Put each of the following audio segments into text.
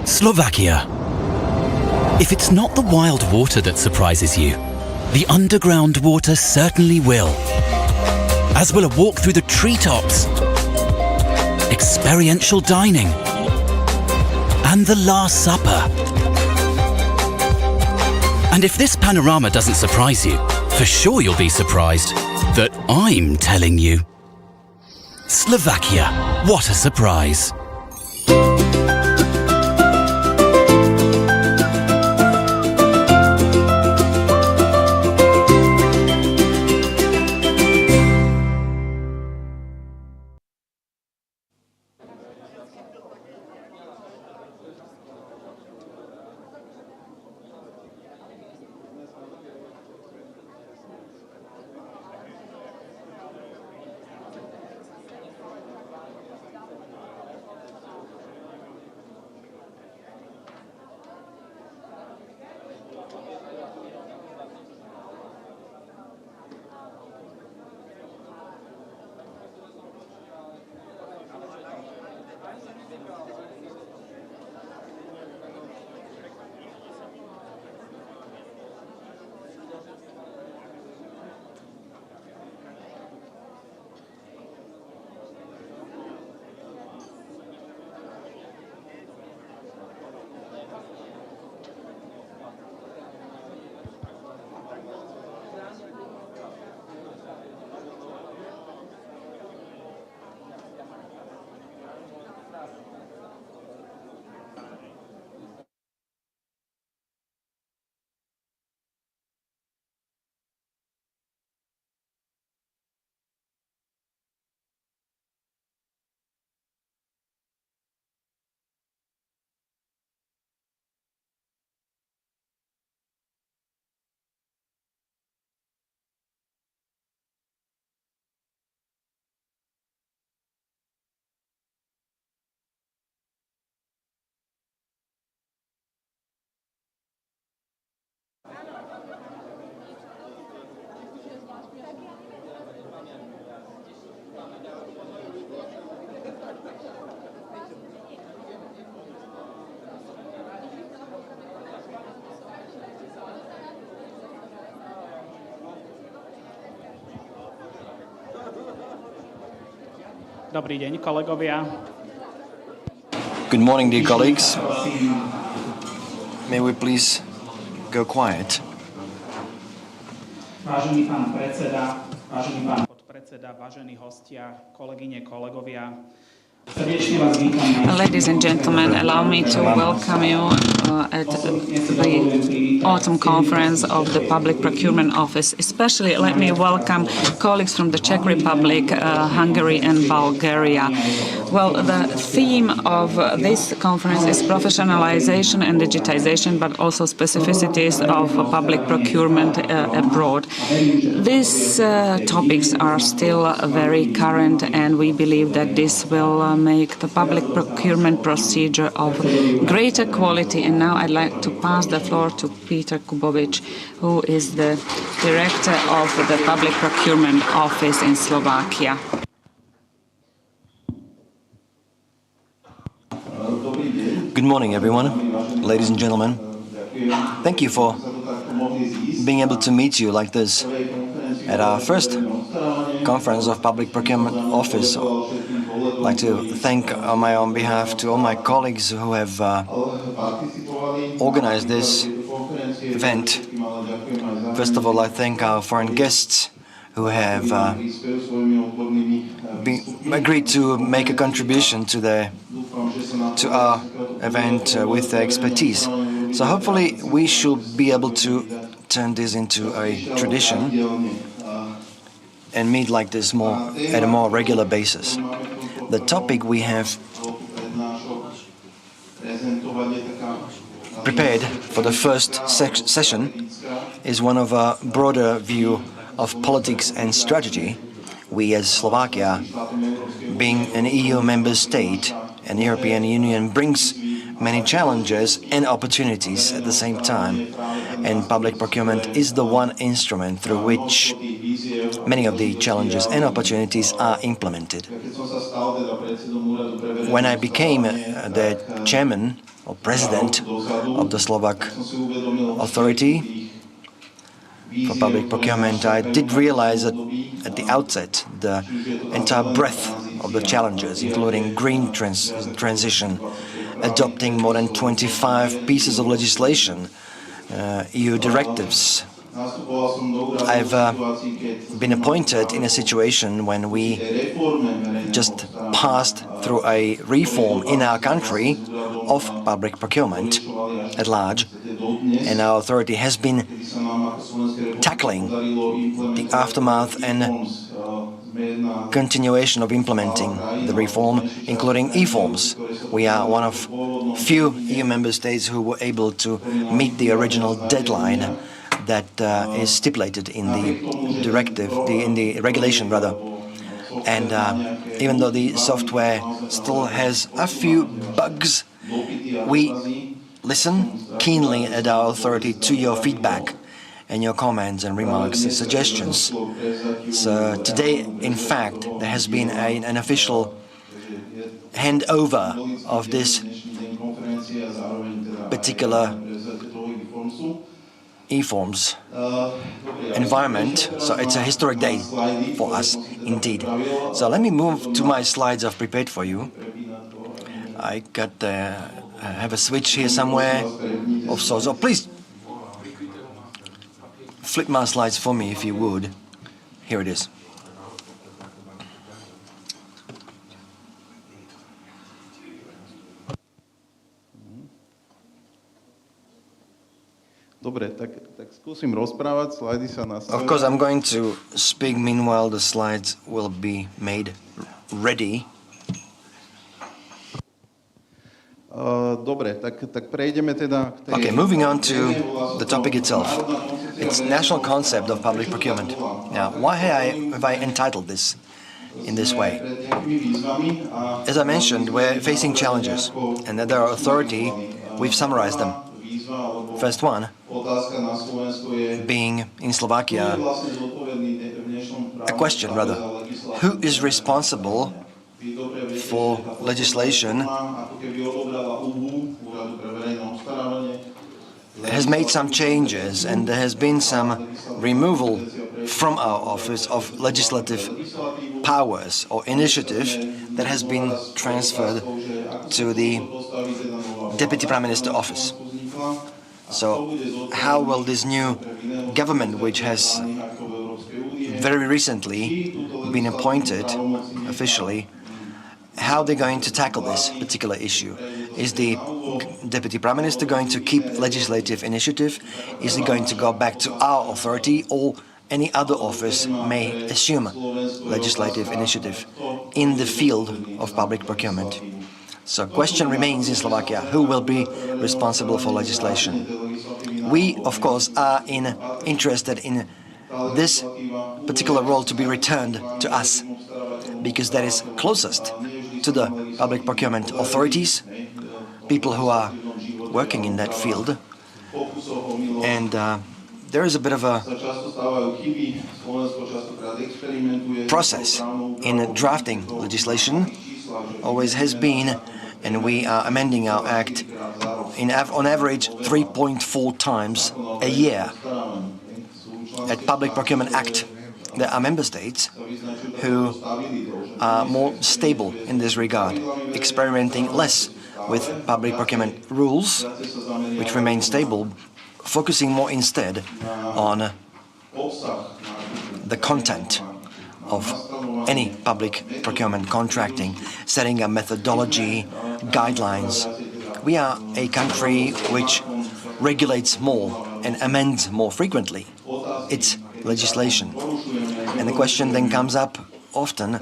Slovakia. If it's not the wild water that surprises you, the underground water certainly will. As will a walk through the treetops, experiential dining, and the Last Supper. And if this panorama doesn't surprise you, for sure you'll be surprised that I'm telling you. Slovakia, what a surprise. Dobrý deň, kolegovia. Good morning, dear colleagues. May we please go quiet? Vážený pán predseda, vážený pán podpredseda, vážení hostia, kolegyne, kolegovia. Ladies and gentlemen, allow me to welcome you at the Autumn Conference of the Public Procurement Office. Especially let me welcome colleagues from the Czech Republic, Hungary and Bulgaria. Well, the theme of this conference is professionalization and digitization, but also specificities of public procurement abroad. These topics are still very current, and we believe that this will make the public procurement procedure of greater quality. And now I'd like to pass the floor to Peter Kubovic, who is the director of the Public Procurement Office in Slovakia. Good morning, everyone, ladies and gentlemen. Thank you for being able to meet you like this at our first conference of Public Procurement Office. I'd like to thank on my own behalf to all my colleagues who have organized this event. First of all, I thank our foreign guests who have agreed to make a contribution to our event with their expertise. So hopefully we should be able to turn this into a tradition and meet like this at a more regular basis. The topic we have prepared for the first session is one of a broader view of politics and strategy. We as Slovakia, being an EU member state, and the European Union brings many challenges and opportunities at the same time, and public procurement is the one instrument through which many of the challenges and opportunities are implemented. When I became the chairman or president of the Slovak Authority for Public Procurement, I did realize that at the outset the entire breadth of the challenges, including green transition, adopting more than 25 pieces of legislation, EU directives. I've been appointed in a situation when we just passed through a reform in our country of public procurement at large, and our authority has been tackling the aftermath and continuation of implementing the reform, including e-forms. We are one of few EU member states who were able to meet the original deadline that is stipulated in the directive, in the regulation rather. And even though the software still has a few bugs, we listen keenly at our authority to your feedback and your comments and remarks and suggestions. So today, in fact, there has been an official handover of this particular e-forms environment, so it's a historic day for us indeed. So let me move to my slides I've prepared for you. I have a switch here somewhere of sorts. Oh, please flip my slides for me if you would. Here it is. Dobre, tak skúsim rozprávať, slajdy sa nastavia. Of course, I'm going to speak, meanwhile the slides will be made ready. Dobre, tak prejdeme teda k tej... Okay, moving on to the topic itself. It's national concept of public procurement. Now, why have I entitled this in this way? As I mentioned, we're facing challenges, and at our authority, we've summarized them. First one being in Slovakia a question rather, who is responsible for legislation has made some changes, and there has been some removal from our office of legislative powers or initiative that has been transferred to the Deputy Prime Minister office. So how will this new government, which has very recently been appointed officially, how they're going to tackle this particular issue? Is the Deputy Prime Minister going to keep legislative initiative? Is he going to go back to our authority, or any other office may assume legislative initiative in the field of public procurement? So question remains in Slovakia, who will be responsible for legislation? We, of course, are interested in this particular role to be returned to us, because that is closest to the public procurement authorities, people who are working in that field. And there is a bit of a process in drafting legislation, always has been, and we are amending our Act on average 3.4 times a year. At Public Procurement Act, there are member states who are more stable in this regard, experimenting less with public procurement rules, which remain stable, focusing more instead on the content of any public procurement contracting, setting a methodology, guidelines. We are a country which regulates more and amends more frequently its legislation. And the question then comes up often,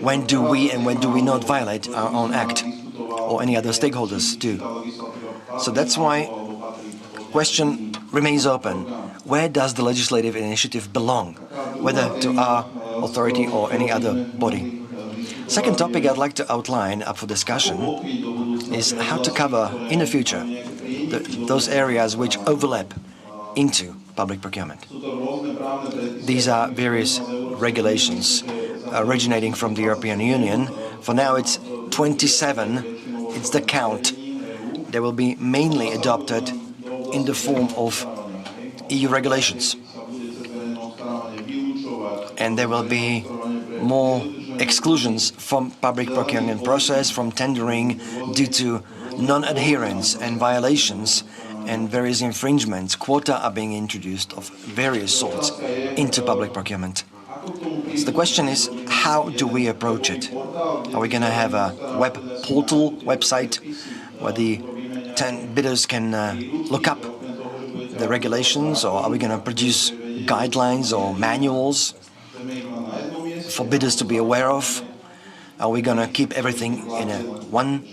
when do we and when do we not violate our own act, or any other stakeholders do? So that's why the question remains open. Where does the legislative initiative belong, whether to our authority or any other body? Second topic I'd like to outline up for discussion is how to cover in the future those areas which overlap into public procurement. These are various regulations originating from the European Union. For now it's 27, it's the count they will be mainly adopted in the form of EU regulations. And there will be more exclusions from public procurement process, from tendering, due to non-adherence and violations and various infringements. Quota are being introduced of various sorts into public procurement. So the question is, how do we approach it? Are we going to have a web portal, website, where the 10 bidders can look up the regulations, or are we going to produce guidelines or manuals for bidders to be aware of? Are we going to keep everything in one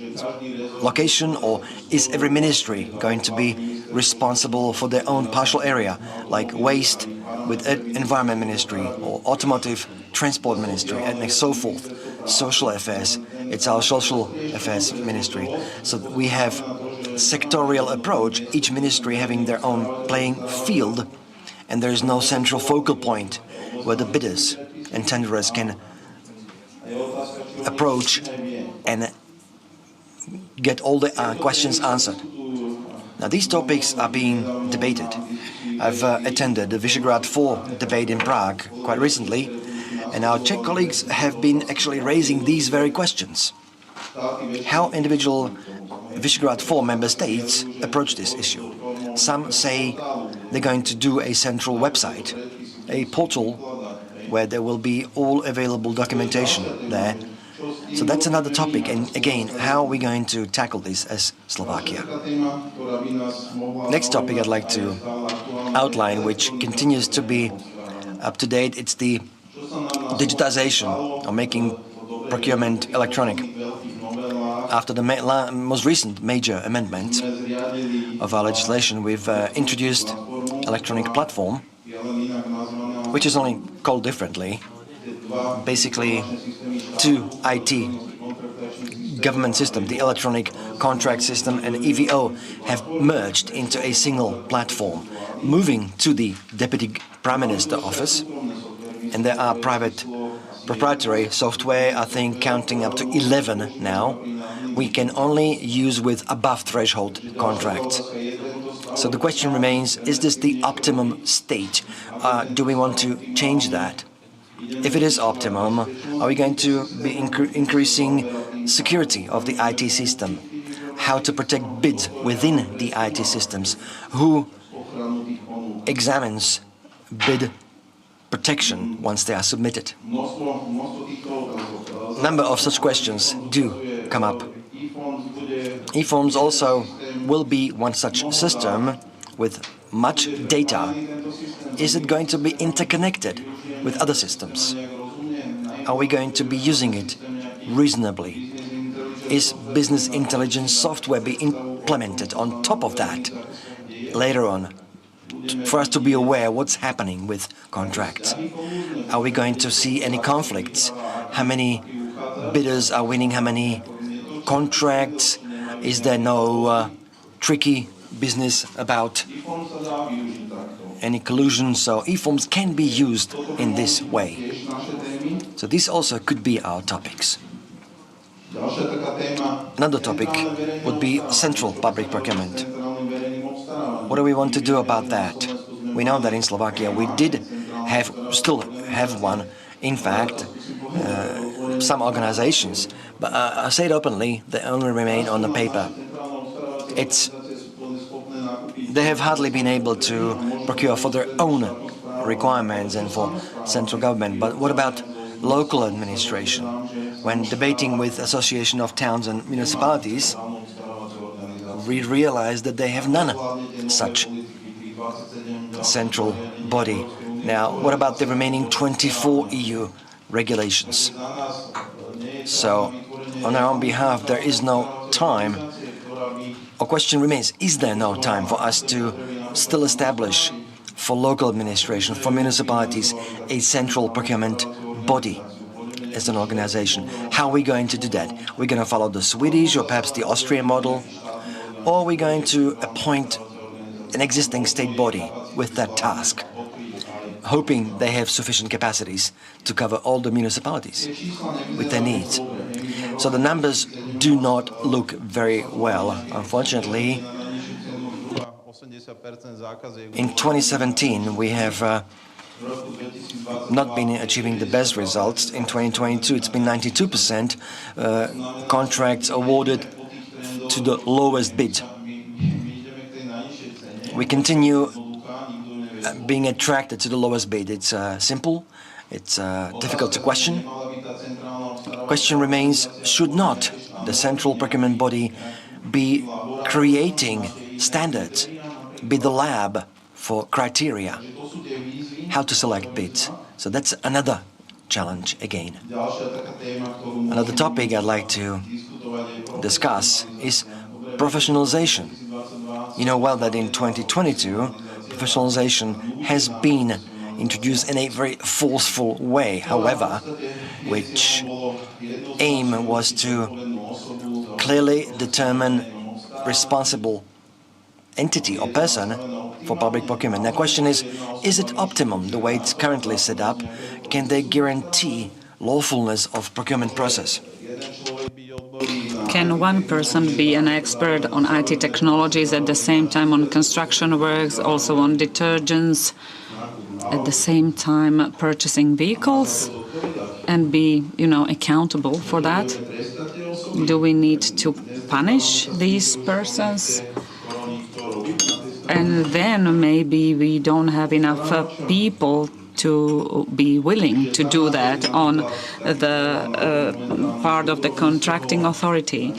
location, or is every ministry going to be responsible for their own partial area, like waste with environment ministry, or automotive transport ministry, and so forth? Social affairs, it's our social affairs ministry. So we have sectorial approach, each ministry having their own playing field, and there is no central focal point where the bidders and tenderers can approach and get all the questions answered. Now, these topics are being debated. I've attended the Visegrad 4 debate in Prague quite recently, and our Czech colleagues have been actually raising these very questions. How individual Visegrad 4 member states approach this issue. Some say they're going to do a central website, a portal where there will be all available documentation there. So that's another topic, and again, how are we going to tackle this as Slovakia? Next topic I'd like to outline, which continues to be up to date, it's the digitization, or making procurement electronic. After the most recent major amendment of our legislation, we've introduced electronic platform, which is only called differently. Basically, two IT government system, the electronic contract system and EVO, have merged into a single platform, moving to the Deputy Prime Minister office, and there are private proprietary software, I think counting up to 11 now, we can only use with above threshold contracts. So the question remains, is this the optimum state? Do we want to change that? If it is optimum, are we going to be increasing security of the IT system? How to protect bids within the IT systems? Who examines bid protection once they are submitted? Number of such questions do come up. E-forms also will be one such system with much data. Is it going to be interconnected with other systems? Are we going to be using it reasonably? Is business intelligence software be implemented on top of that later on for us to be aware what's happening with contracts? Are we going to see any conflicts? How many bidders are winning how many contracts? Is there no tricky business about any collusion? So e-forms can be used in this way. So these also could be our topics. Another topic would be central public procurement. What do we want to do about that? We know that in Slovakia we still have one. In fact, some organizations, but I say it openly, they only remain on the paper. They have hardly been able to procure for their own requirements and for central government. But what about local administration? When debating with Association of Towns and Municipalities, we realized that they have none such central body. Now, what about the remaining 24 EU regulations? So, on our own behalf, there is no time. Our question remains, is there no time for us to still establish for local administration, for municipalities, a central procurement body as an organization? How are we going to do that? We're going to follow the Swedish or perhaps the Austrian model? Or are we going to appoint an existing state body with that task, hoping they have sufficient capacities to cover all the municipalities with their needs? So the numbers do not look very well. Unfortunately, in 2017, we have not been achieving the best results. In 2022, it's been 92% contracts awarded to the lowest bid. We continue being attracted to the lowest bid. It's simple, it's difficult to question. Question remains, should not the central procurement body be creating standards, be the lab for criteria, how to select bids? So that's another challenge again. Another topic I'd like to discuss is professionalization. You know well that in 2022, professionalization has been introduced in a very forceful way, however, which aim was to clearly determine responsible entity or person for public procurement. The question is it optimum the way it's currently set up? Can they guarantee lawfulness of procurement process? Can one person be an expert on IT technologies at the same time on construction works, also on detergents, at the same time purchasing vehicles, and be, accountable for that? Do we need to punish these persons? And then maybe we don't have enough people to be willing to do that on the part of the contracting authority.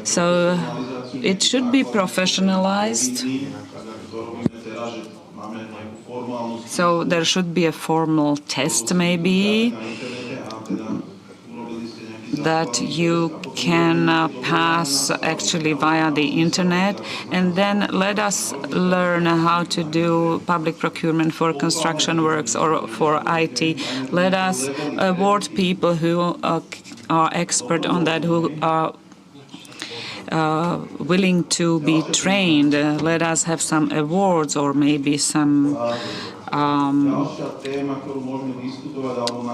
So it should be professionalized. So there should be a formal test maybe that you can pass actually via the internet, and then let us learn how to do public procurement for construction works or for IT. Let us award people who are expert on that, who are willing to be trained. Let us have some awards or maybe some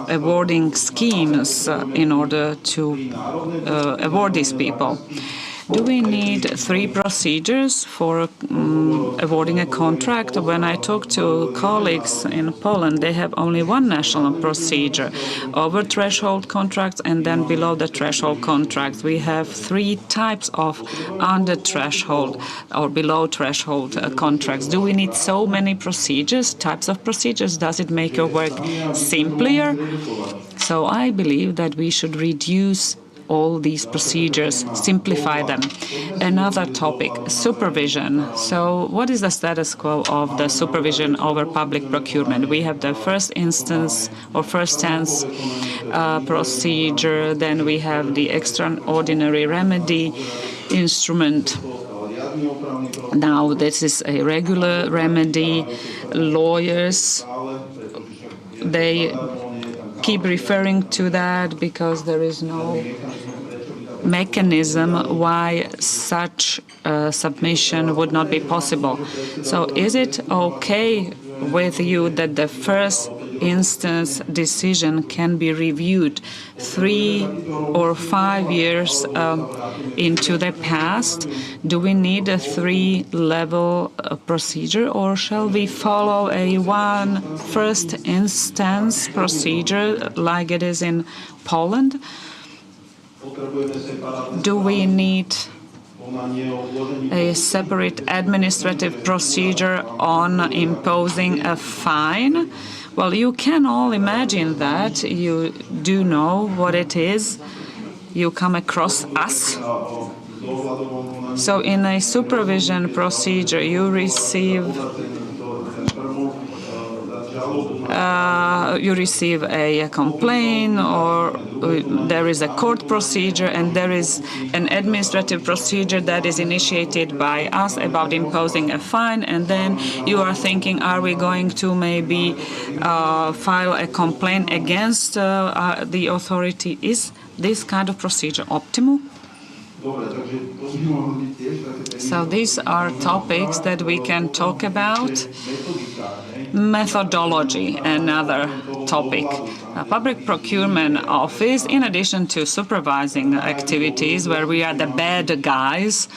awarding schemes in order to award these people. Do we need 3 procedures for awarding a contract? When I talk to colleagues in Poland, they have only one national procedure: over threshold contracts and then below the threshold contracts. We have 3 types of under threshold or below threshold contracts. Do we need so many procedures, types of procedures? Does it make your work simpler? So I believe that we should reduce all these procedures, simplify them. Another topic, supervision. So what is the status quo of the supervision over public procurement? We have the first instance or first chance procedure, then we have the extraordinary remedy instrument. Now this is a regular remedy. Lawyers, they keep referring to that because there is no mechanism why such submission would not be possible. So is it okay with you that the first instance decision can be reviewed 3 or 5 years into the past? Do we need a 3-level procedure, or shall we follow a first instance procedure like it is in Poland? Do we need a separate administrative procedure on imposing a fine? Well, you can all imagine that. You do know what it is. You come across us. So in a supervision procedure, you receive a complaint, or there is a court procedure, and there is an administrative procedure that is initiated by us about imposing a fine, and then you are thinking, are we going to maybe file a complaint against the authority? Is this kind of procedure optimal? So these are topics that we can talk about. Methodology, another topic. Public Procurement Office, in addition to supervising activities where we are the bad guys,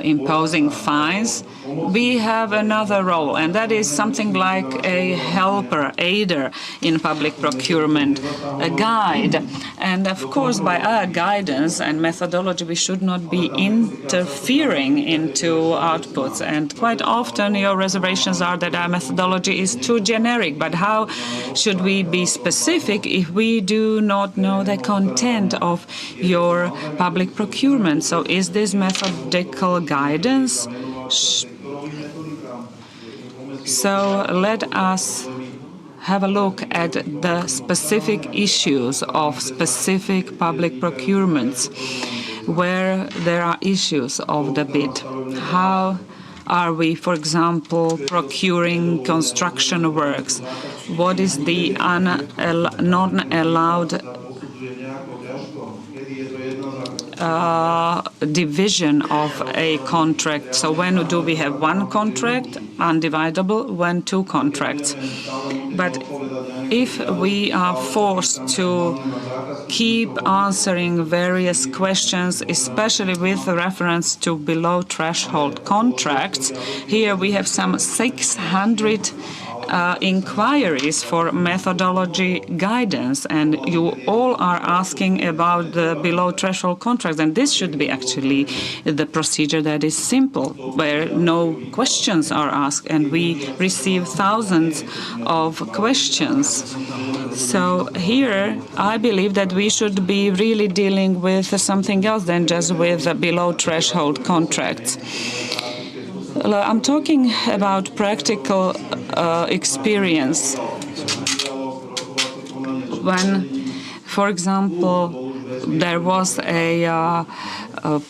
imposing fines, we have another role, and that is something like a helper, aider in public procurement, a guide. And of course, by our guidance and methodology, we should not be interfering into outputs. And quite often, your reservations are that our methodology is too generic. But how should we be specific if we do not know the content of your public procurement? So is this methodical guidance? So let us have a look at the specific issues of specific public procurements, where there are issues of the bid. How are we, for example, procuring construction works? What is the non-allowed division of a contract? So when do we have one contract, undividable, when two contracts? But if we are forced to keep answering various questions, especially with reference to below threshold contracts, here we have some 600 inquiries for methodology guidance, and you all are asking about the below threshold contracts, and this should be actually the procedure that is simple, where no questions are asked, and we receive thousands of questions. So here I believe that we should be really dealing with something else than just with below threshold contracts. I'm talking about practical experience. When, for example, there was a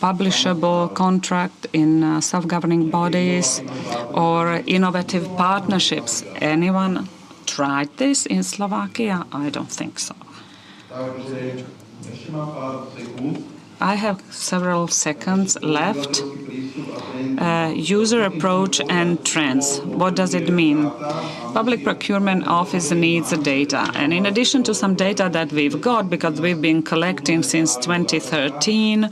publishable contract in self-governing bodies or innovative partnerships. Anyone tried this in Slovakia? I don't think so. I have several seconds left. User approach and trends. What does it mean? Public Procurement Office needs data. And in addition to some data that we've got, because we've been collecting since 2013,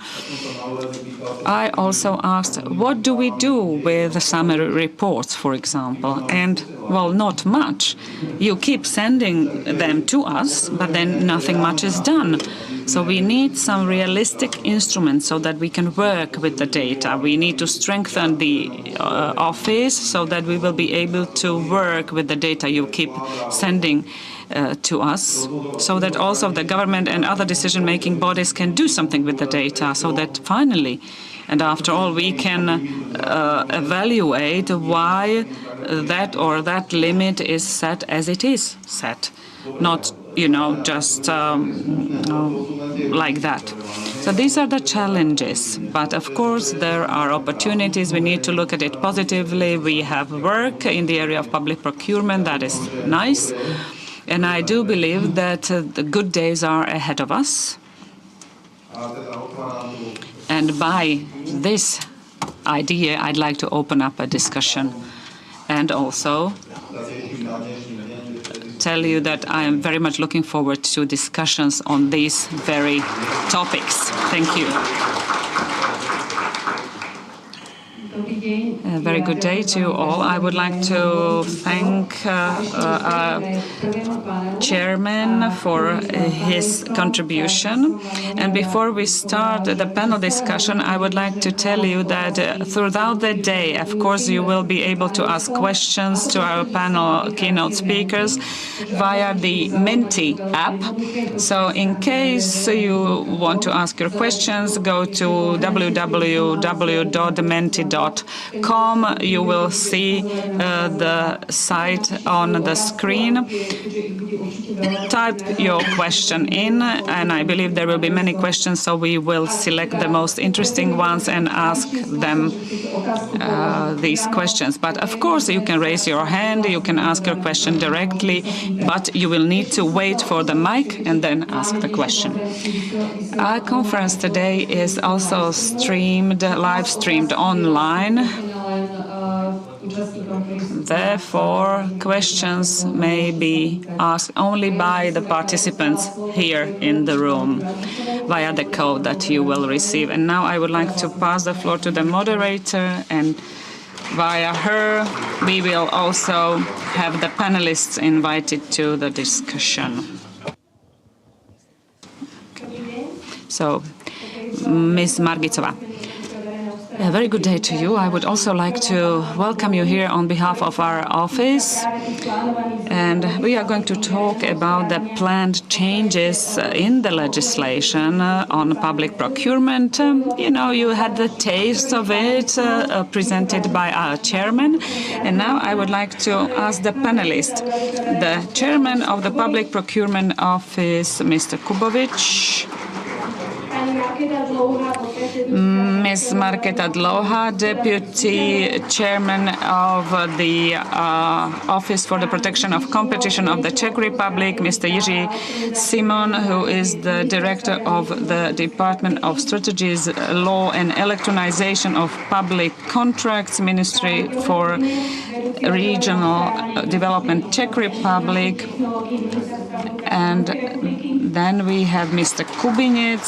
I also asked, what do we do with the summary reports, for example? And, well, not much. You keep sending them to us, but then nothing much is done. So we need some realistic instruments so that we can work with the data. We need to strengthen the office so that we will be able to work with the data you keep sending to us, so that also the government and other decision-making bodies can do something with the data, so that finally, and after all, we can evaluate why that or that limit is set as it is set, not just like that. So these are the challenges. But of course, there are opportunities. We need to look at it positively. We have work in the area of public procurement. That is nice. And I do believe that the good days are ahead of us. And by this idea, I'd like to open up a discussion and also tell you that I am very much looking forward to discussions on these very topics. Thank you. A very good day to you all. I would like to thank our chairman for his contribution. And before we start the panel discussion, I would like to tell you that throughout the day, of course, you will be able to ask questions to our panel keynote speakers via the Menti app. So in case you want to ask your questions, go to www.menti.com. You will see the site on the screen. Type your question in, and I believe there will be many questions, so we will select the most interesting ones and ask them these questions. But of course, you can raise your hand, you can ask your question directly, but you will need to wait for the mic and then ask the question. Our conference today is also live streamed online. Therefore, questions may be asked only by the participants here in the room via the code that you will receive. And now I would like to pass the floor to the moderator, and via her we will also have the panelists invited to the discussion. So, Ms. Margicová. A very good day to you. I would also like to welcome you here on behalf of our office. And we are going to talk about the planned changes in the legislation on public procurement. You know, you had the taste of it presented by our chairman. And now I would like to ask the panelists, the chairman of the Public Procurement Office, Mr. Kubovic, Ms. Markéta Dlouhá, Deputy Chairman of the Office for the Protection of Competition of the Czech Republic, Mr. Jiří Simon, who is the Director of the Department of Strategies, Law and Electronization of Public Contracts, Ministry for Regional Development, Czech Republic. And then we have Mr. Kubinec,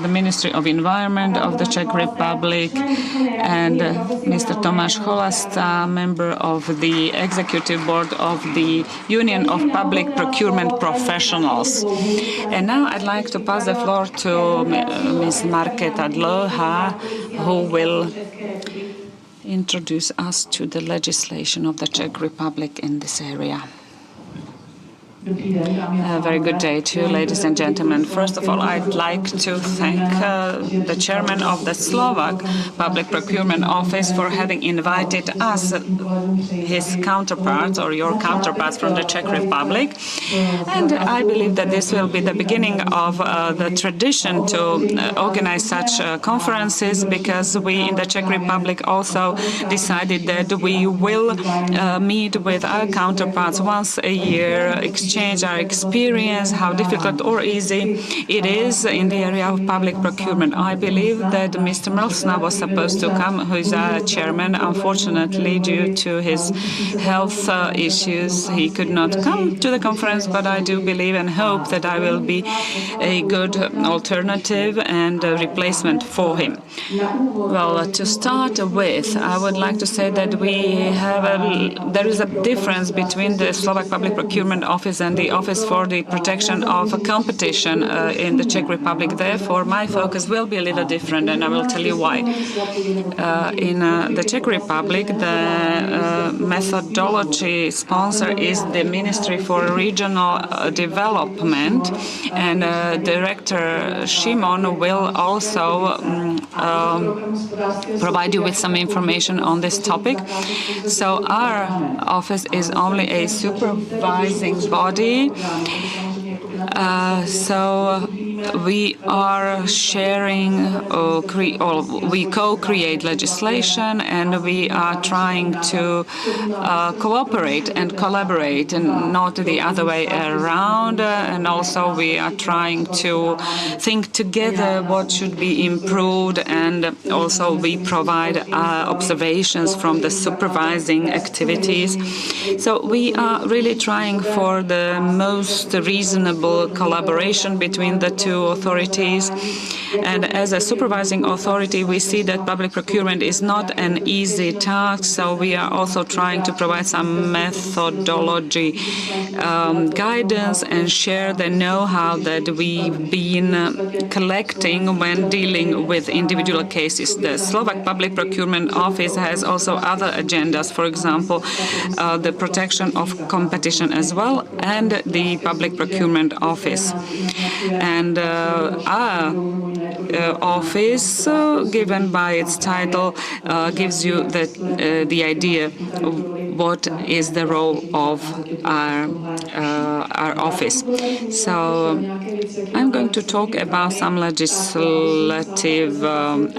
the Ministry of Environment of the Czech Republic, and Mr. Tomáš Cholasta, member of the Executive Board of the Union of Public Procurement Professionals. And now I'd like to pass the floor to Ms. Markéta Dlouhá, who will introduce us to the legislation of the Czech Republic in this area. A very good day to you, ladies and gentlemen. First of all, I'd like to thank the chairman of the Slovak Public Procurement Office for having invited us, his counterparts or your counterparts from the Czech Republic. And I believe that this will be the beginning of the tradition to organize such conferences, because we in the Czech Republic also decided that we will meet with our counterparts once a year, exchange our experience, how difficult or easy it is in the area of public procurement. I believe that Mr. Mlsna was supposed to come, who is our chairman. Unfortunately, due to his health issues, he could not come to the conference, but I do believe and hope that I will be a good alternative and a replacement for him. Well, to start with, I would like to say that there is a difference between the Slovak Public Procurement Office and the Office for the Protection of Competition in the Czech Republic. Therefore, my focus will be a little different, and I will tell you why. In the Czech Republic, the methodology sponsor is the Ministry for Regional Development, and Director Šimon will also provide you with some information on this topic. So our office is only a supervising body. So we are sharing, we co-create legislation, and we are trying to cooperate and collaborate, and not the other way around. And also we are trying to think together what should be improved, and also we provide observations from the supervising activities. So we are really trying for the most reasonable collaboration between the two authorities. And as a supervising authority, we see that public procurement is not an easy task, so we are also trying to provide some methodology guidance and share the know-how that we've been collecting when dealing with individual cases. The Slovak Public Procurement Office has also other agendas, for example, the protection of competition as well, and the Public Procurement Office. And our office, given by its title, gives you the idea what is the role of our office. So I'm going to talk about some legislative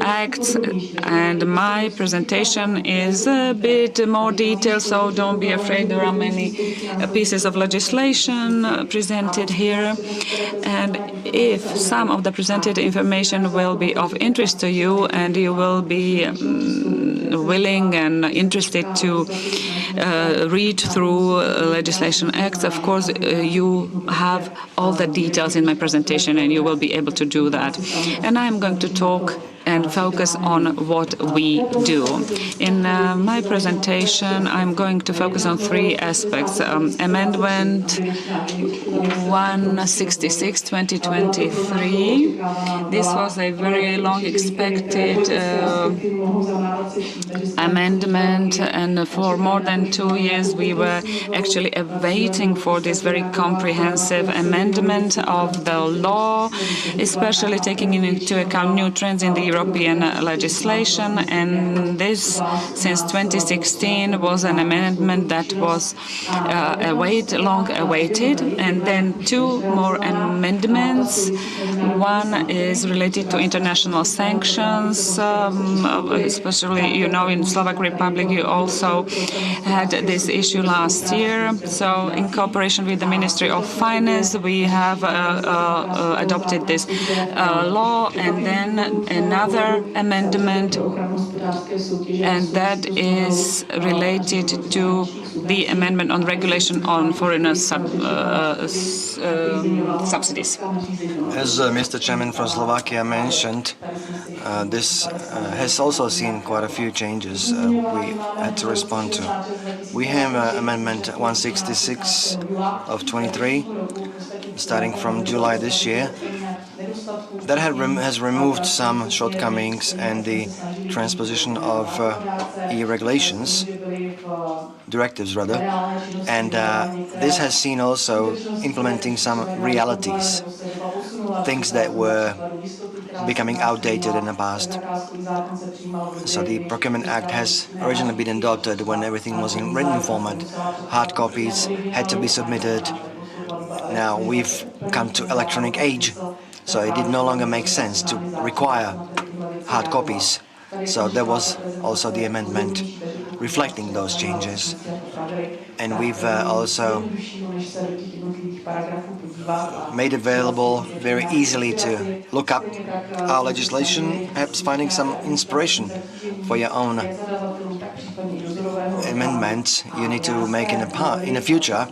acts, and my presentation is a bit more detailed, so don't be afraid. There are many pieces of legislation presented here, and if some of the presented information presentation will be of interest to you and you will be willing and interested to read through legislation acts, of course, you have all the details in my presentation and you will be able to do that. And I'm going to talk and focus on what we do. In my presentation, I'm going to focus on three aspects. Amendment 166, 2023. This was a very long expected amendment, and for more than 2 years we were actually waiting for this very comprehensive amendment of the law, especially taking into account new trends in the European legislation. And this, since 2016, was an amendment that was long awaited. And then two more amendments. One is related to international sanctions, especially, you know, in Slovak Republic you also had this issue last year. So in cooperation with the Ministry of Finance, we have adopted this law. And then another amendment, and that is related to the amendment on regulation on foreigner subsidies. As Mr. Chairman from Slovakia mentioned, this has also seen quite a few changes we had to respond to. We have Amendment 166 of 23, starting from July this year. That has removed some shortcomings and the transposition of EU regulations, directives rather, and this has seen also implementing some realities, things that were becoming outdated in the past. So the Procurement Act has originally been adopted when everything was in written format. Hard copies had to be submitted. Now we've come to electronic age, so it did no longer make sense to require hard copies. So there was also the amendment reflecting those changes. And we've also made available very easily to look up our legislation, perhaps finding some inspiration for your own amendments you need to make in the future.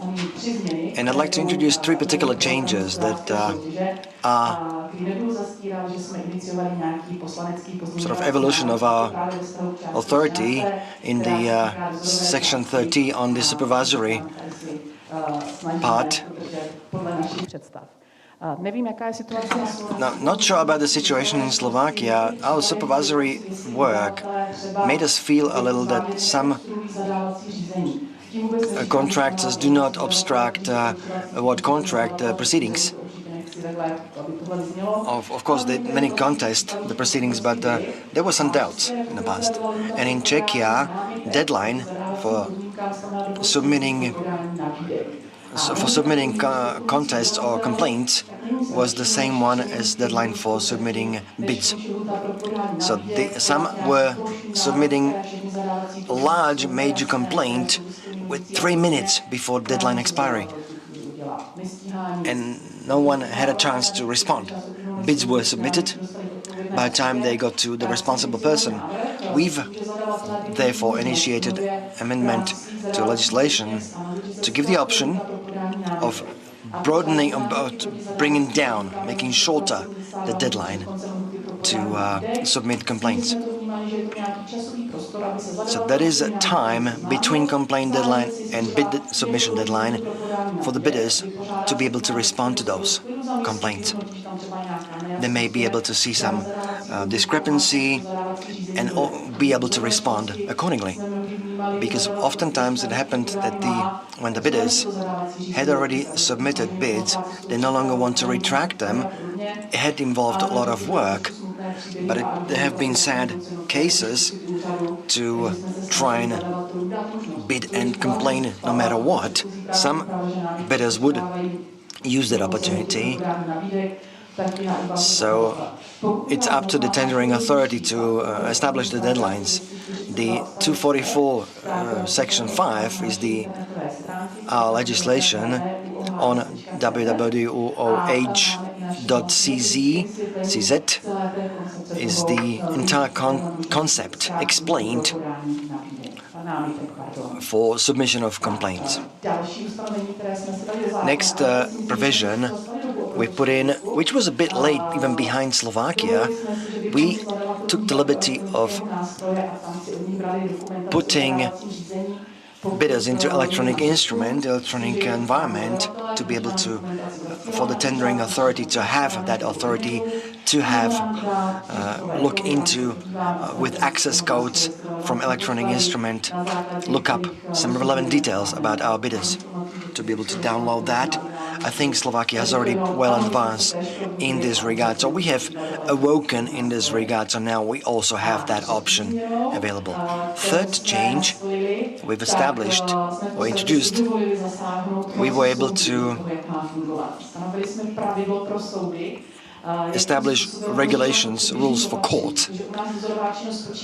And I'd like to introduce three particular changes that are sort of evolution of our authority in the Section 30 on the supervisory part. Now, not sure about the situation in Slovakia. Our supervisory work made us feel a little that some contractors do not obstruct award contract proceedings. Of course, many contest the proceedings, but there were some doubts in the past. And in Czechia, deadline for submitting contests or complaints was the same one as deadline for submitting bids. So some were submitting a large major complaint with 3 minutes before deadline expiry, and no one had a chance to respond. Bids were submitted. By the time they got to the responsible person, we've therefore initiated amendment to legislation to give the option of broadening, about bringing down, making shorter the deadline to submit complaints. So that is a time between complaint deadline and bid submission deadline for the bidders to be able to respond to those complaints. They may be able to see some discrepancy and be able to respond accordingly. Because oftentimes it happened that when the bidders had already submitted bids, they no longer want to retract them. It had involved a lot of work, but there have been sad cases to try and bid and complain no matter what. Some bidders would use that opportunity. So it's up to the tendering authority to establish the deadlines. The 244 Section 5 is our legislation on www.oh.cz is the entire concept explained for submission of complaints. Next provision we put in, which was a bit late even behind Slovakia, we took the liberty of putting bidders into electronic environment to be able to, for the tendering authority to have that authority to have look into with access codes from electronic instrument, look up some relevant details about our bidders, to be able to download that. I think Slovakia has already well advanced in this regard, so we have awoken in this regard, so now we also have that option available. Third change we've established or introduced, we were able to establish regulations, rules for court,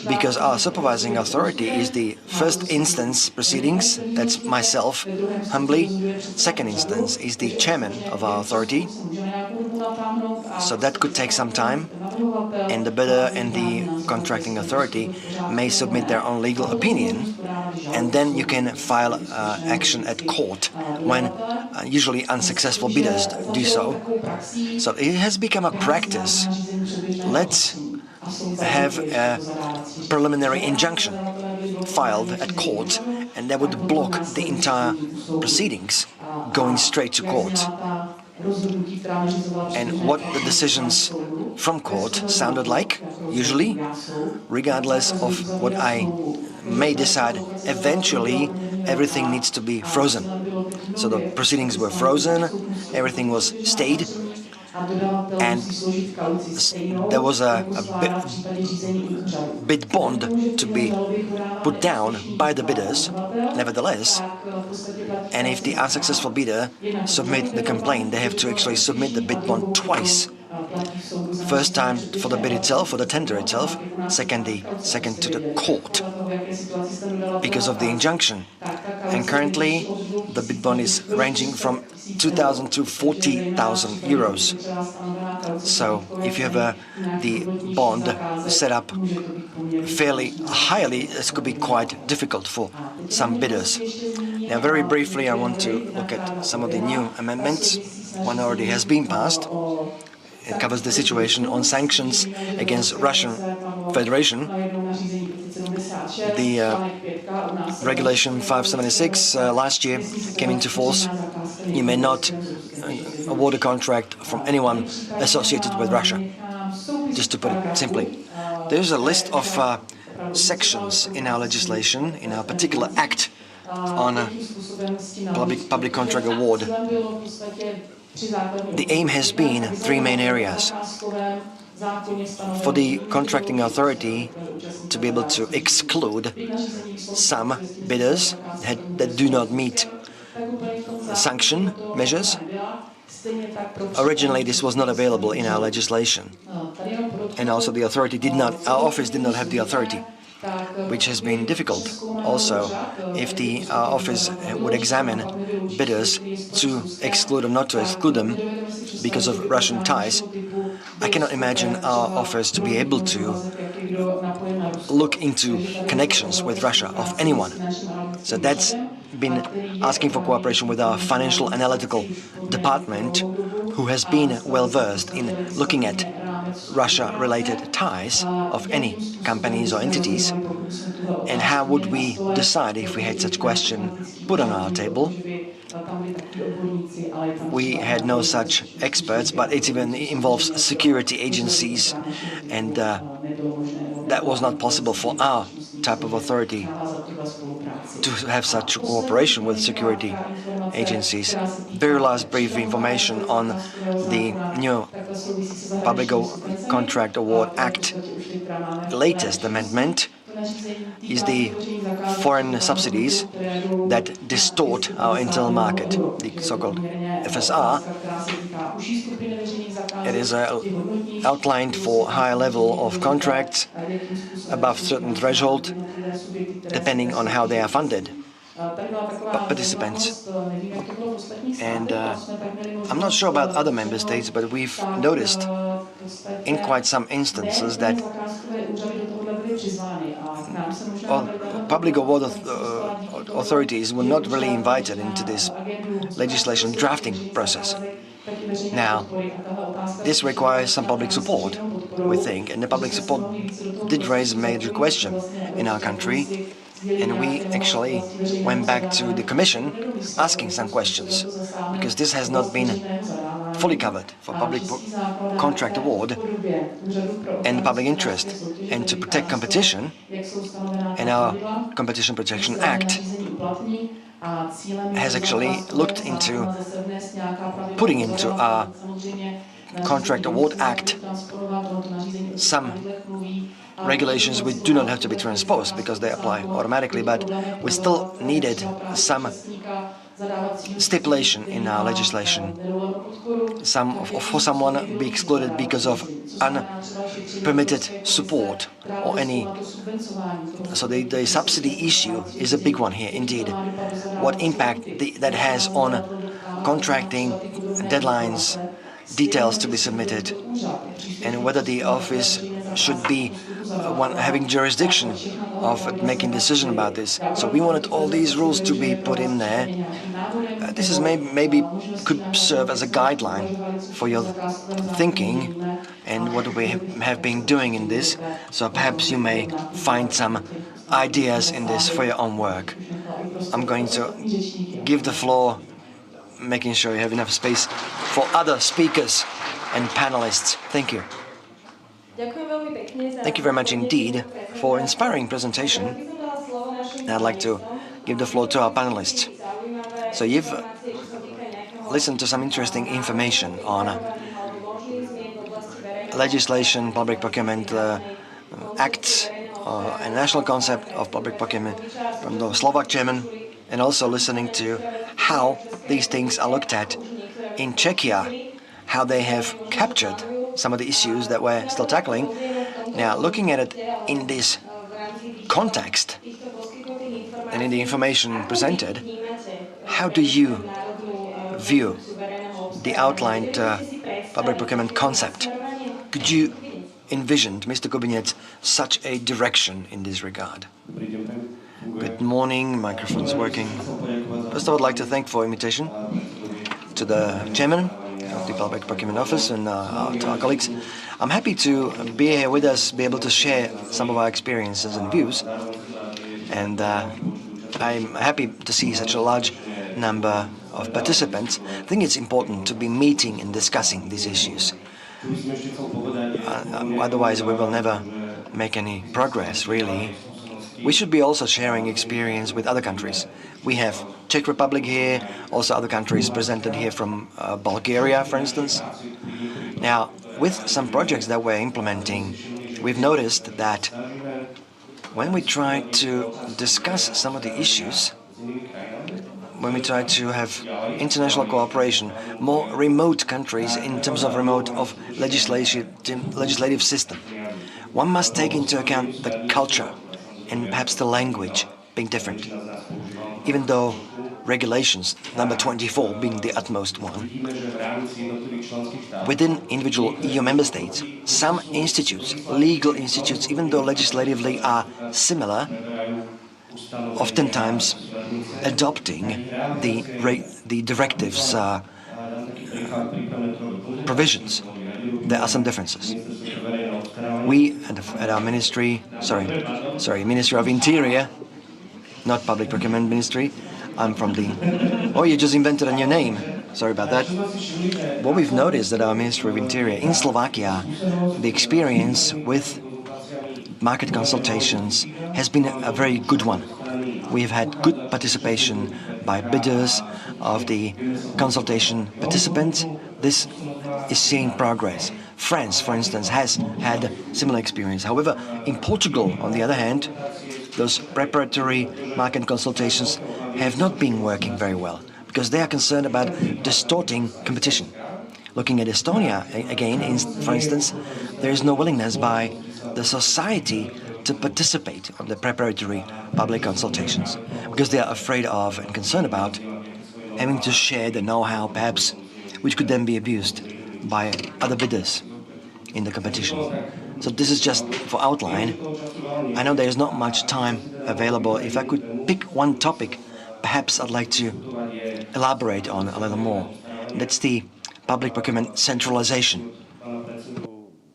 because our supervising authority is the first instance proceedings, that's myself, humbly. Second instance is the chairman of our authority, so that could take some time, and the bidder and the contracting authority may submit their own legal opinion, and then you can file action at court when usually unsuccessful bidders do so. So it has become a practice. Let's have a preliminary injunction filed at court, and that would block the entire proceedings going straight to court. And what the decisions from court sounded like, usually, regardless of what I may decide, eventually everything needs to be frozen. So the proceedings were frozen, everything was stayed, and there was a bid bond to be put down by the bidders, nevertheless. And if the unsuccessful bidder submit the complaint, they have to actually submit the bid bond twice. First time for the bid itself, for the tender itself, second to the court, because of the injunction. And currently, the bid bond is ranging from 2,000 to 40,000 euros. So, if you have the bond set up fairly highly, this could be quite difficult for some bidders. Now, very briefly, I want to look at some of the new amendments. One already has been passed. It covers the situation on sanctions against Russian Federation. The Regulation 576 last year came into force. You may not award a contract from anyone associated with Russia, just to put it simply. There's a list of sections in our legislation, in our particular act on public contract award. The aim has been three main areas. For the contracting authority to be able to exclude some bidders that do not meet sanction measures. Originally, this was not available in our legislation, and also the authority our office did not have the authority, which has been difficult. Also, if the office would examine bidders to exclude or not to exclude them because of Russian ties, I cannot imagine our office to be able to look into connections with Russia of anyone. So that's been asking for cooperation with our financial analytical department, who has been well versed in looking at Russia-related ties of any companies or entities, and how would we decide if we had such question put on our table. We had no such experts, but it even involves security agencies, and that was not possible for our type of authority to have such cooperation with security agencies. Very last brief information on the new Public Contract Award Act. The latest amendment is the foreign subsidies that distort our internal market, the so-called FSR. It is outlined for higher level of contracts above certain threshold, depending on how they are funded by participants. And I'm not sure about other member states, but we've noticed in quite some instances that public award authorities were not really invited into this legislation drafting process. Now, this requires some public support, we think, and the public support did raise a major question in our country, and we actually went back to the Commission asking some questions, because this has not been fully covered for public contract award and the public interest, and to protect competition, and our Competition Protection Act has actually looked into putting into our Contract Award Act some regulations which do not have to be transposed because they apply automatically, but we still needed some stipulation in our legislation. For someone be excluded because of unpermitted support or any. So the subsidy issue is a big one here indeed. What impact that has on contracting deadlines, details to be submitted, and whether the office should be one having jurisdiction of making decision about this. So we wanted all these rules to be put in there. This is maybe could serve as a guideline for your thinking and what we have been doing in this. So perhaps you may find some ideas in this for your own work. I'm going to give the floor, making sure you have enough space for other speakers and panelists. Thank you. Thank you very much indeed for inspiring presentation. And I'd like to give the floor to our panelists. So you've listened to some interesting information on legislation, public procurement acts, a national concept of public procurement from the Slovak chairman, and also listening to how these things are looked at in Czechia, how they have captured some of the issues that we're still tackling. Now, looking at it in this context and in the information presented, how do you view the outlined public procurement concept? Could you envision, Mr. Kubinec, such a direction in this regard? Good morning, microphone's working. First, I would like to thank for invitation to the chairman of the Public Procurement Office and to our colleagues. I'm happy to be here with us, be able to share some of our experiences and views. And I'm happy to see such a large number of participants. I think it's important to be meeting and discussing these issues. Otherwise, we will never make any progress, really. We should be also sharing experience with other countries. We have Czech Republic here, also other countries presented here from Bulgaria, for instance. Now, with some projects that we're implementing, we've noticed that when we try to discuss some of the issues, when we try to have international cooperation, more remote countries in terms of legislative system, one must take into account the culture and perhaps the language being different. Even though regulations, number 24 being the utmost one, within individual EU member states, some institutes, legal institutes, even though legislatively are similar, oftentimes adopting the directives provisions. There are some differences. We at our ministry, Ministry of Interior, not Public Procurement Ministry. I'm from the... Oh, you just invented a new name. Sorry about that. What we've noticed at our Ministry of Interior in Slovakia, the experience with market consultations has been a very good one. We've had good participation by bidders of the consultation participants. This is seeing progress. France, for instance, has had similar experience. However, in Portugal, on the other hand, those preparatory market consultations have not been working very well because they are concerned about distorting competition. Looking at Estonia, again, for instance, there is no willingness by the society to participate on the preparatory public consultations because they are afraid of and concerned about having to share the know-how, perhaps, which could then be abused by other bidders. in the competition. So this is just for outline. I know there is not much time available. If I could pick one topic, perhaps I'd like to elaborate on a little more. That's the public procurement centralization.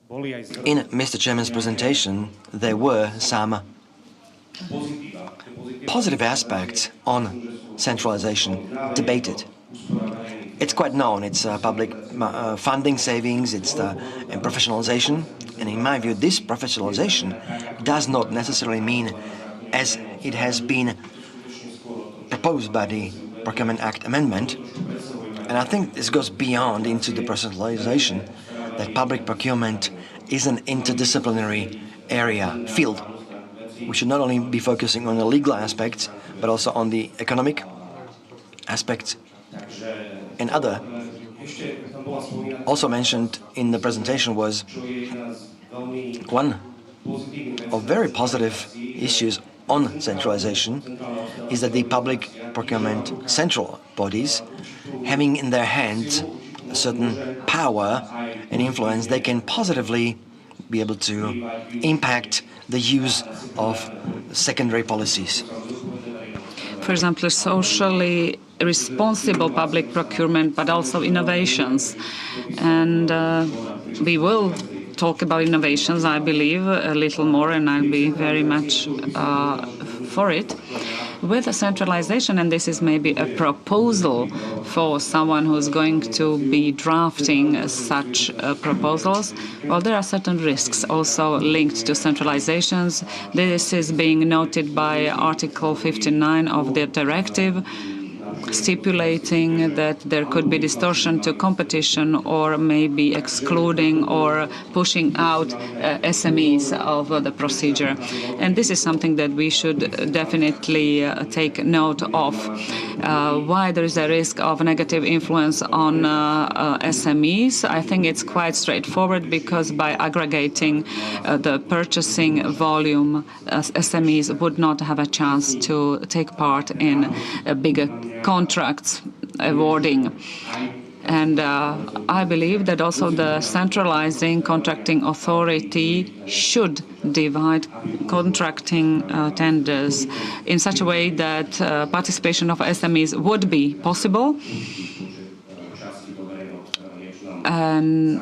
In Mr. Chairman's presentation, there were some positive aspects on centralization debated. It's quite known. It's public funding savings, it's the professionalization. And in my view, this professionalization does not necessarily mean, as it has been proposed by the Procurement Act amendment, and I think this goes beyond into the professionalization, that public procurement is an interdisciplinary field. We should not only be focusing on the legal aspects, but also on the economic aspects and other. Also mentioned in the presentation was one of very positive issues on centralization is that the public procurement central bodies, having in their hands a certain power and influence, they can positively be able to impact the use of secondary policies. For example, socially responsible public procurement, but also innovations. And we will talk about innovations, I believe, a little more, and I'll be very much for it. With the centralization, and this is maybe a proposal for someone who's going to be drafting such proposals, well, there are certain risks also linked to centralizations. This is being noted by Article 59 of the directive, stipulating that there could be distortion to competition or maybe excluding or pushing out SMEs of the procedure. And this is something that we should definitely take note of. Why there is a risk of negative influence on SMEs? I think it's quite straightforward, because by aggregating the purchasing volume, SMEs would not have a chance to take part in bigger contracts awarding. And I believe that also the centralizing contracting authority should divide contracting tenders in such a way that participation of SMEs would be possible,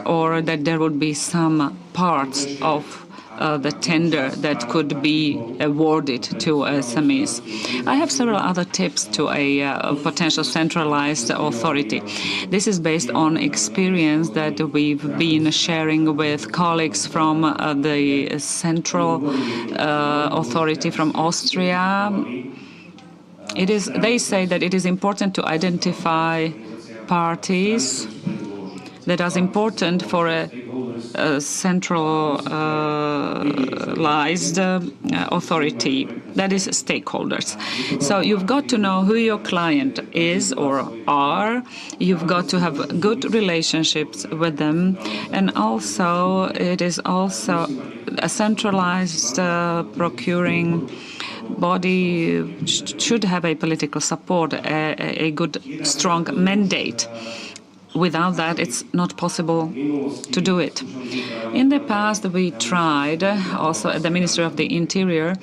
or that there would be some parts of the tender that could be awarded to SMEs. I have several other tips to a potential centralized authority. This is based on experience that we've been sharing with colleagues from the central authority from Austria. They say that it is important to identify parties that are important for a centralized authority, that is stakeholders. So you've got to know who your client is or are. You've got to have good relationships with them. And also, it is also a centralized procuring body should have a political support, a good, strong mandate. Without that, it's not possible to do it. In the past, we tried, also at the Ministry of the Interior,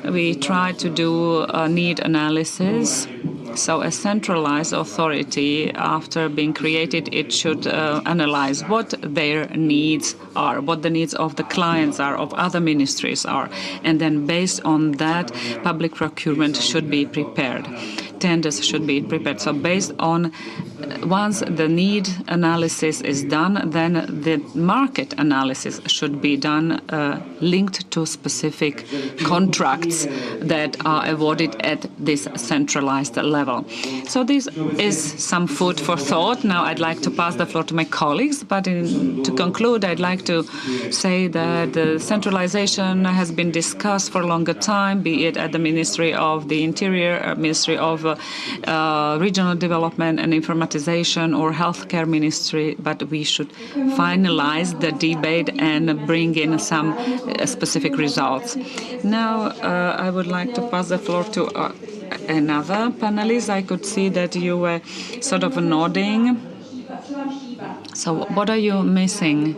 we tried to do a need analysis. So a centralized authority, after being created, it should analyze what their needs are, what the needs of the clients are, of other ministries are. And then based on that, public procurement should be prepared. Tenders should be prepared. So based on, once the need analysis is done, then the market analysis should be done, linked to specific contracts that are awarded at this centralized level. So this is some food for thought. Now I'd like to pass the floor to my colleagues, but to conclude, I'd like to say that the centralization has been discussed for a longer time, be it at the Ministry of the Interior, Ministry of Regional Development and Informatization, or Healthcare Ministry, but we should finalize the debate and bring in some specific results. Now I would like to pass the floor to another panelist. I could see that you were sort of nodding. So what are you missing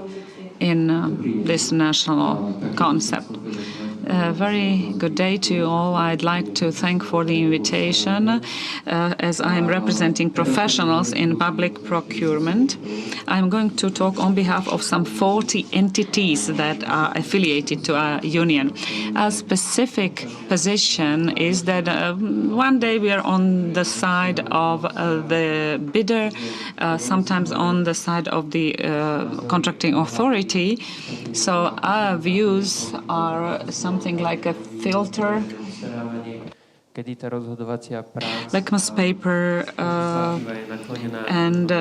in this national concept. A very good day to you all. I'd like to thank for the invitation. As I am representing professionals in public procurement, I'm going to talk on behalf of some 40 entities that are affiliated to our union. Our specific position is that one day we are on the side of the bidder, sometimes on the side of the contracting authority. So our views are something like a filter, litmus paper, and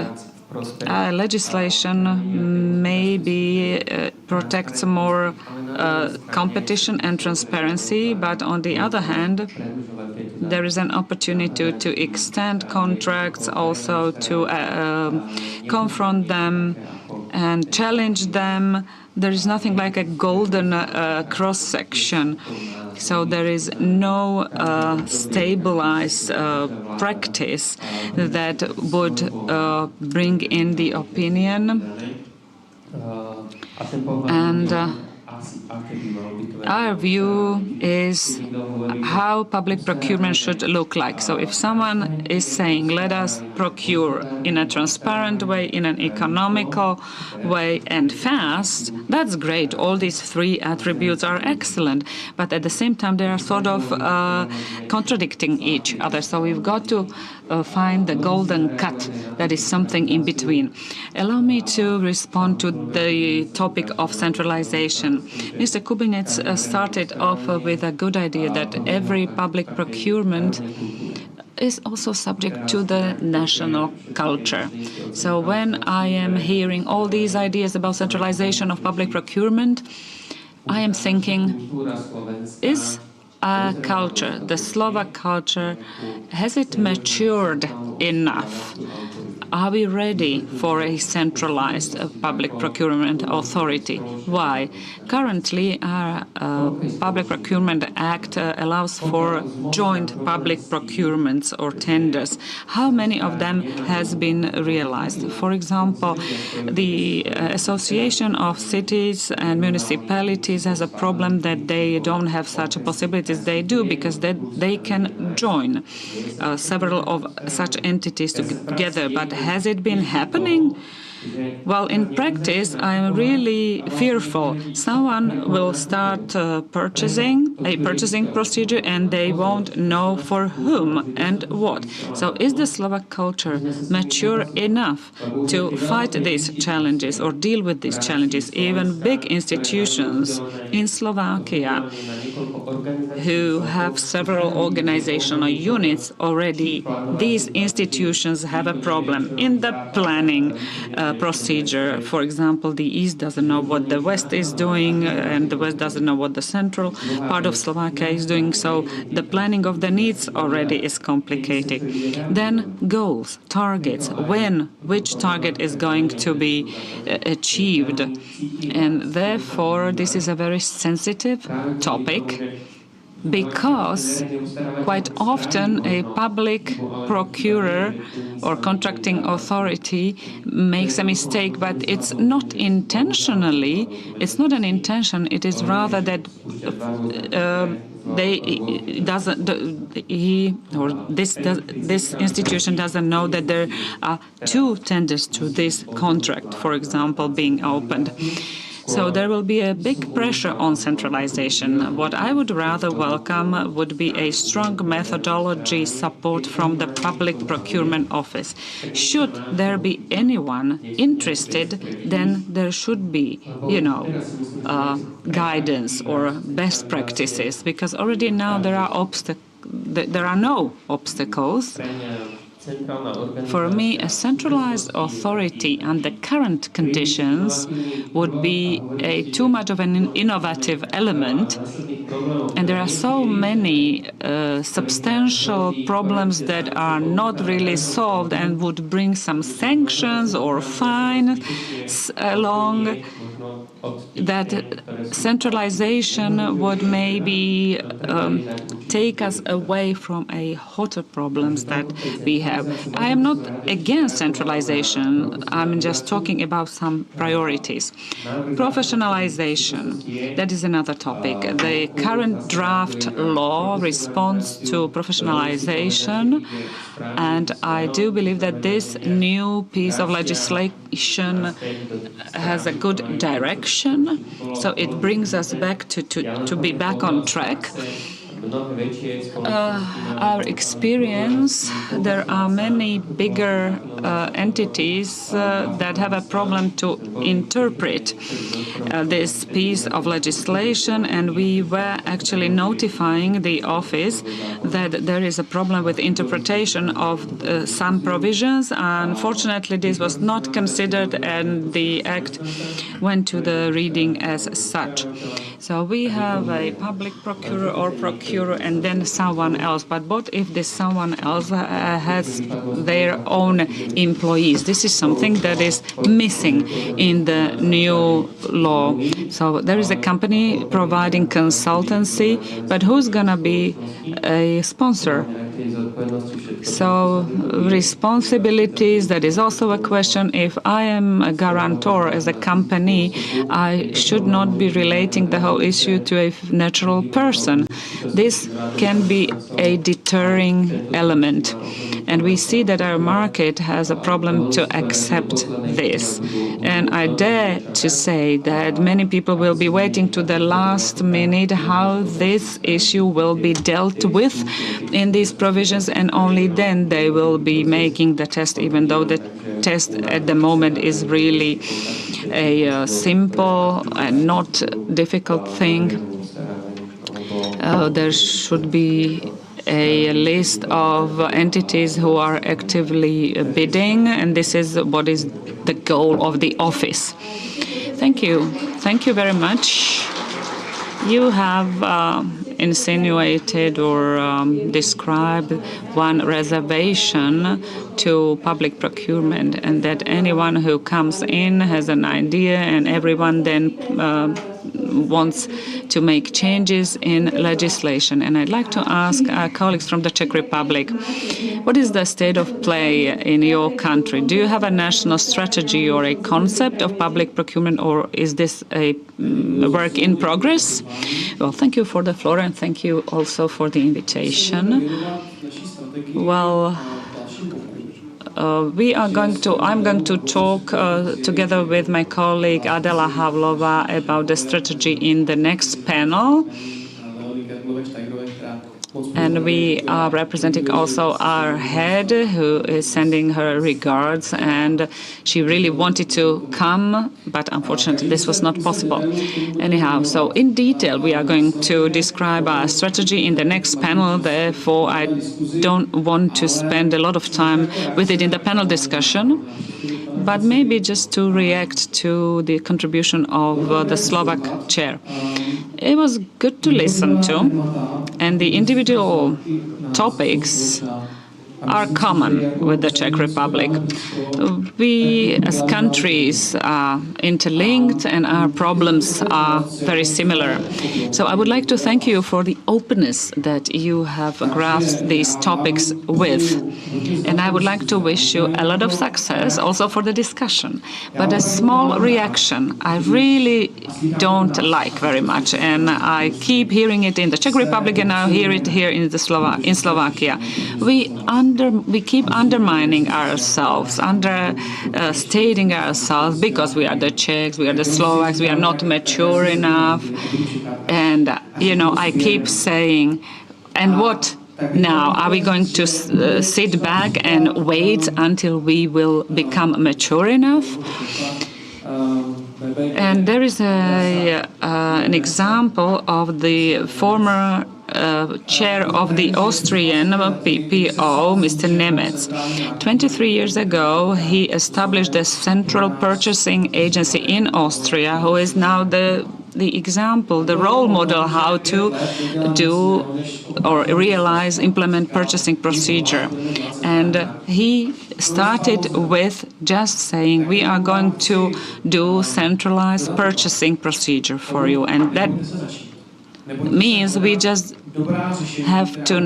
legislation maybe protects more competition and transparency, but on the other hand, there is an opportunity to extend contracts, also to confront them and challenge them. There is nothing like a golden cross-section. So there is no stabilized practice that would bring in the opinion. And our view is how public procurement should look like. So if someone is saying, let us procure in a transparent way, in an economical way, and fast, that's great. All these three attributes are excellent. But at the same time, they are sort of contradicting each other. So we've got to find the golden cut that is something in between. Allow me to respond to the topic of centralization. Mr. Kubinets started off with a good idea that every public procurement is also subject to the national culture. So when I am hearing all these ideas about centralization of public procurement, I am thinking, is our culture, the Slovak culture, has it matured enough? Are we ready for a centralized public procurement authority? Why? Currently, our Public Procurement Act allows for joint public procurements or tenders. How many of them has been realized? For example, the Association of Cities and Municipalities has a problem that they don't have such possibilities. They do, because they can join several of such entities together. But has it been happening? Well, in practice, I'm really fearful. Someone will start purchasing procedure, and they won't know for whom and what. So is the Slovak culture mature enough to fight these challenges or deal with these challenges? Even big institutions in Slovakia who have several organizational units already, these institutions have a problem in the planning procedure. For example, the East doesn't know what the West is doing, and the West doesn't know what the central part of Slovakia is doing. So the planning of the needs already is complicated. Then goals, targets, when, which target is going to be achieved. And therefore, this is a very sensitive topic, because quite often a public procurer or contracting authority makes a mistake, but it's not intentionally, it's not an intention, it is rather that this institution doesn't know that there are two tenders to this contract, for example, being opened. So there will be a big pressure on centralization. What I would rather welcome would be a strong methodology support from the Public Procurement Office. Should there be anyone interested, then there should be, guidance or best practices, because already now there are no obstacles. For me, a centralized authority under current conditions would be too much of an innovative element, and there are so many substantial problems that are not really solved and would bring some sanctions or fines along, that centralization would maybe take us away from a hotter problems that we have. I am not against centralization. I'm just talking about some priorities. Professionalization, that is another topic. The current draft law responds to professionalization, and I do believe that this new piece of legislation has a good direction, so it brings us back to be back on track. Our experience, there are many bigger entities that have a problem to interpret this piece of legislation, and we were actually notifying the office that there is a problem with interpretation of some provisions. Unfortunately, this was not considered, and the act went to the reading as such. So we have a public procurer or procurer and then someone else. But what if this someone else has their own employees? This is something that is missing in the new law. So there is a company providing consultancy, but who's going to be a sponsor? So responsibilities, that is also a question. If I am a guarantor as a company, I should not be relating the whole issue to a natural person. This can be a deterring element. And we see that our market has a problem to accept this. And I dare to say that many people will be waiting to the last minute how this issue will be dealt with in these provisions, and only then they will be making the test, even though the test at the moment is really a simple and not difficult thing. There should be a list of entities who are actively bidding, and this is what is the goal of the office. Thank you. Thank you very much. You have insinuated or described one reservation to public procurement, and that anyone who comes in has an idea and everyone then wants to make changes in legislation. And I'd like to ask our colleagues from the Czech Republic, what is the state of play in your country? Do you have a national strategy or a concept of public procurement, or is this a work in progress? Well, thank you for the floor, and thank you also for the invitation. Well, I'm going to talk together with my colleague Adela Havlova about the strategy in the next panel. And we are representing also our head, who is sending her regards, and she really wanted to come, but unfortunately this was not possible. Anyhow, so in detail we are going to describe our strategy in the next panel, therefore I don't want to spend a lot of time with it in the panel discussion, but maybe just to react to the contribution of the Slovak chair. It was good to listen to, and the individual topics are common with the Czech Republic. We as countries are interlinked and our problems are very similar. So I would like to thank you for the openness that you have grasped these topics with. And I would like to wish you a lot of success also for the discussion. But a small reaction I really don't like very much, and I keep hearing it in the Czech Republic and now hear it here in Slovakia. We keep undermining ourselves, understating ourselves, because we are the Czechs, we are the Slovaks, we are not mature enough. And, I keep saying, and what now? Are we going to sit back and wait until we will become mature enough? And there is an example of the former chair of the Austrian PPO, Mr. Nemetz. 23 years ago, he established the Central Purchasing Agency in Austria, who is now the example, the role model how to do or implement purchasing procedure. And he started with just saying, we are going to do centralized purchasing procedure for you. And means we just have to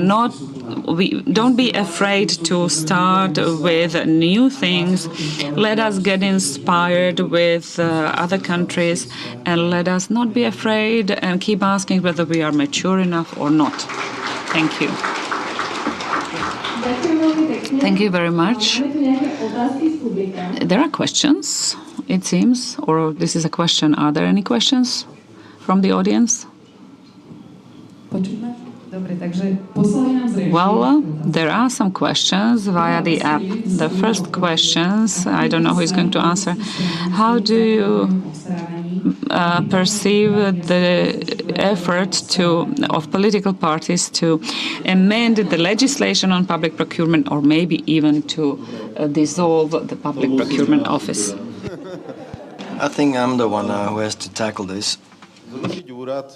don't be afraid to start with new things. Let us get inspired with other countries, and let us not be afraid and keep asking whether we are mature enough or not. Thank you. Thank you very much. There are questions, it seems, or this is a question. Are there any questions from the audience? Well, there are some questions via the app. The first questions, I don't know who is going to answer. How do you perceive the effort of political parties to amend the legislation on public procurement, or maybe even to dissolve the Public Procurement Office? I think I'm the one who has to tackle this.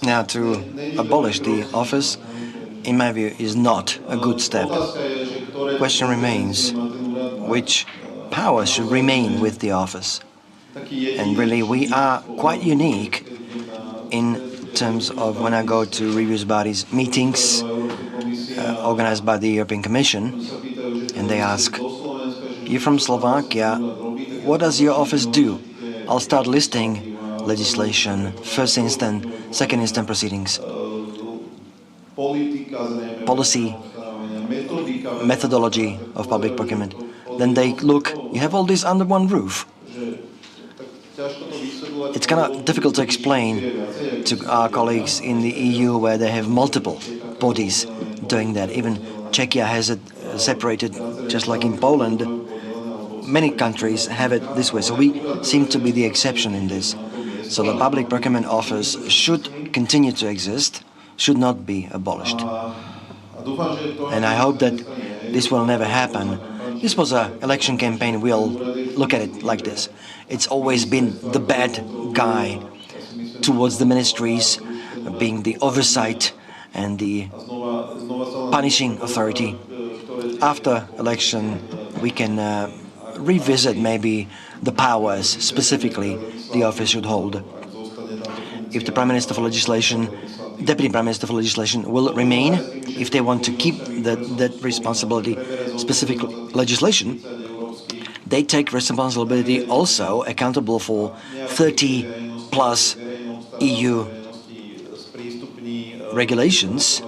Now, to abolish the office, in my view, is not a good step. The question remains, which powers should remain with the office? And really, we are quite unique in terms of when I go to reviews bodies meetings organized by the European Commission, and they ask, "You're from Slovakia, what does your office do?" I'll start listing legislation, first instance, second instance proceedings, policy, methodology of public procurement. Then they look, you have all this under one roof. It's kind of difficult to explain to our colleagues in the EU where they have multiple bodies doing that. Even Czechia has it separated, just like in Poland. Many countries have it this way, so we seem to be the exception in this. So the Public Procurement Office should continue to exist, should not be abolished. And I hope that this will never happen. This was an election campaign, we'll look at it like this. It's always been the bad guy towards the ministries, being the oversight and the punishing authority. After election, we can revisit maybe the powers specifically the office should hold. If the Prime Minister for Legislation, Deputy Prime Minister for Legislation will remain, if they want to keep that responsibility, specific legislation, they take responsibility also accountable for 30 plus EU regulations.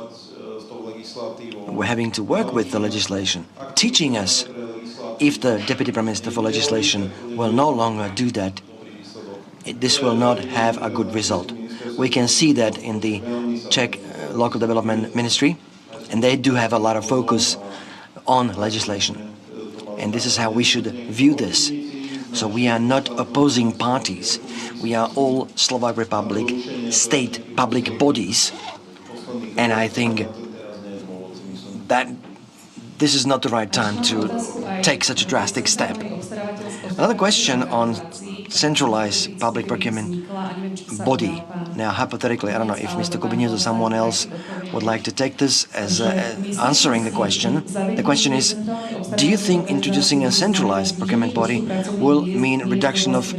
We're having to work with the legislation, teaching us. If the Deputy Prime Minister for Legislation will no longer do that, this will not have a good result. We can see that in the Czech Local Development Ministry, and they do have a lot of focus on legislation. And this is how we should view this. So we are not opposing parties. We are all Slovak Republic state public bodies. And I think that this is not the right time to take such a drastic step. Another question on centralized public procurement body. Now, hypothetically, I don't know if Mr. Kubinius or someone else would like to take this as answering the question. The question is, do you think introducing a centralized procurement body will mean reduction of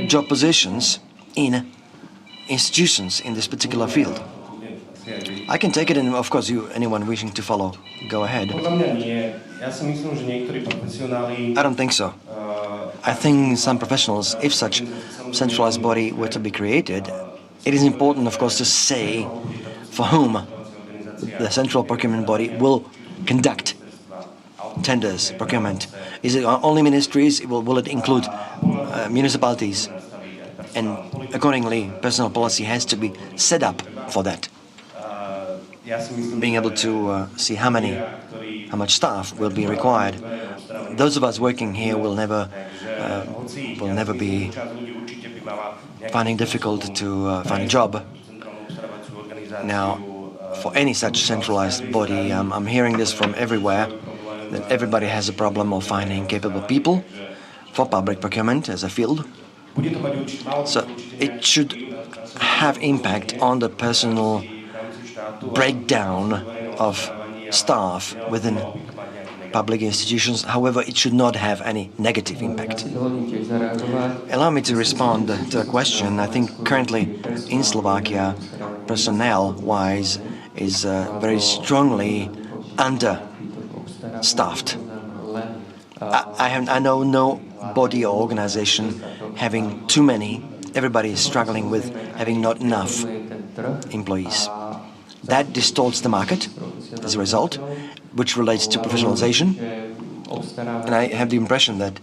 job positions in institutions in this particular field? I can take it, and of course, anyone wishing to follow, go ahead. I don't think so. I think some professionals, if such centralized body were to be created, it is important, of course, to say for whom the central procurement body will conduct tenders, procurement. Is it only ministries? Will it include municipalities? And accordingly, personal policy has to be set up for that. Being able to see how much staff will be required. Those of us working here will never be finding difficult to find a job. Now, for any such centralized body, I'm hearing this from everywhere, that everybody has a problem of finding capable people for public procurement as a field. So it should have impact on the personal breakdown of staff within public institutions. However, it should not have any negative impact. Allow me to respond to a question. I think currently in Slovakia, personnel-wise, is very strongly understaffed. I know no body or organization having too many. Everybody is struggling with having not enough employees. That distorts the market as a result, which relates to professionalization. And I have the impression that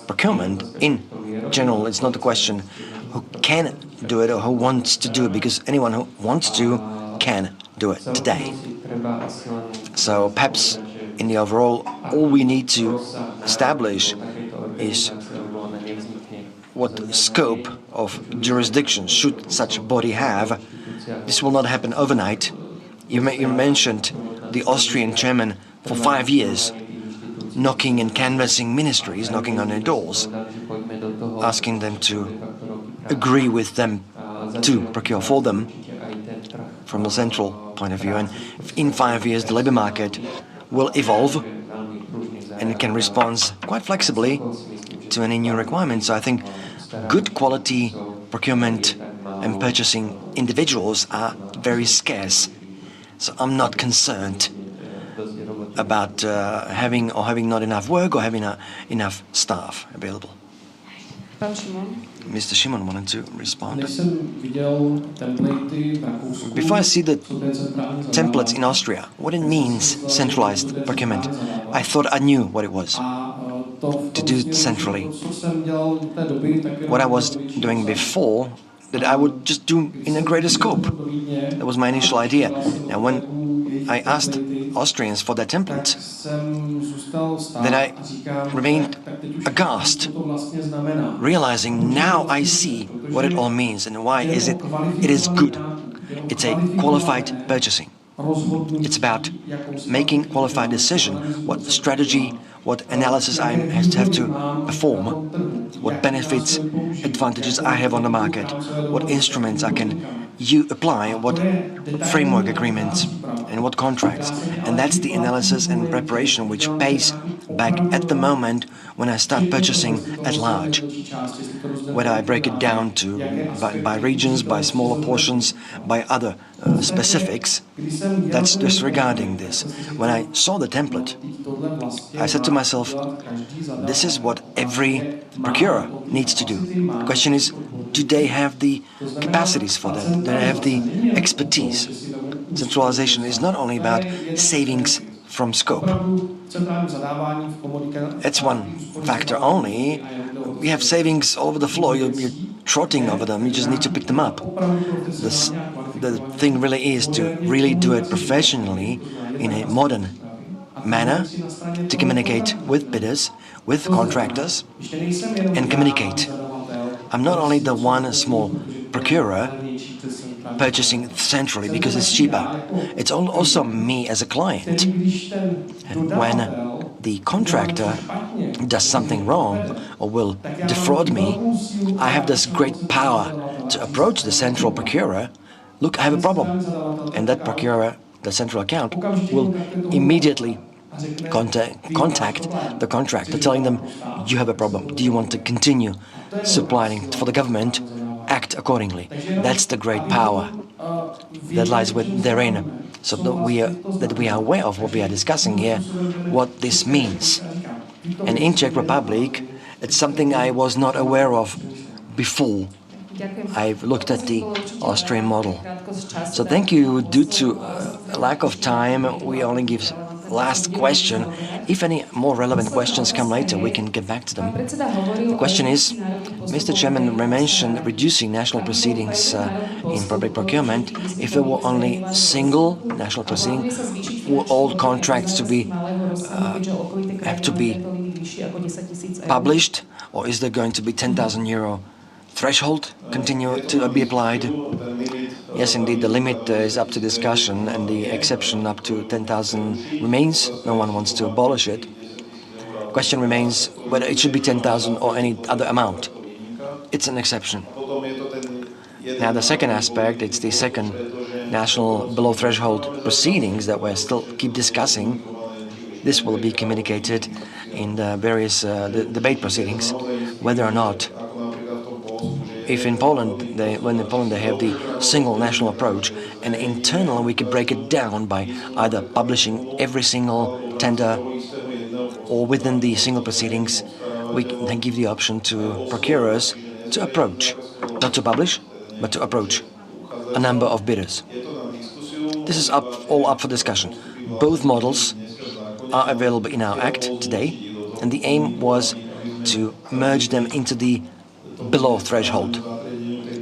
procurement, in general, it's not a question who can do it or who wants to do it, because anyone who wants to can do it today. So perhaps in the overall, all we need to establish is what scope of jurisdiction should such a body have. This will not happen overnight. You mentioned the Austrian chairman for 5 years, knocking and canvassing ministries, knocking on their doors, asking them to agree with them to procure for them from a central point of view. And in 5 years, the labor market will evolve and it can respond quite flexibly to any new requirements. So I think good quality procurement and purchasing individuals are very scarce. So I'm not concerned about having not enough work or having enough staff available. Mr. Shimon wanted to respond. Before I see the templates in Austria, what it means, centralized procurement, I thought I knew what it was, to do it centrally. What I was doing before, that I would just do in a greater scope. That was my initial idea. Now, when I asked Austrians for their template, then I remained aghast, realizing now I see what it all means and why it is good. It's a qualified purchasing. It's about making qualified decision, what strategy, what analysis I have to perform, what benefits, advantages I have on the market, what instruments I can apply, what framework agreements and what contracts. And that's the analysis and preparation which pays back at the moment when I start purchasing at large. Whether I break it down to by regions, by smaller portions, by other specifics, that's disregarding this. When I saw the template, I said to myself, this is what every procurer needs to do. The question is, do they have the capacities for that? Do they have the expertise? Centralization is not only about savings from scope. It's one factor only. We have savings all over the floor. You're trotting over them. You just need to pick them up. The thing really is to really do it professionally in a modern manner, to communicate with bidders, with contractors, and communicate. I'm not only the one small procurer purchasing centrally because it's cheaper. It's also me as a client. And when the contractor does something wrong or will defraud me, I have this great power to approach the central procurer. Look, I have a problem. And that procurer, the central account, will immediately contact the contractor, telling them, you have a problem. Do you want to continue supplying for the government? Act accordingly. That's the great power that lies therein. So that we are aware of what we are discussing here, what this means. And in Czech Republic, it's something I was not aware of before I've looked at the Austrian model. So thank you. Due to lack of time, we only give last question. If any more relevant questions come later, we can get back to them. The question is, Mr. Chairman mentioned reducing national proceedings in public procurement. If there were only single national proceedings, will all contracts have to be published, or is there going to be €10,000 threshold continue to be applied? Yes, indeed, the limit is up to discussion, and the exception up to 10,000 remains. No one wants to abolish it. Question remains whether it should be 10,000 or any other amount. It's an exception. Now, the second aspect, it's the second national below threshold proceedings that we're still keep discussing. This will be communicated in the various debate proceedings, whether or not if in Poland, when in Poland they have the single national approach, and internally we could break it down by either publishing every single tender or within the single proceedings, we can then give the option to procurers to approach, not to publish, but to approach a number of bidders. This is all up for discussion. Both models are available in our Act today, and the aim was to merge them into the below threshold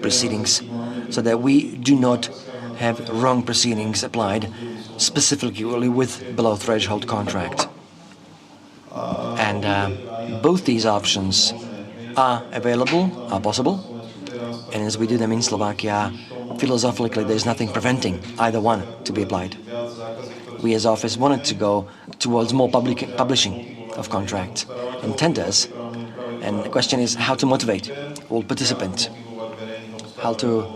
proceedings, so that we do not have wrong proceedings applied specifically with below threshold contract. And both these options are available, are possible, and as we do them in Slovakia, philosophically there's nothing preventing either one to be applied. We as office wanted to go towards more public publishing of contracts and tenders, and the question is how to motivate all participants, how to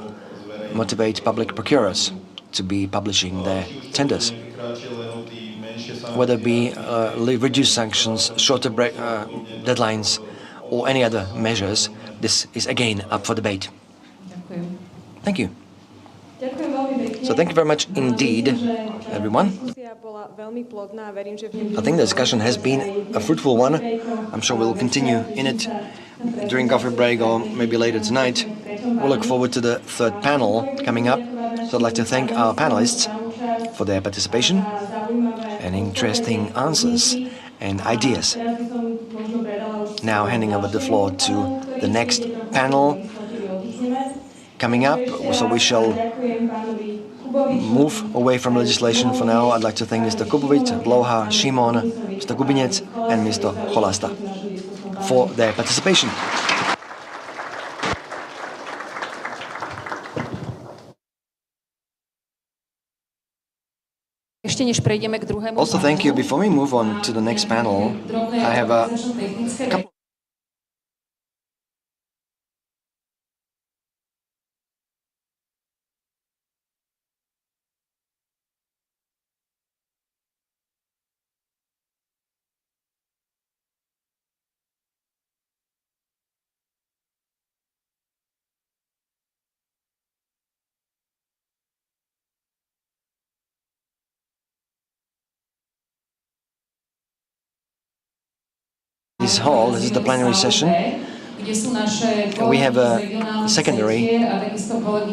motivate public procurers to be publishing their tenders, whether it be reduced sanctions, shorter deadlines, or any other measures. This is again up for debate. Thank you. So thank you very much indeed, everyone. I think the discussion has been a fruitful one. I'm sure we'll continue in it during coffee break or maybe later tonight. We'll look forward to the third panel coming up. So I'd like to thank our panelists for their participation and interesting answers and ideas. Now handing over the floor to the next panel coming up, so we shall move away from legislation for now. I'd like to thank Mr. Kubovic, Dlouha, Šimon, Mr. Kubinec and Mr. Cholasta for their participation. Also, thank you. Before we move on to the next panel, I have a couple. This hall, this is the plenary session. We have a secondary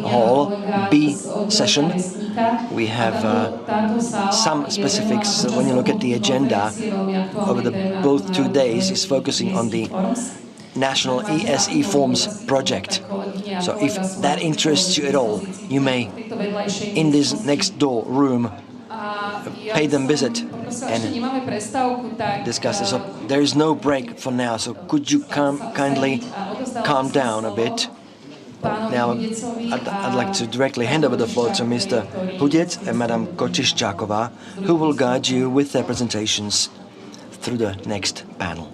hall, B session. We have some specifics. When you look at the agenda over both 2 days, is focusing on the National ESE Forms project. So if that interests you at all, you may, in this next door room, pay them visit and discuss this. So there is no break for now, so could you kindly calm down a bit? Now I'd like to directly hand over the floor to Mr. Hudiec and Madam Kočiščáková, who will guide you with their presentations through the next panel.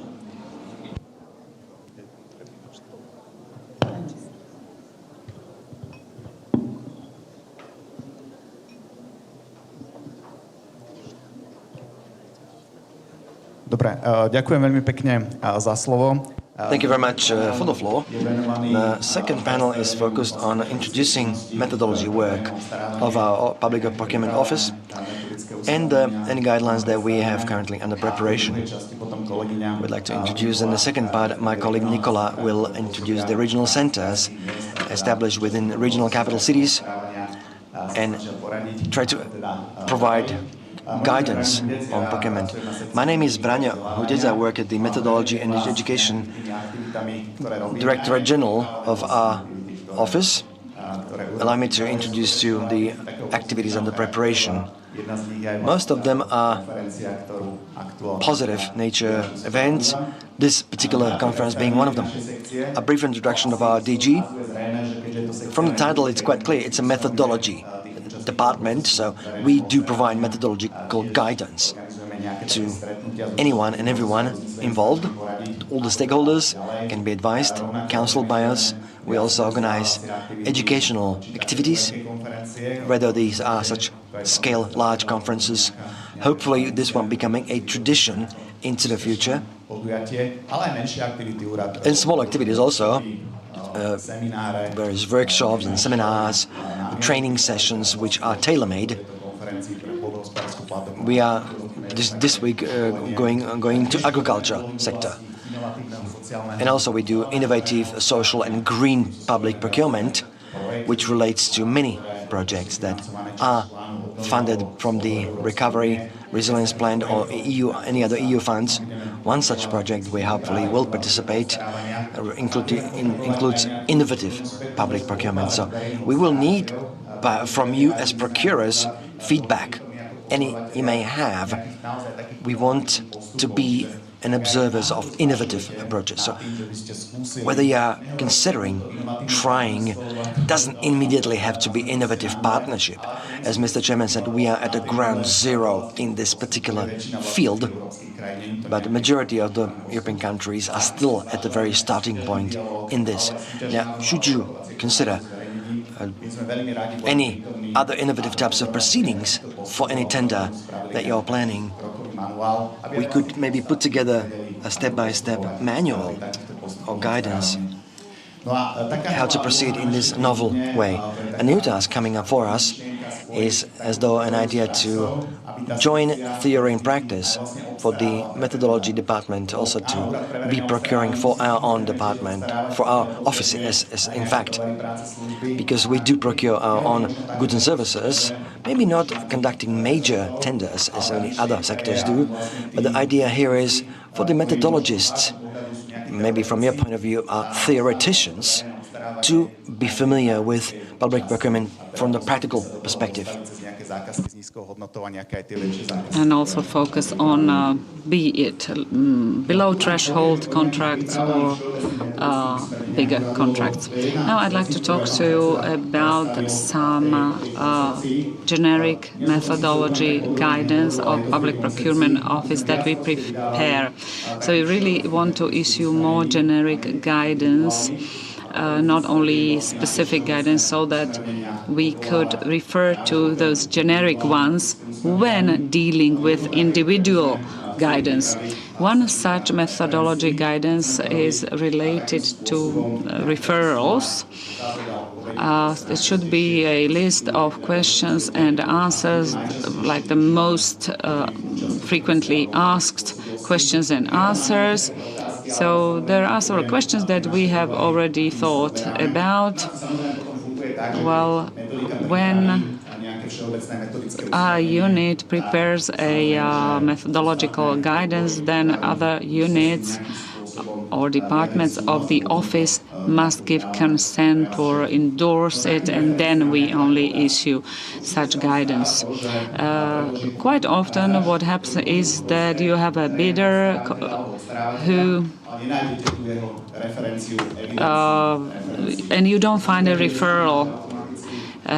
Dobre, ďakujem veľmi pekne za slovo. Thank you very much for the floor. The second panel is focused on introducing methodology work of our Public Procurement Office and any guidelines that we have currently under preparation. We'd like to introduce in the second part, my colleague Nikola will introduce the regional centers established within regional capital cities and try to provide guidance on procurement. My name is Braňo Hudiec. I work at the Methodology and Education Directorate General of our office. Allow me to introduce you the activities under preparation. Most of them are positive nature events, this particular conference being one of them. A brief introduction of our DG. From the title, it's quite clear, it's a methodology department, so we do provide methodological guidance to anyone and everyone involved. All the stakeholders can be advised, counseled by us. We also organize educational activities, whether these are such scale large conferences. Hopefully this one becoming a tradition into the future. And small activities also, various workshops and seminars, training sessions which are tailor-made. We are this week going to agriculture sector. And also we do innovative social and green public procurement, which relates to many projects that are funded from the Recovery Resilience Plan or any other EU funds. One such project we hopefully will participate includes innovative public procurement. So we will need from you as procurers feedback, any you may have. We want to be an observers of innovative approaches. So whether you are considering trying doesn't immediately have to be innovative partnership. As Mr. Chairman said, we are at the ground zero in this particular field, but the majority of the European countries are still at the very starting point in this. Now, should you consider any other innovative types of proceedings for any tender that you're planning, we could maybe put together a step-by-step manual or guidance how to proceed in this novel way. A new task coming up for us is as though an idea to join theory and practice for the methodology department, also to be procuring for our own department, for our office, as in fact, because we do procure our own goods and services, maybe not conducting major tenders as any other sectors do, but the idea here is for the methodologists, maybe from your point of view, are theoreticians, to be familiar with public procurement from the practical perspective. And also focus on, be it below threshold contracts or bigger contracts. Now I'd like to talk to you about some generic methodology guidance of Public Procurement Office that we prepare. So we really want to issue more generic guidance, not only specific guidance, so that we could refer to those generic ones when dealing with individual guidance. One such methodology guidance is related to referrals. It should be a list of questions and answers, like the most frequently asked questions and answers. So there are several questions that we have already thought about. Well, when a unit prepares a methodological guidance, then other units or departments of the office must give consent or endorse it, and then we only issue such guidance. Quite often what happens is that you have a bidder who and you don't find a referral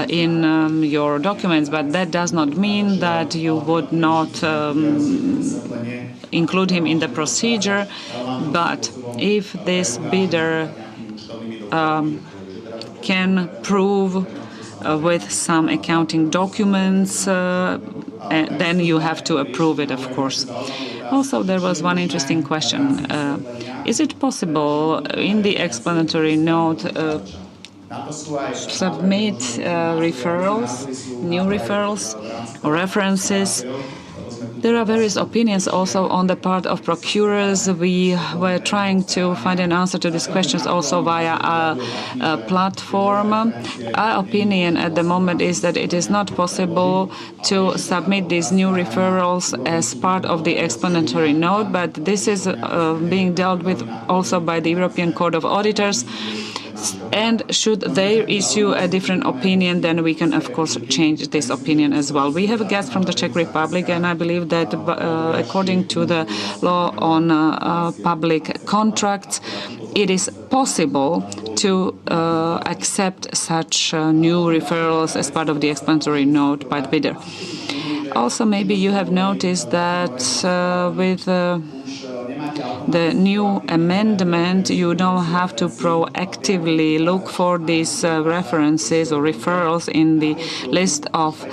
in your documents, but that does not mean that you would not include him in the procedure. But if this bidder can prove with some accounting documents, then you have to approve it, of course. Also, there was one interesting question. Is it possible in the explanatory note submit referrals, new referrals or references? There are various opinions also on the part of procurers. We were trying to find an answer to these questions also via a platform. Our opinion at the moment is that it is not possible to submit these new referrals as part of the explanatory note, but this is being dealt with also by the European Court of Auditors. And should they issue a different opinion, then we can, of course, change this opinion as well. We have a guest from the Czech Republic, and I believe that according to the law on public contracts, it is possible to accept such new referrals as part of the explanatory note by the bidder. Also, maybe you have noticed that with the new amendment, you don't have to proactively look for these references or referrals in the list of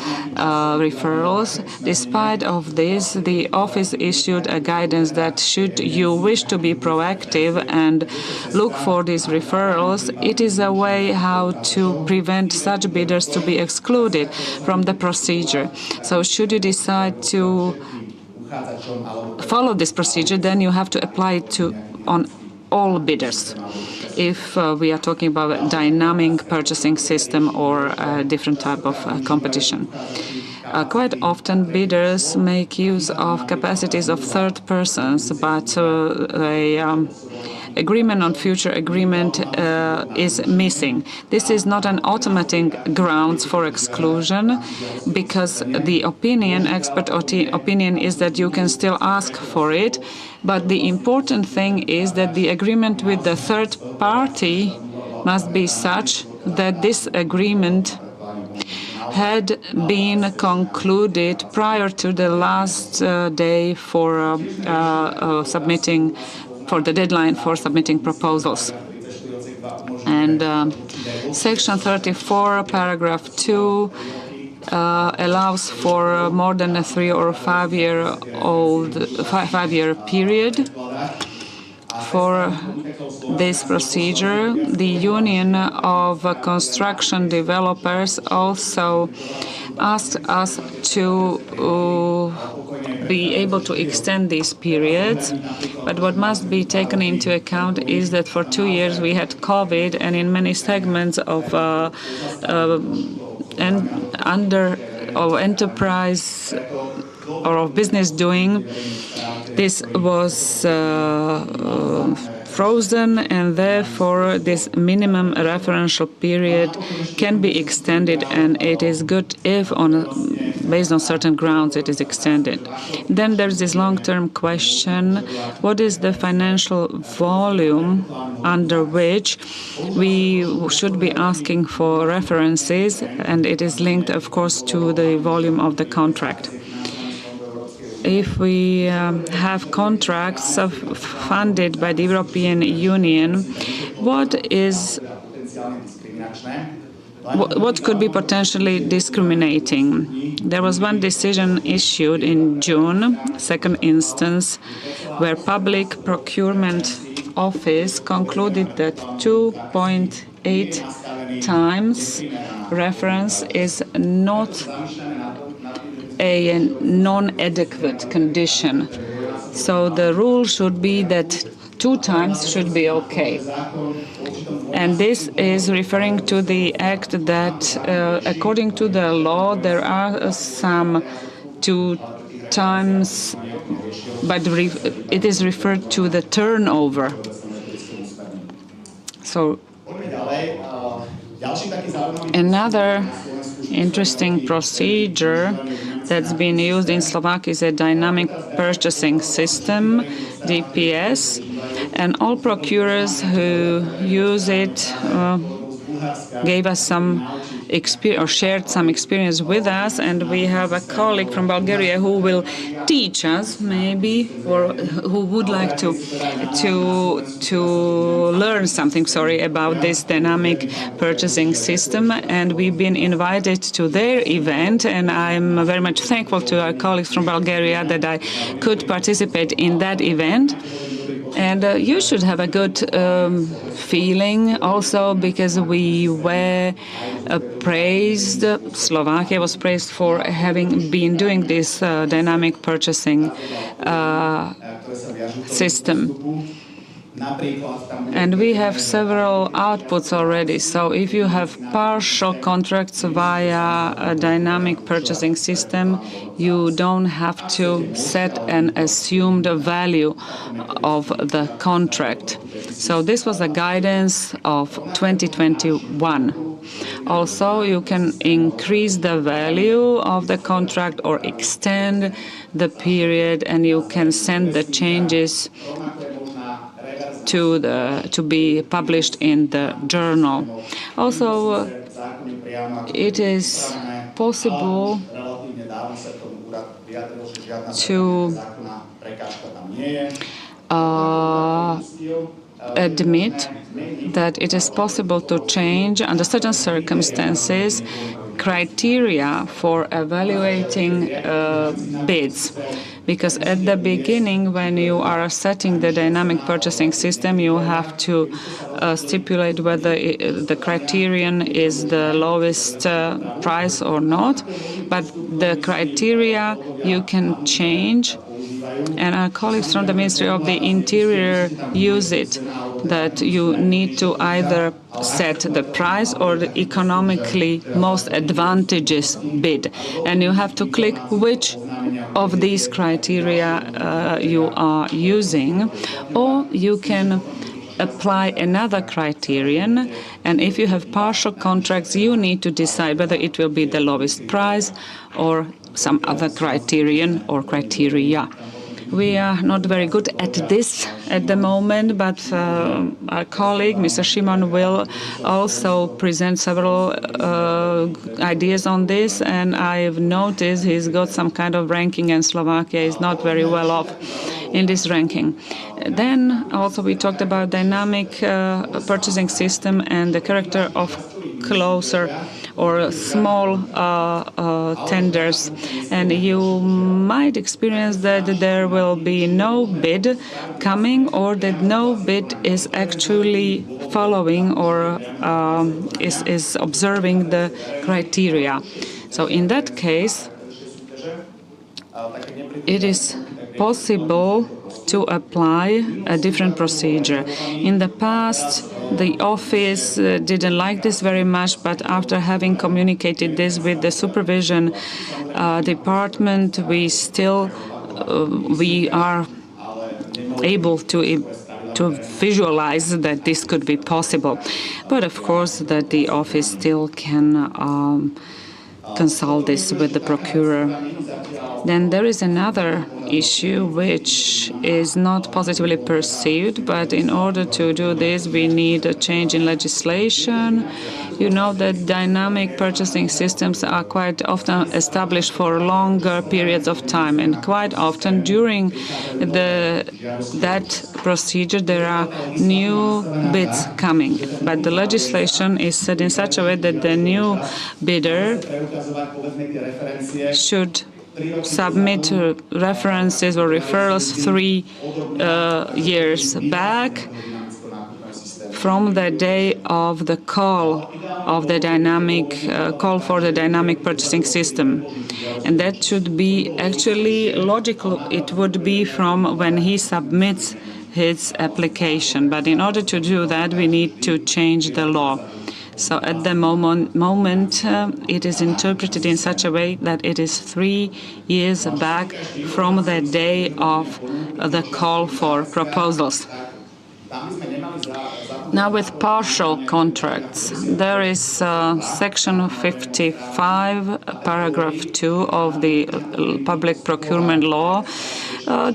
referrals. Despite of this, the office issued a guidance that should you wish to be proactive and look for these referrals, it is a way how to prevent such bidders to be excluded from the procedure. So should you decide to follow this procedure, then you have to apply it on all bidders. If we are talking about a dynamic purchasing system or a different type of competition. Quite often bidders make use of capacities of third persons, but agreement on future agreement is missing. This is not an automatic grounds for exclusion, because the expert opinion is that you can still ask for it, but the important thing is that the agreement with the third party must be such that this agreement had been concluded prior to the last day for the deadline for submitting proposals. And Section 34, paragraph 2, allows for more than a 3 or 5 year period for this procedure. The Union of Construction Developers also asked us to be able to extend these periods. But what must be taken into account is that for 2 years we had COVID, and in many segments of enterprise or of business doing, this was frozen, and therefore this minimum referential period can be extended, and it is good if based on certain grounds it is extended. Then there's this long-term question: what is the financial volume under which we should be asking for references? And it is linked, of course, to the volume of the contract. If we have contracts funded by the European Union, what could be potentially discriminating? There was one decision issued in June, second instance, where Public Procurement Office concluded that 2.8 times reference is not a non-adequate condition. So the rule should be that 2 times should be okay. And this is referring to the act that, according to the law, there are some 2 times, but it is referred to the turnover. So another interesting procedure that's been used in Slovakia is a dynamic purchasing system, DPS, and all procurers who use it gave us some experience or shared some experience with us, and we have a colleague from Bulgaria who will teach us, maybe, or who would like to learn something, about this dynamic purchasing system. And we've been invited to their event, and I'm very much thankful to our colleagues from Bulgaria that I could participate in that event. And you should have a good feeling also, because we were praised. Slovakia was praised for having been doing this dynamic purchasing system. And we have several outputs already. So if you have partial contracts via a dynamic purchasing system, you don't have to set an assumed value of the contract. So this was a guidance of 2021. Also, you can increase the value of the contract or extend the period, and you can send the changes to be published in the journal. Also, it is possible to admit that it is possible to change, under certain circumstances, criteria for evaluating bids. Because at the beginning, when you are setting the dynamic purchasing system, you have to stipulate whether the criterion is the lowest price or not. But the criteria you can change, and our colleagues from the Ministry of the Interior use it, that you need to either set the price or the economically most advantageous bid. And you have to click which of these criteria you are using, or you can apply another criterion, and if you have partial contracts, you need to decide whether it will be the lowest price or some other criterion or criteria. We are not very good at this at the moment, but our colleague, Mr. Šimon, will also present several ideas on this, and I've noticed he's got some kind of ranking, and Slovakia is not very well off in this ranking. Then also we talked about dynamic purchasing system and the character of closer or small tenders, and you might experience that there will be no bid coming, or that no bid is actually following or is observing the criteria. So in that case, it is possible to apply a different procedure. In the past, the office didn't like this very much, but after having communicated this with the supervision department, we are able to visualize that this could be possible. But of course, that the office still can consult this with the procurer. Then there is another issue which is not positively perceived, but in order to do this, we need a change in legislation. You know that dynamic purchasing systems are quite often established for longer periods of time, and quite often during that procedure there are new bids coming. But the legislation is set in such a way that the new bidder should submit references or referrals 3 years back from the day of the call of the dynamic call for the dynamic purchasing system. And that should be actually logical. It would be from when he submits his application. But in order to do that, we need to change the law. So at the moment it is interpreted in such a way that it is 3 years back from the day of the call for proposals. Now with partial contracts, there is section 55, paragraph 2 of the Public Procurement Law,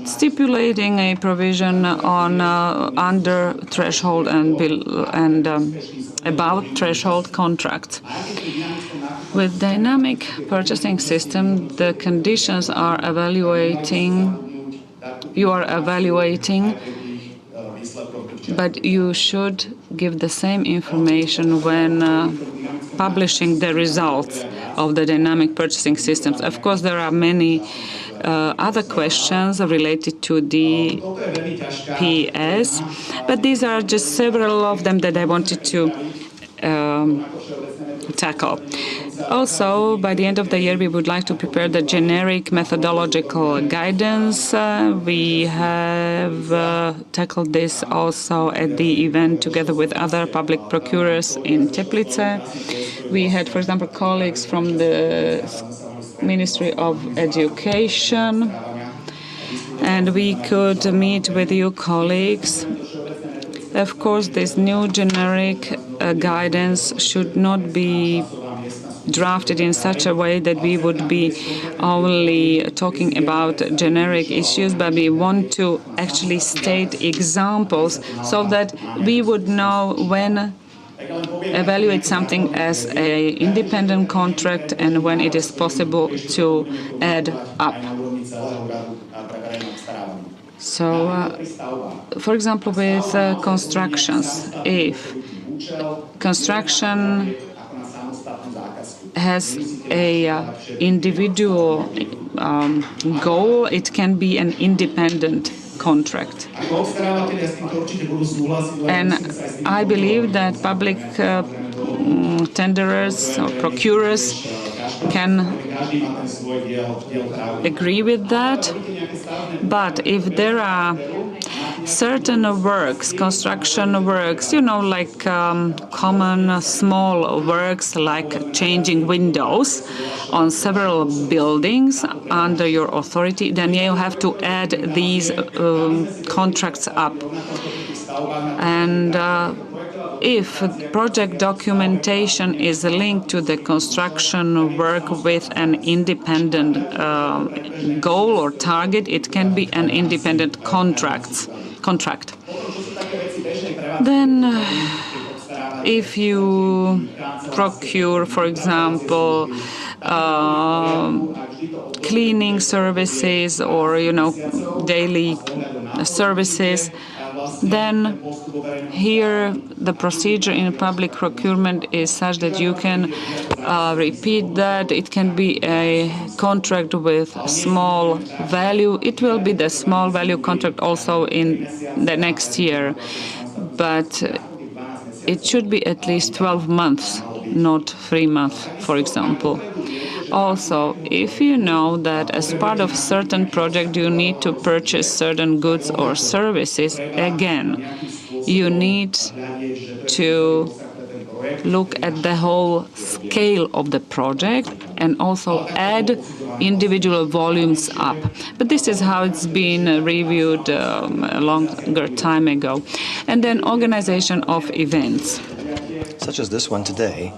stipulating a provision on under threshold and above threshold contracts. With dynamic purchasing system, the conditions are you are evaluating, but you should give the same information when publishing the results of the dynamic purchasing systems. Of course, there are many other questions related to the PS, but these are just several of them that I wanted to tackle. Also, by the end of the year, we would like to prepare the generic methodological guidance. We have tackled this also at the event together with other public procurers in Teplice. We had, for example, colleagues from the Ministry of Education, and we could meet with you colleagues. Of course, this new generic guidance should not be drafted in such a way that we would be only talking about generic issues, but we want to actually state examples so that we would know when evaluate something as an independent contract and when it is possible to add up. So, for example, with constructions, if construction has a individual goal, it can be an independent contract. And I believe that public tenderers or procurers can agree with that. But if there are certain works, construction works, like common small works like changing windows on several buildings under your authority, then you have to add these contracts up. And if project documentation is linked to the construction work with an independent goal or target, it can be an independent contract. Then, if you procure, for example, cleaning services or daily services, then here the procedure in public procurement is such that you can repeat that. It can be a contract with small value. It will be the small value contract also in the next year, but it should be at least 12 months, not 3 months, for example. Also, if you know that as part of a certain project you need to purchase certain goods or services, again, you need to look at the whole scale of the project and also add individual volumes up. But this is how it's been reviewed a longer time ago. And then organization of events. Such as this one today,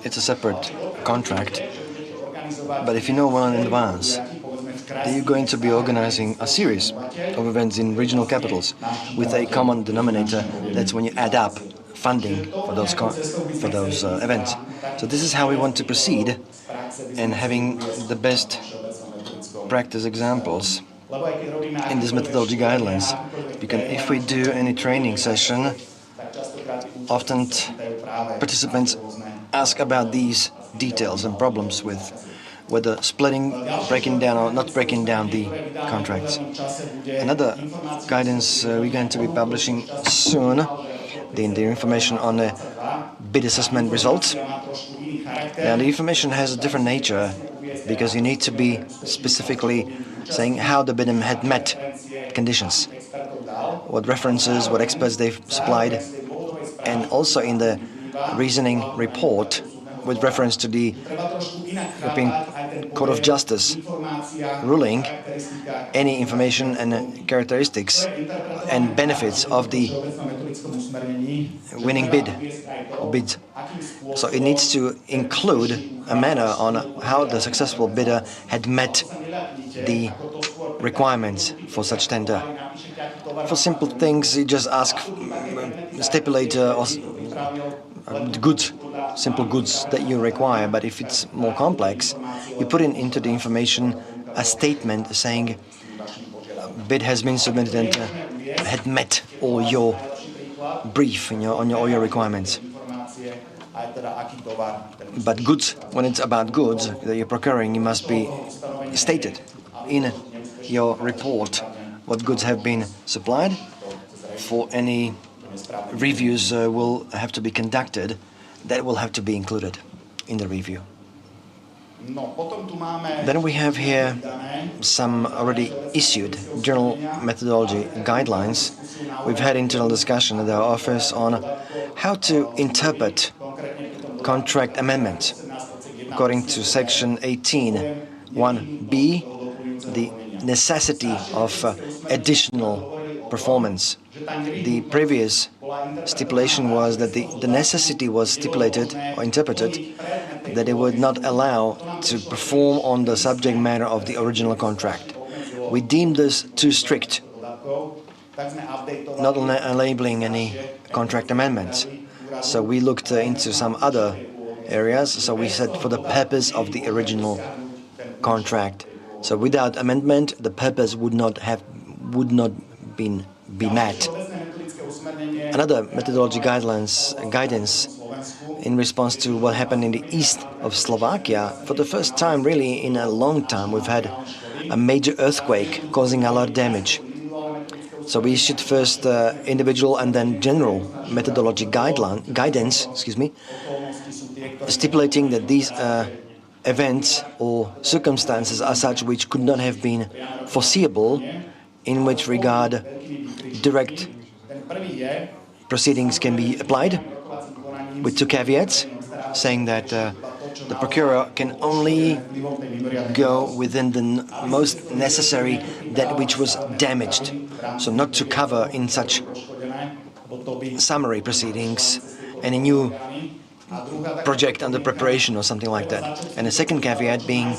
it's a separate contract. But if you know well in advance that you're going to be organizing a series of events in regional capitals with a common denominator, that's when you add up funding for those events. So this is how we want to proceed, and having the best practice examples in these methodology guidelines. Because if we do any training session, often participants ask about these details and problems with whether splitting, breaking down or not breaking down the contracts. Another guidance we're going to be publishing soon, the information on the bid assessment results. Now the information has a different nature because you need to be specifically saying how the bidder had met conditions, what references, what experts they've supplied, and also in the reasoning report with reference to the European Court of Justice ruling, any information and characteristics and benefits of the winning bid or bids. So it needs to include a manner on how the successful bidder had met the requirements for such tender. For simple things, you just ask, stipulate goods, simple goods that you require. But if it's more complex, you put into the information a statement saying bid has been submitted and had met all your brief and all your requirements. But goods, when it's about goods that you're procuring, it must be stated in your report what goods have been supplied. For any reviews will have to be conducted, that will have to be included in the review. Then we have here some already issued journal methodology guidelines. We've had internal discussion at our office on how to interpret contract amendments. According to section 18(1)b, the necessity of additional performance. The previous stipulation was that the necessity was stipulated or interpreted that it would not allow to perform on the subject matter of the original contract. We deemed this too strict, not enabling any contract amendments. So we looked into some other areas. So we said for the purpose of the original contract. So without amendment, the purpose would not be met. Another methodology guidance in response to what happened in the east of Slovakia. For the first time really in a long time, we've had a major earthquake causing a lot of damage. So we issued first individual and then general methodology guidance, stipulating that these events or circumstances are such which could not have been foreseeable, in which regard direct proceedings can be applied, with two caveats, saying that the procurer can only go within the most necessary, that which was damaged, so not to cover in such summary proceedings any new project under preparation or something like that. And the second caveat being,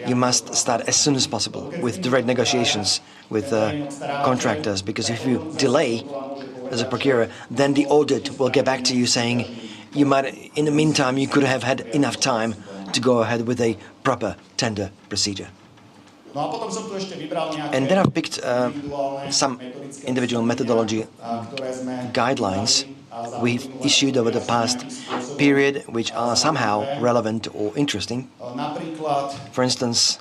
you must start as soon as possible with direct negotiations with contractors, because if you delay as a procurer, then the audit will get back to you saying you might, in the meantime, you could have had enough time to go ahead with a proper tender procedure. And then I've picked some individual methodology guidelines we've issued over the past period, which are somehow relevant or interesting. For instance,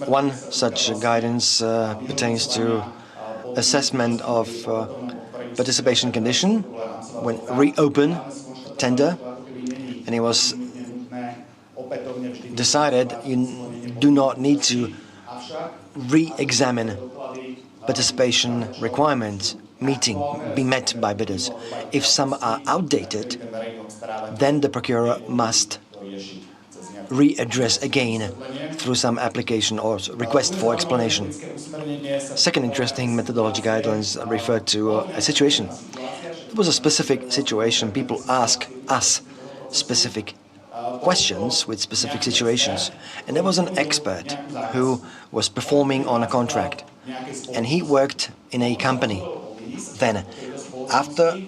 one such guidance pertains to assessment of participation condition when reopen tender, and it was decided you do not need to re-examine participation requirements be met by bidders. If some are outdated, then the procurer must readdress again through some application or request for explanation. Second interesting methodology guidelines refer to a situation. It was a specific situation. People ask us specific questions with specific situations. And there was an expert who was performing on a contract, and he worked in a company. Then, after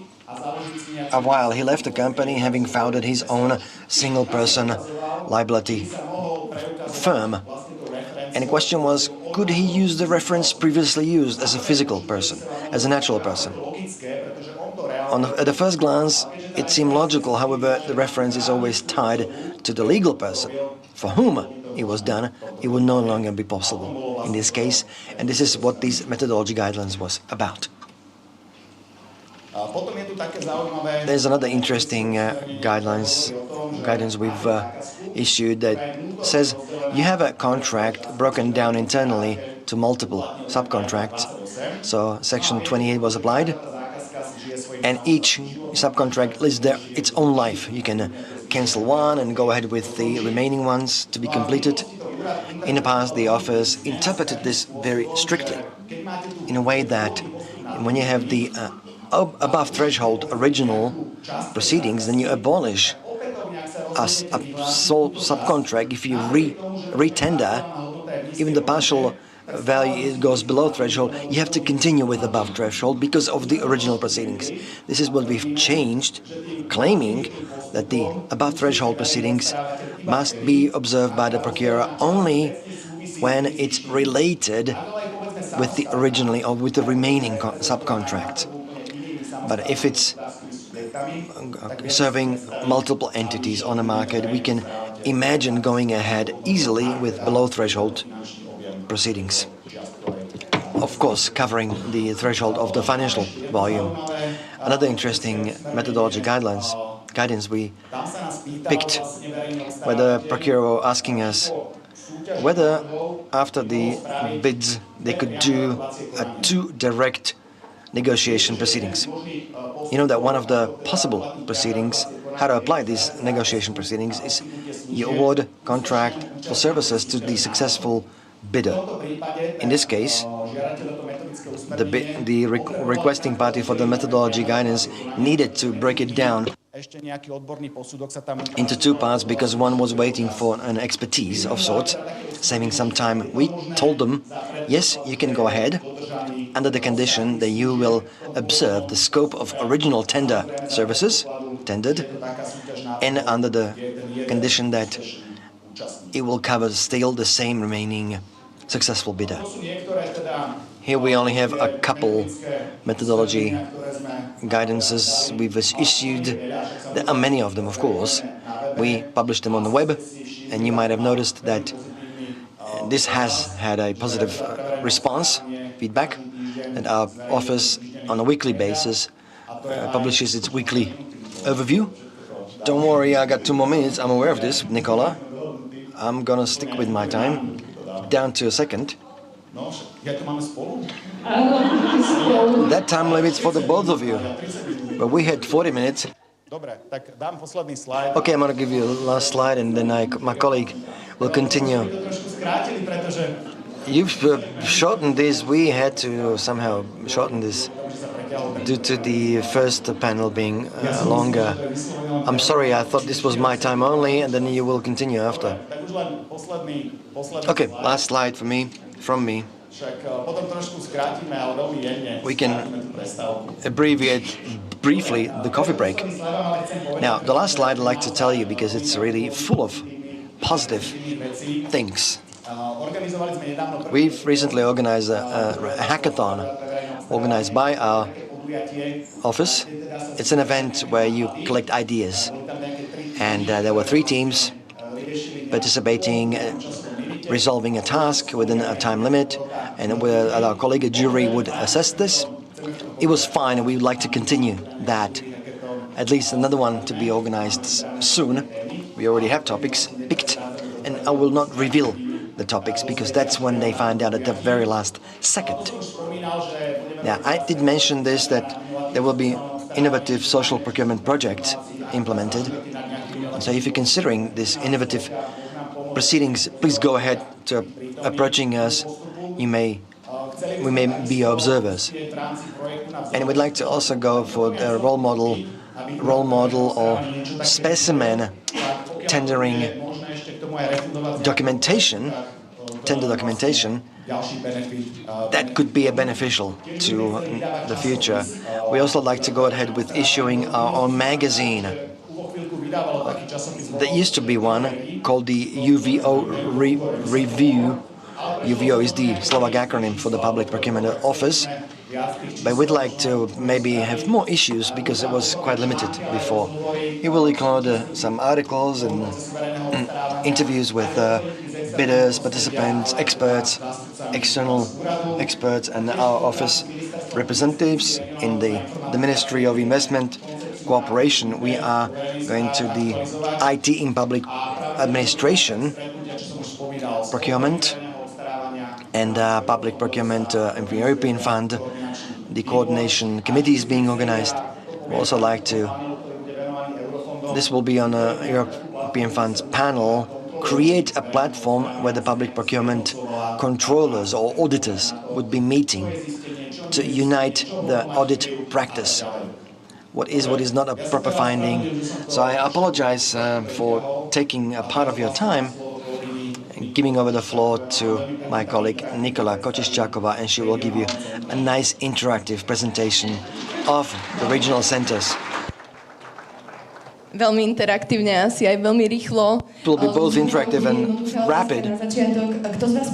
a while, he left the company having founded his own single-person liability firm. And the question was, could he use the reference previously used as a physical person, as a natural person? At the first glance, it seemed logical. However, the reference is always tied to the legal person for whom it was done. It will no longer be possible in this case, and this is what these methodology guidelines was about. There's another interesting guidance we've issued that says you have a contract broken down internally to multiple subcontracts. So Section 28 was applied, and each subcontract lives its own life. You can cancel one and go ahead with the remaining ones to be completed. In the past, the office interpreted this very strictly, in a way that when you have the above threshold original proceedings, then you abolish a sole subcontract. If you re-tender, even the partial value goes below threshold, you have to continue with above threshold because of the original proceedings. This is what we've changed, claiming that the above threshold proceedings must be observed by the procurer only when it's related with the originally or with the remaining subcontracts. But if it's serving multiple entities on the market, we can imagine going ahead easily with below threshold proceedings. Of course, covering the threshold of the financial volume. Another interesting methodology guidance we picked, where the procurer were asking us whether after the bids they could do two direct negotiation proceedings. You know that one of the possible proceedings, how to apply these negotiation proceedings, is you award contract for services to the successful bidder. In this case, the requesting party for the methodology guidance needed to break it down into two parts because one was waiting for an expertise of sorts, saving some time. We told them, yes, you can go ahead, under the condition that you will observe the scope of original tender services tendered, and under the condition that it will cover still the same remaining successful bidder. To sú niektoré teda Here we only have a couple methodology guidances we've issued. There are many of them, of course. We published them on the web, and you might have noticed that this has had a positive response, feedback, and our office on a weekly basis publishes its weekly overview. Don't worry, I got 2 more minutes. I'm aware of this, Nicola. I'm gonna stick with my time down to a second. No, ja tu máme spolu. That time limit's for the both of you, but we had 40 minutes. Dobre, tak dám posledný slajd. Okay, I'm gonna give you a last slide, and then my colleague will continue. Trošku skrátili, pretože You've shortened this. We had to somehow shorten this due to the first panel being longer. I'm sorry, I thought this was my time only, and then you will continue after. tak už len posledný Okay, last slide for me, from me. Však potom trošku skrátime, ale veľmi jemne. We can Skrátime tú prestávku. abbreviate briefly the coffee break. Now, the last slide I'd like to tell you because it's really full of positive things. Organizovali sme nedávno prvý We've recently organized a hackathon organized by our office. It's an event where you collect ideas, and there were 3 teams participating, resolving a task within a time limit, and our colleague, a jury, would assess this. It was fine, and we would like to continue that. At least another one to be organized soon. We already have topics picked, and I will not reveal the topics because that's when they find out at the very last second. Now, I did mention this, that there will be innovative social procurement projects implemented. So if you're considering these innovative proceedings, please go ahead to approaching us. We may be your observers. And we'd like to also go for the role model or specimen tendering documentation, tender documentation, that could be beneficial to the future. We also like to go ahead with issuing our own magazine. There used to be one called the UVO Review. UVO is the Slovak acronym for the Public Procurement Office. But we'd like to maybe have more issues because it was quite limited before. It will include some articles and interviews with bidders, participants, experts, external experts, and our office representatives in the Ministry of Investment Cooperation. We are going to the IT in public administration, procurement, and public procurement in the European Fund. The coordination committee is being organized. We also like to, this will be on a European Funds panel, create a platform where the public procurement controllers or auditors would be meeting to unite the audit practice. What is not a proper finding. So I apologize for taking a part of your time, giving over the floor to my colleague Nikola Kočiščáková, and she will give you a nice interactive presentation of the regional centers. Veľmi interaktívne, asi aj veľmi rýchlo. It will be both interactive and rapid.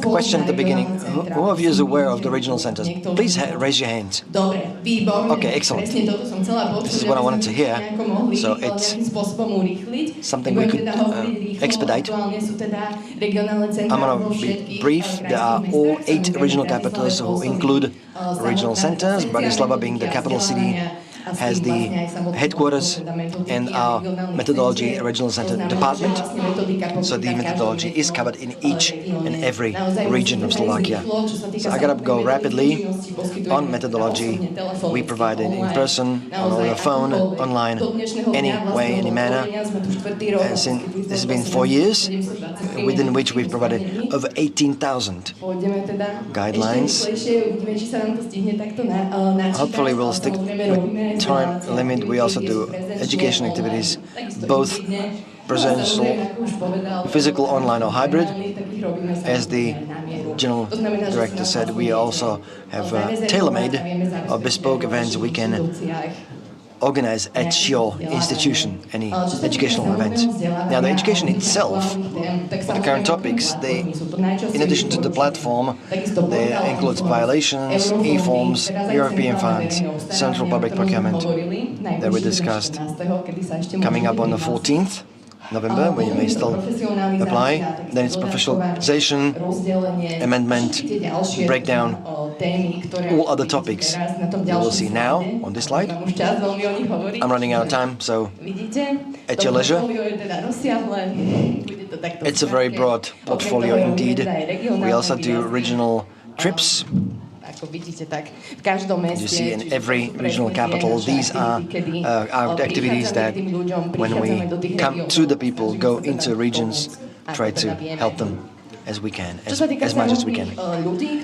Question at the beginning, who of you is aware of the regional centers? Please raise your hands. Dobre, výborne. Okay, excellent. Presne toto som chcela počuť. This is what I wanted to hear. So it's something we could expedite. I'm going to be brief. There are all 8 regional capitals who include regional centers, Bratislava being the capital city, has the headquarters and our methodology regional center department. So the methodology is covered in each and every region of Slovakia. So I gotta go rapidly on methodology. We provide it in person, on the phone, online, any way, any manner. And since this has been 4 years, within which we've provided over 18,000 guidelines. Hopefully we'll stick with time limit. We also do education activities, both presential, physical, online or hybrid. As the General Director said, we also have tailor-made or bespoke events we can organize at your institution any educational event. Now, the education itself, for the current topics, in addition to the platform, they includes violations, e-forms, European funds, central public procurement that we discussed. Coming up on the 14th November, when you may still apply, then it's professionalization, amendment, breakdown, all other topics you will see now on this slide. I'm running out of time, so at your leisure. It's a very broad portfolio indeed. We also do regional trips. You see in every regional capital, these are our activities that when we come to the people, go into regions, try to help them as we can, as much as we can.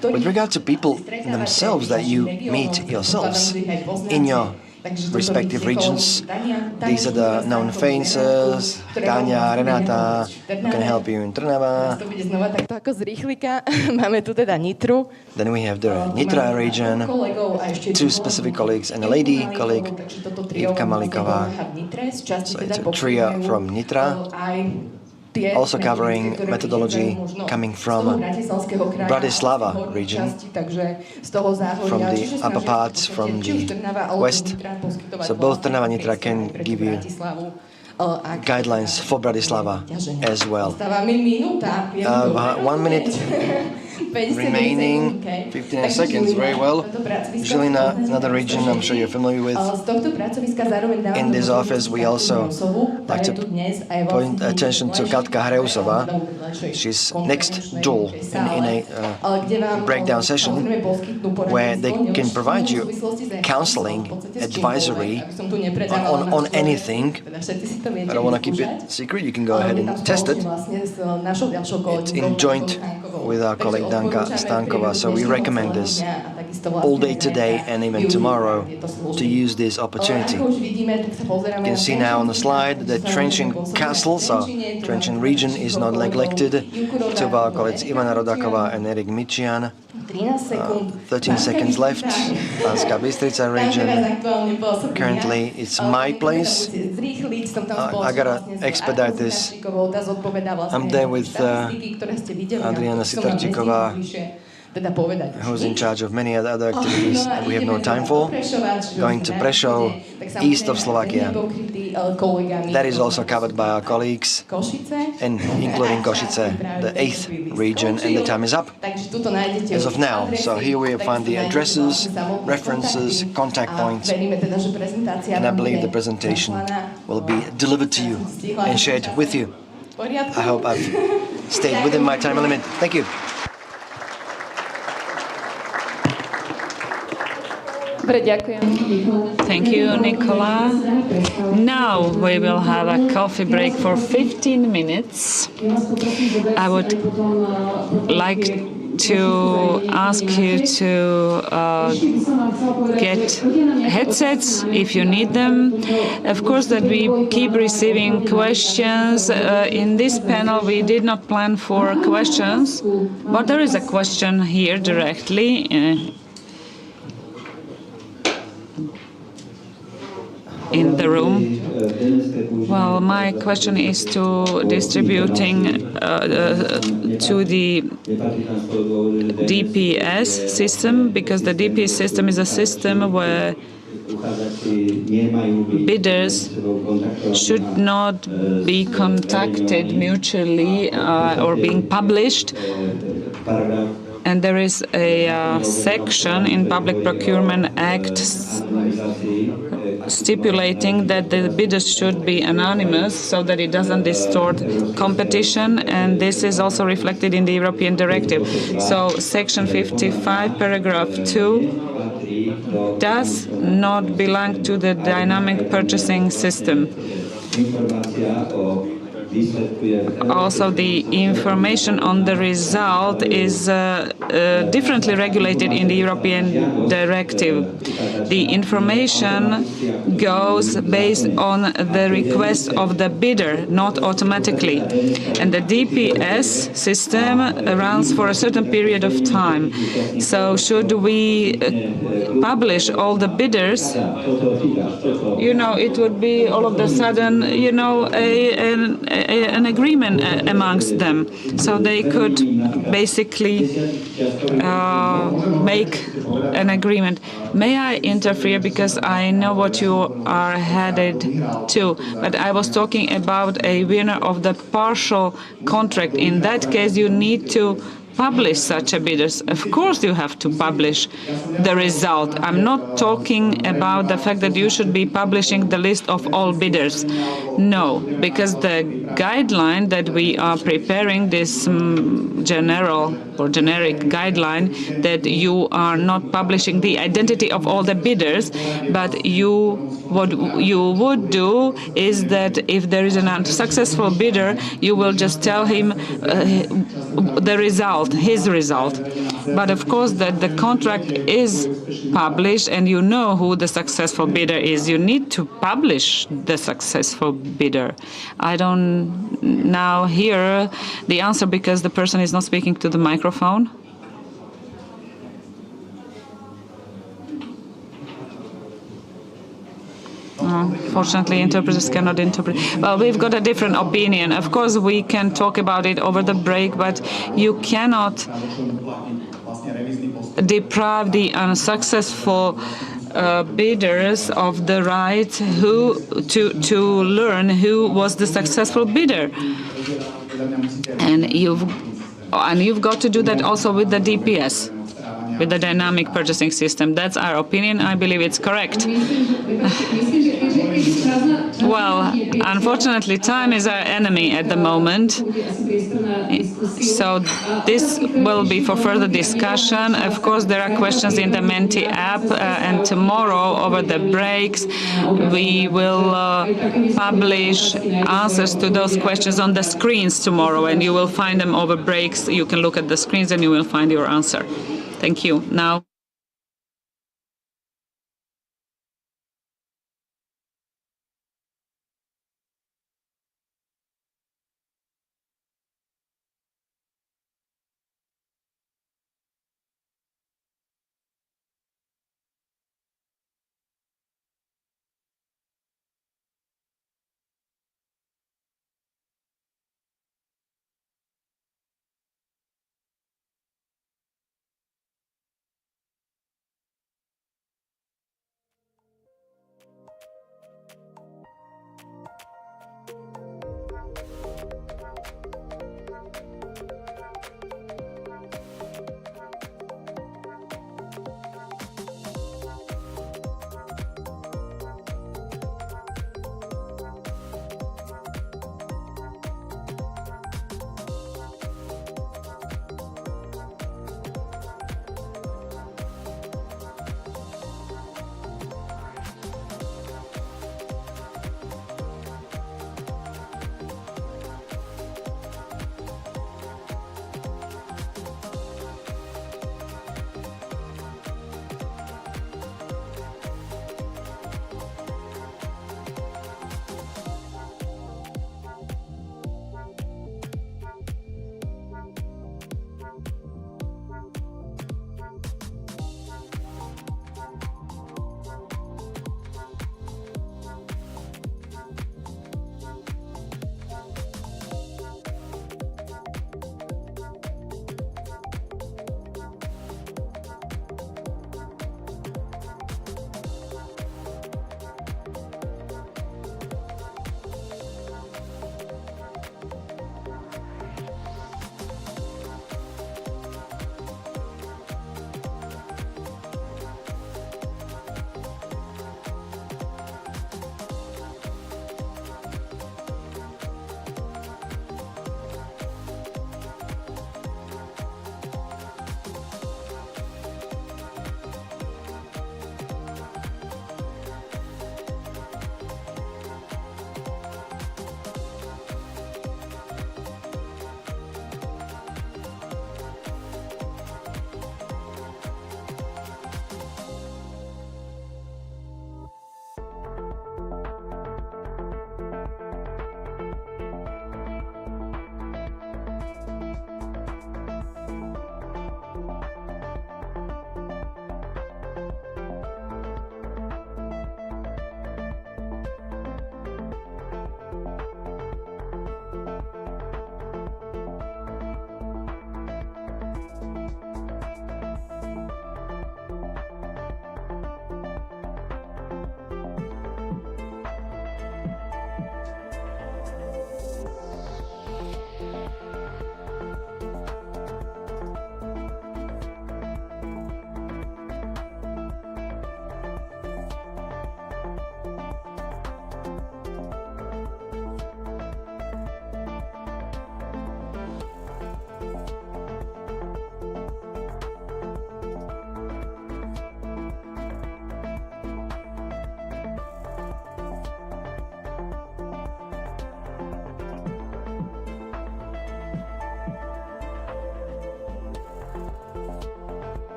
With regard to people themselves that you meet yourselves in your respective regions, these are the known faces, Tania, Renata, who can help you in Trnava. Then we have the Nitra region, two specific colleagues and a lady colleague, Ivka Malikova. So it's a trio from Nitra, also covering methodology coming from Bratislava region, from the upper parts, from the west. So both Trnava and Nitra can give you guidelines for Bratislava as well. 1 minute remaining, 15 seconds, very well. Žilina, another region I'm sure you're familiar with. In this office we also like to point attention to Katka Hreusova. She's next door in a breakdown session where they can provide you counseling, advisory on anything. I don't want to keep it secret, you can go ahead and test it. It's in joint with our colleague Danka Stankova, so we recommend this all day today and even tomorrow to use this opportunity. You can see now on the slide the Trenčín Castle, so Trenčín region is not neglected. Two of our colleagues, Ivana Rodakova and Erik Mičian. 13 seconds left. Banská Bystrica region. Currently, it's my place. I gotta expedite this. I'm there with Adriana Sitarčíková, who's in charge of many other activities that we have no time for. Going to Prešov, east of Slovakia. That is also covered by our colleagues, and including Košice, the 8th region, and the time is up as of now. So here we find the addresses, references, contact points, and I believe the presentation will be delivered to you and shared with you. I hope I've stayed within my time limit. Thank you. Thank you, Nicola. Now we will have a coffee break for 15 minutes. I would like to ask you to get headsets if you need them. Of course, that we keep receiving questions. In this panel, we did not plan for questions, but there is a question here directly. In the room. Well, my question is to distributing to the DPS system, because the DPS system is a system where bidders should not be contacted mutually or being published. And there is a section in Public Procurement Act stipulating that the bidders should be anonymous so that it doesn't distort competition, and this is also reflected in the European directive. So section 55, paragraph 2 does not belong to the dynamic purchasing system. Also, the information on the result is differently regulated in the European directive. The information goes based on the request of the bidder, not automatically. And the DPS system runs for a certain period of time. So should we publish all the bidders, it would be all of a sudden, an agreement amongst them. So they could basically make an agreement. May I interfere, because I know what you are headed to, but I was talking about a winner of the partial contract. In that case, you need to publish such a bidders. Of course you have to publish the result. I'm not talking about the fact that you should be publishing the list of all bidders. No, because the guideline that we are preparing, this general or generic guideline, that you are not publishing the identity of all the bidders, but what you would do is that if there is an unsuccessful bidder, you will just tell him the result, his result. But of course that the contract is published and you know who the successful bidder is. You need to publish the successful bidder. I don't now hear the answer because the person is not speaking to the microphone. Fortunately, interpreters cannot interpret. Well, we've got a different opinion. Of course, we can talk about it over the break, but you cannot deprive the unsuccessful bidders of the right to learn who was the successful bidder. And you've got to do that also with the DPS. With the dynamic purchasing system. That's our opinion. I believe it's correct. Well, unfortunately, time is our enemy at the moment. So this will be for further discussion. Of course, there are questions in the Menti app, and tomorrow, over the breaks, we will publish answers to those questions on the screens tomorrow, and you will find them over breaks. You can look at the screens and you will find your answer. Thank you. Now.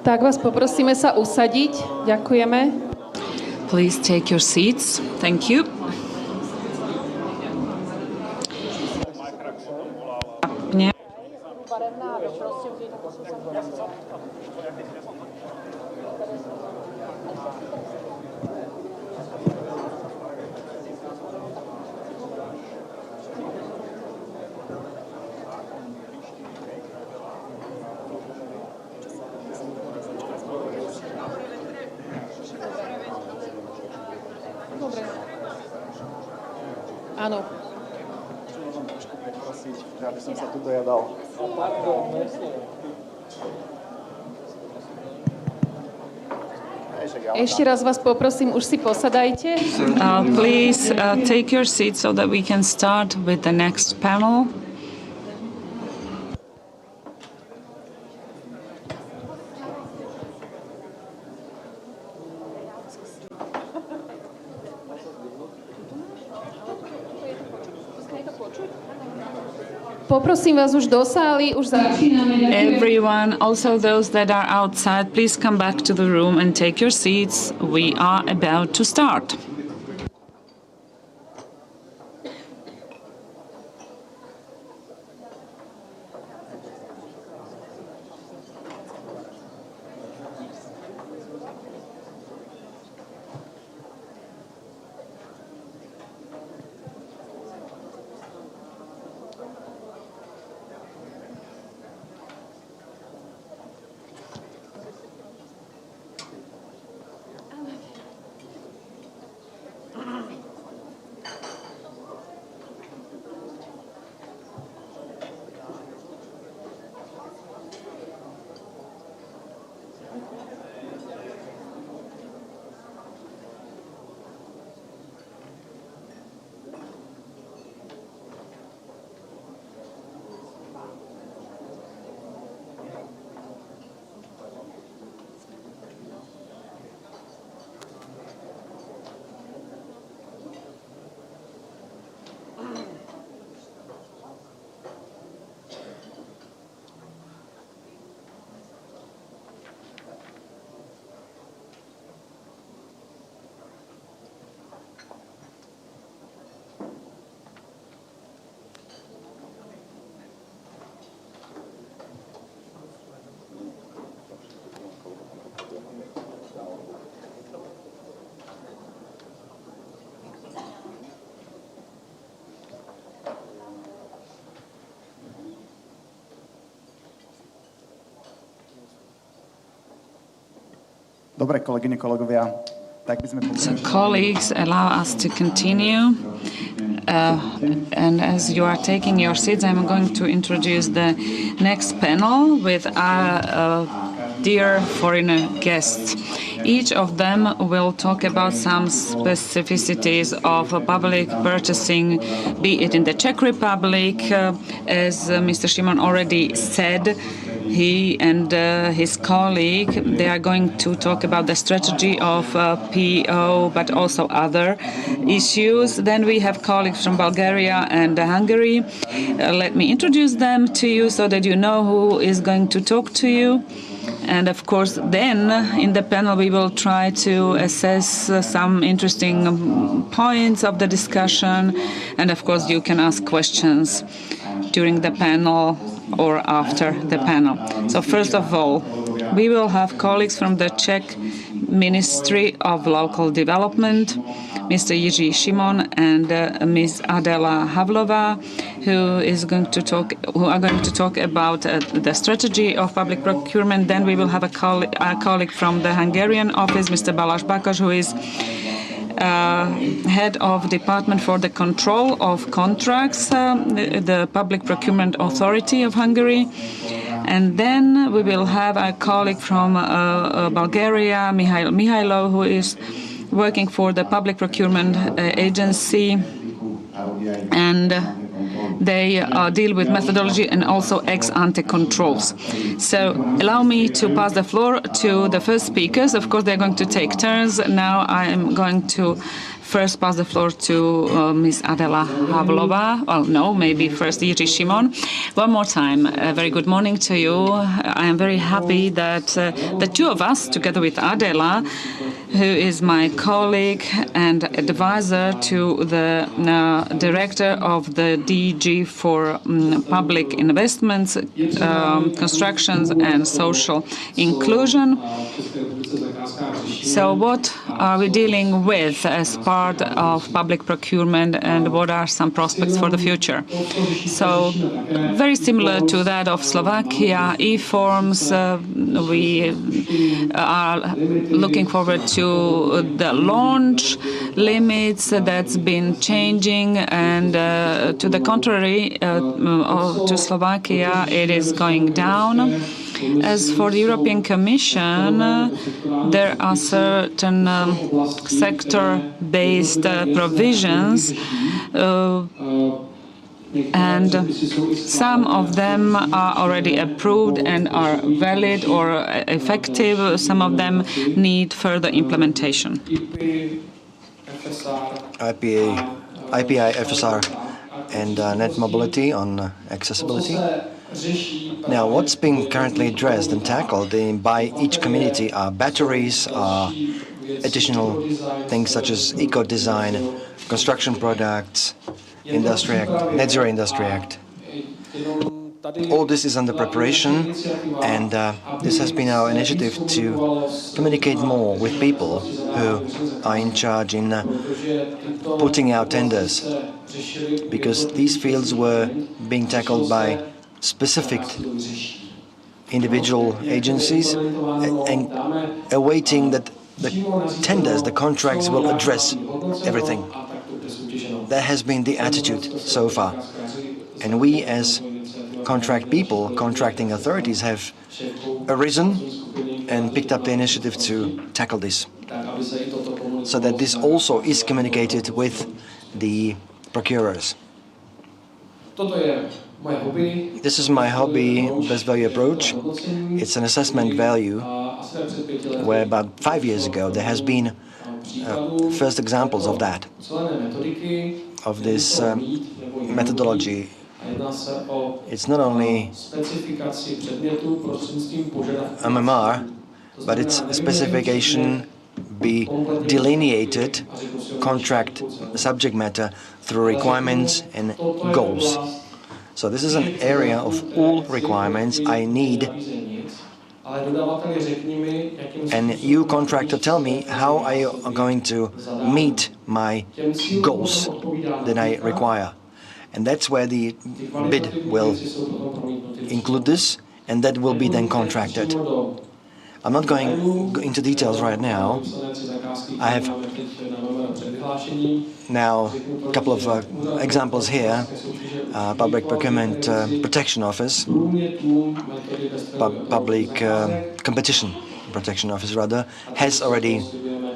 Tak vás poprosíme sa usadiť. Ďakujeme. Please take your seats. Thank you. Áno. Aby som sa tu dojadal. Ešte raz vás poprosím, už si posadajte. Please take your seats so that we can start with the next panel. Poprosím vás už do sály, už začíname. Everyone, also those that are outside, please come back to the room and take your seats. We are about to start. Dobre, kolegyne, kolegovia, tak by sme... So colleagues, allow us to continue. And as you are taking your seats, I'm going to introduce the next panel with our dear foreigner guests. Each of them will talk about some specificities of public purchasing, be it in the Czech Republic, as Mr. Šimon already said. He and his colleague, they are going to talk about the strategy of PO, but also other issues. Then we have colleagues from Bulgaria and Hungary. Let me introduce them to you so that you know who is going to talk to you. And of course, then in the panel, we will try to assess some interesting points of the discussion. And of course, you can ask questions during the panel or after the panel. So first of all, we will have colleagues from the Czech Ministry of Local Development, Mr. Jiří Šimon and Ms. Adela Havlova, who are going to talk about the strategy of public procurement. Then we will have a colleague from the Hungarian office, Mr. Balázs Bakas, who is head of Department for the Control of Contracts, the Public Procurement Authority of Hungary. And then we will have a colleague from Bulgaria, Mihailo, who is working for the Public Procurement Agency. And They deal with methodology and also ex-ante controls. So allow me to pass the floor to the first speakers. Of course, they're going to take turns. Now I am going to first pass the floor to Ms. Adela Havlova. Well, no, maybe first Jiří Šimon. One more time, a very good morning to you. I am very happy that the two of us, together with Adela, who is my colleague and advisor to the director of the DG for Public Investments, Constructions and Social Inclusion. So what are we dealing with as part of public procurement, and what are some prospects for the future? So very similar to that of Slovakia, e-forms, we are looking forward to the launch limits that's been changing, and to the contrary, to Slovakia, it is going down. As for the European Commission, there are certain sector-based provisions, and some of them are already approved and are valid or effective. Some of them need further implementation. IPI, FSR, and net mobility on accessibility. Now, what's being currently addressed and tackled by each community are batteries, additional things such as eco-design, construction products, Industry Act, Net Zero Industry Act. All this is under preparation, and this has been our initiative to communicate more with people who are in charge in putting out tenders, because these fields were being tackled by specific individual agencies and awaiting that the tenders, the contracts will address everything. That has been the attitude so far. And we as contract people, contracting authorities, have arisen and picked up the initiative to tackle this, so that this also is communicated with the procurers. This is my hobby, best value approach. It's an assessment value where about 5 years ago there has been first examples of that, of this methodology. It's not only MMR, but its specification be delineated, contract subject matter through requirements and goals. So this is an area of all requirements I need, and you, contractor, tell me how are you going to meet my goals that I require. And that's where the bid will include this, and that will be then contracted. I'm not going into details right now. I have now a couple of examples here. Public Procurement Protection Office, Public Competition Protection Office, rather, has already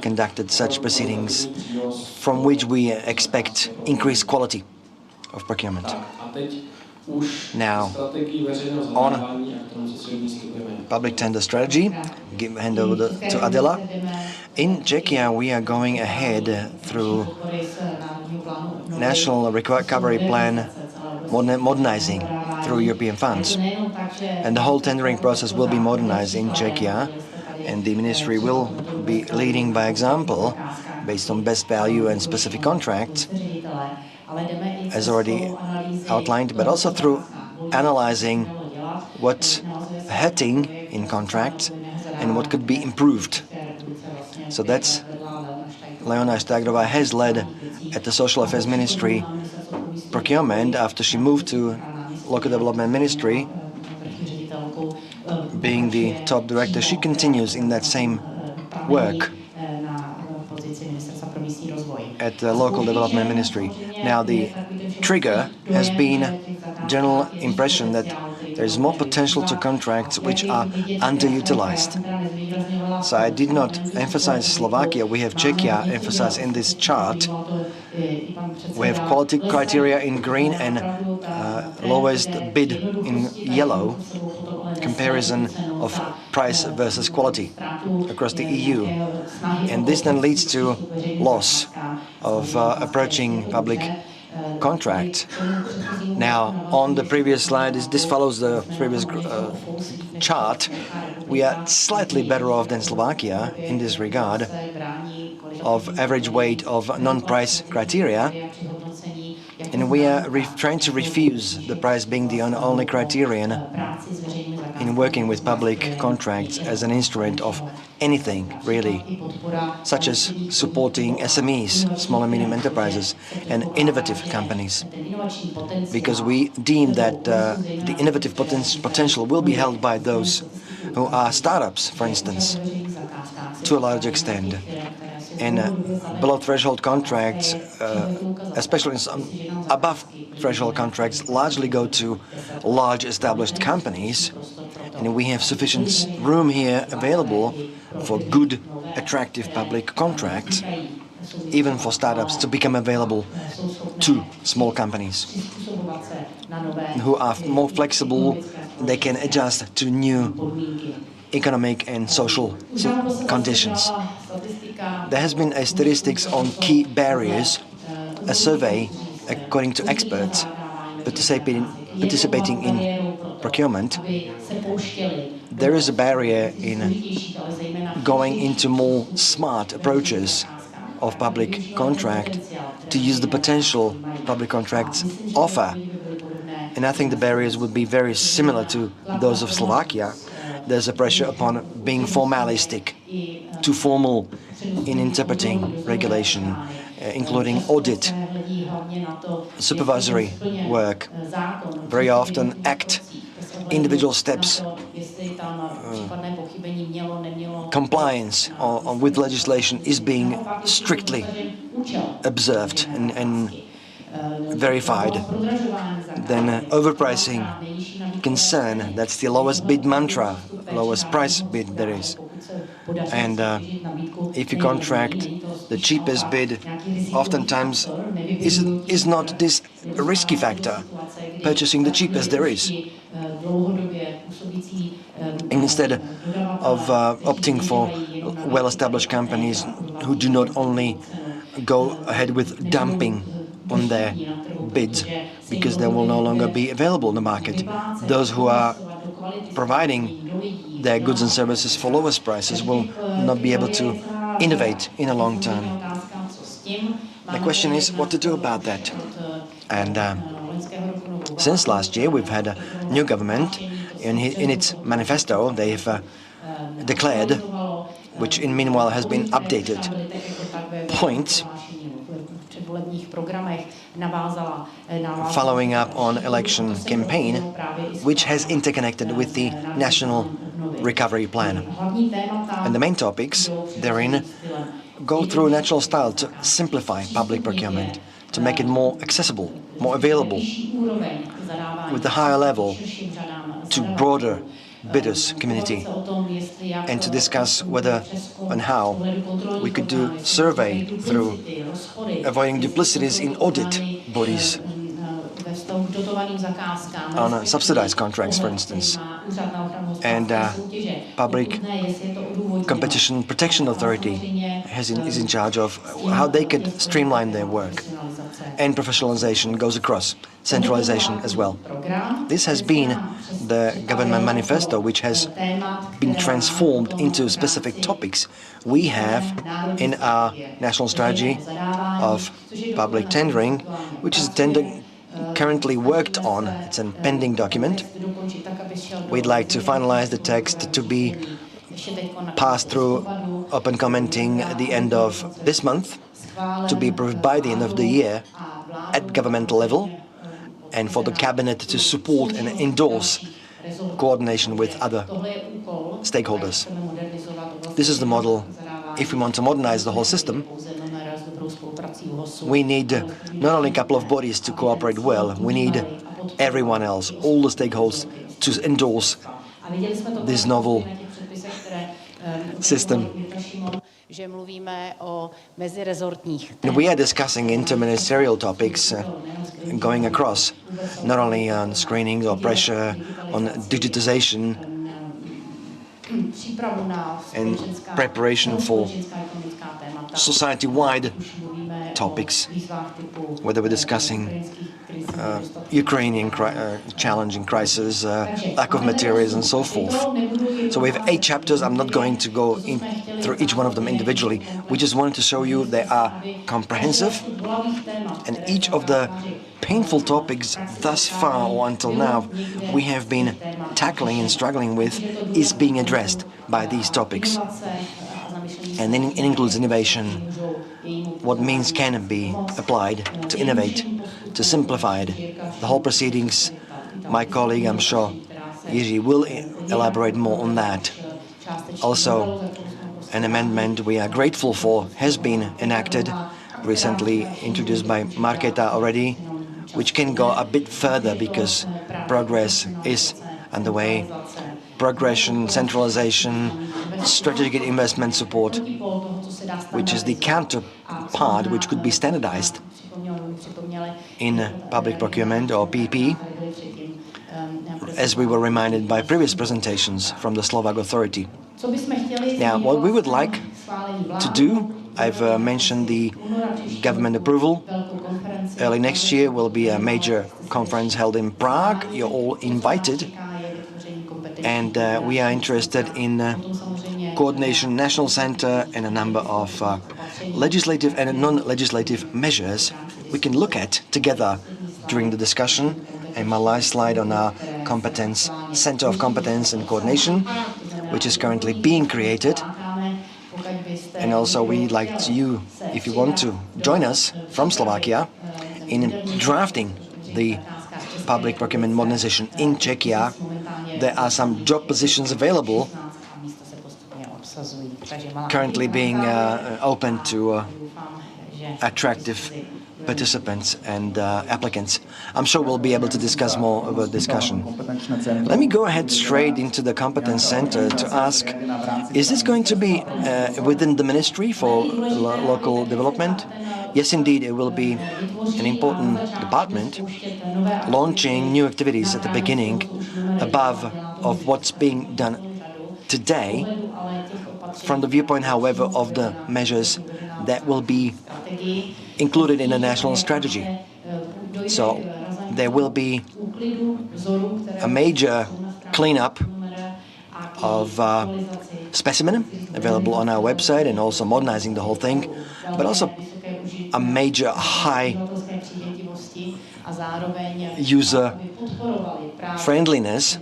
conducted such proceedings from which we expect increased quality of procurement. Now, on public tender strategy, hand over to Adela. In Czechia, we are going ahead through National Recovery Plan, modernizing through European funds. And the whole tendering process will be modernized in Czechia, and the ministry will be leading by example based on best value and specific contracts, as already outlined, but also through analyzing what's hurting in contracts and what could be improved. So that's Leona Stagrová has led at the Social Affairs Ministry procurement after she moved to Local Development Ministry, being the top director. She continues in that same work at the Local Development Ministry. Now, the trigger has been general impression that there is more potential to contracts which are underutilized. So I did not emphasize Slovakia. We have Czechia emphasized in this chart. We have quality criteria in green and lowest bid in yellow, comparison of price versus quality across the EU. And this then leads to loss of approaching public contract. Now, on the previous slide, this follows the previous chart. We are slightly better off than Slovakia in this regard of average weight of non-price criteria, and we are trying to refuse the price being the only criterion in working with public contracts as an instrument of anything, really, such as supporting SMEs, small and medium enterprises, and innovative companies, because we deem that the innovative potential will be held by those who are startups, for instance, to a large extent. And below threshold contracts, especially above threshold contracts, largely go to large established companies, and we have sufficient room here available for good, attractive public contracts, even for startups to become available to small companies who are more flexible. They can adjust to new economic and social conditions. There has been a statistics on key barriers, a survey according to experts participating in procurement. There is a barrier in going into more smart approaches of public contract to use the potential public contracts offer. And I think the barriers would be very similar to those of Slovakia. There's a pressure upon being formalistic, too formal in interpreting regulation, including audit, supervisory work, very often individual steps, compliance with legislation is being strictly observed and verified. Then overpricing concern, that's the lowest bid mantra, lowest price bid there is. And if you contract the cheapest bid, oftentimes is not this a risky factor, purchasing the cheapest there is. Instead of opting for well-established companies who do not only go ahead with dumping on their bids because they will no longer be available in the market. Those who are providing their goods and services for lowest prices will not be able to innovate in a long term. The question is what to do about that. And since last year we've had a new government. In its manifesto they have declared, which in meanwhile has been updated, points following up on election campaign, which has interconnected with the National Recovery Plan. And the main topics therein go through a natural style to simplify public procurement, to make it more accessible, more available, with a higher level to broader bidders community, and to discuss whether and how we could do survey through avoiding duplicities in audit bodies on subsidized contracts, for instance. And Public Competition Protection Authority is in charge of how they could streamline their work. And professionalization goes across, centralization as well. This has been the government manifesto, which has been transformed into specific topics. We have in our national strategy of public tendering, which is currently worked on. It's a pending document. We'd like to finalize the text to be passed through open commenting at the end of this month, to be approved by the end of the year at governmental level, and for the cabinet to support and endorse coordination with other stakeholders. This is the model. If we want to modernize the whole system, we need not only a couple of bodies to cooperate well, we need everyone else, all the stakeholders, to endorse this novel system. And we are discussing interministerial topics going across, not only on screening or pressure, on digitization and preparation for society-wide topics, whether we're discussing Ukrainian challenging crisis, lack of materials and so forth. So we have 8 chapters. I'm not going to go through each one of them individually. We just wanted to show you they are comprehensive, and each of the painful topics thus far or until now we have been tackling and struggling with is being addressed by these topics. And then it includes innovation, what means can be applied to innovate, to simplify it. The whole proceedings, my colleague, I'm sure, Jiří, will elaborate more on that. Also, an amendment we are grateful for has been enacted, recently introduced by Markéta already, which can go a bit further because progress is underway. Progression, centralization, strategic investment support, which is the counterpart which could be standardized in public procurement or PP, as we were reminded by previous presentations from the Slovak authority. Now, what we would like to do, I've mentioned the government approval. Early next year will be a major conference held in Prague. You're all invited. And we are interested in coordination national center and a number of legislative and non-legislative measures we can look at together during the discussion. And my last slide on our competence, Center of Competence and Coordination, which is currently being created. And also we'd like you, if you want to, join us from Slovakia in drafting the public procurement modernization in Czechia. There are some job positions available currently being open to attractive participants and applicants. I'm sure we'll be able to discuss more about discussion. Let me go ahead straight into the competence center to ask, is this going to be within the Ministry for Local Development? Yes, indeed, it will be an important department launching new activities at the beginning above of what's being done today, from the viewpoint, however, of the measures that will be included in the national strategy. So there will be a major cleanup of specimen available on our website and also modernizing the whole thing, but also a major high user friendliness.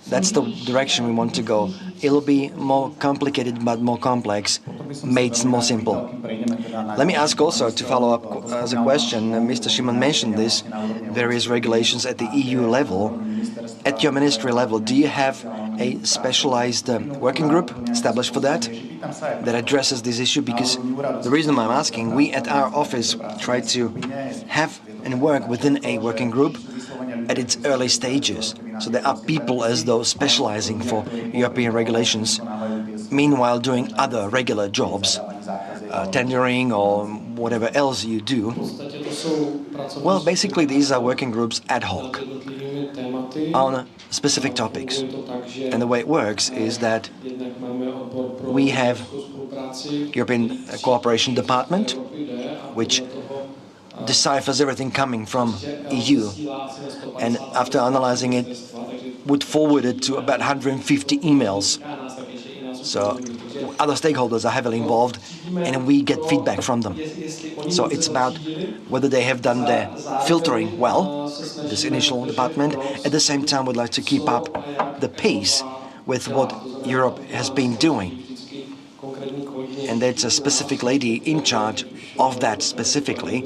That's the direction we want to go. It'll be more complicated but more complex, made more simple. Let me ask also, to follow up as a question, Mr. Šimon mentioned this, various regulations at the EU level. At your ministry level, do you have a specialized working group established for that addresses this issue? Because the reason I'm asking, we at our office try to have and work within a working group at its early stages. So there are people as though specializing for European regulations, meanwhile doing other regular jobs, tendering or whatever else you do. Well, basically these are working groups ad hoc on specific topics. And the way it works is that we have European Cooperation Department, which deciphers everything coming from EU, and after analyzing it, would forward it to about 150 emails. So other stakeholders are heavily involved, and we get feedback from them. So it's about whether they have done their filtering well, this initial department. At the same time, we'd like to keep up the pace with what Europe has been doing. And there's a specific lady in charge of that specifically,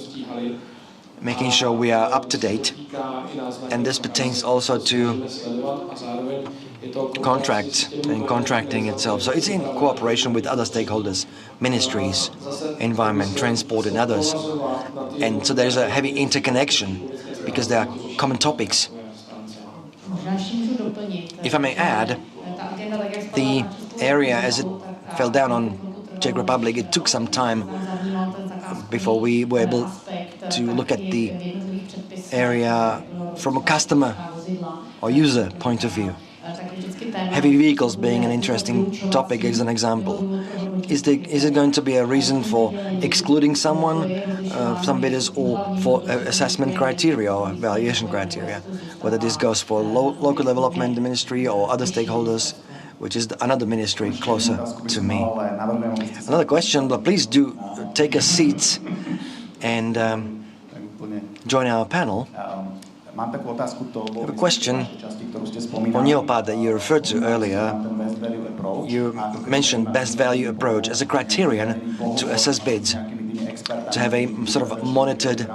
making sure we are up to date. And this pertains also to contracts and contracting itself. So it's in cooperation with other stakeholders, ministries, environment, transport and others. And so there's a heavy interconnection because there are common topics. If I may add, the area, as it fell down on Czech Republic, it took some time before we were able to look at the area from a customer or user point of view. Heavy vehicles being an interesting topic as an example. Is it going to be a reason for excluding someone, some bidders, or for assessment criteria or evaluation criteria? Whether this goes for local development ministry or other stakeholders, which is another ministry closer to me. Another question, but please do take a seat and join our panel. I have a question on your part that you referred to earlier. You mentioned best value approach as a criterion to assess bids, to have a sort of monitored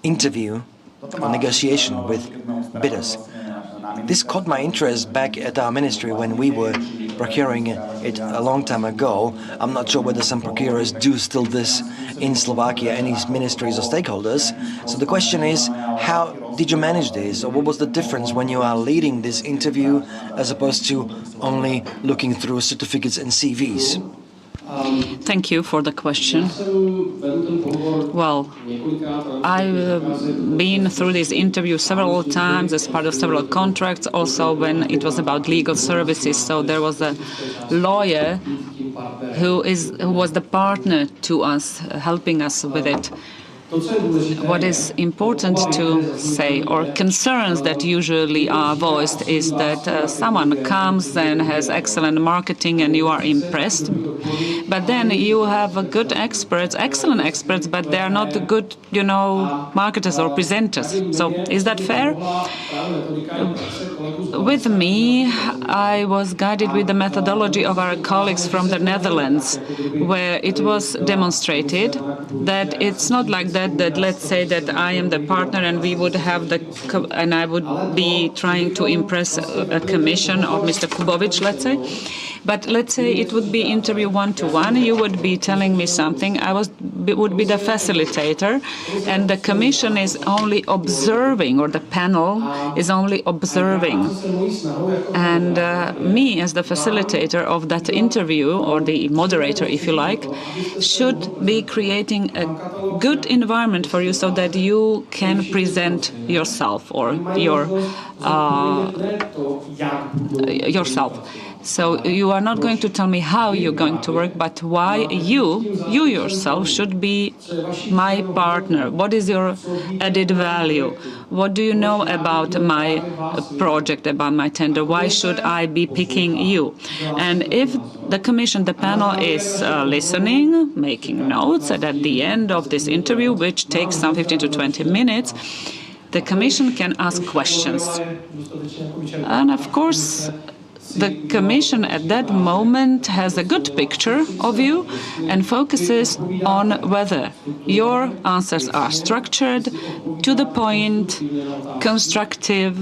interview or negotiation with bidders. This caught my interest back at our ministry when we were procuring it a long time ago. I'm not sure whether some procurers do still this in Slovakia, any ministries or stakeholders. So the question is, how did you manage this? Or what was the difference when you are leading this interview as opposed to only looking through certificates and CVs? Thank you for the question. Well, I've been through this interview several times as part of several contracts, also when it was about legal services. So there was a lawyer who was the partner to us, helping us with it. What is important to say, or concerns that usually are voiced, is that someone comes and has excellent marketing and you are impressed, but then you have good experts, excellent experts, but they are not good, marketers or presenters. So is that fair? With me, I was guided with the methodology of our colleagues from the Netherlands, where it was demonstrated that it's not like that let's say that I am the partner and we would have and I would be trying to impress a commission or Mr. Kubovic, let's say. But let's say it would be interview one-to-one. You would be telling me something. I would be the facilitator, and the commission is only observing, or the panel is only observing. And me, as the facilitator of that interview, or the moderator, if you like, should be creating a good environment for you so that you can present yourself or yourself. So you are not going to tell me how you're going to work, but why you yourself should be my partner. What is your added value? What do you know about my project, about my tender? Why should I be picking you? And if the commission, the panel is listening, making notes, and at the end of this interview, which takes some 15 to 20 minutes, the commission can ask questions. And of course, the commission at that moment has a good picture of you and focuses on whether your answers are structured, to the point, constructive.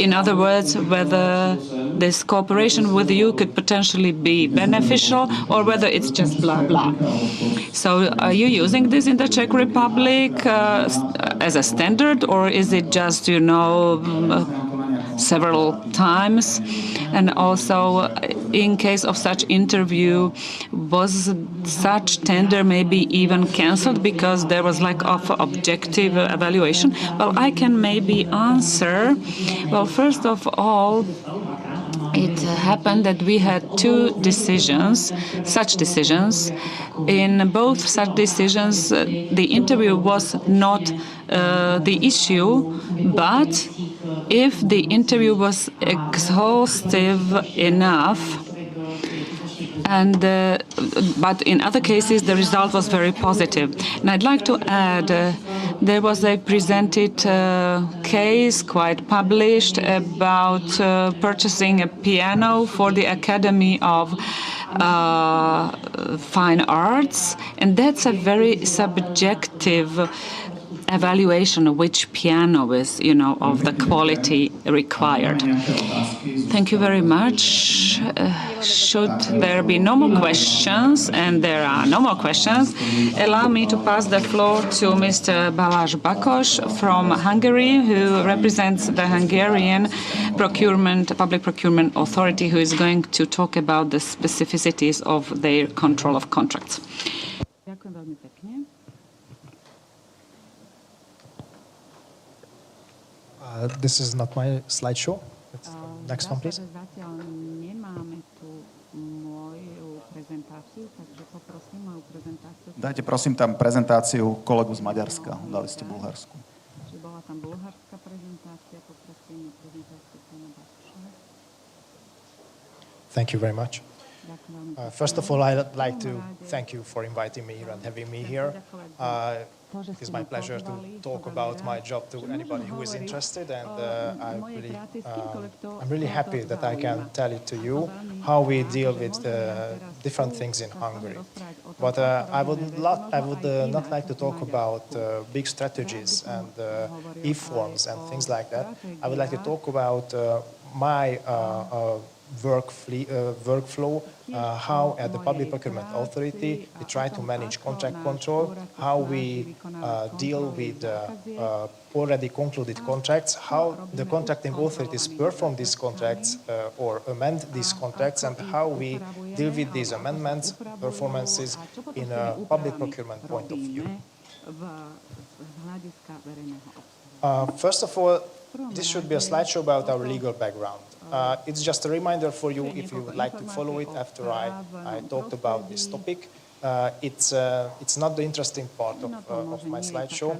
In other words, whether this cooperation with you could potentially be beneficial or whether it's just blah, blah. So are you using this in the Czech Republic as a standard, or is it just, several times? And also, in case of such interview, was such tender maybe even cancelled because there was lack of objective evaluation? Well, I can maybe answer. Well, first of all, it happened that we had two decisions, such decisions. In both such decisions, the interview was not the issue, but if the interview was exhaustive enough, but in other cases the result was very positive. And I'd like to add, there was a presented case, quite published, about purchasing a piano for the Academy of Fine Arts, and that's a very subjective evaluation of which piano is, of the quality required. Thank you very much. Should there be no more questions, and there are no more questions, allow me to pass the floor to Mr. Balázs Bakos from Hungary, who represents the Hungarian Public Procurement Authority, who is going to talk about the specificities of their control of contracts. This is not my slideshow. Next one, please. Dajte prosím tam prezentáciu kolegu z Maďarska. Dali ste Bulharsku. Thank you very much. First of all, I'd like to thank you for inviting me here and having me here. It is my pleasure to talk about my job to anybody who is interested, and I'm really happy that I can tell it to you how we deal with different things in Hungary. But I would not like to talk about big strategies and e-forms and things like that. I would like to talk about my workflow, how at the Public Procurement Authority we try to manage contract control, how we deal with already concluded contracts, how the contracting authorities perform these contracts or amend these contracts, and how we deal with these amendments, performances in a public procurement point of view. First of all, this should be a slideshow about our legal background. It's just a reminder for you if you would like to follow it after I talked about this topic. It's not the interesting part of my slideshow.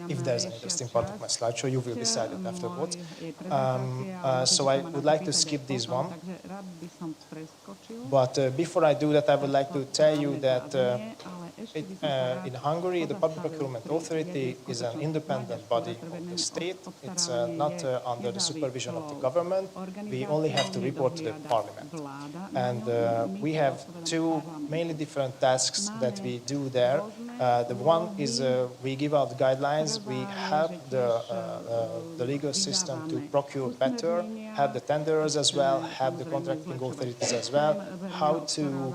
If there's an interesting part of my slideshow, you will decide it afterwards. So I would like to skip this one. But before I do that, I would like to tell you that in Hungary, the Public Procurement Authority is an independent body of the state. It's not under the supervision of the government. We only have to report to the parliament. And we have two mainly different tasks that we do there. The one is we give out guidelines. We help the legal system to procure better, help the tenderers as well, help the contracting authorities as well, how to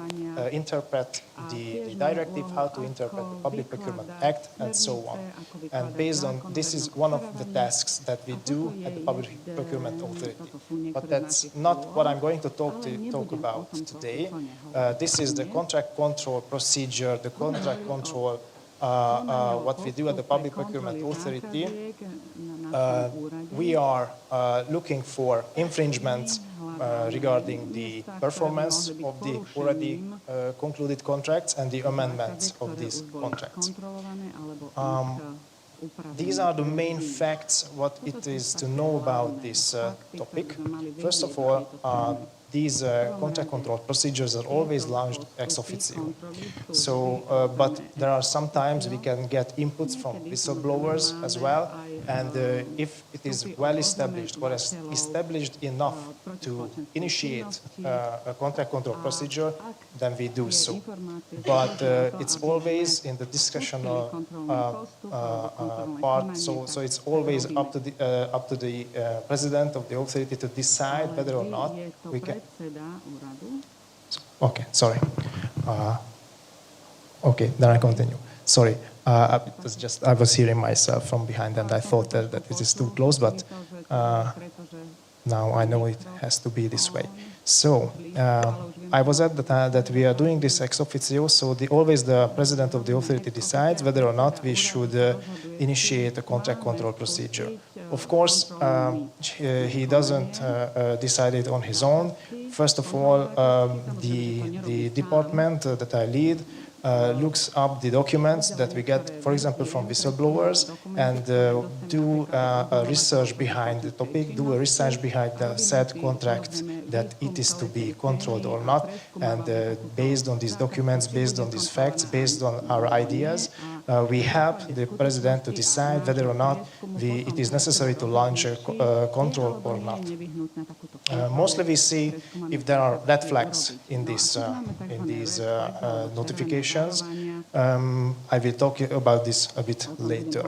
interpret the directive, how to interpret the Public Procurement Act, and so on. And based on this is one of the tasks that we do at the Public Procurement Authority. But that's not what I'm going to talk about today. This is the contract control procedure, the contract control, what we do at the Public Procurement Authority. We are looking for infringements regarding the performance of the already concluded contracts and the amendments of these contracts. These are the main facts, what it is to know about this topic. First of all, these contract control procedures are always launched ex officio. So, but there are sometimes we can get inputs from whistleblowers as well, and if it is well established or established enough to initiate a contract control procedure, then we do so. But it's always in the discretional part, so it's always up to the president of the authority to decide whether or not we can. Okay, sorry. Okay, then I continue. Sorry, it was just I was hearing myself from behind, and I thought that it is too close, but now I know it has to be this way. So I was at the time that we are doing this ex officio, so always the president of the authority decides whether or not we should initiate a contract control procedure. Of course, he doesn't decide it on his own. First of all, the department that I lead looks up the documents that we get, for example, from whistleblowers, and do a research behind the topic, do a research behind the said contract that it is to be controlled or not. And based on these documents, based on these facts, based on our ideas, we help the president to decide whether or not it is necessary to launch a control or not. Mostly we see if there are red flags in these notifications. I will talk about this a bit later.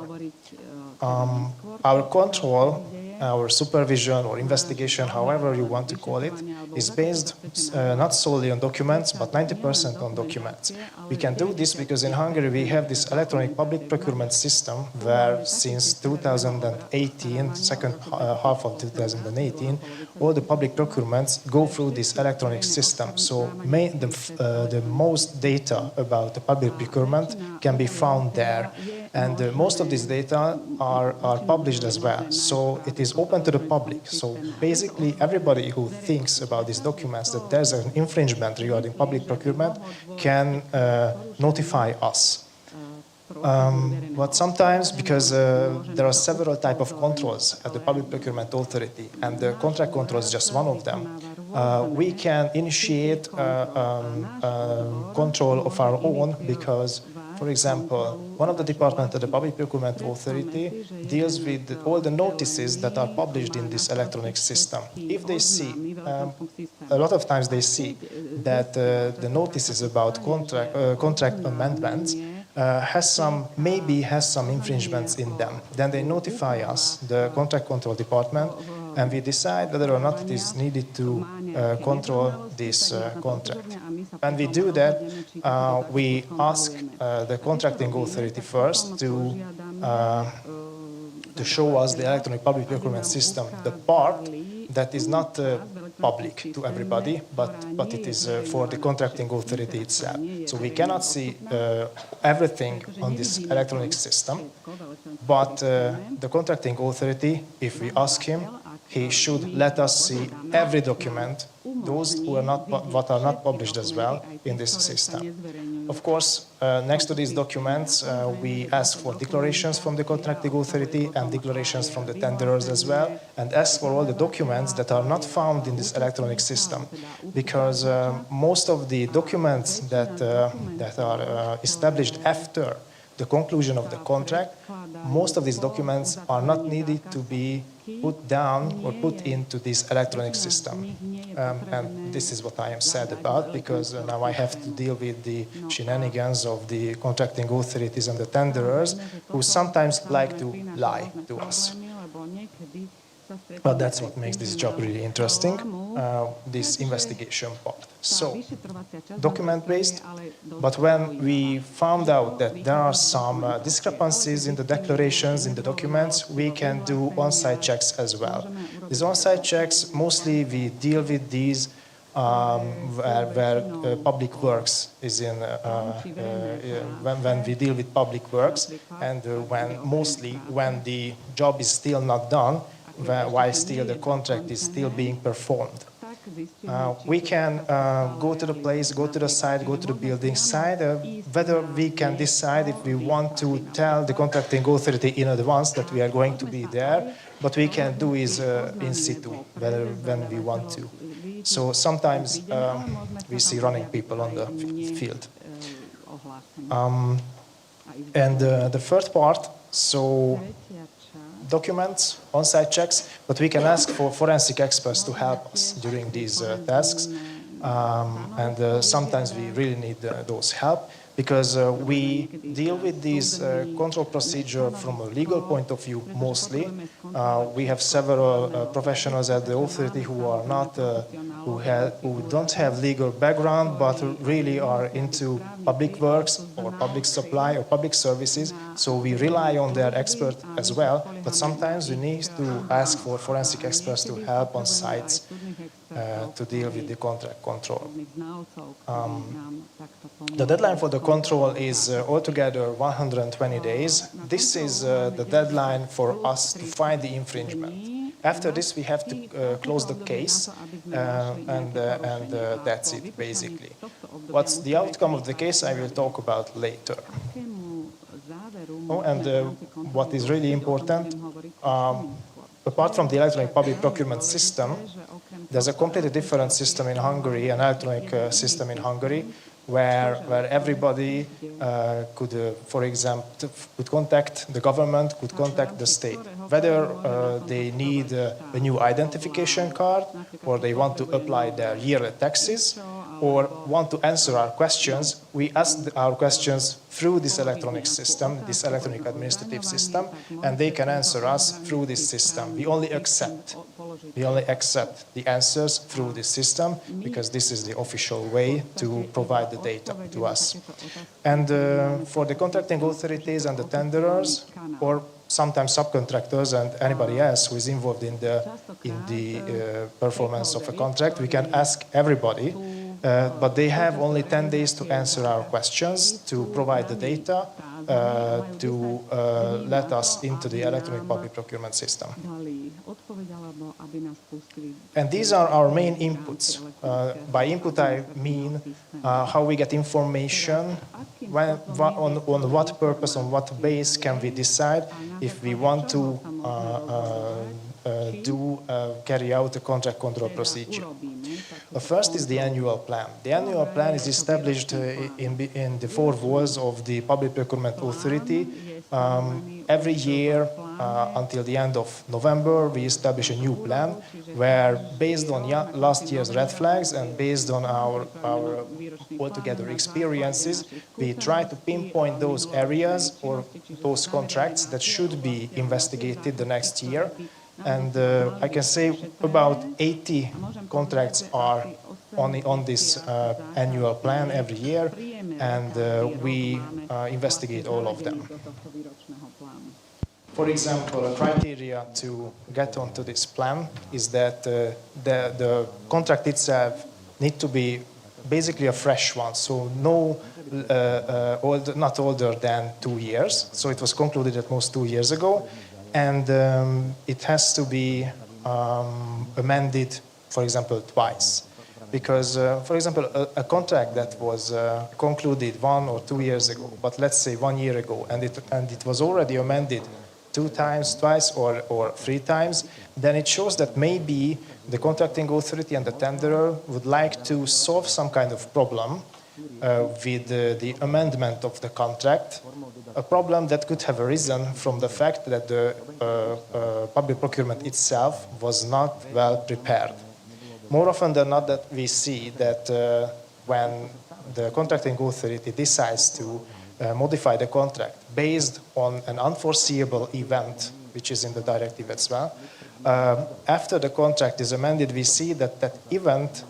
Our control, our supervision or investigation, however you want to call it, is based not solely on documents, but 90% on documents. We can do this because in Hungary we have this electronic public procurement system where since 2018, second half of 2018, all the public procurements go through this electronic system. So the most data about the public procurement can be found there. And most of these data are published as well. So it is open to the public. So basically everybody who thinks about these documents that there's an infringement regarding public procurement can notify us. But sometimes, because there are several types of controls at the Public Procurement Authority, and the contract control is just one of them, we can initiate control of our own because, for example, one of the departments of the Public Procurement Authority deals with all the notices that are published in this electronic system. If they see, a lot of times they see that the notices about contract amendments maybe has some infringements in them. Then they notify us, the contract control department, and we decide whether or not it is needed to control this contract. When we do that, we ask the contracting authority first to show us the electronic public procurement system, the part that is not public to everybody, but it is for the contracting authority itself. So we cannot see everything on this electronic system, but the contracting authority, if we ask him, he should let us see every document, those who are not published as well in this system. Of course, next to these documents, we ask for declarations from the contracting authority and declarations from the tenderers as well, and ask for all the documents that are not found in this electronic system, because most of the documents that are established after the conclusion of the contract, most of these documents are not needed to be put down or put into this electronic system. And this is what I am sad about, because now I have to deal with the shenanigans of the contracting authorities and the tenderers, who sometimes like to lie to us. But that's what makes this job really interesting, this investigation part. So, document-based, but when we found out that there are some discrepancies in the declarations, in the documents, we can do on-site checks as well. These on-site checks, mostly we deal with these where public works is in, when we deal with public works, and when the job is still not done, while still the contract is still being performed. We can go to the place, go to the site, go to the building site, whether we can decide if we want to tell the contracting authority in advance that we are going to be there, but we can do is in situ, when we want to. So sometimes we see running people on the field. And the third part, so documents, on-site checks, but we can ask for forensic experts to help us during these tasks. And sometimes we really need those help, because we deal with this control procedure from a legal point of view mostly. We have several professionals at the authority who are not, who don't have legal background, but really are into public works or public supply or public services. So we rely on their expert as well, but sometimes we need to ask for forensic experts to help on sites to deal with the contract control. The deadline for the control is altogether 120 days. This is the deadline for us to find the infringement. After this, we have to close the case, and that's it, basically. What's the outcome of the case, I will talk about later. Oh, and what is really important, apart from the electronic public procurement system, There's a completely different system in Hungary, an electronic system in Hungary, where everybody could, for example, could contact the government, could contact the state. Whether they need a new identification card, or they want to apply their yearly taxes, or want to answer our questions, we ask our questions through this electronic system, this electronic administrative system, and they can answer us through this system. We only accept the answers through this system, because this is the official way to provide the data to us. And for the contracting authorities and the tenderers, or sometimes subcontractors and anybody else who is involved in the performance of a contract, we can ask everybody, but they have only 10 days to answer our questions, to provide the data, to let us into the electronic public procurement system. And these are our main inputs. By input I mean how we get information, on what purpose, on what base can we decide if we want to carry out a contract control procedure. The first is the annual plan. The annual plan is established in the four walls of the Public Procurement Authority. Every year, until the end of November, we establish a new plan where, based on last year's red flags and based on our altogether experiences, we try to pinpoint those areas or those contracts that should be investigated the next year. And I can say about 80 contracts are on this annual plan every year, and we investigate all of them. For example, a criteria to get onto this plan is that the contract itself needs to be basically a fresh one, so not older than 2 years. So it was concluded at most 2 years ago. And it has to be amended, for example, twice. Because, for example, a contract that was concluded 1 or 2 years ago, but let's say 1 year ago, and it was already amended 2 times, twice, or 3 times, then it shows that maybe the contracting authority and the tenderer would like to solve some kind of problem with the amendment of the contract, a problem that could have arisen from the fact that the public procurement itself was not well prepared. More often than not, that we see that when the contracting authority decides to modify the contract based on an unforeseeable event, which is in the directive as well, after the contract is amended, we see that that event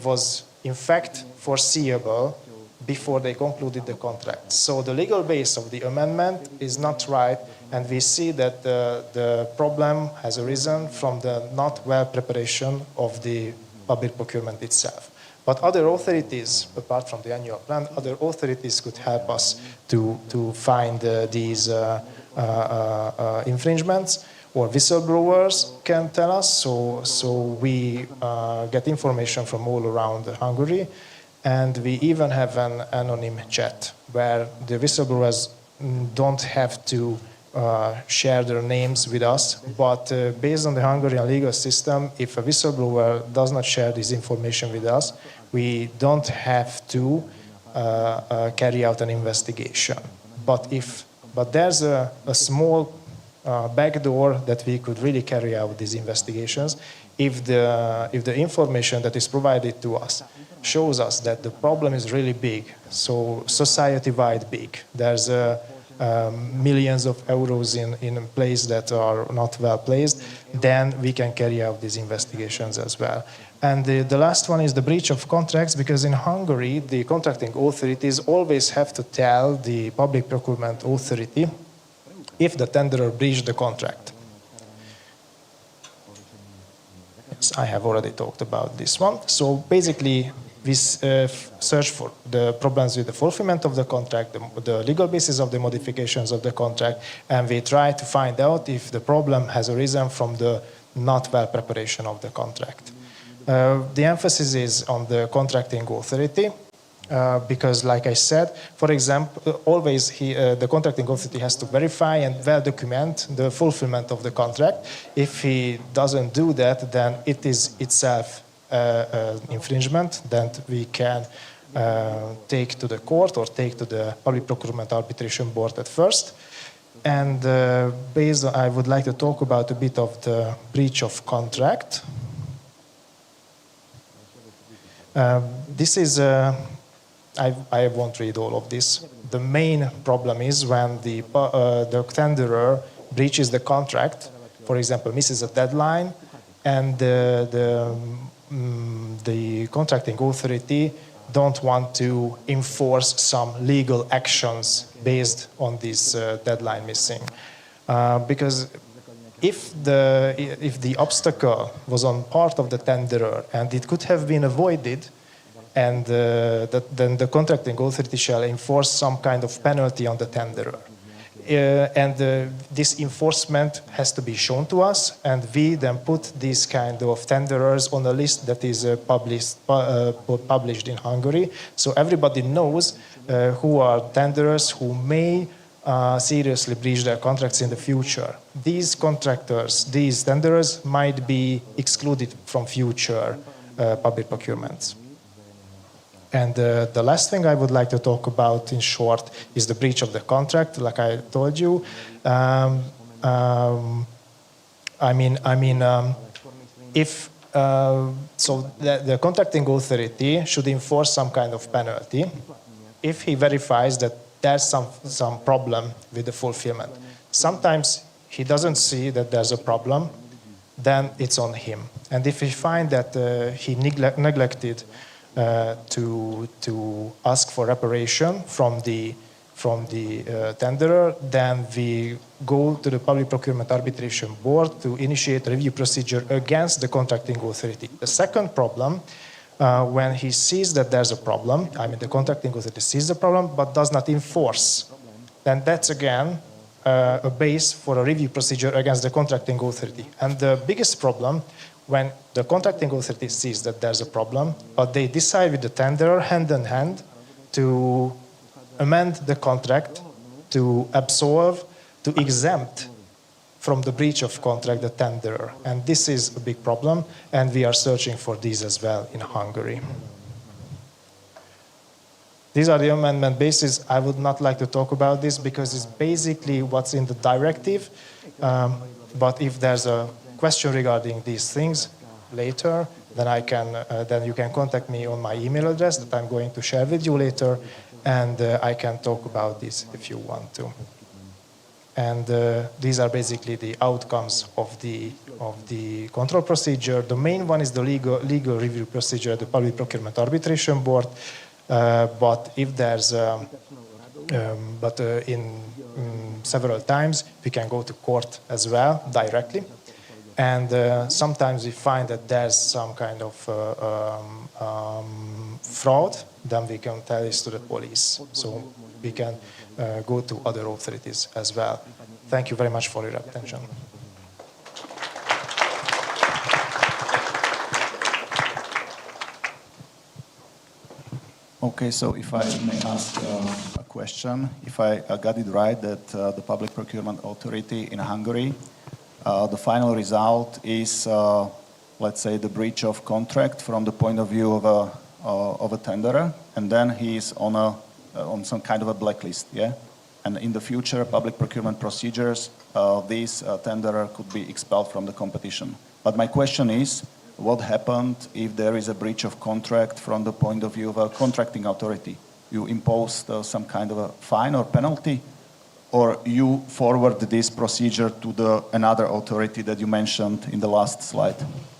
was in fact foreseeable before they concluded the contract. So the legal base of the amendment is not right, and we see that the problem has arisen from the not well preparation of the public procurement itself. But other authorities, apart from the annual plan, other authorities could help us to find these infringements, or whistleblowers can tell us. So we get information from all around Hungary. And we even have an anonymous chat where the whistleblowers don't have to share their names with us, but based on the Hungarian legal system, if a whistleblower does not share this information with us, we don't have to carry out an investigation. But there's a small backdoor that we could really carry out these investigations if the information that is provided to us shows us that the problem is really big, so society-wide big. There's millions of euros in place that are not well placed, then we can carry out these investigations as well. And the last one is the breach of contracts, because in Hungary, the contracting authorities always have to tell the public procurement authority if the tenderer breached the contract. Yes, I have already talked about this one. So basically, we search for the problems with the fulfillment of the contract, the legal basis of the modifications of the contract, and we try to find out if the problem has arisen from the not well preparation of the contract. The emphasis is on the contracting authority, Because, like I said, for example, always the contracting authority has to verify and well document the fulfillment of the contract. If he doesn't do that, then it is itself infringement that we can take to the court or take to the Public Procurement Arbitration Board at first. And based on, I would like to talk about a bit of the breach of contract. This is, I won't read all of this. The main problem is when the tenderer breaches the contract, for example, misses a deadline, and the contracting authority don't want to enforce some legal actions based on this deadline missing. Because if the obstacle was on part of the tenderer and it could have been avoided, and then the contracting authority shall enforce some kind of penalty on the tenderer. This enforcement has to be shown to us, and we then put these kind of tenderers on a list that is published in Hungary, so everybody knows who are tenderers who may seriously breach their contracts in the future. These contractors, these tenderers, might be excluded from future public procurements. And the last thing I would like to talk about in short is the breach of the contract. Like I told you, if so, the contracting authority should enforce some kind of penalty if he verifies that there's some problem with the fulfillment. Sometimes he doesn't see that there's a problem, then it's on him. And if he finds that he neglected to ask for reparation from the tenderer, then we go to the Public Procurement Arbitration Board to initiate a review procedure against the contracting authority. The second problem, when he sees that there's a problem, the contracting authority sees the problem but does not enforce, then that's again a base for a review procedure against the contracting authority. And the biggest problem, when the contracting authority sees that there's a problem, but they decide with the tenderer hand in hand to amend the contract, to absolve, to exempt from the breach of contract the tenderer. And this is a big problem, and we are searching for these as well in Hungary. These are the amendment bases. I would not like to talk about this because it's basically what's in the directive. But if there's a question regarding these things later, then then you can contact me on my email address that I'm going to share with you later, and I can talk about this if you want to. And these are basically the outcomes of the control procedure. The main one is the legal review procedure at the Public Procurement Arbitration Board. But if there's, several times we can go to court as well directly. And sometimes we find that there's some kind of fraud, then we can tell this to the police. So we can go to other authorities as well. Thank you very much for your attention. Okay, so if I may ask a question, if I got it right, that the Public Procurement Authority in Hungary, the final result is, let's say, the breach of contract from the point of view of a tenderer, and then he is on some kind of a blacklist, yeah? And in the future public procurement procedures, this tenderer could be expelled from the competition. But my question is, what happened if there is a breach of contract from the point of view of a contracting authority? You imposed some kind of a fine or penalty, or you forward this procedure to another authority that you mentioned in the last slide?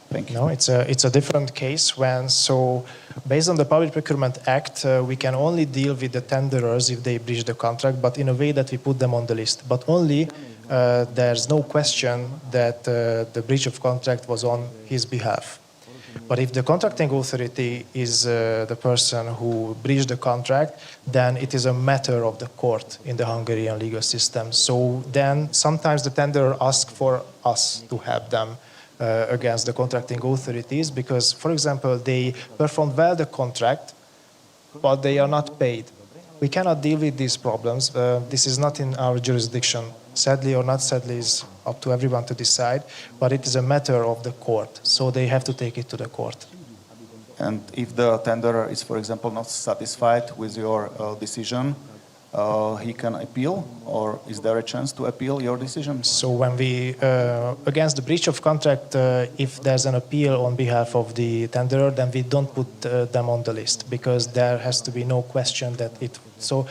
Thank you. No, it's a different case so based on the Public Procurement Act, we can only deal with the tenderers if they breach the contract, but in a way that we put them on the list. But only there's no question that the breach of contract was on his behalf. But if the contracting authority is the person who breached the contract, then it is a matter of the court in the Hungarian legal system. So then sometimes the tenderer asks for us to help them against the contracting authorities because, for example, they performed well the contract, but they are not paid. We cannot deal with these problems. This is not in our jurisdiction. Sadly or not sadly is up to everyone to decide, but it is a matter of the court, so they have to take it to the court. And if the tenderer is, for example, not satisfied with your decision, he can appeal, or is there a chance to appeal your decision? So when we, against the breach of contract, if there's an appeal on behalf of the tenderer, then we don't put them on the list, because there has to be no question that it... So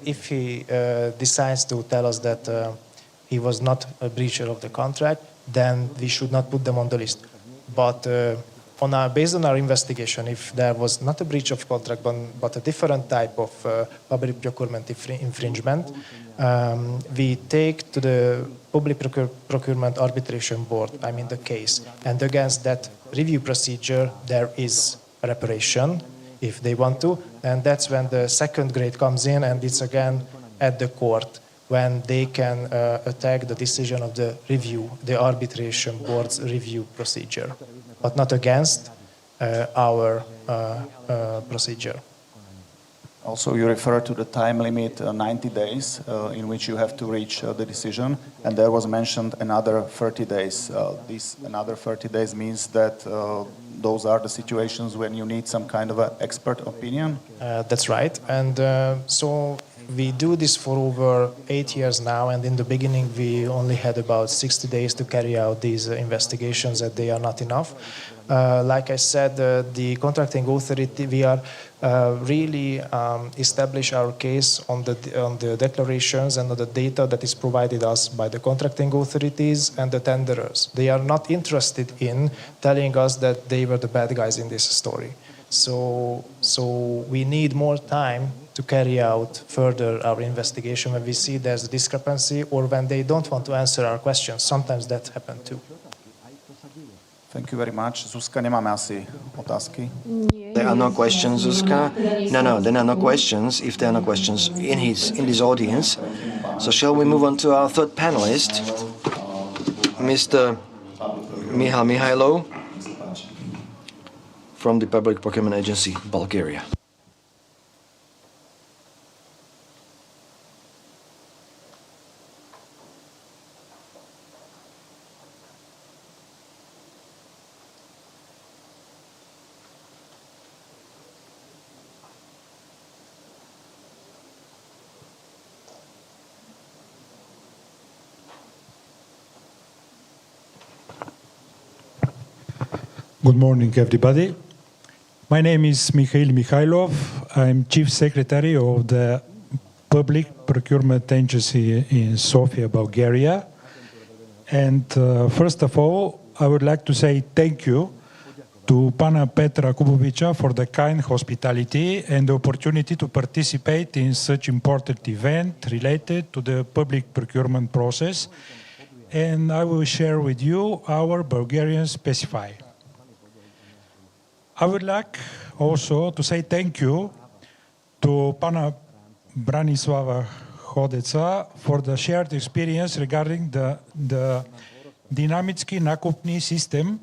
if he decides to tell us that he was not a breacher of the contract, then we should not put them on the list. But based on our investigation, if there was not a breach of contract, but a different type of public procurement infringement, we take to the Public Procurement Arbitration Board, the case. And against that review procedure, there is reparation, if they want to. And that's when the second grade comes in, and it's again at the court, when they can attack the decision of the review, the arbitration board's review procedure, but not against our procedure. Also, you refer to the time limit, 90 days, in which you have to reach the decision, and there was mentioned another 30 days. This another 30 days means that those are the situations when you need some kind of an expert opinion? That's right, and so we do this for over 8 years now, and in the beginning we only had about 60 days to carry out these investigations, and they are not enough. Like I said, the contracting authority, we are really establish our case on the declarations and on the data that is provided us by the contracting authorities and the tenderers. They are not interested in telling us that they were the bad guys in this story. So we need more time to carry out further our investigation when we see there's a discrepancy or when they don't want to answer our questions. Sometimes that happens too. Thank you very much. Zuzka, nemáme asi otázky. There are no questions, Zuzka. No, there are no questions, if there are no questions in this audience. So shall we move on to our third panelist, Mr. Michal Mihailov from the Public Procurement Agency, Bulgaria. Good morning, everybody. My name is Mikhail Mikhailov. I'm Chief Secretary of the Public Procurement Agency in Sofia, Bulgaria. And first of all, I would like to say thank you to Pana Petra Kubovica for the kind hospitality and the opportunity to participate in such important event related to the public procurement process. And I will share with you our Bulgarian specify. I would like also to say thank you to Pana Branislava Hodeca for the shared experience regarding the Demänovská nákupní system,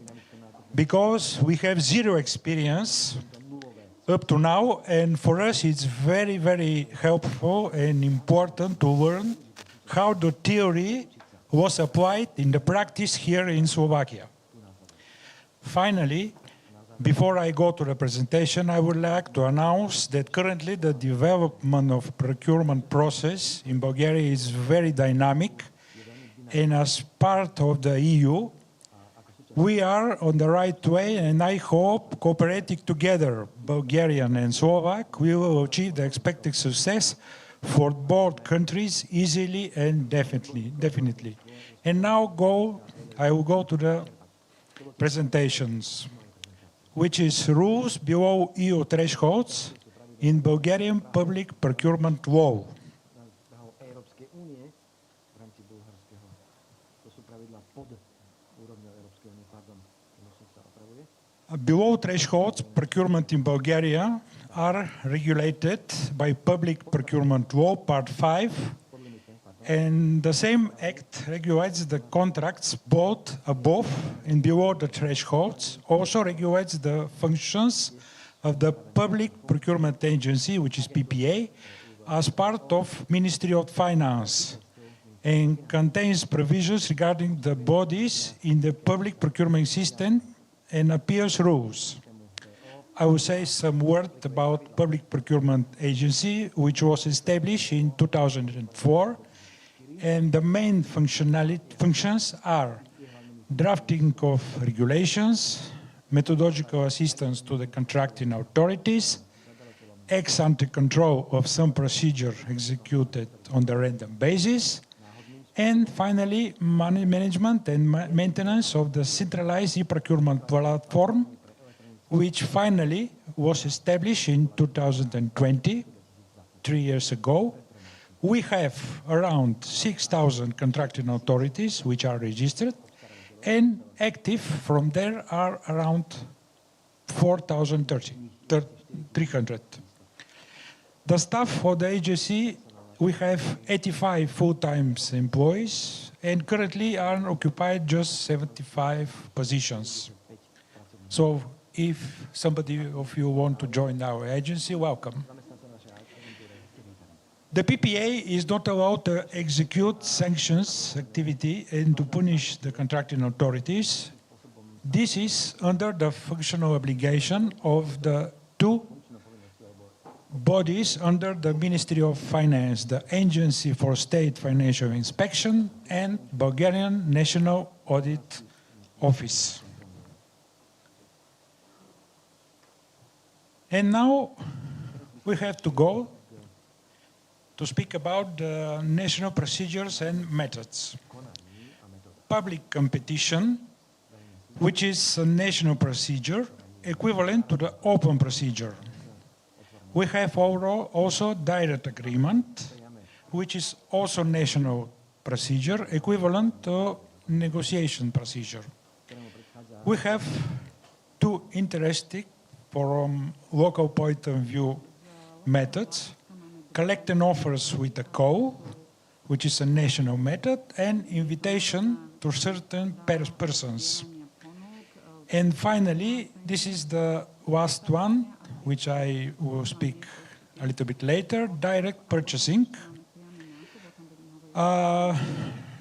because we have zero experience up to now, and for us it's very, very helpful and important to learn how the theory was applied in the practice here in Slovakia. Finally, before I go to the presentation, I would like to announce that currently the development of procurement process in Bulgaria is very dynamic, and as part of the EU, we are on the right way, and I hope cooperating together, Bulgarian and Slovak, we will achieve the expected success for both countries easily and definitely. And now I will go to the presentations, which is rules below EU thresholds in Bulgarian public procurement law. Below thresholds procurement in Bulgaria are regulated by Public Procurement Law, Part 5, and the same act regulates the contracts both above and below the thresholds, also regulates the functions of the Public Procurement Agency, which is PPA, as part of Ministry of Finance, and contains provisions regarding the bodies in the public procurement system and appeals rules. I will say some word about Public Procurement Agency, which was established in 2004, and the main functions are drafting of regulations, methodological assistance to the contracting authorities, ex-ante control of some procedure executed on the random basis, and finally, money management and maintenance of the centralized e-procurement platform, which finally was established in 2020, 3 years ago. We have around 6,000 contracting authorities which are registered, and active from there are around 4,300. The staff for the agency, we have 85 full-time employees, and currently are occupied just 75 positions. So if somebody of you want to join our agency, welcome. The PPA is not allowed to execute sanctions activity and to punish the contracting authorities. This is under the functional obligation of the two bodies under the Ministry of Finance, the Agency for State Financial Inspection and Bulgarian National Audit Office. And now we have to go to speak about the national procedures and methods. Public competition, which is a national procedure equivalent to the open procedure. We have also direct agreement, which is also national procedure equivalent to negotiation procedure. We have two interesting from local point of view methods: collecting offers with a call, which is a national method, and invitation to certain persons. And finally, this is the last one, which I will speak a little bit later, direct purchasing.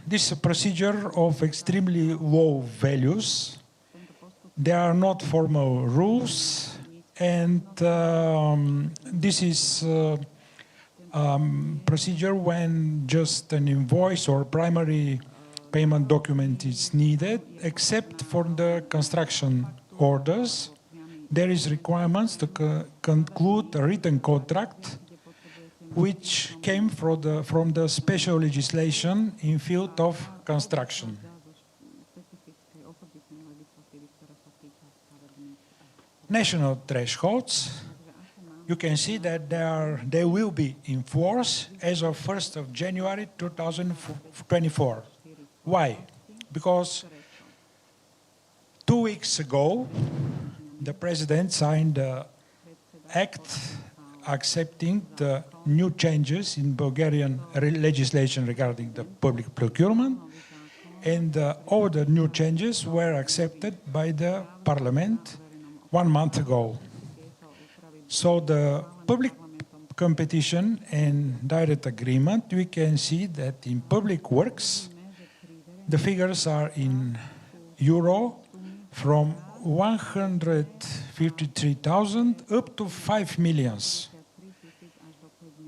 This is a procedure of extremely low values. There are not formal rules, and this is procedure when just an invoice or primary payment document is needed, except for the construction orders. There is requirements to conclude a written contract, which came from the special legislation in field of construction. National thresholds, you can see that they will be in force as of 1st of January 2024. Why? Because 2 weeks ago, the President signed an act accepting the new changes in Bulgarian legislation regarding the public procurement, and all the new changes were accepted by the Parliament 1 month ago. So the public competition and direct agreement, we can see that in public works, the figures are in euro from 153,000 up to 5 millions.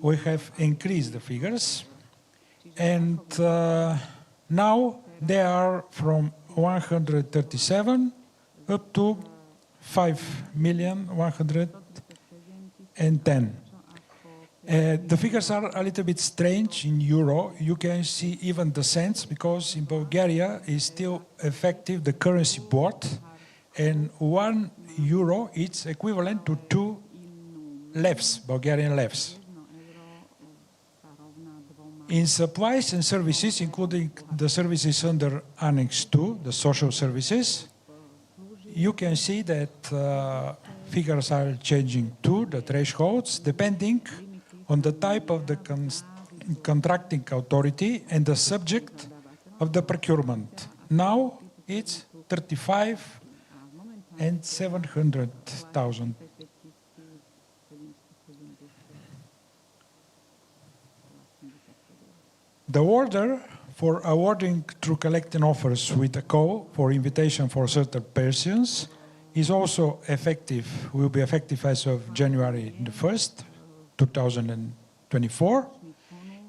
We have increased the figures, and now they are from 137 up to 5,110,000. The figures are a little bit strange in euro. You can see even the cents, because in Bulgaria is still effective the currency board, and 1 euro is equivalent to 2 levs, Bulgarian levs. In supplies and services, including the services under Annex 2, the social services, you can see that figures are changing too, the thresholds, depending on the type of the contracting authority and the subject of the procurement. Now it's 35 and 700,000 The order for awarding through collecting offers with a call for invitation for certain persons is also effective, will be effective as of January the 1st, 2024.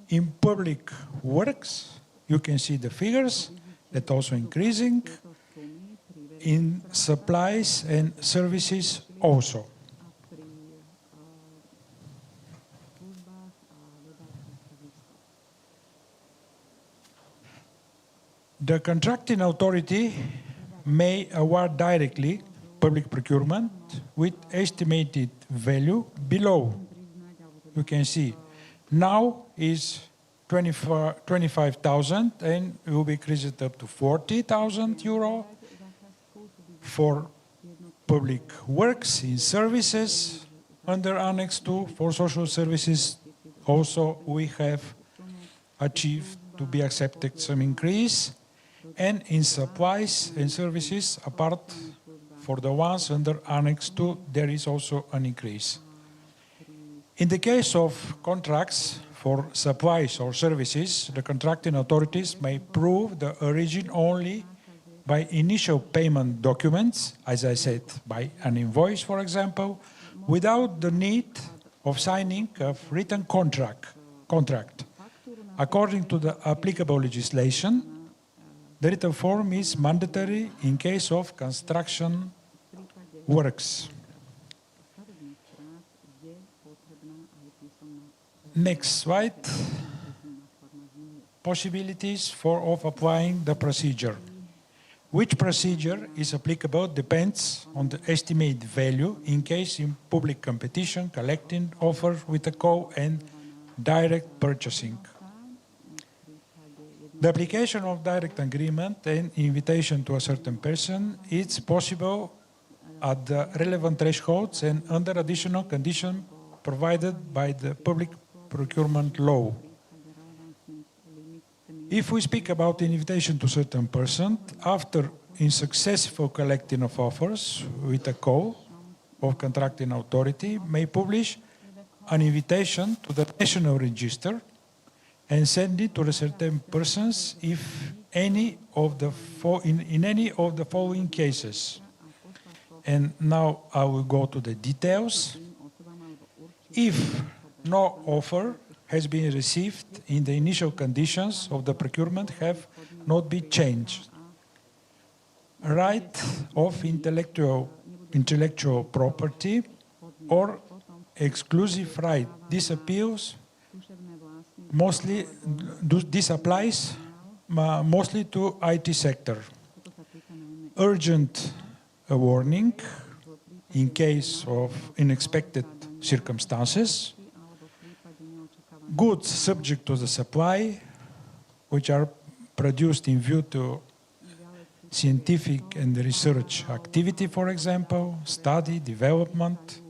In public works, you can see the figures that also increasing. In supplies and services also. The contracting authority may award directly public procurement with estimated value below. You can see now is 25,000 and it will be increased up to 40,000 euro for public works in services under Annex 2. For social services also we have achieved to be accepted some increase, and in supplies and services apart for the ones under Annex 2 there is also an increase. In the case of contracts for supplies or services, the contracting authorities may prove the origin only by initial payment documents, as I said, by an invoice, for example, without the need of signing a written contract. According to the applicable legislation, the written form is mandatory in case of construction works. Next slide. Possibilities of applying the procedure. Which procedure is applicable depends on the estimated value in case in public competition, collecting offers with a call and direct purchasing. The application of direct agreement and invitation to a certain person is possible at the relevant thresholds and under additional conditions provided by the Public Procurement Law. If we speak about an invitation to a certain person, after unsuccessful collecting of offers with a call of contracting authority may publish an invitation to the National Register and send it to the certain persons if any of the in any of the following cases. And now I will go to the details. If no offer has been received in the initial conditions of the procurement have not been changed. Right of intellectual property or exclusive right disappears. Mostly, this applies mostly to IT sector. Urgent warning in case of unexpected circumstances. Goods subject to the supply, which are produced in view to scientific and research activity, for example, study, development.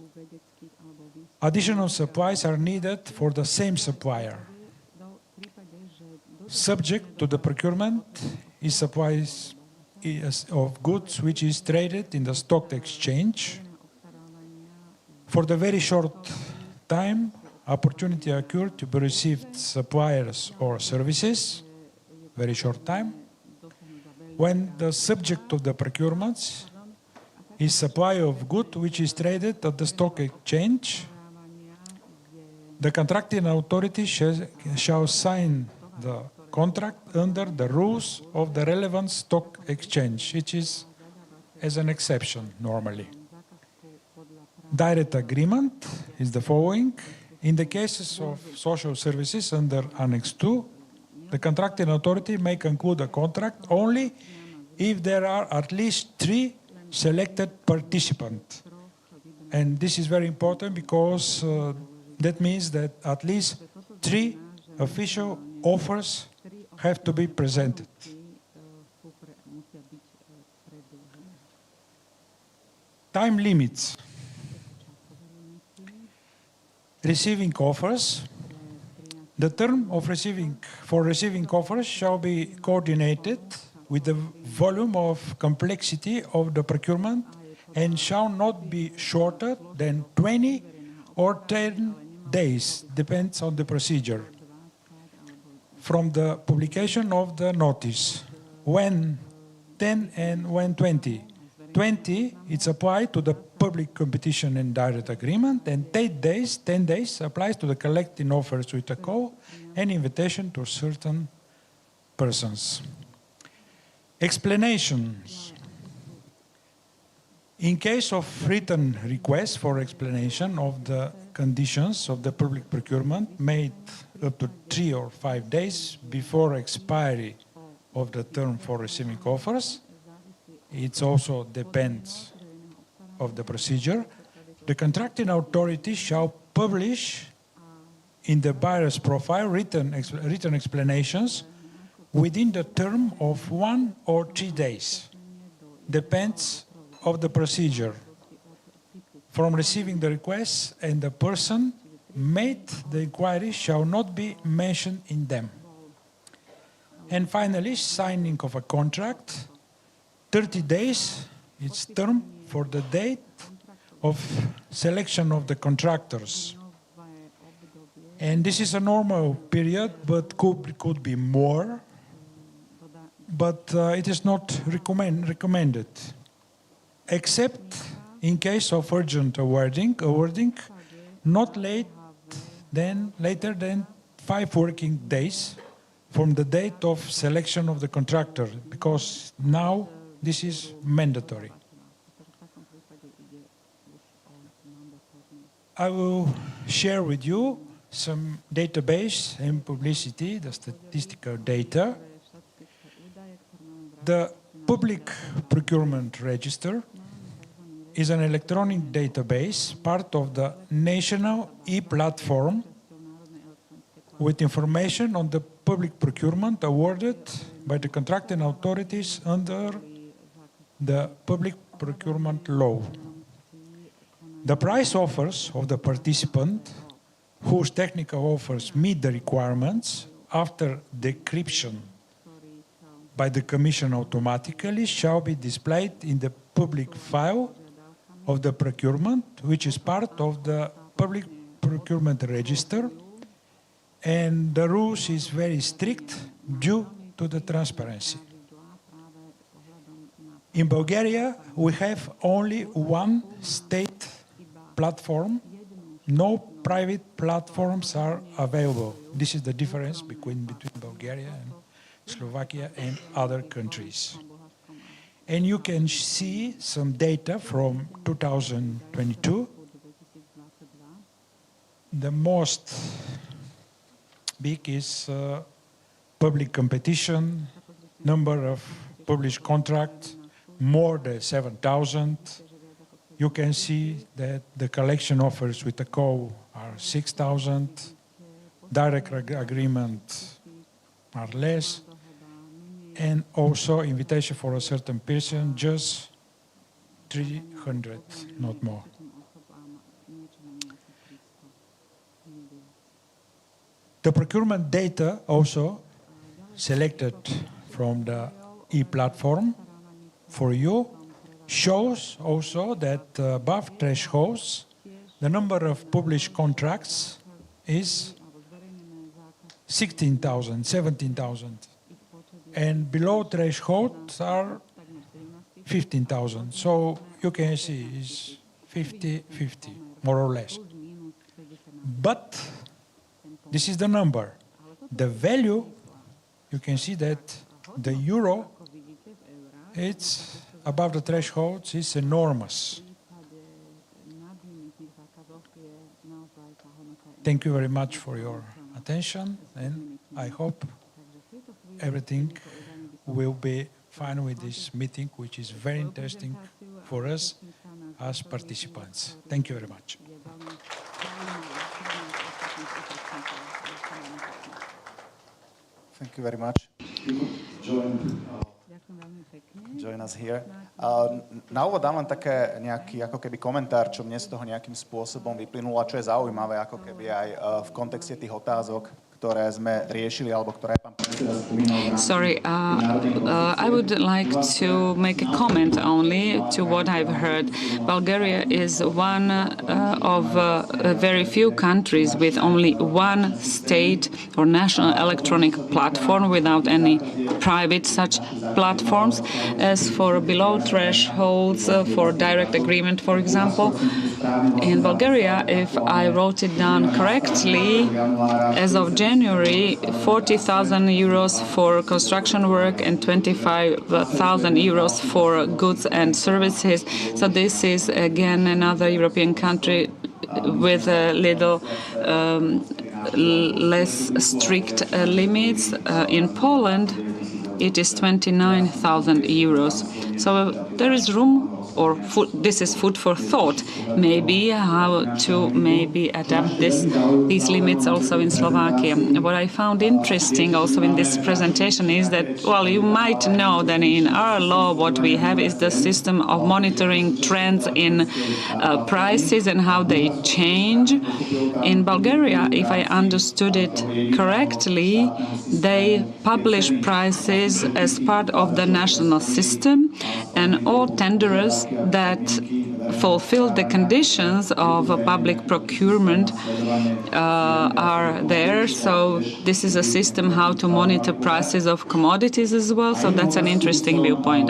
Additional supplies are needed for the same supplier. Subject to the procurement is supplies of goods which is traded in the stock exchange. For the very short time, opportunity occurred to be received suppliers or services, very short time. When the subject of the procurements is supply of good which is traded at the stock exchange, the contracting authority shall sign the contract under the rules of the relevant stock exchange, which is as an exception normally. Direct agreement is the following. In the cases of social services under Annex 2, the contracting authority may conclude a contract only if there are at least 3 selected participants. And this is very important because that means that at least 3 official offers have to be presented. Time limits. Receiving offers. The term of receiving offers shall be coordinated with the volume of complexity of the procurement and shall not be shorter than 20 or 10 days, depends on the procedure. from the publication of the notice. When 10 and when 20. 20, it's applied to the public competition and direct agreement, and 10 days applies to the collecting offers with a call and invitation to certain persons. Explanations. In case of written request for explanation of the conditions of the public procurement made up to 3 or 5 days before expiry of the term for receiving offers, it also depends of the procedure. The contracting authority shall publish in the buyer's profile written explanations within the term of 1 or 3 days. Depends of the procedure. From receiving the request, and the person made the inquiry shall not be mentioned in them. And finally, signing of a contract. 30 days, it's term for the date of selection of the contractors. And this is a normal period, but could be more. But it is not recommended, except in case of urgent awarding not later than 5 working days from the date of selection of the contractor, because now this is mandatory. I will share with you some database and publicity, the statistical data. The Public Procurement Register is an electronic database, part of the national e-platform with information on the public procurement awarded by the contracting authorities under the Public Procurement Law. The price offers of the participant whose technical offers meet the requirements after decryption by the Commission automatically shall be displayed in the public file of the procurement, which is part of the Public Procurement Register, and the rules is very strict due to the transparency. In Bulgaria, we have only one state platform. No private platforms are available. This is the difference between Bulgaria and Slovakia and other countries. And you can see some data from 2022. The most big is public competition, number of published contracts, more than 7,000. You can see that the collection offers with the call are 6,000. Direct agreement are less. And also invitation for a certain person, just 300, not more. The procurement data also selected from the e-platform for you shows also that above thresholds, the number of published contracts is 16,000, 17,000. And below thresholds are 15,000. So you can see it's 50-50, more or less. But this is the number. The value, you can see that the euro, it's above the thresholds, is enormous. Thank you very much for your attention, and I hope everything will be fine with this meeting, which is very interesting for us as participants. Thank you very much. Thank you very much. Join us here. Na úvod dám len nejaký ako keby komentár, čo mne z toho nejakým spôsobom vyplynulo a čo je zaujímavé ako keby aj v kontexte tých otázok, ktoré sme riešili, alebo ktoré pán predseda spomínal. Sorry, I would like to make a comment only to what I've heard. Bulgaria is one of very few countries with only one state or national electronic platform without any private such platforms. As for below thresholds for direct agreement, for example, in Bulgaria, if I wrote it down correctly, as of January, 40,000 euros for construction work and 25,000 euros for goods and services. So this is again another European country with a little less strict limits. In Poland, it is 29,000 euros. So there is room, or this is food for thought, maybe how to adapt these limits also in Slovakia. What I found interesting also in this presentation is that, well, you might know that in our law what we have is the system of monitoring trends in prices and how they change. In Bulgaria, if I understood it correctly, they publish prices as part of the national system, and all tenderers that fulfill the conditions of a public procurement are there. So this is a system how to monitor prices of commodities as well. So that's an interesting viewpoint.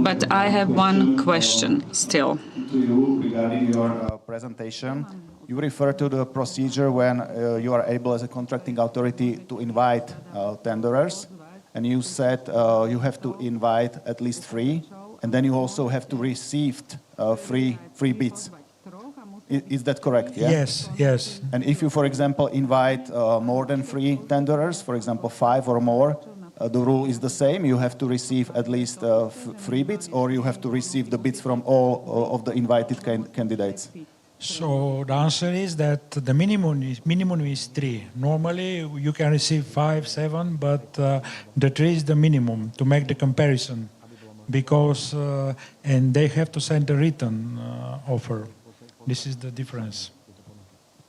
But I have one question still. Regarding your presentation, you refer to the procedure when you are able as a contracting authority to invite tenderers, and you said you have to invite at least 3, and then you also have to receive free bids. Is that correct? Yeah? Yes. And if you, for example, invite more than 3 tenderers, for example 5 or more, the rule is the same. You have to receive at least 3 bids, or you have to receive the bids from all of the invited candidates. So the answer is that the minimum is 3. Normally you can receive 5, 7, but the 3 is the minimum to make the comparison, because and they have to send a written offer. This is the difference.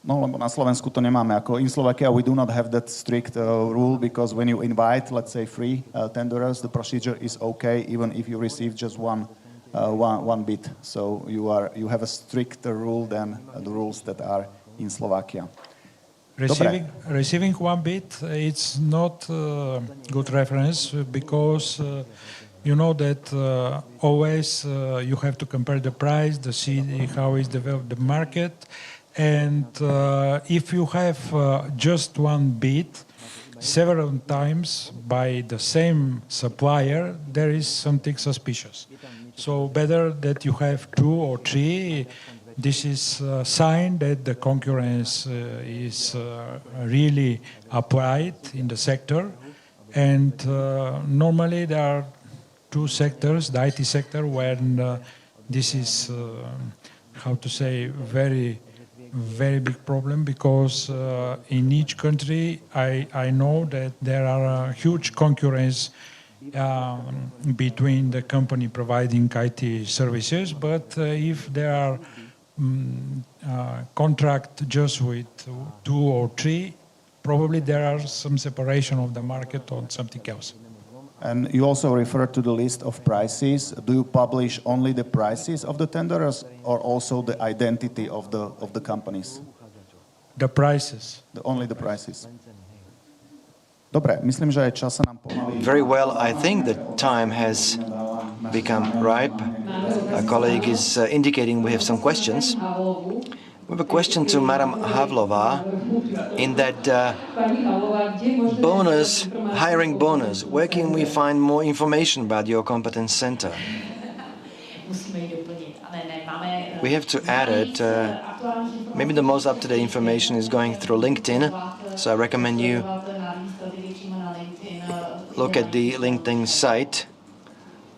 No, lebo na Slovensku to nemáme. Ako in Slovakia, we do not have that strict rule, because when you invite, let's say, 3 tenderers, the procedure is okay, even if you receive just one bid. So you have a stricter rule than the rules that are in Slovakia. Receiving one bid, it's not good reference, because you know that always you have to compare the price, to see how is developed the market. And if you have just one bid several times by the same supplier, there is something suspicious. So better that you have 2 or 3. This is a sign that the concurrence is really applied in the sector. And normally there are 2 sectors, the IT sector, when this is, very big problem, because in each country I know that there are huge concurrence between the company providing IT services, but if there are contract just with 2 or 3, probably there are some separation of the market on something else. And you also referred to the list of prices. Do you publish only the prices of the tenderers, or also the identity of the companies? The prices. Only the prices. Dobre, myslím, že aj čas sa nám pomaly. Very well, I think the time has become ripe. Our colleague is indicating we have some questions. We have a question to Madam Havlova in that hiring bonus. Where can we find more information about your competence center? We have to add it. Maybe the most up-to-date information is going through LinkedIn, so I recommend you look at the LinkedIn site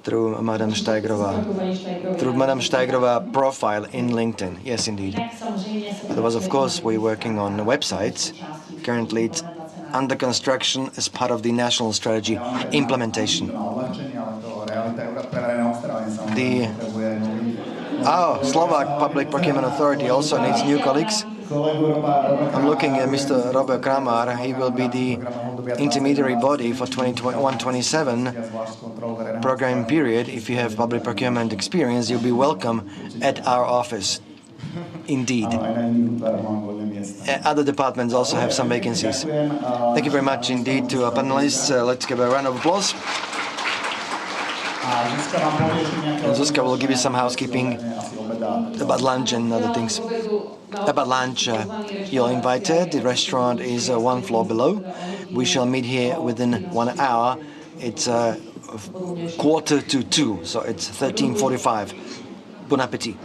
through Madam Steigerova profile in LinkedIn. Yes, indeed. Otherwise, of course, we're working on websites. Currently, it's under construction as part of the national strategy implementation. The Slovak Public Procurement Authority also needs new colleagues. I'm looking at Mr. Robert Kramar. He will be the intermediary body for 2021-27 program period. If you have public procurement experience, you'll be welcome at our office. Indeed. Other departments also have some vacancies. Thank you very much indeed to our panelists. Let's give a round of applause. And Zuzka will give you some housekeeping about lunch and other things. About lunch, you're invited. The restaurant is one floor below. We shall meet here within 1 hour. It's 1:45, so it's 13:45. Bon appétit.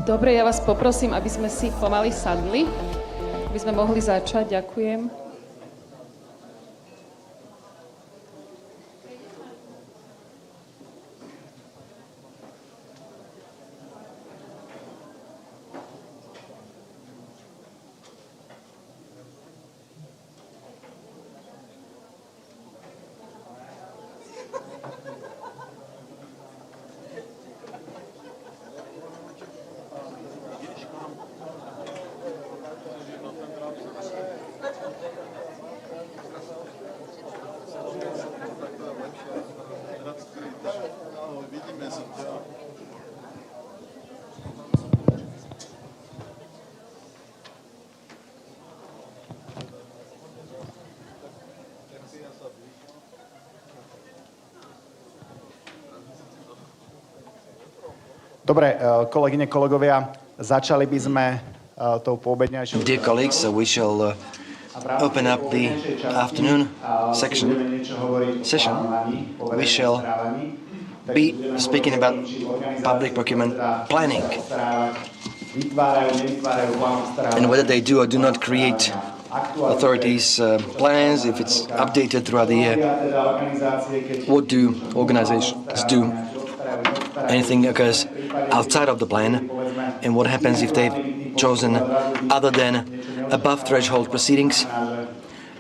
Dobre, ja vás poprosím, aby sme si pomaly sadli, aby sme mohli začať. Ďakujem. Dobre, kolegyne, kolegovia, začali by sme tou poobedňajšou... Dear colleagues, we shall open up the afternoon session. We shall be speaking about public procurement planning and whether they do or do not create authorities' plans, if it's updated throughout the year. What do organizations do? Anything occurs outside of the plan, and what happens if they've chosen other than above threshold proceedings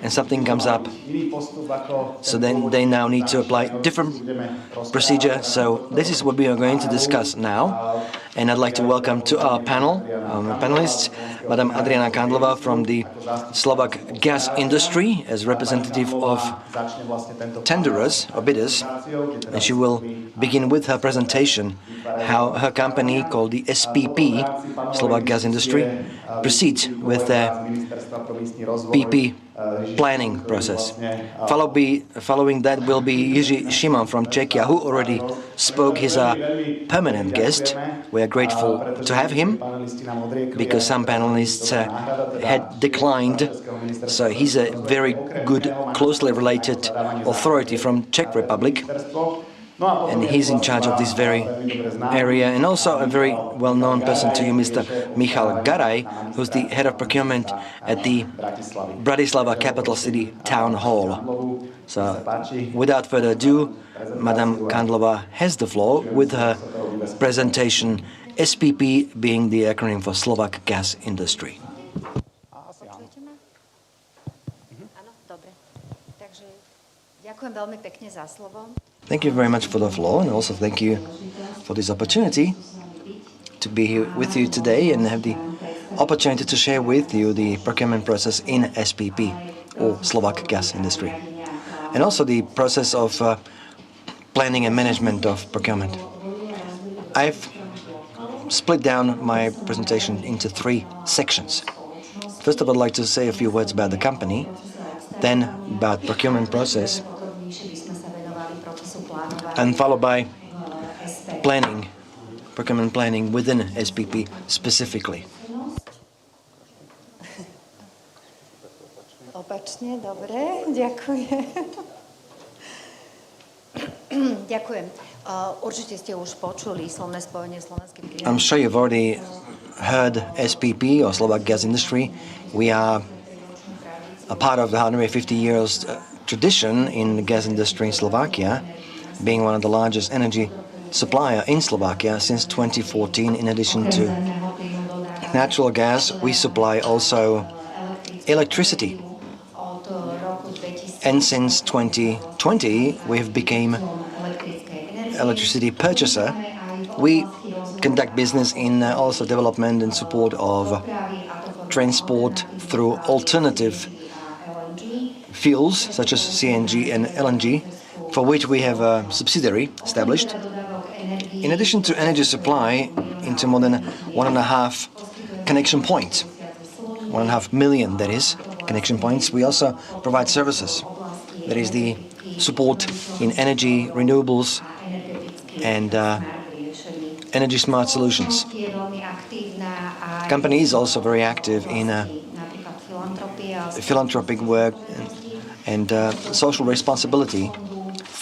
and something comes up, so then they now need to apply different procedure. So this is what we are going to discuss now, and I'd like to welcome to our panel, panelists, Madam Adriana Kandlová from the Slovak gas industry as representative of tenderers or bidders, and she will begin with her presentation how her company called the SPP, Slovak Gas Industry, proceeds with their PP planning process. Following that will be Jiří Šiman from Czechia, who already spoke. He's a permanent guest. We are grateful to have him because some panelists had declined. So he's a very good, closely related authority from Czech Republic. And he's in charge of this very area, and also a very well-known person to you, Mr. Michal Garaj, who's the head of procurement at the Bratislava Capital City Town Hall. So, without further ado, Madam Kandlová has the floor with her presentation, SPP being the acronym for Slovak Gas Industry. Thank you very much for the floor, and also thank you for this opportunity to be here with you today and have the opportunity to share with you the procurement process in SPP, or Slovak Gas Industry, and also the process of planning and management of procurement. I've split down my presentation into 3 sections. First of all, I'd like to say a few words about the company, then about procurement process, and followed by planning, procurement planning within SPP specifically. Opačne, dobre, ďakujem. Ďakujem. Určite ste už počuli slovné spojenie slovenských. I'm sure you've already heard SPP, or Slovak Gas Industry. We are a part of the 150 years tradition in the gas industry in Slovakia, being one of the largest energy supplier in Slovakia since 2014. In addition to natural gas, we supply also electricity. And since 2020, we've become electricity purchaser. We conduct business in also development and support of transport through alternative fuels such as CNG and LNG, for which we have a subsidiary established. In addition to energy supply into more than 1.5 connection points, 1.5 million, that is, connection points, we also provide services. That is the support in energy, renewables, and energy smart solutions. The company is also very active in philanthropic work and social responsibility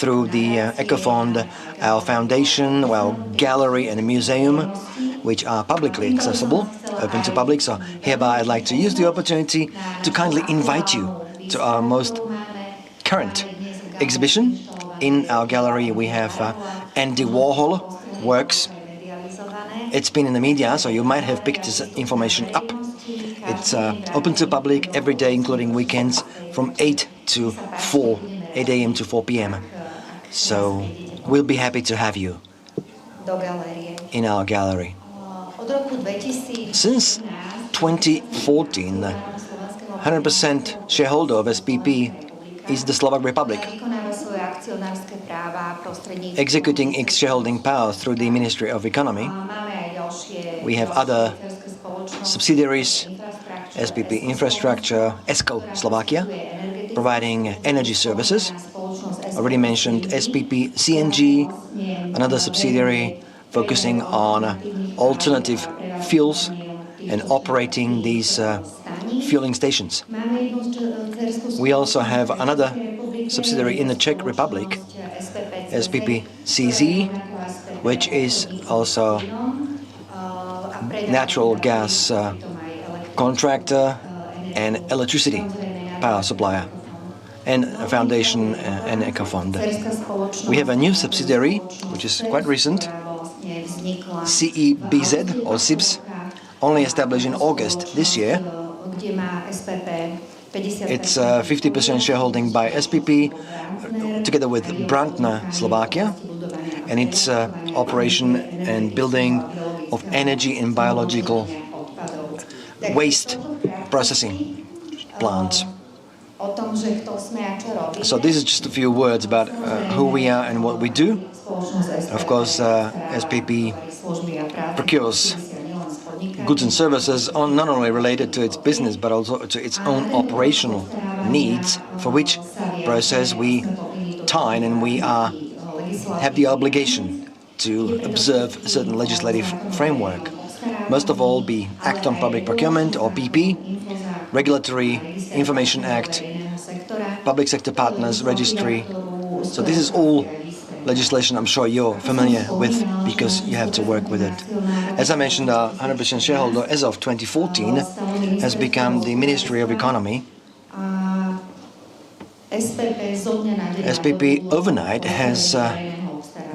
through the Ecofond, our foundation, our gallery and museum, which are publicly accessible, open to public. So hereby I'd like to use the opportunity to kindly invite you to our most current exhibition. In our gallery we have Andy Warhol works. It's been in the media, so you might have picked this information up. It's open to public every day, including weekends, from 8 a.m. to 4 p.m. So we'll be happy to have you in our gallery. Since 2014, 100% shareholder of SPP is the Slovak Republic, executing its shareholding power through the Ministry of Economy. We have other subsidiaries, SPP Infrastructure, ESCO Slovakia, providing energy services. Already mentioned SPP CNG, another subsidiary focusing on alternative fuels and operating these fueling stations. We also have another subsidiary in the Czech Republic, SPP CZ, which is also natural gas contractor and electricity power supplier, and a foundation and eco fund. We have a new subsidiary, which is quite recent, CEBZ or SIBS, only established in August this year. It's 50% shareholding by SPP, together with Brantner Slovakia, and its operation and building of energy and biological waste processing plants. So this is just a few words about who we are and what we do. Of course, SPP procures goods and services not only related to its business but also to its own operational needs, for which process we time and we have the obligation to observe a certain legislative framework. Most of all be Act on Public Procurement or PP, Regulatory Information Act, Public Sector Partners Registry. So this is all legislation I'm sure you're familiar with because you have to work with it. As I mentioned, our 100% shareholder as of 2014 has become the Ministry of Economy. SPP overnight has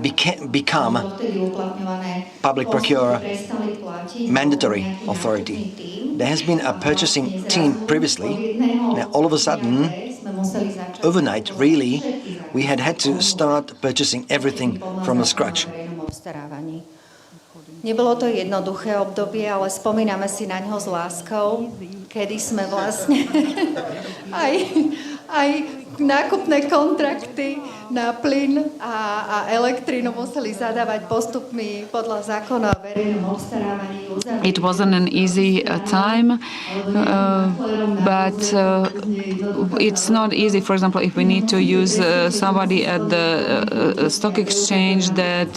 become public procurer mandatory authority. There has been a purchasing team previously. Now all of a sudden, overnight really, we had to start purchasing everything from scratch. Nebolo to jednoduché obdobie, ale spomíname si na ňo s láskou, kedy sme vlastne aj nákupné kontrakty na plyn a elektrínu museli zadávať postupmi podľa zákona o verejnom obstarávaní. It wasn't an easy time, but it's not easy. For example, if we need to use somebody at the stock exchange, that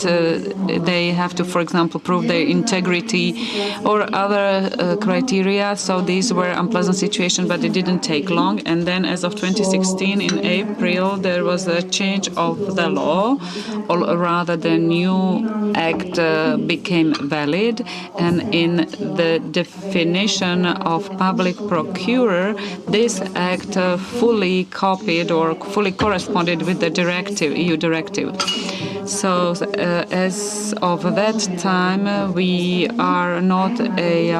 they have to, for example, prove their integrity or other criteria. So these were unpleasant situations, but it didn't take long. And then as of 2016, in April, there was a change of the law, or rather the new act became valid, and in the definition of public procurer, this act fully copied or fully corresponded with the directive, EU directive. So as of that time, we are not a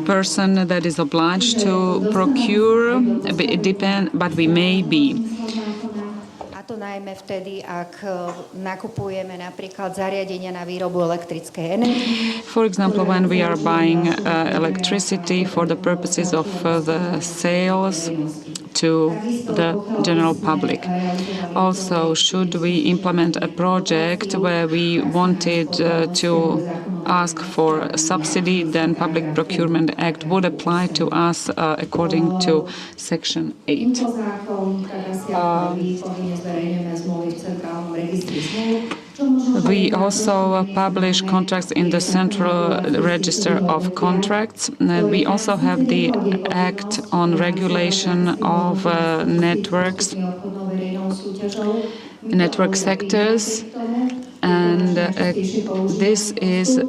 person that is obliged to procure, but we may be. To najmä vtedy, ak nakupujeme napríklad zariadenia na výrobu elektrickej energie. For example, when we are buying electricity for the purposes of the sales to the general public. Also, should we implement a project where we wanted to ask for a subsidy, then Public Procurement Act would apply to us according to Section 8. We also publish contracts in the Central Register of Contracts. We also have the Act on Regulation of network sectors, and this is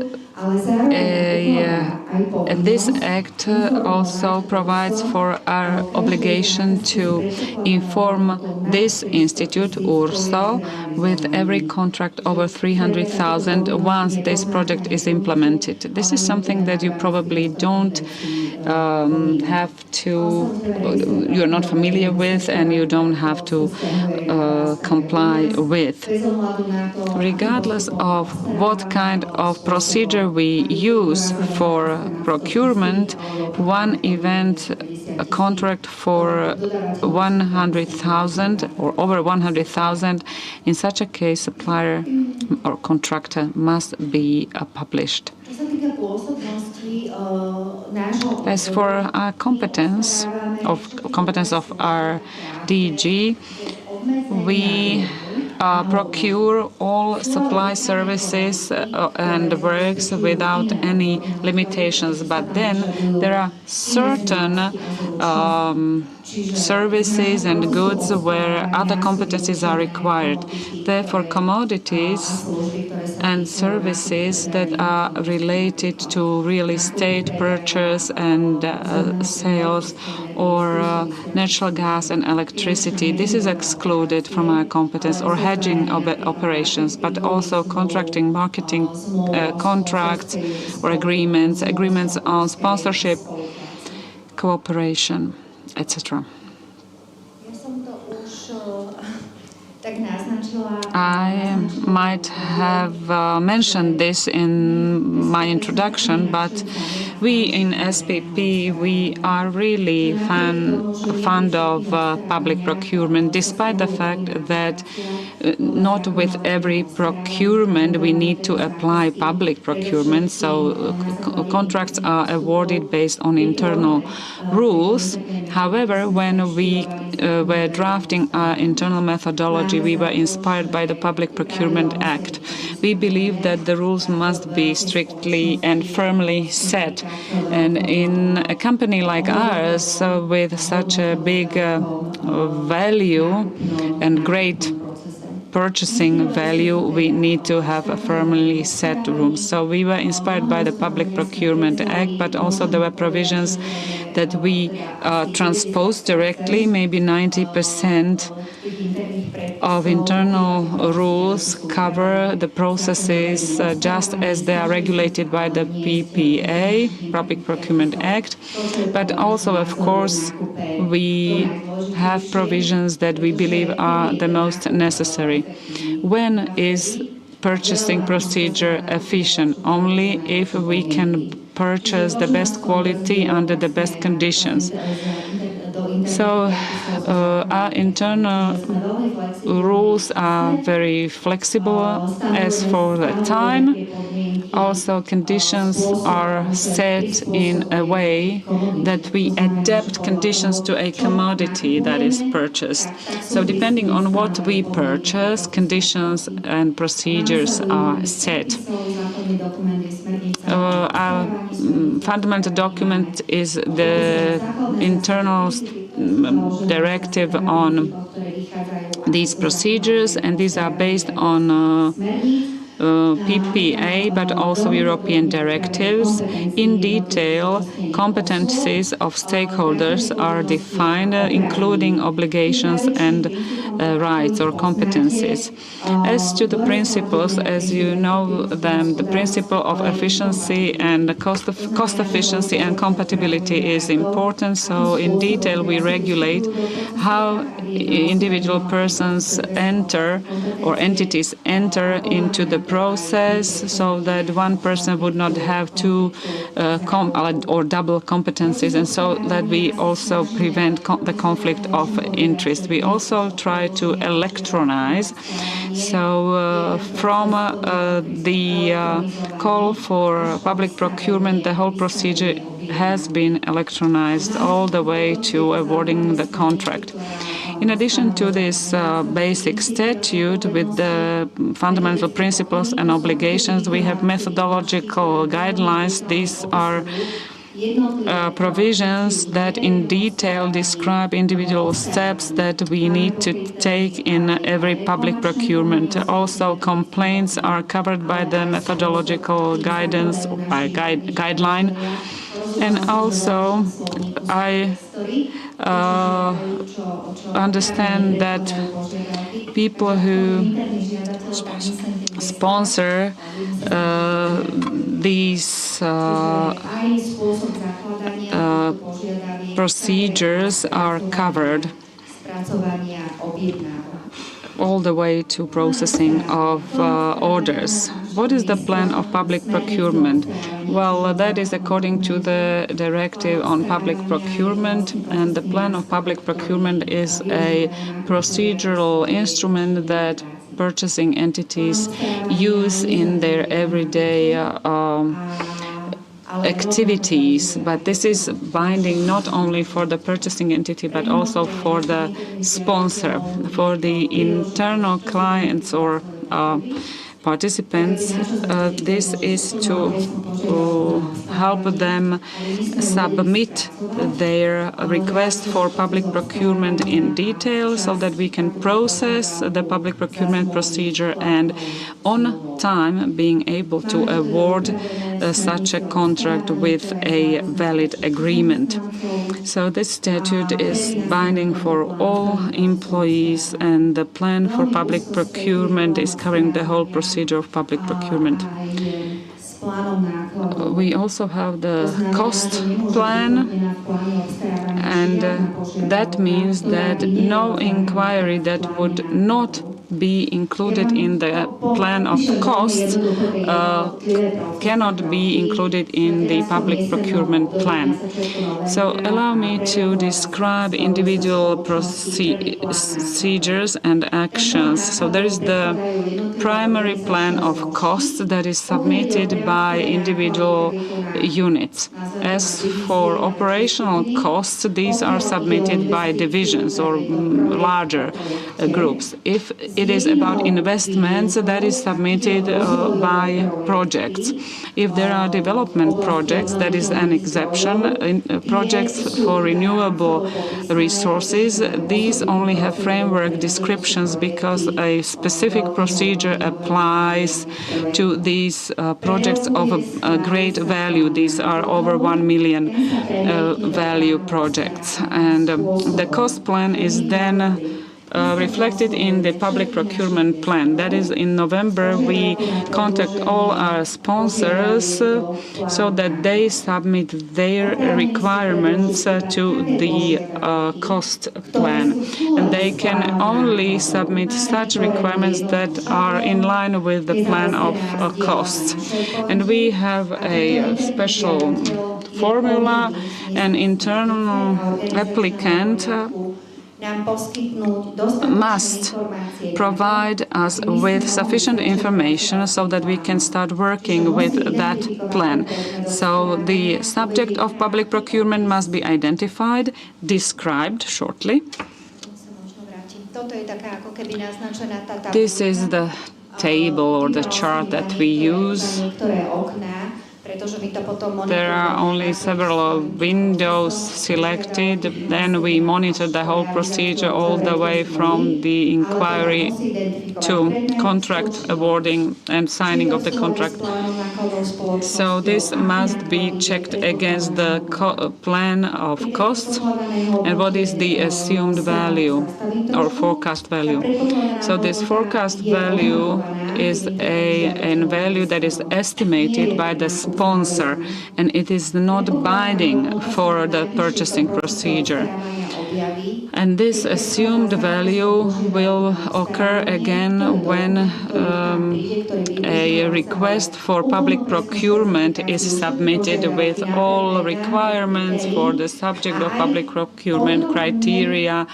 this act also provides for our obligation to inform this institute, URSO, with every contract over 300,000 once this project is implemented. This is something that you probably don't have to, you're not familiar with, and you don't have to comply with. Regardless of what kind of procedure we use for procurement, one event, a contract for 100,000 or over 100,000, in such a case, supplier or contractor must be published. As for our competence of our DG, we procure all supply services and works without any limitations. But then there are certain services and goods where other competencies are required. Therefore, commodities and services that are related to real estate purchase and sales, or natural gas and electricity, this is excluded from our competence, or hedging operations, but also contracting, marketing contracts or agreements on sponsorship, cooperation, etc. I might have mentioned this in my introduction, but we in SPP, we are really fond of public procurement, despite the fact that not with every procurement we need to apply public procurement. So contracts are awarded based on internal rules. However, when we were drafting our internal methodology, we were inspired by the Public Procurement Act. We believe that the rules must be strictly and firmly set. And in a company like ours, with such a big value and great purchasing value, we need to have a firmly set rules. So we were inspired by the Public Procurement Act, but also there were provisions that we transposed directly. Maybe 90% of internal rules cover the processes just as they are regulated by the PPA, Public Procurement Act. But also, of course, we have provisions that we believe are the most necessary. When is purchasing procedure efficient? Only if we can purchase the best quality under the best conditions. So our internal rules are very flexible. As for the time, also conditions are set in a way that we adapt conditions to a commodity that is purchased. So depending on what we purchase, conditions and procedures are set. Our fundamental document is the internal directive on these procedures, and these are based on PPA, but also European directives. In detail, competencies of stakeholders are defined, including obligations and rights or competencies. As to the principles, as you know them, the principle of efficiency and the cost efficiency and compatibility is important. So in detail, we regulate how individual persons enter or entities enter into the process, so that one person would not have two or double competencies, and so that we also prevent the conflict of interest. We also try to electronize. So from the call for public procurement, the whole procedure has been electronized all the way to awarding the contract. In addition to this basic statute with the fundamental principles and obligations, we have methodological guidelines. These are provisions that in detail describe individual steps that we need to take in every public procurement. Also, complaints are covered by the methodological guidance, by guideline. And also, I understand that people who sponsor these procedures are covered all the way to processing of orders. What is the plan of public procurement? Well, that is according to the directive on public procurement, and the plan of public procurement is a procedural instrument that purchasing entities use in their everyday activities, but this is binding not only for the purchasing entity but also for the sponsor. For the internal clients or participants, this is to help them submit their request for public procurement in detail so that we can process the public procurement procedure and on time being able to award such a contract with a valid agreement. So this statute is binding for all employees, and the plan for public procurement is covering the whole procedure of public procurement. We also have the cost plan, and that means that no inquiry that would not be included in the plan of costs cannot be included in the public procurement plan. So allow me to describe individual procedures and actions. So there is the primary plan of costs that is submitted by individual units. As for operational costs, these are submitted by divisions or larger groups. If it is about investments, that is submitted by projects. If there are development projects, that is an exception. Projects for renewable resources, these only have framework descriptions because a specific procedure applies to these projects of a great value. These are over 1 million value projects. And the cost plan is then reflected in the public procurement plan. That is, in November, we contact all our sponsors so that they submit their requirements to the cost plan. And they can only submit such requirements that are in line with the plan of costs. And we have a special formula. An internal applicant must provide us with sufficient information so that we can start working with that plan. So the subject of public procurement must be identified, described shortly. This is the table or the chart that we use. There are only several windows selected. Then we monitor the whole procedure all the way from the inquiry to contract awarding and signing of the contract. So this must be checked against the plan of costs and what is the assumed value or forecast value. So this forecast value is a value that is estimated by the sponsor, and it is not binding for the purchasing procedure. And this assumed value will occur again when a request for public procurement is submitted with all requirements for the subject of public procurement criteria,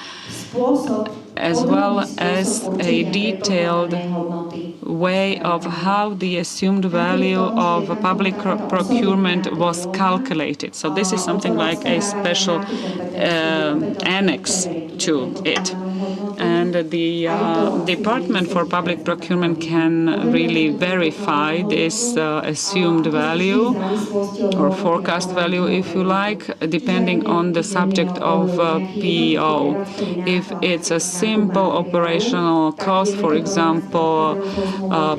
as well as a detailed way of how the assumed value of public procurement was calculated. So this is something like a special annex to it. And the Department for Public Procurement can really verify this assumed value or forecast value, if you like, depending on the subject of PO. If it's a simple operational cost, for example,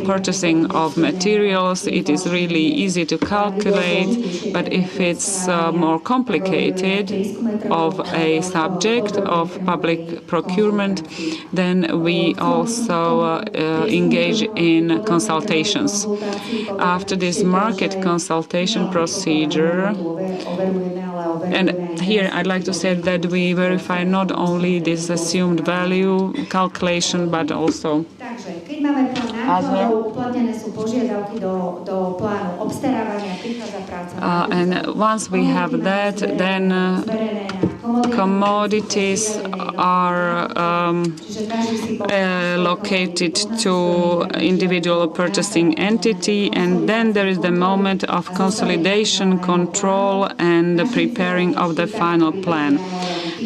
purchasing of materials, it is really easy to calculate. But if it's more complicated of a subject of public procurement, then we also engage in consultations. After this market consultation procedure, and here I'd like to say that we verify not only this assumed value calculation, but also and once we have that, then commodities are allocated to individual purchasing entity, and then there is the moment of consolidation, control, and the preparing of the final plan.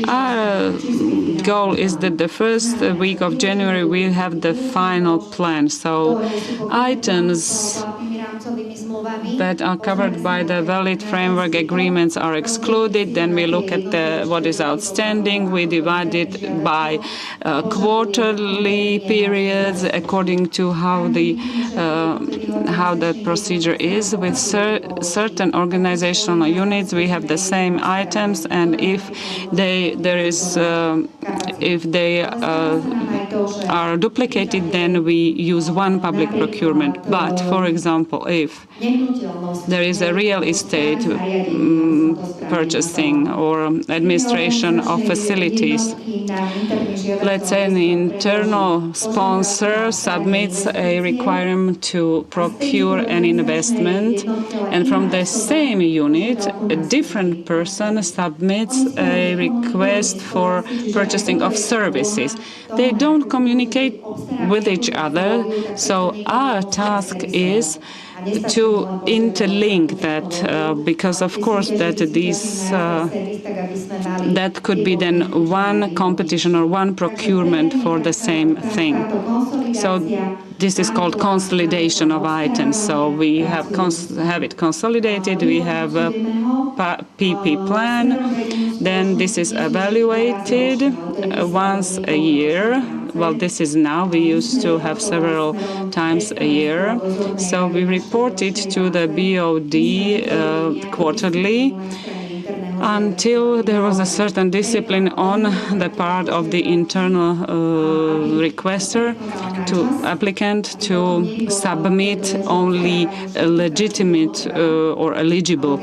Our goal is that the first week of January we have the final plan. So items that are covered by the valid framework agreements are excluded. Then we look at what is outstanding. We divide it by quarterly periods according to how the procedure is. With certain organizational units, we have the same items, and if they are duplicated, then we use one public procurement. But, for example, if there is a real estate purchasing or administration of facilities, let's say an internal sponsor submits a requirement to procure an investment, and from the same unit, a different person submits a request for purchasing of services. They don't communicate with each other, so our task is to interlink that, because of course that could be then one competition or one procurement for the same thing. So this is called consolidation of items. So we have it consolidated. We have a PP plan. Then this is evaluated once a year. Well, this is now. We used to have several times a year. So we report it to the BOD quarterly, until there was a certain discipline on the part of the internal requester to applicant to submit only legitimate or eligible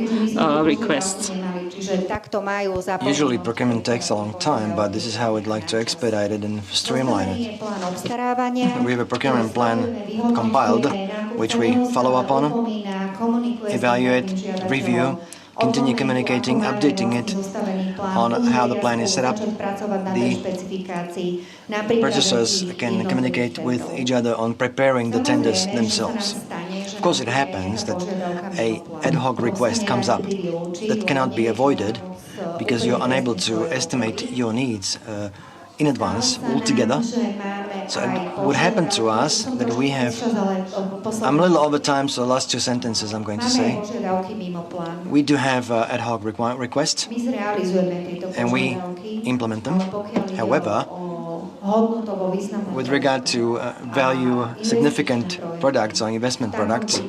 requests. Usually procurement takes a long time, but this is how we'd like to expedite it and streamline it. We have a procurement plan compiled, which we follow up on, evaluate, review, continue communicating, updating it on how the plan is set up. The purchasers can communicate with each other on preparing the tenders themselves. Of course, it happens that an ad hoc request comes up that cannot be avoided because you're unable to estimate your needs in advance altogether. So it would happen to us that we have, I'm a little over time, so the last two sentences I'm going to say. We do have ad hoc requests and we implement them. However, with regard to value significant products or investment products,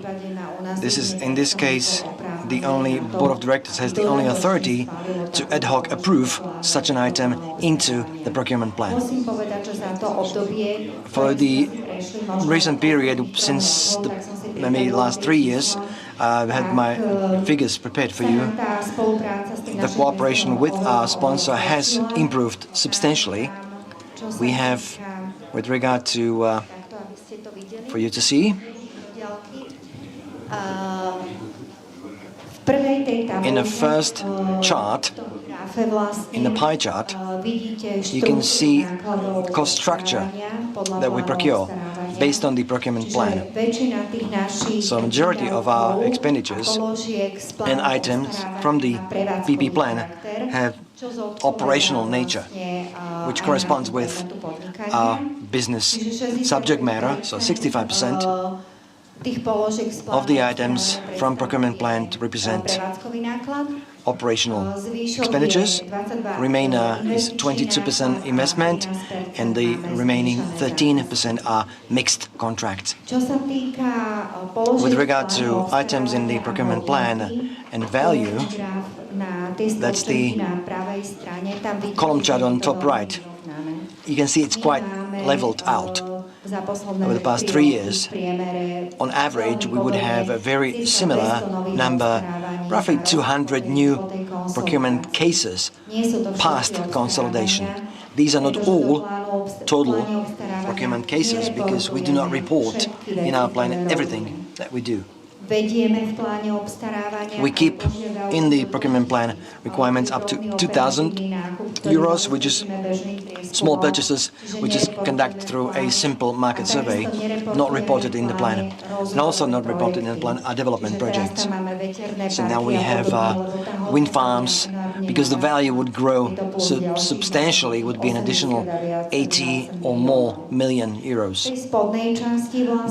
this is in this case the only board of directors has the only authority to ad hoc approve such an item into the procurement plan. For the recent period, since maybe last 3 years, I've had my figures prepared for you. The cooperation with our sponsor has improved substantially. We have, with regard to, for you to see, in the first chart, in the pie chart, you can see cost structure that we procure based on the procurement plan. So majority of our expenditures and items from the PP plan have operational nature, which corresponds with our business subject matter. So 65% of the items from procurement plan represent operational expenditures. Remainder is 22% investment, and the remaining 13% are mixed contracts. With regard to items in the procurement plan and value, that's the column chart on top right. You can see it's quite leveled out. Over the past 3 years, on average, we would have a very similar number, roughly 200 new procurement cases past consolidation. These are not all total procurement cases, because we do not report in our plan everything that we do. We keep in the procurement plan requirements up to 2,000 euros, which is small purchases, which is conducted through a simple market survey, not reported in the plan. And also not reported in the plan are development projects. So now we have wind farms, because the value would grow substantially, would be an additional 80 or more million euros.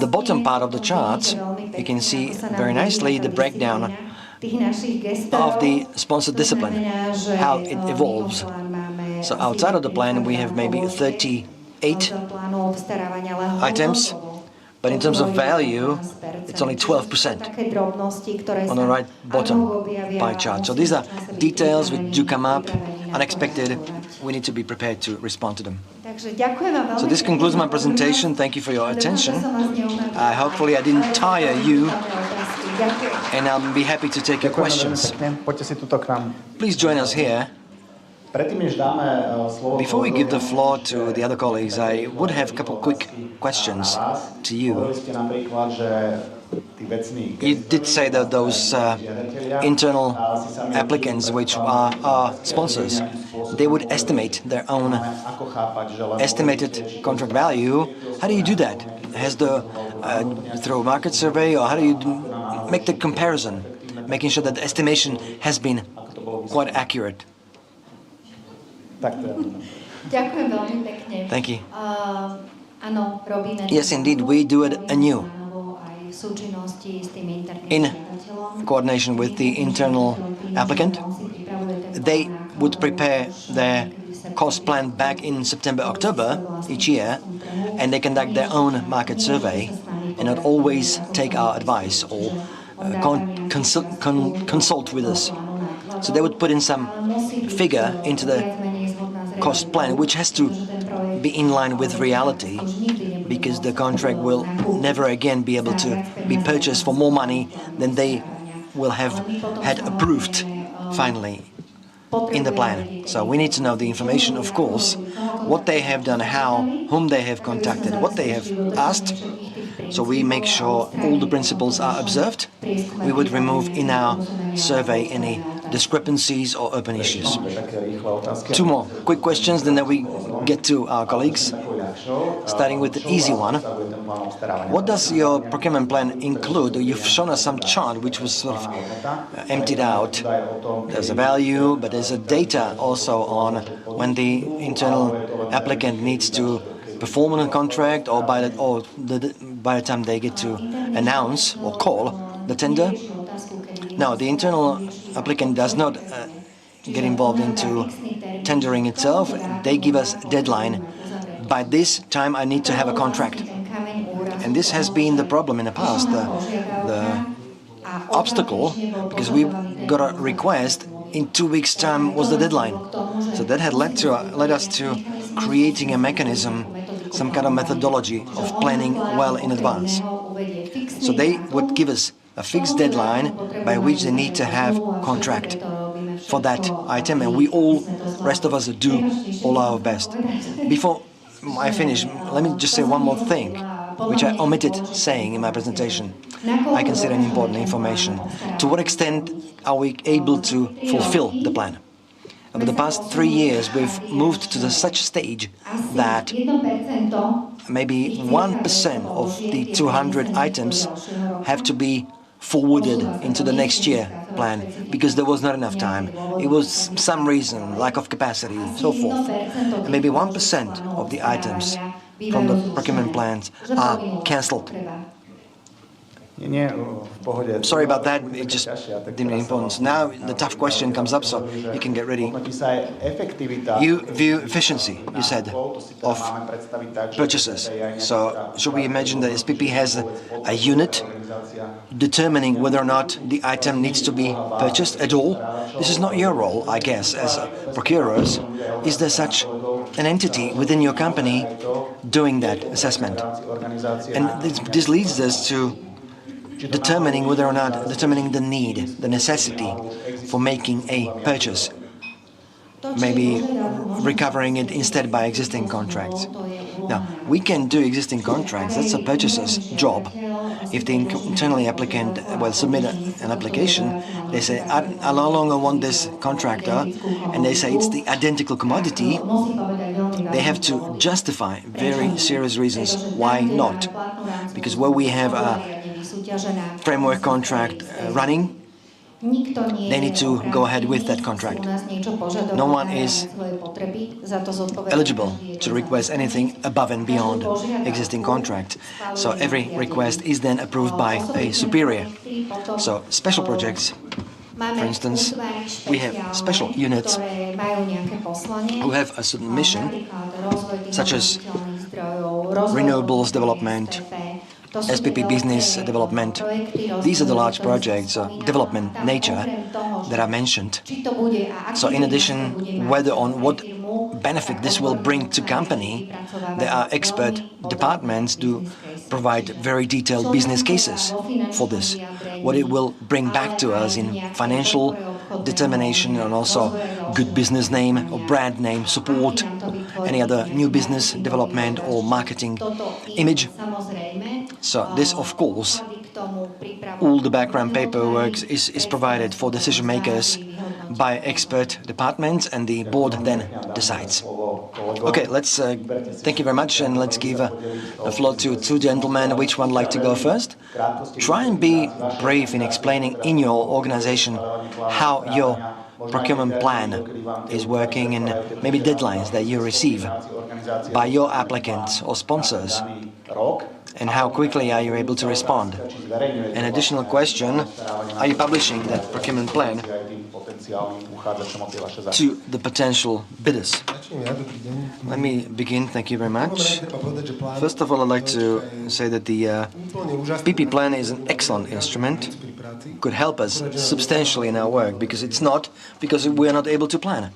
The bottom part of the chart, you can see very nicely the breakdown of the sponsored discipline, how it evolves. So outside of the plan we have maybe 38 items, but in terms of value it's only 12% on the right bottom pie chart. So these are details which do come up unexpected. We need to be prepared to respond to them. So this concludes my presentation. Thank you for your attention. Hopefully I didn't tire you, and I'll be happy to take your questions. Please join us here. Before we give the floor to the other colleagues, I would have a couple quick questions to you. You did say that those internal applicants, which are our sponsors, they would estimate their own estimated contract value. How do you do that? Through a market survey, or how do you make the comparison, making sure that the estimation has been quite accurate? Thank you. Yes, indeed, we do it anew, in coordination with the internal applicant. They would prepare their cost plan back in September, October each year, and they conduct their own market survey and not always take our advice or consult with us. So they would put in some figure into the cost plan, which has to be in line with reality, because the contract will never again be able to be purchased for more money than they will have had approved finally in the plan. So we need to know the information, of course, what they have done, whom they have contacted, what they have asked. So we make sure all the principles are observed. We would remove in our survey any discrepancies or open issues. Two more quick questions, then we get to our colleagues, starting with the easy one. What does your procurement plan include? You've shown us some chart which was sort of emptied out. There's a value, but there's a data also on when the internal applicant needs to perform on a contract, or by the time they get to announce or call the tender. No, the internal applicant does not get involved into tendering itself. They give us a deadline. By this time I need to have a contract. And this has been the problem in the past, the obstacle, because we got a request, in 2 weeks' time was the deadline. So that had led us to creating a mechanism, some kind of methodology of planning well in advance. So they would give us a fixed deadline by which they need to have contract for that item, and we all, rest of us, do all our best. Before I finish, let me just say one more thing, which I omitted saying in my presentation. I consider an important information. To what extent are we able to fulfill the plan? Over the past 3 years, we've moved to such stage that maybe 1% of the 200 items have to be forwarded into the next year. plan because there was not enough time. It was some reason, lack of capacity, so forth. And maybe 1% of the items from the procurement plans are cancelled. Sorry about that, it just didn't influence. Now the tough question comes up, so you can get ready. You view efficiency, you said, of purchases. So should we imagine that SPP has a unit determining whether or not the item needs to be purchased at all? This is not your role, I guess, as procurers. Is there such an entity within your company doing that assessment? And this leads us to determining whether or not, determining the need, the necessity for making a purchase, maybe recovering it instead by existing contracts. Now, we can do existing contracts, that's a purchaser's job. If the internally applicant will submit an application, they say, I no longer want this contractor, and they say it's the identical commodity, they have to justify very serious reasons why not. Because where we have a framework contract running, they need to go ahead with that contract. No one is eligible to request anything above and beyond existing contract. So every request is then approved by a superior. So special projects, for instance, we have special units who have a certain mission, such as renewables development, SPP business development. These are the large projects of development nature that I mentioned. So in addition, whether on what benefit this will bring to company, there are expert departments to provide very detailed business cases for this. What it will bring back to us in financial determination and also good business name or brand name support, any other new business development or marketing image. So this, of course, all the background paperwork is provided for decision makers by expert departments, and the board then decides. Okay, let's thank you very much, and let's give the floor to two gentlemen. Which one would like to go first? Try and be brave in explaining in your organization how your procurement plan is working and maybe deadlines that you receive by your applicants or sponsors, and how quickly are you able to respond? An additional question, are you publishing that procurement plan to the potential bidders? Let me begin, thank you very much. First of all, I'd like to say that the PP plan is an excellent instrument, could help us substantially in our work, because it's not, because we are not able to plan.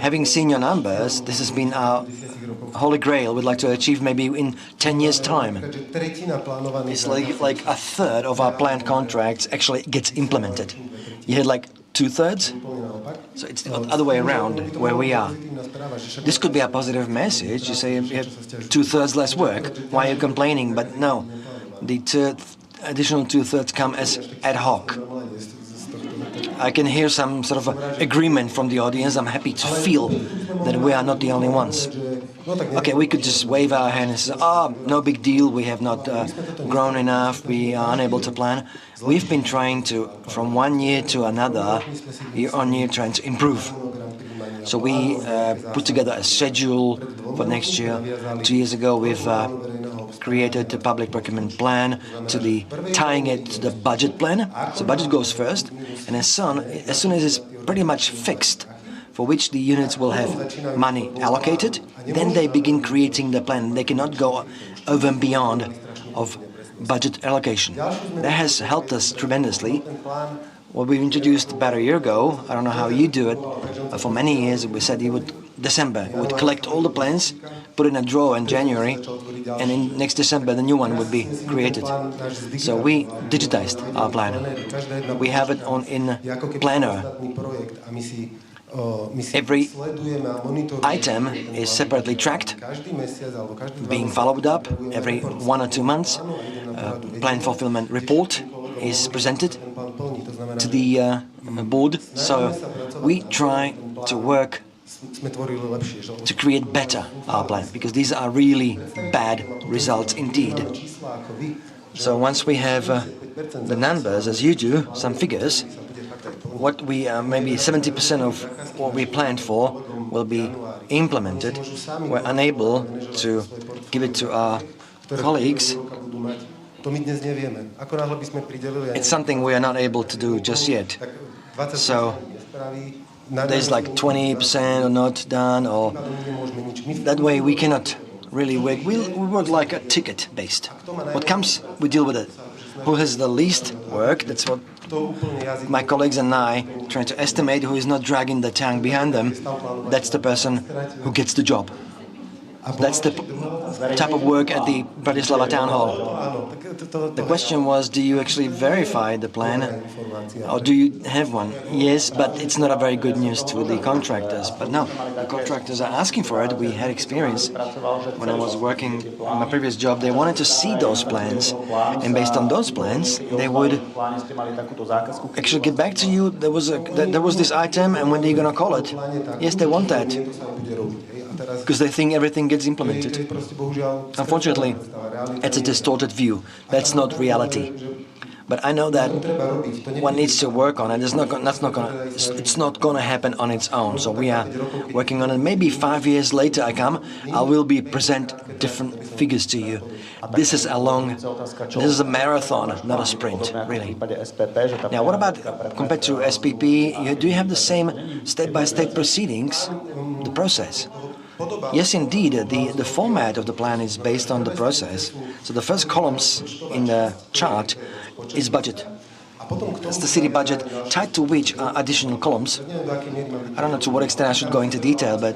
Having seen your numbers, this has been our holy grail. We'd like to achieve maybe in 10 years' time. It's like a third of our planned contracts actually gets implemented. You had like 2/3? So it's the other way around where we are. This could be a positive message. You say you have 2/3 less work. Why are you complaining? But no, the additional 2/3 come as ad hoc. I can hear some sort of agreement from the audience. I'm happy to feel that we are not the only ones. Okay, we could just wave our hand and say, no big deal, we have not grown enough, we are unable to plan. We've been trying to, from one year to another, year on year, trying to improve. So we put together a schedule for next year. 2 years ago, we've created a public procurement plan tying it to the budget plan. So budget goes first, and as soon as it's pretty much fixed for which the units will have money allocated, then they begin creating the plan. They cannot go over and beyond of budget allocation. That has helped us tremendously. What we introduced about a year ago, I don't know how you do it, but for many years we said December, we would collect all the plans, put in a drawer in January, and in next December the new one would be created. So we digitized our plan. We have it in Planner. Every item is separately tracked, being followed up every 1 or 2 months. Plan fulfillment report is presented to the board. So we try to work to create better our plan, because these are really bad results indeed. So once we have the numbers, as you do, some figures, what we maybe 70% of what we planned for will be implemented. We're unable to give it to our colleagues. It's something we are not able to do just yet. So there's like 20% or not done, or that way we cannot really work. We work like a ticket based. What comes, we deal with it. Who has the least work, that's what my colleagues and I try to estimate, who is not dragging the tank behind them, that's the person who gets the job. That's the type of work at the Bratislava Town Hall. The question was, do you actually verify the plan, or do you have one? Yes, but it's not a very good news to the contractors. But no, the contractors are asking for it. We had experience. When I was working on my previous job, they wanted to see those plans, and based on those plans, they would actually get back to you. There was this item, and when are you going to call it? Yes, they want that, because they think everything gets implemented. Unfortunately, it's a distorted view. That's not reality. But I know that one needs to work on it. It's not going to happen on its own. So we are working on it. Maybe 5 years later I will be present different figures to you. This is a marathon, not a sprint, really. Now, what about compared to SPP? Do you have the same step-by-step proceedings, the process? Yes, indeed. The format of the plan is based on the process. So the first columns in the chart is budget. That's the city budget, tied to which are additional columns. I don't know to what extent I should go into detail, but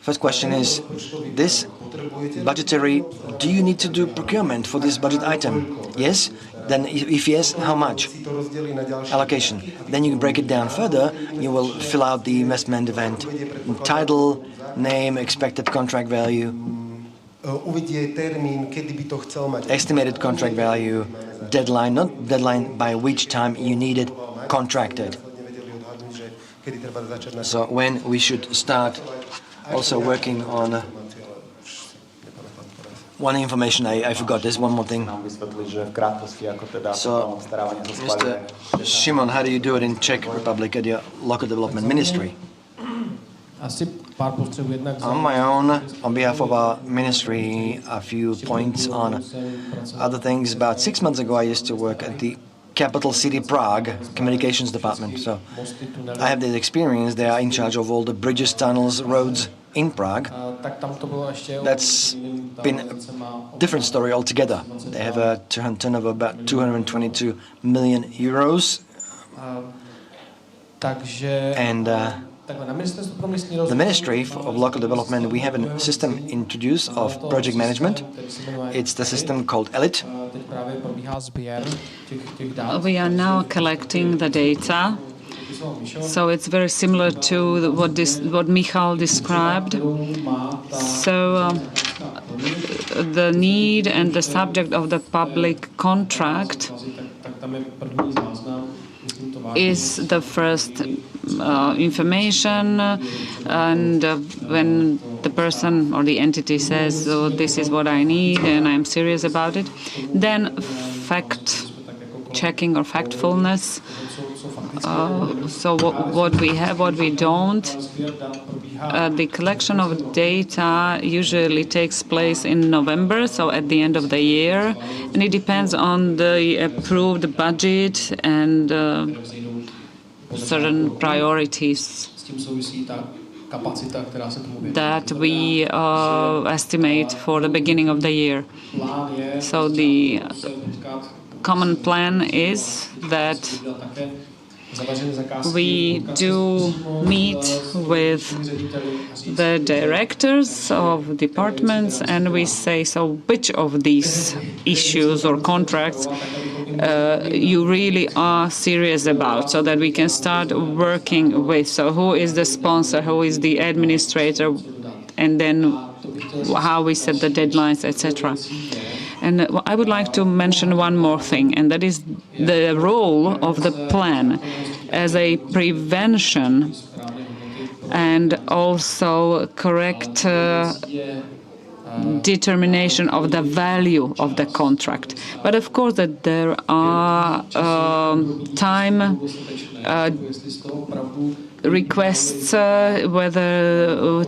first question is, this budgetary, do you need to do procurement for this budget item? Yes? Then if yes, how much? Allocation. Then you can break it down further. You will fill out the investment event title, name, expected contract value, estimated contract value, deadline, not deadline by which time you need it contracted. So when we should start also working on one information I forgot, there's one more thing. So, Mr. Shimon, how do you do it in Czech Republic at your local development ministry? On my own, on behalf of our ministry, a few points on other things. About 6 months ago, I used to work at the capital city Prague communications department. So I have this experience. They are in charge of all the bridges, tunnels, roads in Prague. That's been a different story altogether. They have a turnover of about 222 million euros. And the Ministry of Local Development, we have a system introduced of project management. It's the system called ELIT. We are now collecting the data. So it's very similar to what Michal described. So the need and the subject of the public contract is the first information, and when the person or the entity says, oh, this is what I need and I'm serious about it, then fact-checking or factfulness, so what we have, what we don't. The collection of data usually takes place in November, so at the end of the year, and it depends on the approved budget and certain priorities that we estimate for the beginning of the year. So the common plan is that we do meet with the directors of departments and we say, so which of these issues or contracts you really are serious about, so that we can start working with. So who is the sponsor, who is the administrator, and then how we set the deadlines, etc. And I would like to mention one more thing, and that is the role of the plan as a prevention and also correct determination of the value of the contract. But of course that there are time requests, whether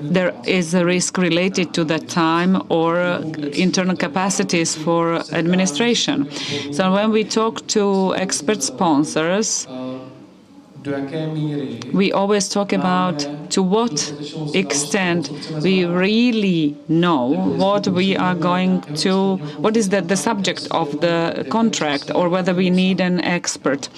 there is a risk related to the time or internal capacities for administration. So when we talk to expert sponsors, we always talk about to what extent we really know what we are going to, what is the subject of the contract, or whether we need an expert,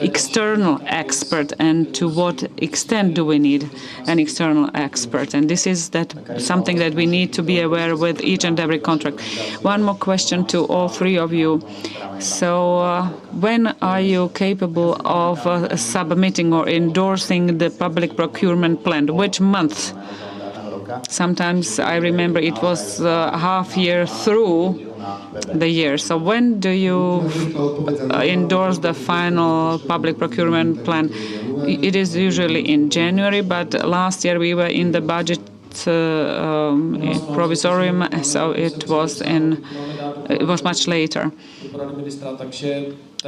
external expert, and to what extent do we need an external expert. And this is something that we need to be aware with each and every contract. One more question to all three of you. So when are you capable of submitting or endorsing the public procurement plan? Which month? Sometimes I remember it was half year through the year. So when do you endorse the final public procurement plan? It is usually in January, but last year we were in the budget provisorium, so it was much later.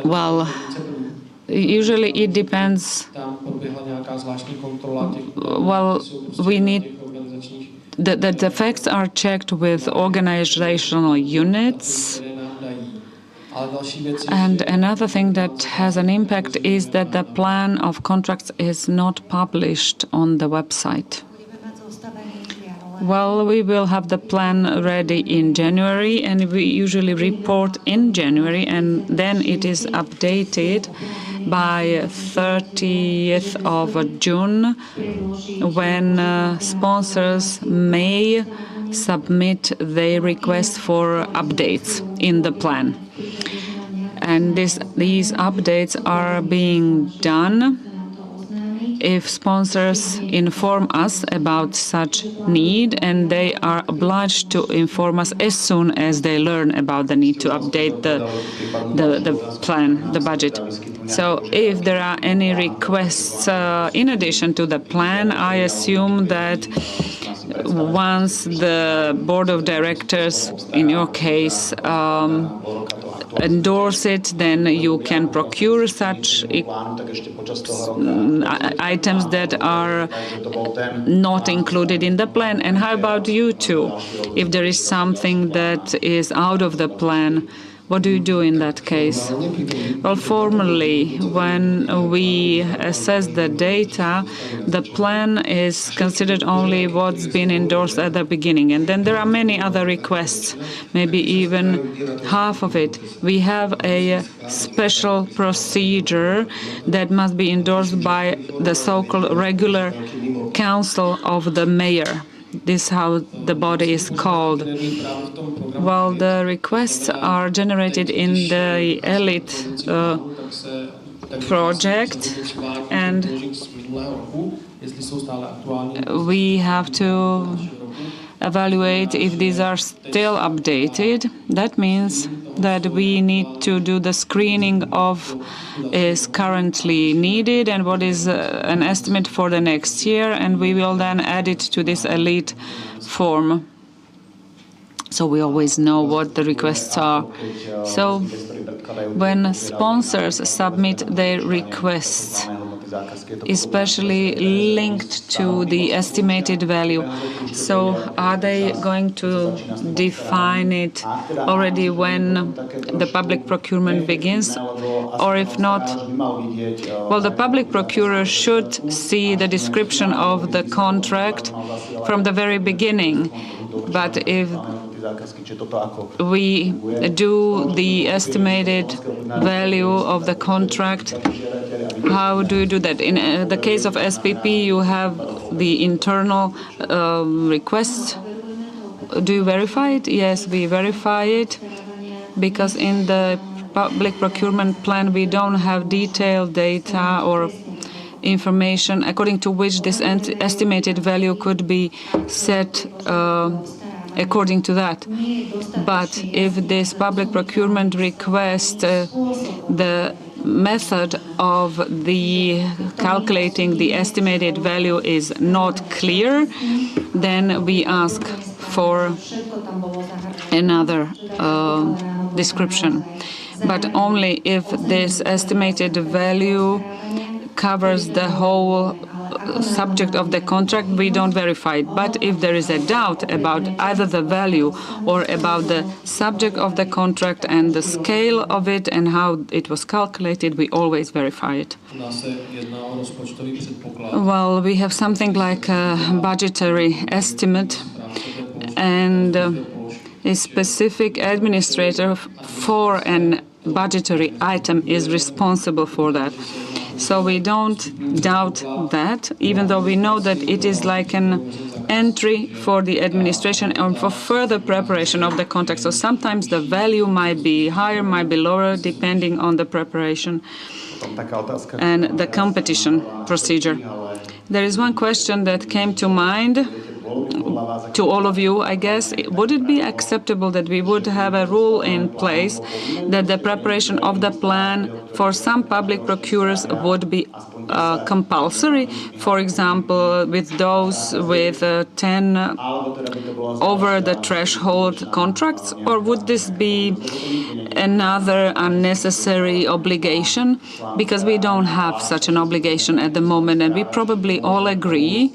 Well, usually it depends. Well, we need the facts are checked with organizational units. And another thing that has an impact is that the plan of contracts is not published on the website. Well, we will have the plan ready in January, and we usually report in January, and then it is updated by 30th of June, when sponsors may submit their request for updates in the plan. And these updates are being done if sponsors inform us about such need, and they are obliged to inform us as soon as they learn about the need to update the plan, the budget. So if there are any requests in addition to the plan, I assume that once the board of directors, in your case, endorse it, then you can procure such items that are not included in the plan. And how about you two? If there is something that is out of the plan, what do you do in that case? Well, formally, when we assess the data, the plan is considered only what's been endorsed at the beginning. And then there are many other requests, maybe even half of it. We have a special procedure that must be endorsed by the so-called regular council of the mayor. This is how the body is called. Well, the requests are generated in the elite project, and we have to evaluate if these are still updated. That means that we need to do the screening of is currently needed and what is an estimate for the next year, and we will then add it to this elite form. So we always know what the requests are. So when sponsors submit their requests, especially linked to the estimated value. So are they going to define it already when the public procurement begins? Or if not, well, the public procurer should see the description of the contract from the very beginning. But if we do the estimated value of the contract, how do you do that? In the case of SPP, you have the internal request. Do you verify it? Yes, we verify it, because in the public procurement plan, we don't have detailed data or information according to which this estimated value could be set according to that. But if this public procurement request, the method of the calculating the estimated value is not clear, then we ask for another description. But only if this estimated value covers the whole subject of the contract, we don't verify it. But if there is a doubt about either the value or about the subject of the contract and the scale of it and how it was calculated, we always verify it. Well, we have something like a budgetary estimate, and a specific administrator for an budgetary item is responsible for that. So we don't doubt that, even though we know that it is like an entry for the administration and for further preparation of the contract. So sometimes the value might be higher, might be lower, depending on the preparation and the competition procedure. There is one question that came to mind to all of you, I guess. Would it be acceptable that we would have a rule in place that the preparation of the plan for some public procurers would be compulsory, for example, with those with 10 over the threshold contracts? Or would this be another unnecessary obligation? Because we don't have such an obligation at the moment, and we probably all agree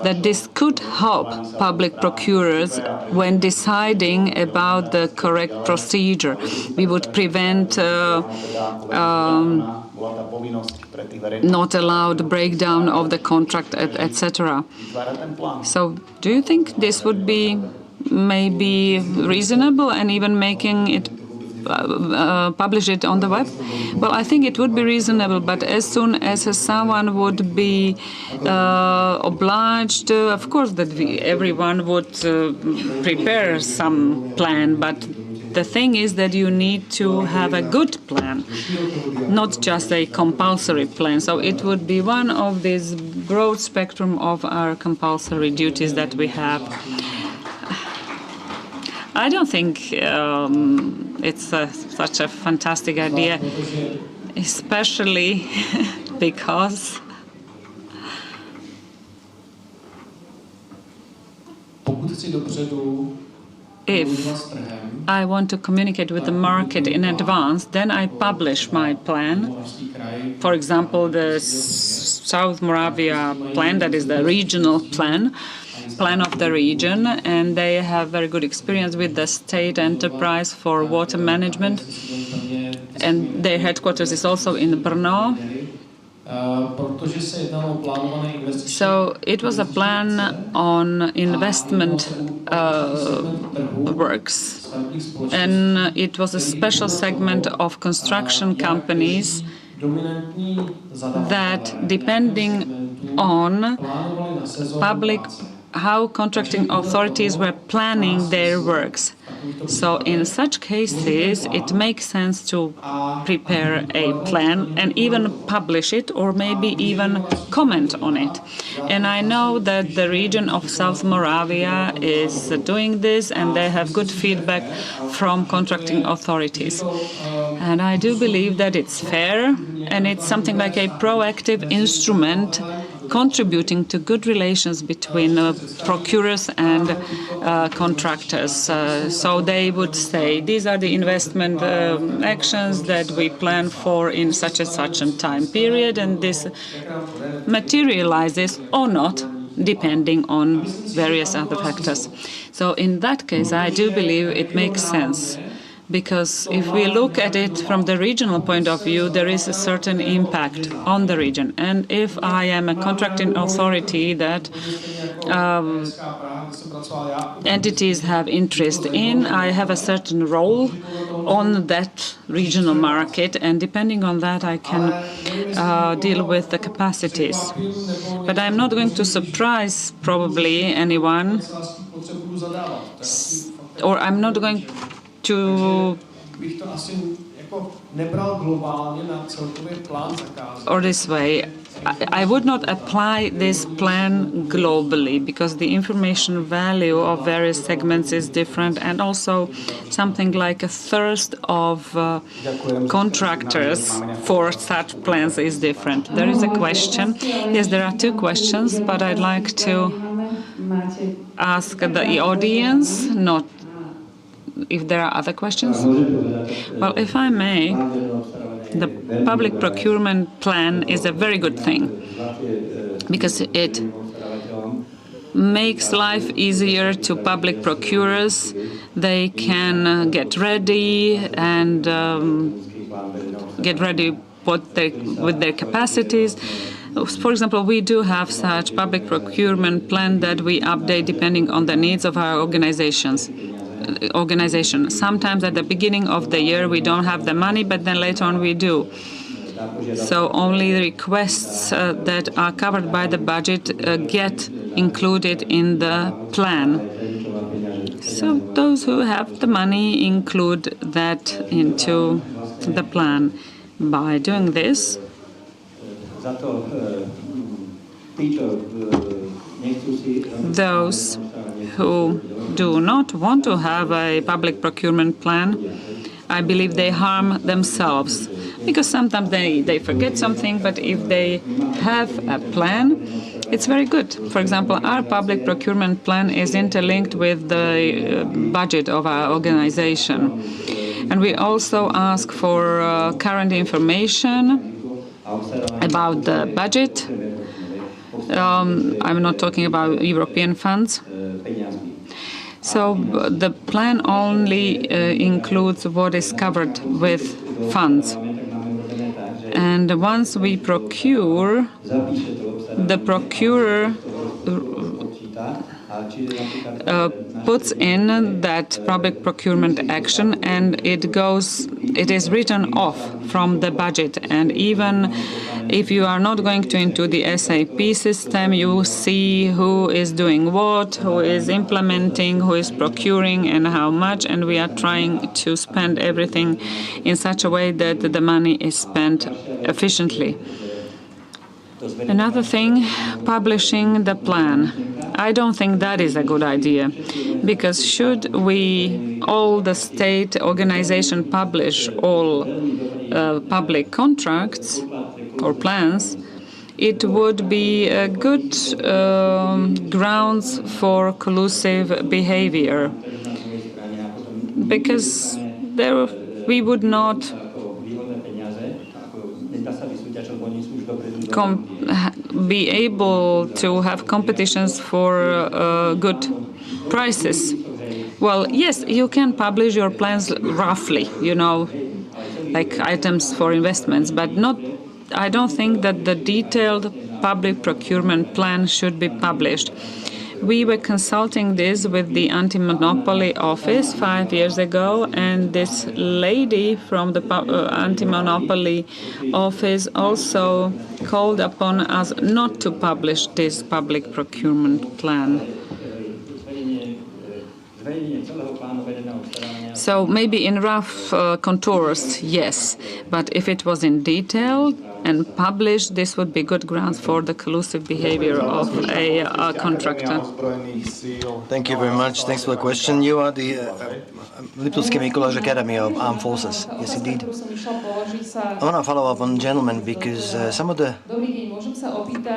that this could help public procurers when deciding about the correct procedure. We would prevent not allowed breakdown of the contract, etc. So do you think this would be maybe reasonable, and even making it publish it on the web? Well, I think it would be reasonable, but as soon as someone would be obliged, of course, that everyone would prepare some plan, but the thing is that you need to have a good plan, not just a compulsory plan. So it would be one of these broad spectrum of our compulsory duties that we have. I don't think it's such a fantastic idea, especially because if I want to communicate with the market in advance, then I publish my plan. For example, the South Moravia plan, that is the regional plan of the region, and they have very good experience with the state enterprise for water management, and their headquarters is also in Brno. So it was a plan on investment works, and it was a special segment of construction companies that, depending on how contracting authorities were planning their works. So in such cases, it makes sense to prepare a plan and even publish it, or maybe even comment on it. And I know that the region of South Moravia is doing this, and they have good feedback from contracting authorities. And I do believe that it's fair, and it's something like a proactive instrument contributing to good relations between procurers and contractors. So they would say, these are the investment actions that we plan for in such and such a time period, and this materializes or not, depending on various other factors. So in that case, I do believe it makes sense. Because if we look at it from the regional point of view, there is a certain impact on the region. And if I am a contracting authority that entities have interest in, I have a certain role on that regional market, and depending on that, I can deal with the capacities. But I'm not going to surprise probably anyone, or I'm not going to, or this way, I would not apply this plan globally, because the information value of various segments is different, and also something like a thirst of contractors for such plans is different. There is a question. Yes, there are two questions, but I'd like to ask the audience, not if there are other questions. Well, if I may, the public procurement plan is a very good thing because it makes life easier to public procurers. They can get ready and get ready with their capacities. For example, we do have such public procurement plan that we update depending on the needs of our organization. Sometimes at the beginning of the year we don't have the money, but then later on we do. So only the requests that are covered by the budget get included in the plan. So those who have the money include that into the plan. By doing this, those who do not want to have a public procurement plan, I believe they harm themselves. Because sometimes they forget something, but if they have a plan, it's very good. For example, our public procurement plan is interlinked with the budget of our organization. And we also ask for current information about the budget. I'm not talking about European funds. So the plan only includes what is covered with funds. And once we procure, the procurer puts in that public procurement action, and it is written off from the budget. And even if you are not going into the SAP system, you see who is doing what, who is implementing, who is procuring, and how much. And we are trying to spend everything in such a way that the money is spent efficiently. Another thing, publishing the plan. I don't think that is a good idea, because should all the state organization publish all public contracts or plans, it would be a good grounds for collusive behavior, because we would not be able to have competitions for good prices. Well, yes, you can publish your plans roughly, like items for investments, but I don't think that the detailed public procurement plan should be published. We were consulting this with the Anti-Monopoly Office 5 years ago, and this lady from the Anti-Monopoly Office also called upon us not to publish this public procurement plan. So maybe in rough contours, yes, but if it was in detail and published, this would be good grounds for the collusive behavior of a contractor. Thank you very much. Thanks for the question. You are the Liptovské Mikuláš Academy of Armed Forces. Yes, indeed. I want to follow up on gentlemen, because some of the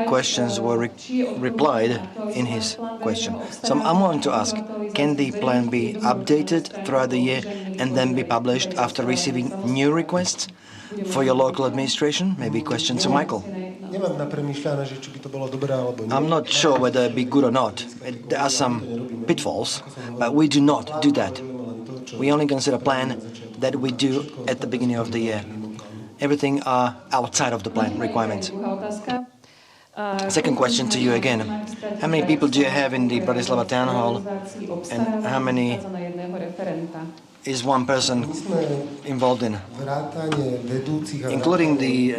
questions were replied in his question. So I'm going to ask, can the plan be updated throughout the year and then be published after receiving new requests for your local administration? Maybe a question to Michael. I'm not sure whether it'd be good or not. There are some pitfalls, but we do not do that. We only consider a plan that we do at the beginning of the year. Everything are outside of the plan requirements. Second question to you again. How many people do you have in the Bratislava Town Hall, and how many is one person involved in? Including the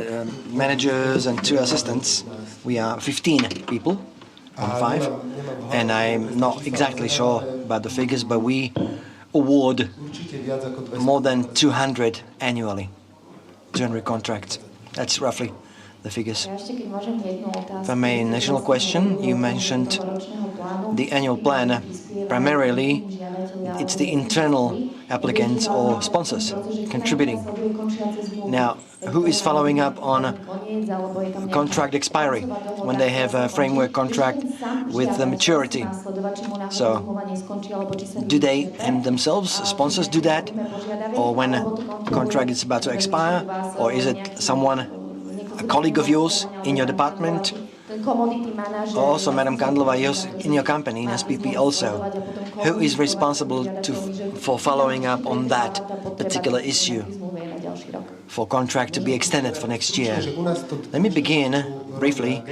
managers and 2 assistants, we are 15 people, 5, and I'm not exactly sure about the figures, but we award more than 200 annually, 200 contracts. That's roughly the figures. If I may, national question, you mentioned the annual plan. Primarily, it's the internal applicants or sponsors contributing. Now, who is following up on contract expiry? When they have a framework contract with the maturity. So, do they themselves, sponsors, do that? Or when a contract is about to expire? Or is it someone, a colleague of yours in your department? Or also, Madam Kandlova, in your company, in SPP also, who is responsible for following up on that particular issue, for contract to be extended for next year? Let me begin briefly.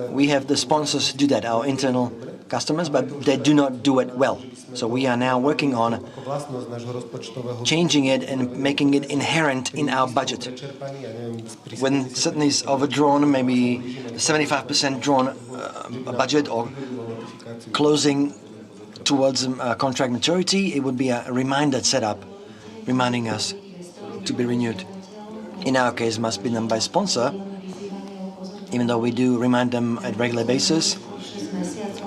We have the sponsors do that, our internal customers, but they do not do it well. So we are now working on changing it and making it inherent in our budget. When something is overdrawn, maybe 75% drawn a budget or closing towards contract maturity, it would be a reminder set up, reminding us to be renewed. In our case, must be done by sponsor, even though we do remind them at regular basis.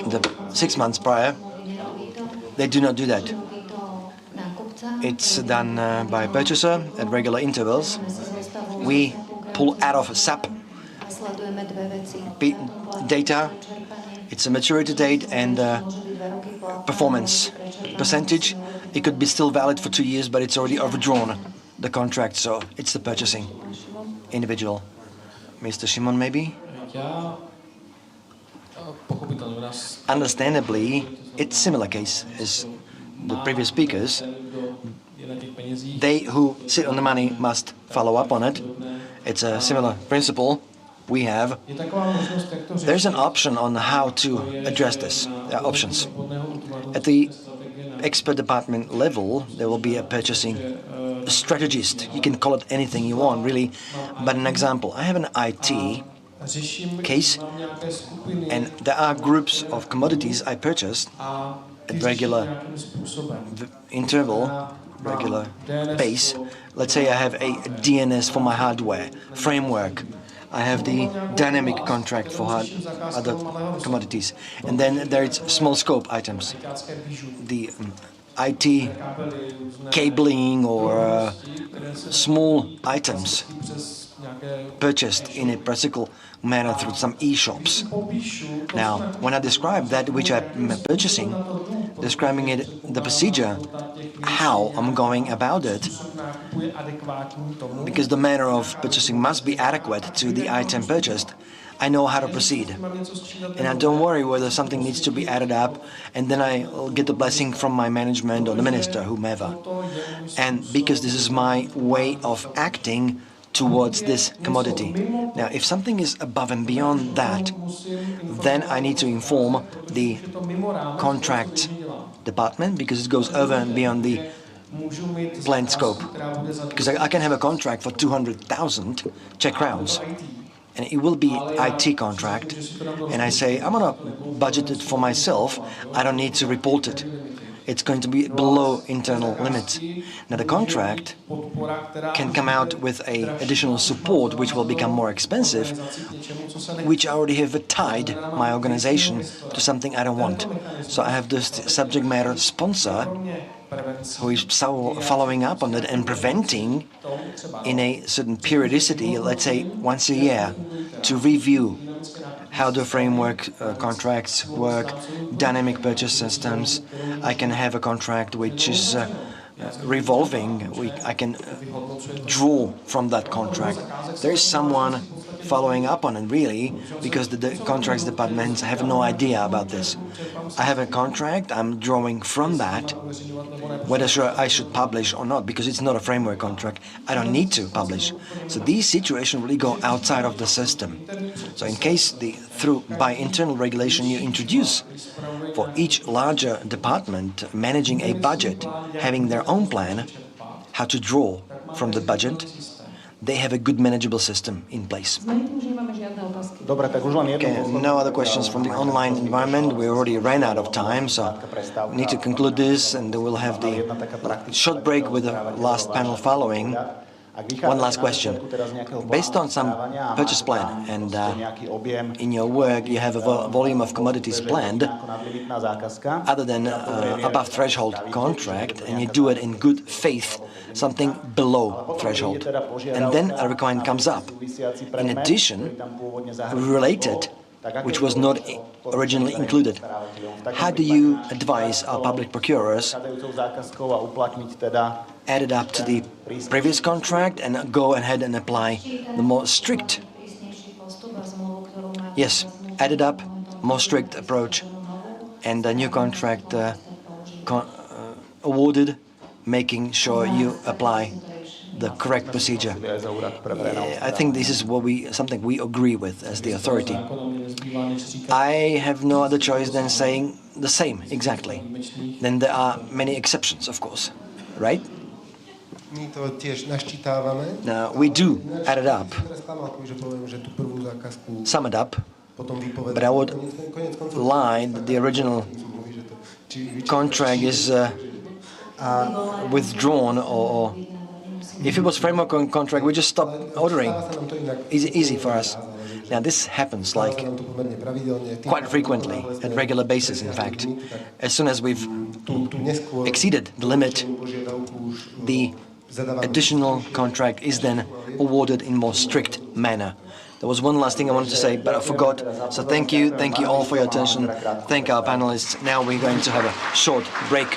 The 6 months prior, they do not do that. It's done by purchaser at regular intervals. We pull out of SAP data. It's a maturity date and performance percentage. It could be still valid for 2 years, but it's already overdrawn the contract, so it's the purchasing individual. Mr. Shimon, maybe? Understandably, it's similar case as the previous speakers. They who sit on the money must follow up on it. It's a similar principle we have. There's an option on how to address this. There are options. At the expert department level, there will be a purchasing strategist. You can call it anything you want, really. But an example, I have an IT case, and there are groups of commodities I purchased at regular interval, regular base. Let's say I have a DNS for my hardware, framework. I have the dynamic contract for other commodities. And then there's small scope items. The IT cabling or small items purchased in a practical manner through some e-shops. Now, when I describe that which I'm purchasing, describing it, the procedure, how I'm going about it, because the manner of purchasing must be adequate to the item purchased, I know how to proceed. And I don't worry whether something needs to be added up, and then I'll get the blessing from my management or the minister, whomever. And because this is my way of acting towards this commodity. Now, if something is above and beyond that, then I need to inform the contract department, because it goes over and beyond the planned scope. Because I can have a contract for 200,000 Czech crowns, and it will be IT contract, and I say, I'm going to budget it for myself, I don't need to report it. It's going to be below internal limits. Now, the contract can come out with an additional support, which will become more expensive, which I already have tied my organization to something I don't want. So I have this subject matter sponsor who is following up on it and preventing in a certain periodicity, let's say once a year, to review how the framework contracts work, dynamic purchase systems. I can have a contract which is revolving. I can draw from that contract. There is someone following up on it, really, because the contracts departments have no idea about this. I have a contract, I'm drawing from that, whether I should publish or not, because it's not a framework contract. I don't need to publish. So these situations really go outside of the system. So in case by internal regulation you introduce for each larger department managing a budget, having their own plan, how to draw from the budget, they have a good manageable system in place. Okay, no other questions from the online environment. We already ran out of time, so we need to conclude this, and we'll have the short break with the last panel following. One last question. Based on some purchase plan, and in your work you have a volume of commodities planned, other than above threshold contract, and you do it in good faith, something below threshold, and then a requirement comes up. In addition, related which was not originally included. How do you advise our public procurers add it up to the previous contract and go ahead and apply the more strict, yes, add it up, more strict approach, and the new contract awarded, making sure you apply the correct procedure. I think this is something we agree with as the authority. I have no other choice than saying the same, exactly. Then there are many exceptions, of course, right? Now, we do add it up, sum it up, but I would lie that the original contract is withdrawn, or if it was framework contract, we just stop ordering. Easy for us. Now, this happens like quite frequently, at regular basis, in fact. As soon as we've exceeded the limit, the additional contract is then awarded in more strict manner. There was one last thing I wanted to say, but I forgot. So thank you all for your attention. Thank our panelists. Now we're going to have a short break.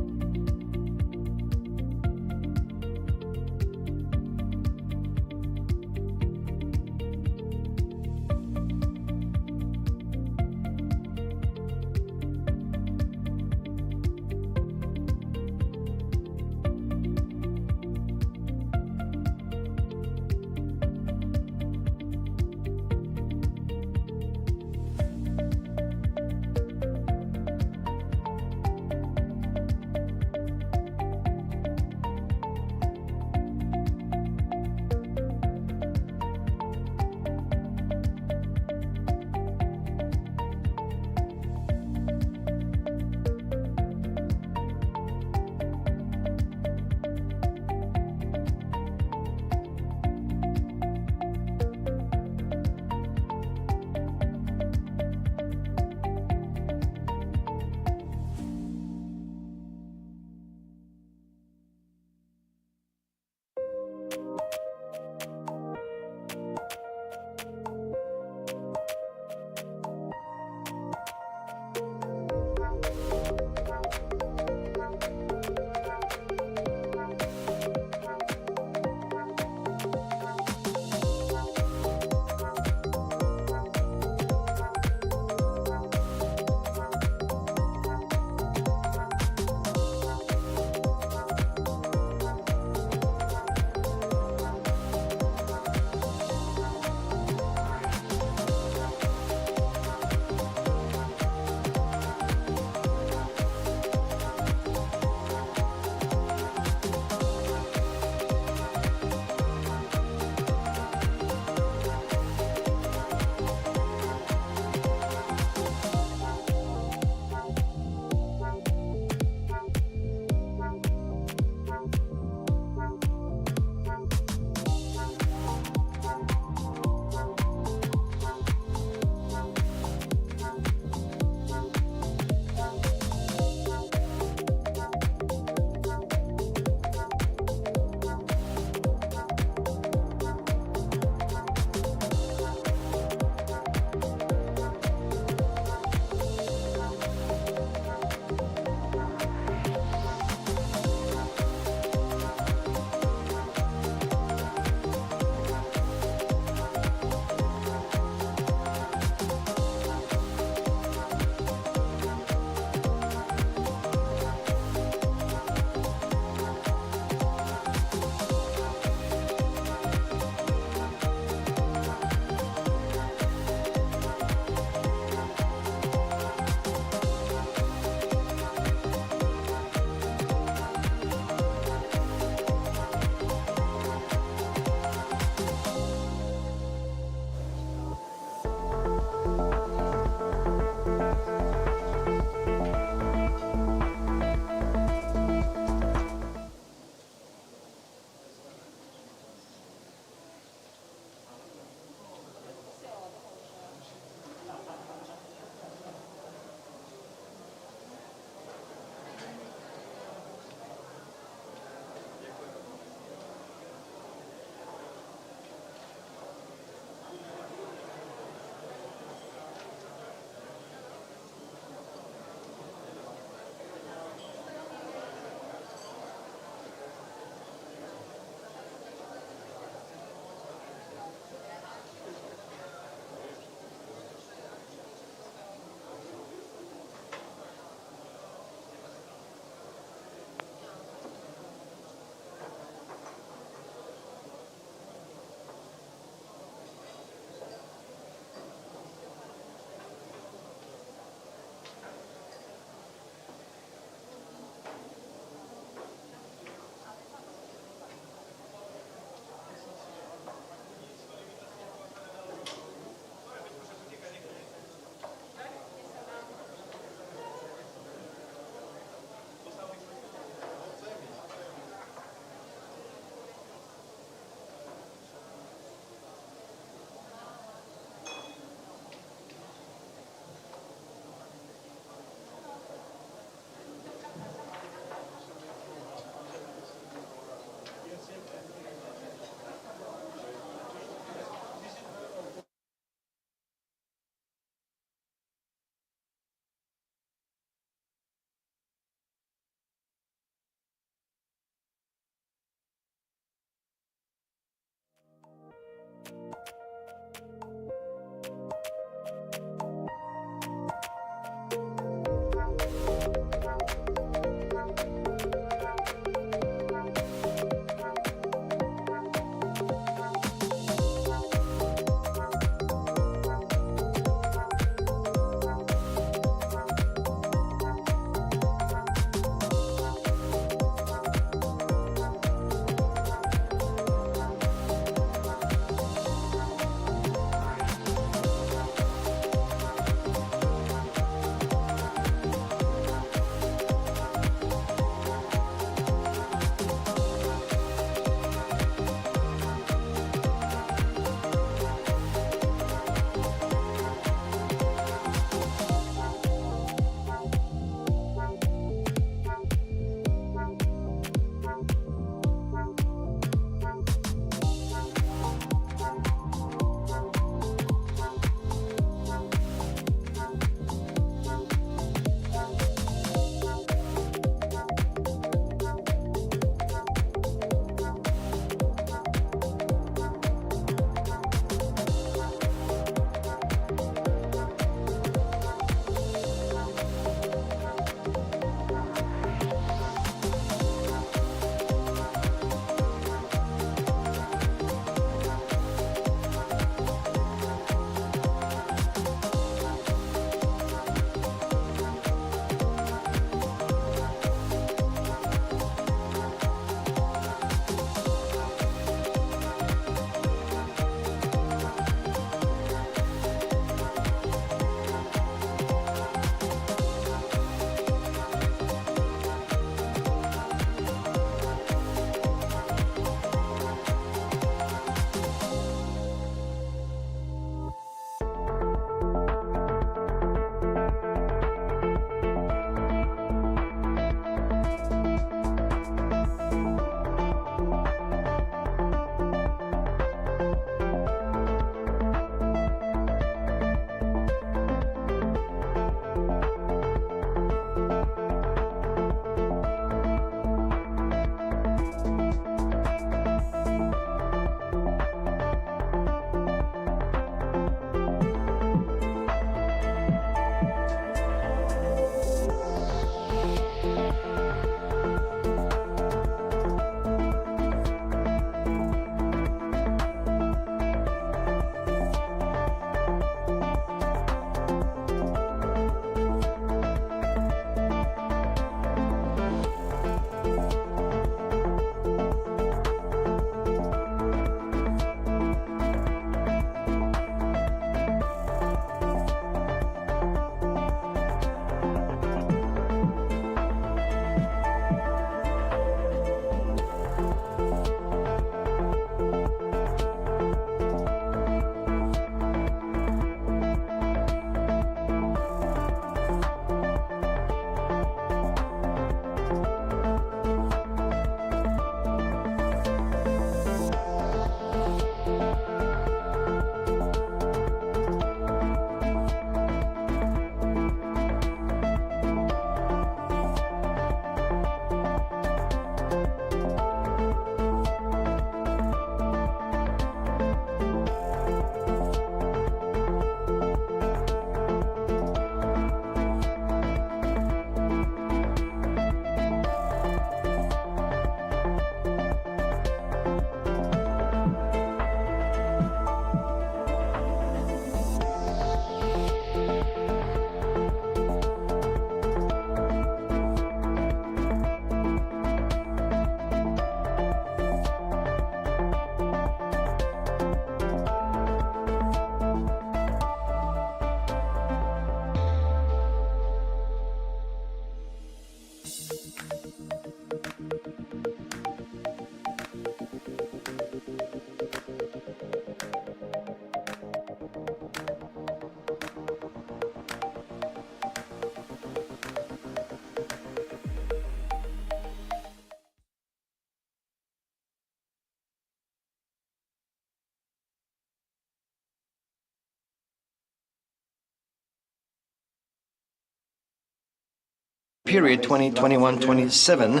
period 2021-27,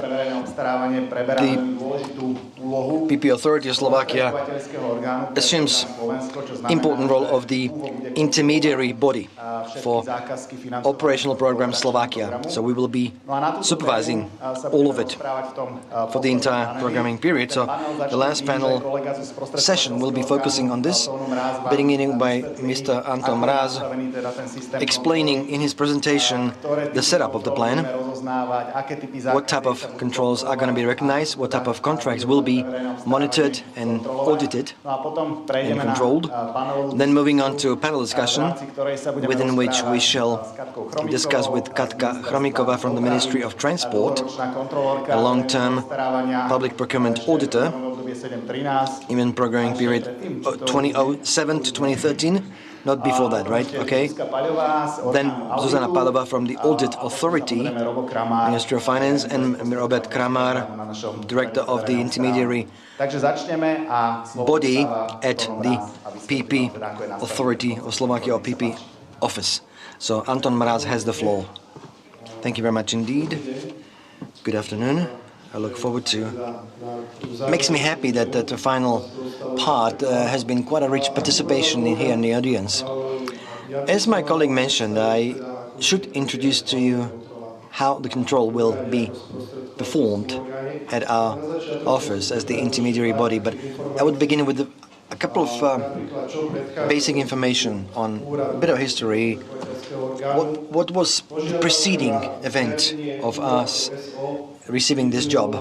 the PP Authority of Slovakia assumes important role of the intermediary body for operational program Slovakia. So we will be supervising all of it for the entire programming period. So the last panel session will be focusing on this, beginning by Mr. Anton Mraz, explaining in his presentation the setup of the plan, what type of controls are going to be recognized, what type of contracts will be monitored and audited and controlled. Then moving on to a panel discussion, within which we shall discuss with Katka Chromikova from the Ministry of Transport, a long-term public procurement auditor, even programming period 2007 to 2013. Not before that, right? Okay. Then Zuzana Palova from the Audit Authority, Ministry of Finance, and Robert Kramar, Director of the Intermediary Body at the PP Authority of Slovakia, or PP Office. So Anton Mraz has the floor. Thank you very much indeed. Good afternoon. I look forward to. Makes me happy that the final part has been quite a rich participation here in the audience. As my colleague mentioned, I should introduce to you how the control will be performed at our office as the intermediary body. But I would begin with a couple of basic information on a bit of history. What was the preceding event of us receiving this job?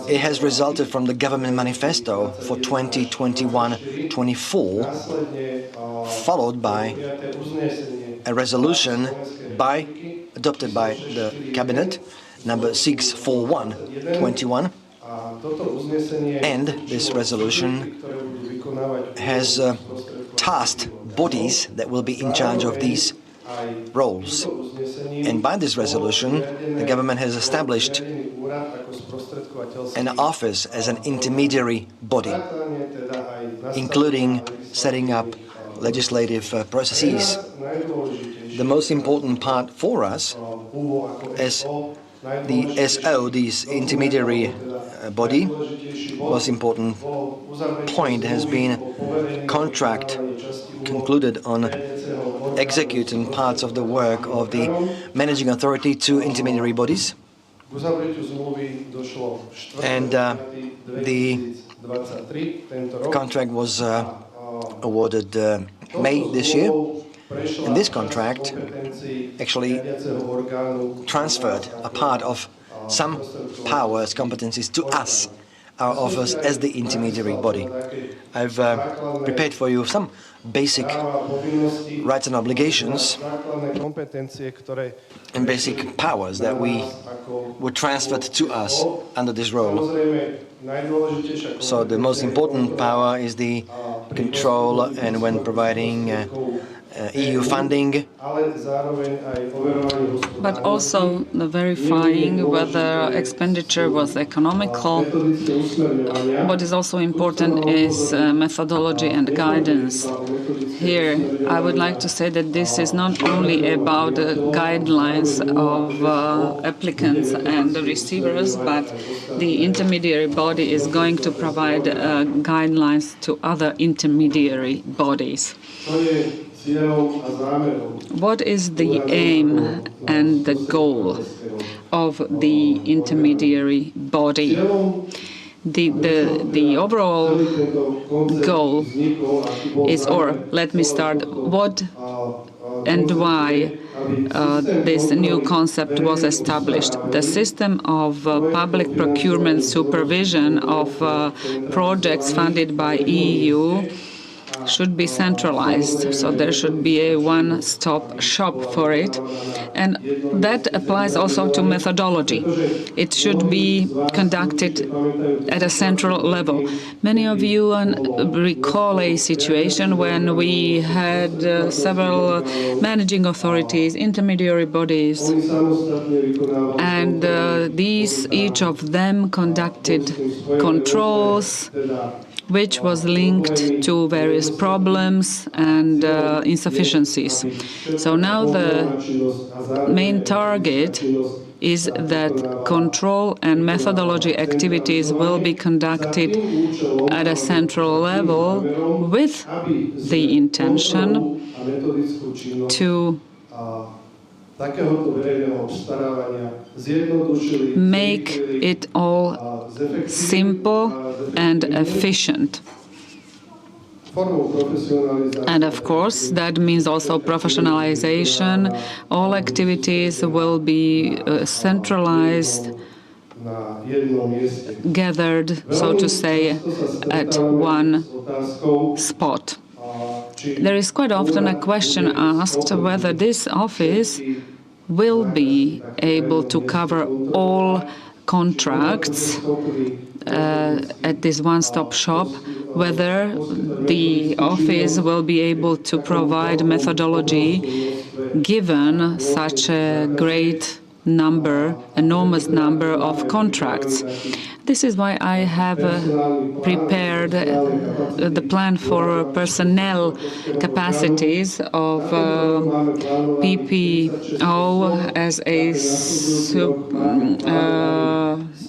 It has resulted from the government manifesto for 2021-24, followed by a resolution adopted by the cabinet, number 641/21, and this resolution has tasked bodies that will be in charge of these roles. And by this resolution, the government has established an office as an intermediary body, including setting up legislative processes. The most important part for us as the SO, this intermediary body, most important point has been contract concluded on executing parts of the work of the managing authority to intermediary bodies. And the contract was awarded May this year. And this contract actually transferred a part of some powers, competencies to us, our office as the intermediary body. I've prepared for you some basic rights and obligations and basic powers that were transferred to us under this role. So the most important power is the control and when providing EU funding. But also the verifying whether expenditure was economical. What is also important is methodology and guidance. Here, I would like to say that this is not only about the guidelines of applicants and the receivers, but the intermediary body is going to provide guidelines to other intermediary bodies. What is the aim and the goal of the intermediary body? The overall goal is, or let me start, what and why this new concept was established. The system of public procurement supervision of projects funded by EU should be centralized, so there should be a one-stop shop for it, and that applies also to methodology. It should be conducted at a central level. Many of you recall a situation when we had several managing authorities, intermediary bodies, and each of them conducted controls, which was linked to various problems and insufficiencies. So now the main target is that control and methodology activities will be conducted at a central level with the intention to make it all simple and efficient. And of course, that means also professionalization. All activities will be centralized, gathered, so to say, at one spot. There is quite often a question asked whether this office will be able to cover all contracts at this one-stop shop, whether the office will be able to provide methodology given such a great number, enormous number of contracts. This is why I have prepared the plan for personnel capacities of PPO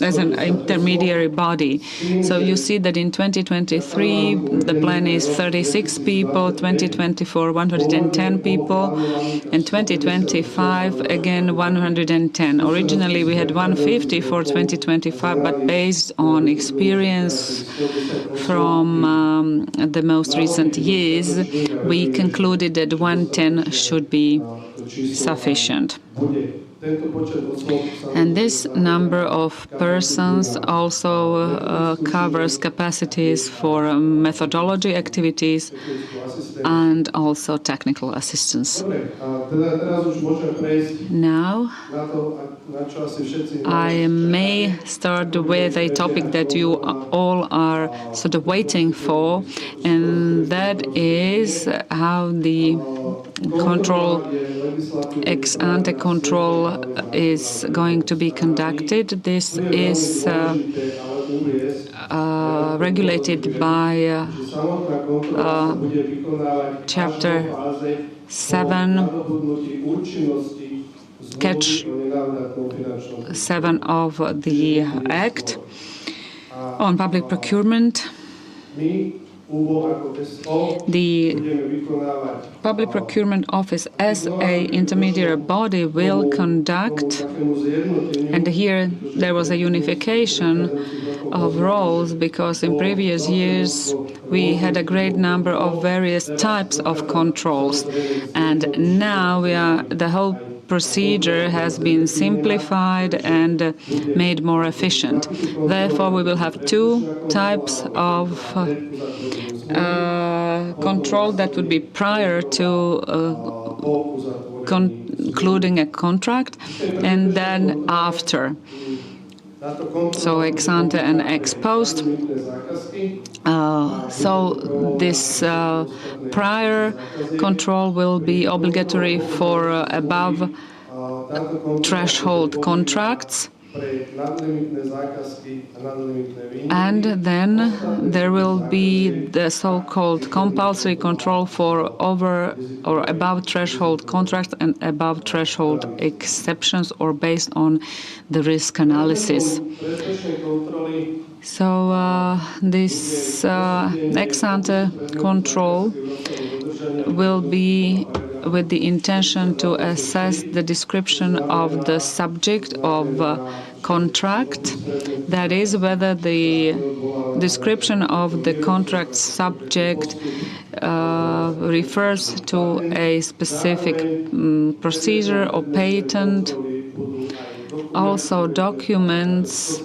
as an intermediary body. So you see that in 2023 the plan is 36 people, 2024 110 people, and 2025 again 110. Originally we had 150 for 2025, but based on experience from the most recent years, we concluded that 110 should be sufficient. And this number of persons also covers capacities for methodology activities and also technical assistance. Now, I may start with a topic that you all are sort of waiting for, and that is how the control, ex-ante control, is going to be conducted. This is regulated by Chapter 7, Catch 7 of the Act on Public Procurement. The Public Procurement Office as an intermediary body will conduct, and here there was a unification of roles, because in previous years we had a great number of various types of controls, and now the whole procedure has been simplified and made more efficient. Therefore, we will have two types of control that would be prior to concluding a contract, and then after. So ex ante and ex post. So this prior control will be obligatory for above threshold contracts. And then there will be the so-called compulsory control for over or above threshold contracts and above threshold exceptions, or based on the risk analysis. So this ex-ante control will be with the intention to assess the description of the subject of contract, that is, whether the description of the contract subject refers to a specific procedure or patent. Also, documents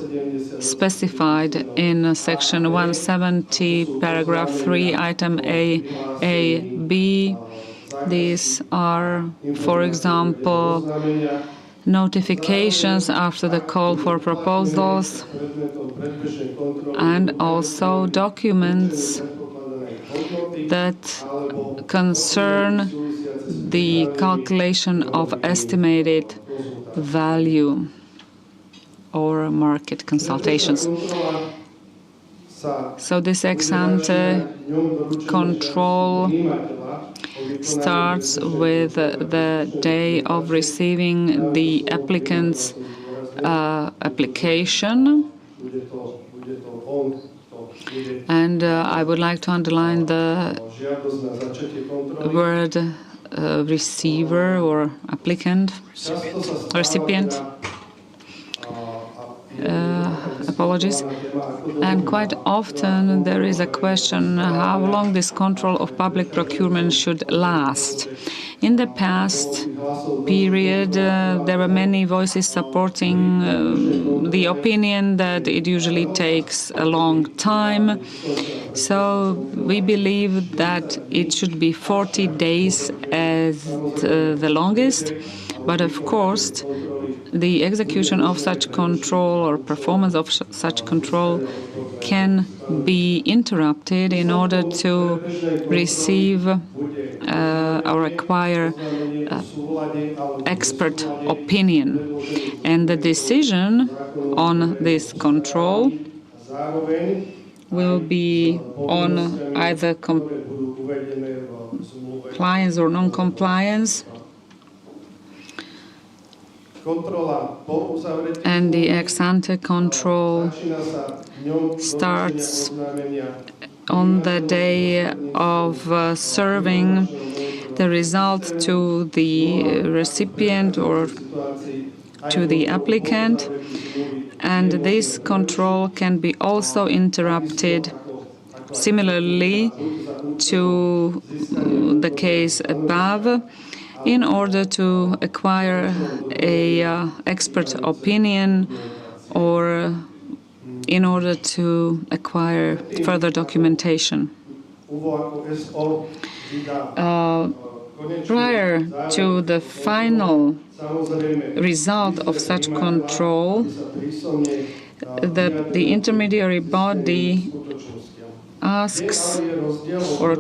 specified in Section 170, Paragraph 3, Item A, B. These are, for example, notifications after the call for proposals, and also documents that concern the calculation of estimated value or market consultations. So this ex-ante control starts with the day of receiving the applicant's application. And I would like to underline the word receiver or applicant, recipient. Apologies. And quite often there is a question how long this control of public procurement should last. In the past period, there were many voices supporting the opinion that it usually takes a long time. So we believe that it should be 40 days as the longest. But of course, the execution of such control or performance of such control can be interrupted in order to receive or acquire expert opinion. And the decision on this control will be on either compliance or non-compliance. And the ex-ante control starts on the day of serving the result to the recipient or to the applicant. And this control can be also interrupted similarly to the case above, in order to acquire a expert opinion or in order to acquire further documentation. Prior to the final result of such control, the intermediary body asks or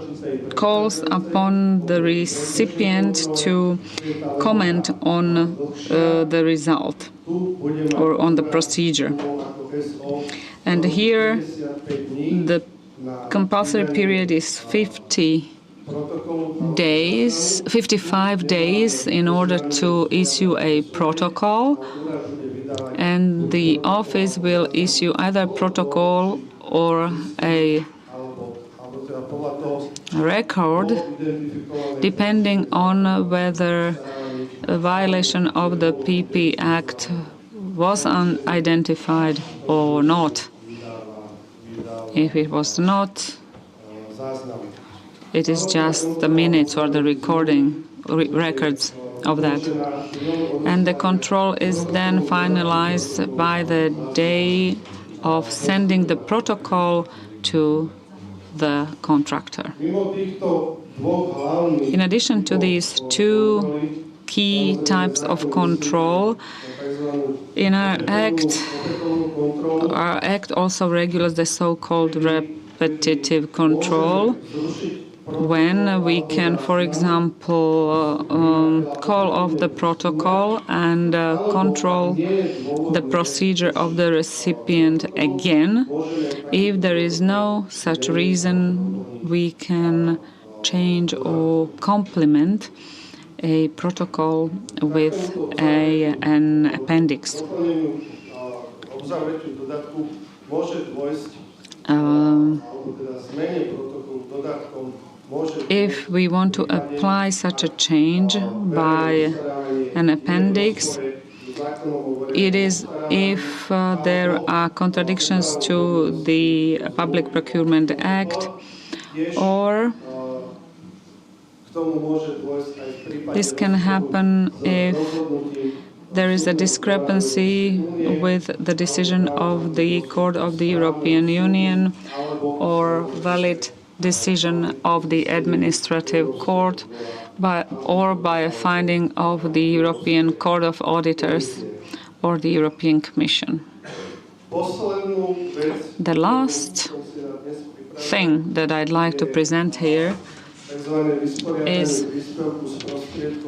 calls upon the recipient to comment on the result or on the procedure. And here the compulsory period is 55 days in order to issue a protocol, and the office will issue either a protocol or a record, depending on whether a violation of the PP Act was identified or not. If it was not, it is just the minutes or the records of that. And the control is then finalized by the day of sending the protocol to the contractor. In addition to these two key types of control, in our act also regulates the so-called repetitive control, when we can, for example, call off the protocol and control the procedure of the recipient again. If there is no such reason, we can change or complement a protocol with an appendix. If we want to apply such a change by an appendix, it is if there are contradictions to the Public Procurement Act, or this can happen if there is a discrepancy with the decision of the Court of the European Union or valid decision of the Administrative Court or by a finding of the European Court of Auditors or the European Commission. The last thing that I'd like to present here is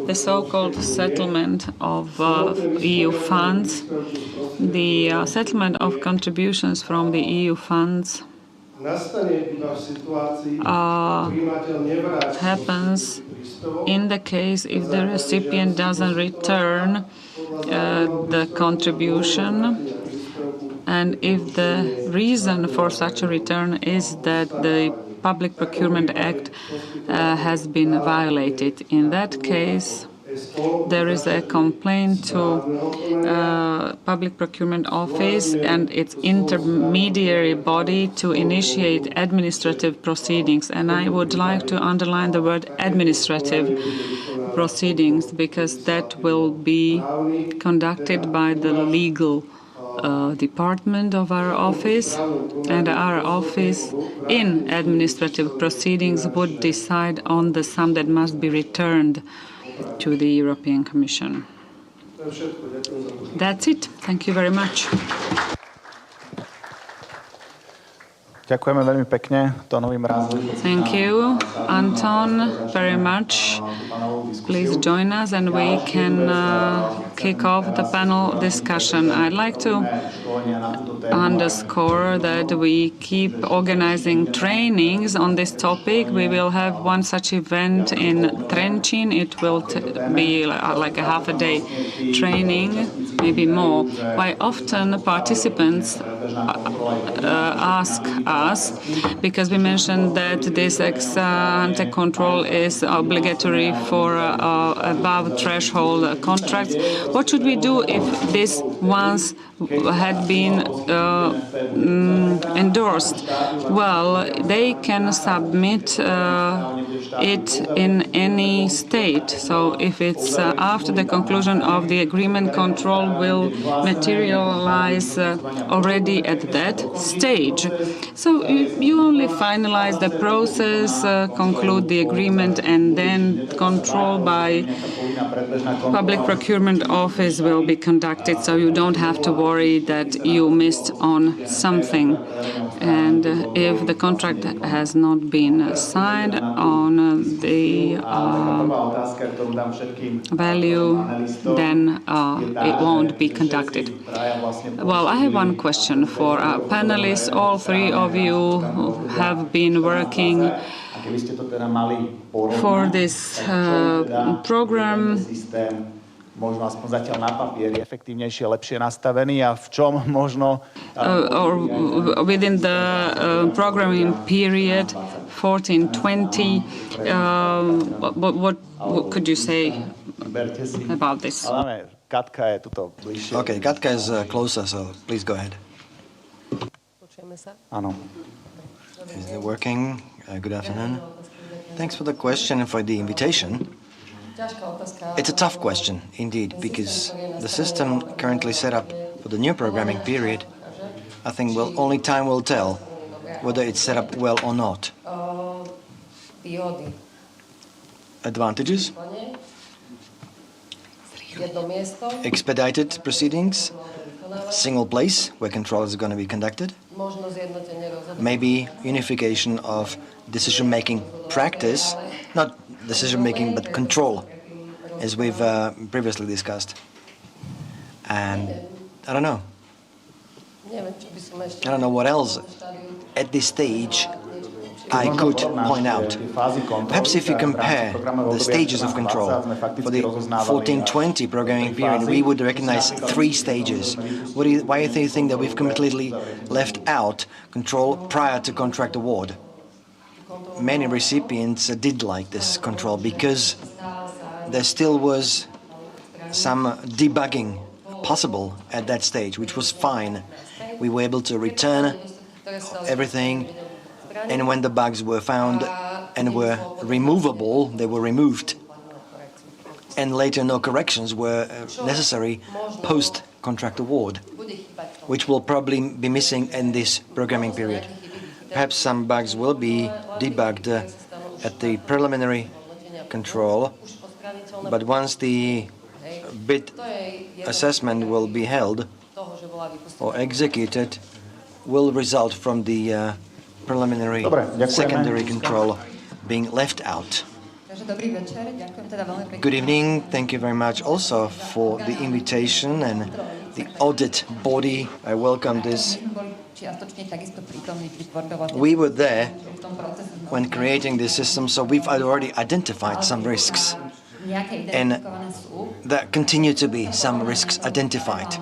the so-called settlement of EU funds. The settlement of contributions from the EU funds happens in the case if the recipient doesn't return the contribution, and if the reason for such a return is that the Public Procurement Act has been violated. In that case, there is a complaint to Public Procurement Office and its intermediary body to initiate administrative proceedings. And I would like to underline the word administrative proceedings, because that will be conducted by the legal department of our office, and our office in administrative proceedings would decide on the sum that must be returned to the European Commission. That's it. Thank you very much. Ďakujeme veľmi pekne Tonovi Mrázovi. Thank you, Anton, very much. Please join us and we can kick off the panel discussion. I'd like to underscore that we keep organizing trainings on this topic. We will have one such event in Trenčín. It will be like a half-a-day training, maybe more. Quite often participants ask us, because we mentioned that this ex-ante control is obligatory for above threshold contracts. What should we do if this once had been endorsed? Well, they can submit it in any state. So if it's after the conclusion of the agreement, control will materialize already at that stage. So you only finalize the process, conclude the agreement, and then control by Public Procurement Office will be conducted, so you don't have to worry that you missed on something. And if the contract has not been signed on the value, then it won't be conducted. Well, I have one question for our panelists. All three of you have been working for this program. Možno aspoň zatiaľ na papieri efektívnejšie, lepšie nastavený, a v čom možno or within the programming period 1420, what could you say about this? Katka je tuto bližšie. Okay, Katka is closer, so please go ahead. Áno. Is it working? Good afternoon. Thanks for the question and for the invitation. It's a tough question, indeed, because the system currently set up for the new programming period, I think only time will tell whether it's set up well or not. Advantages? Expedited proceedings, single place where control is going to be conducted, maybe unification of decision-making practice, not decision-making but control, as we've previously discussed. And I don't know. I don't know what else at this stage I could point out. Perhaps if you compare the stages of control for the 1420 programming period, we would recognize 3 stages. Why do you think that we've completely left out control prior to contract award? Many recipients did like this control because there still was some debugging possible at that stage, which was fine. We were able to return everything, and when the bugs were found and were removable, they were removed. And later no corrections were necessary post-contract award, which will probably be missing in this programming period. Perhaps some bugs will be debugged at the preliminary control, but once the bid assessment will be held or executed, will result from the preliminary secondary control being left out. Good evening. Thank you very much also for the invitation and the audit body. I welcome this. We were there when creating this system, so we've already identified some risks. And there continue to be some risks identified.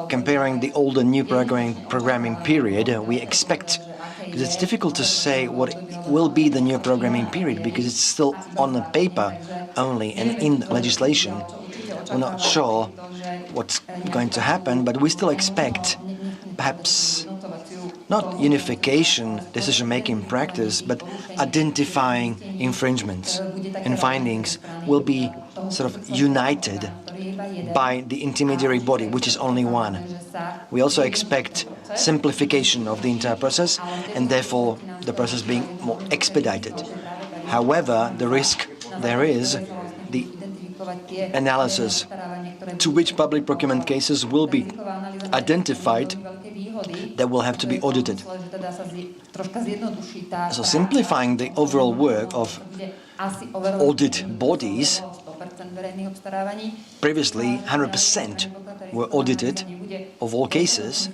Comparing the old and new programming period, we expect, because it's difficult to say what will be the new programming period, because it's still on the paper only and in legislation. We're not sure what's going to happen, but we still expect perhaps not unification, decision-making practice, but identifying infringements and findings will be sort of united by the intermediary body, which is only one. We also expect simplification of the entire process and therefore the process being more expedited. However, the risk there is the analysis to which public procurement cases will be identified that will have to be audited. So simplifying the overall work of audit bodies, previously 100% were audited of all cases.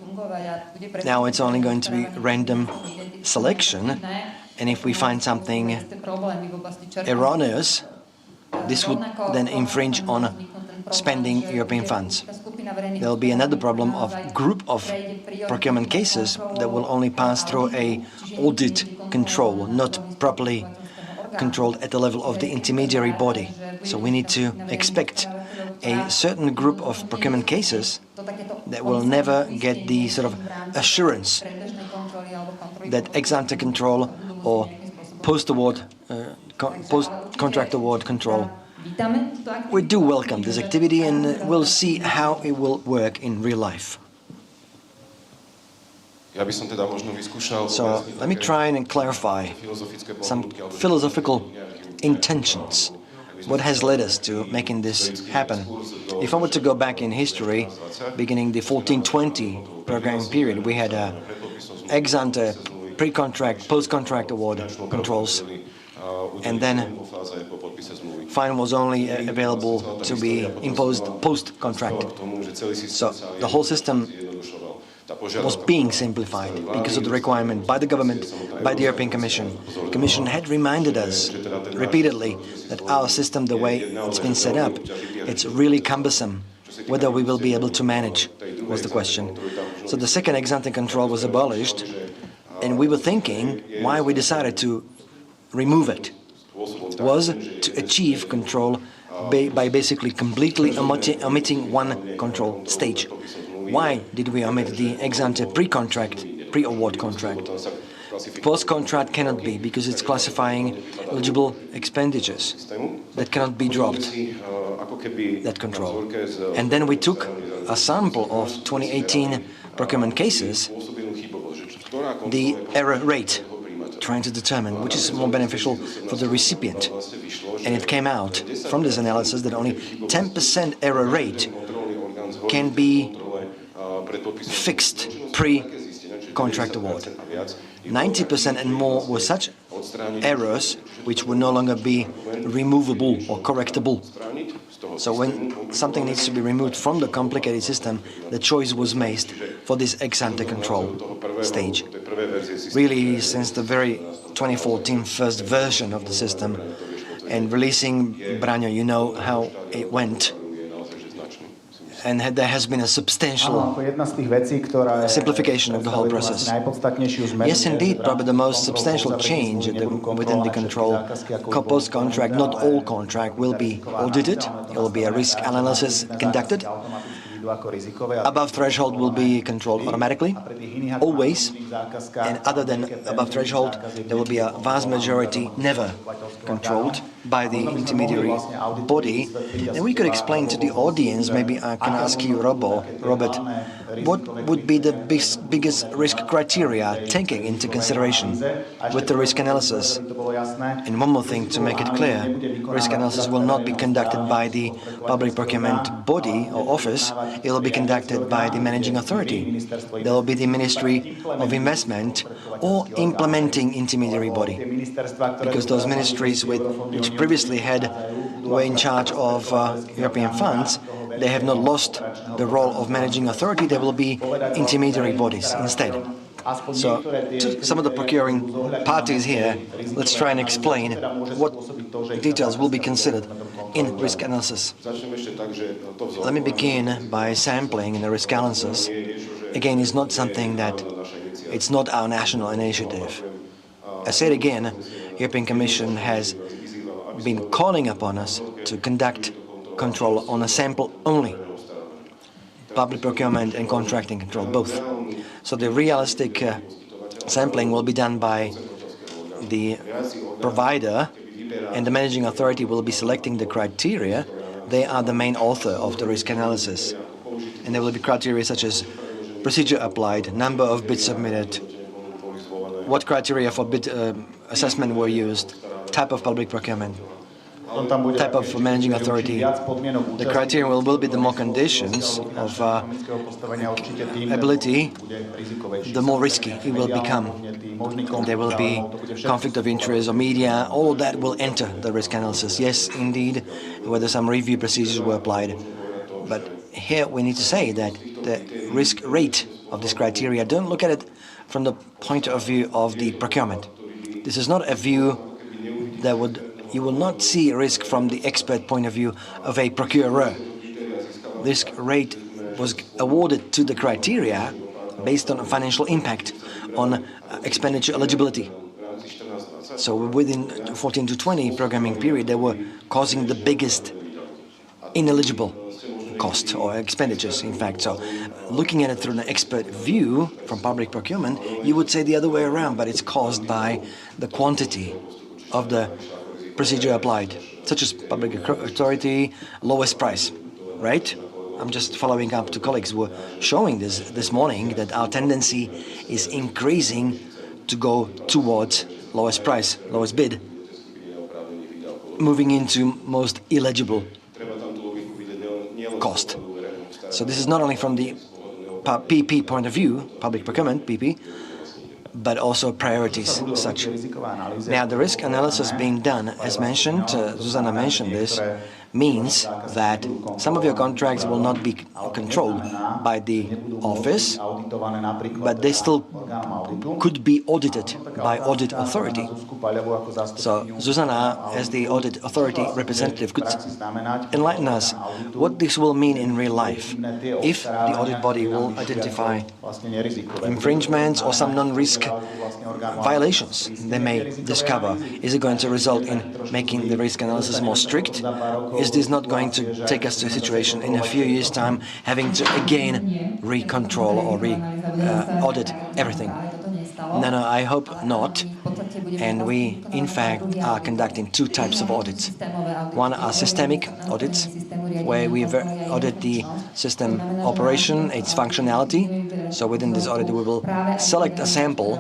Now it's only going to be random selection, and if we find something erroneous, this would then infringe on spending European funds. There will be another problem of group of procurement cases that will only pass through a audit control, not properly controlled at the level of the intermediary body. So we need to expect a certain group of procurement cases that will never get the sort of assurance that ex-ante control or post-award, post-contract award control. We do welcome this activity and we'll see how it will work in real life. So let me try and clarify some philosophical intentions. What has led us to making this happen? If I were to go back in history, beginning the 1420 programming period, we had ex-ante, pre-contract, post-contract award controls, and then fine was only available to be imposed post-contract. So the whole system was being simplified because of the requirement by the government, by the European Commission. The Commission had reminded us repeatedly that our system, the way it's been set up, it's really cumbersome. Whether we will be able to manage was the question. So the second ex-ante control was abolished, and we were thinking why we decided to remove it was to achieve control by basically completely omitting one control stage. Why did we omit the ex-ante pre-contract, pre-award contract? Post-contract cannot be, because it's classifying eligible expenditures. That cannot be dropped, that control. And then we took a sample of 2018 procurement cases, the error rate, trying to determine which is more beneficial for the recipient. And it came out from this analysis that only 10% error rate can be fixed pre-contract award. 90% and more were such errors which would no longer be removable or correctable. So when something needs to be removed from the complicated system, the choice was made for this ex-ante control stage. Really, since the very 2014 first version of the system, and releasing Braňo, you know how it went. And there has been a substantial simplification of the whole process. Yes, indeed, probably the most substantial change within the control post-contract, not all contract will be audited. There will be a risk analysis conducted. Above threshold will be controlled automatically, always, and other than above threshold, there will be a vast majority never controlled by the intermediary body. And we could explain to the audience, maybe I can ask you, Robert, what would be the biggest risk criteria taking into consideration with the risk analysis? And one more thing to make it clear, risk analysis will not be conducted by the public procurement body or office, it will be conducted by the managing authority. There will be the Ministry of Investment or implementing intermediary body, because those ministries which previously were in charge of European funds they have not lost the role of managing authority, they will be intermediary bodies instead. So, to some of the procuring parties here, let's try and explain what details will be considered in risk analysis. Let me begin by sampling the risk analysis. Again, it's not something that, it's not our national initiative. I say it again, the European Commission has been calling upon us to conduct control on a sample only. Public procurement and contracting control, both. So the realistic sampling will be done by the provider, and the managing authority will be selecting the criteria. They are the main author of the risk analysis. And there will be criteria such as procedure applied, number of bids submitted, what criteria for bid assessment were used, type of public procurement, type of managing authority. The criteria will be the more conditions of ability, the more risky it will become. There will be conflict of interest or media, all of that will enter the risk analysis. Yes, indeed, whether some review procedures were applied. But here we need to say that the risk rate of this criteria, don't look at it from the point of view of the procurement. This is not a view that you will not see risk from the expert point of view of a procurer. Risk rate was awarded to the criteria based on financial impact, on expenditure eligibility. So within 14 to 20 programming period, they were causing the biggest ineligible cost or expenditures, in fact. So looking at it through an expert view from public procurement, you would say the other way around, but it's caused by the quantity of the procedure applied, such as public authority, lowest price, right? I'm just following up to colleagues who were showing this morning that our tendency is increasing to go towards lowest price, lowest bid, moving into most illegible cost. So this is not only from the PP point of view, public procurement, PP, but also priorities such. Now, the risk analysis being done, as mentioned, Zuzana mentioned this, means that some of your contracts will not be controlled by the office, but they still could be audited by audit authority. So Zuzana, as the audit authority representative, could enlighten us what this will mean in real life if the audit body will identify infringements or some non-risk violations they may discover. Is it going to result in making the risk analysis more strict? Is this not going to take us to a situation in a few years' time having to again re-control or re-audit everything? No, I hope not. And we, in fact, are conducting two types of audits. One are systemic audits, where we audit the system operation, its functionality. So within this audit, we will select a sample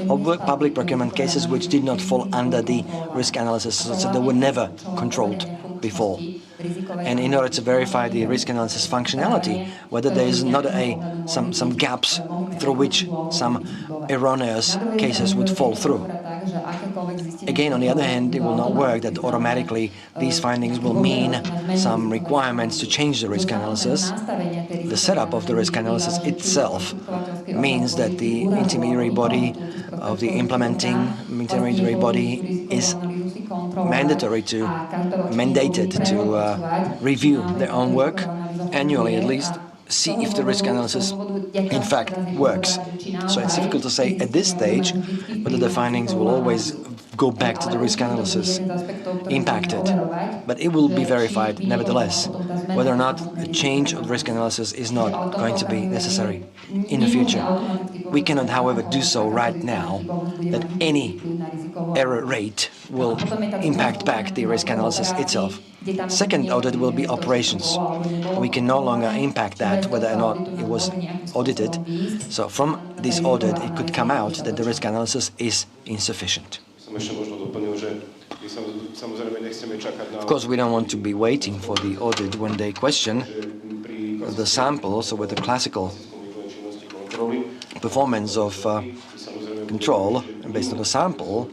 of public procurement cases which did not fall under the risk analysis, so they were never controlled before. And in order to verify the risk analysis functionality, whether there is not some gaps through which some erroneous cases would fall through. Again, on the other hand, it will not work that automatically these findings will mean some requirements to change the risk analysis. The setup of the risk analysis itself means that the intermediary body of the implementing intermediary body is mandated to review their own work annually, at least, see if the risk analysis in fact works. So it's difficult to say at this stage whether the findings will always go back to the risk analysis impacted, but it will be verified nevertheless whether or not a change of risk analysis is not going to be necessary in the future. We cannot, however, do so right now that any error rate will impact back the risk analysis itself. Second audit will be operations. We can no longer impact that, whether or not it was audited. So from this audit, it could come out that the risk analysis is insufficient. Of course, we don't want to be waiting for the audit when they question the sample, so with the classical performance of control based on the sample,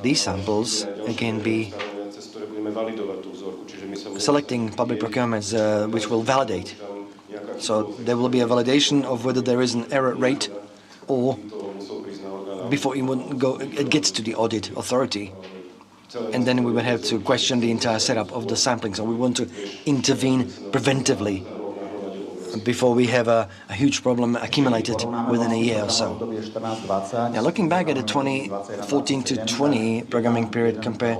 these samples can be selecting public procurements which will validate. So there will be a validation of whether there is an error rate or before it gets to the audit authority. And then we would have to question the entire setup of the sampling. So we want to intervene preventively before we have a huge problem accumulated within a year or so. Now, looking back at the 2014 to 20 programming period compared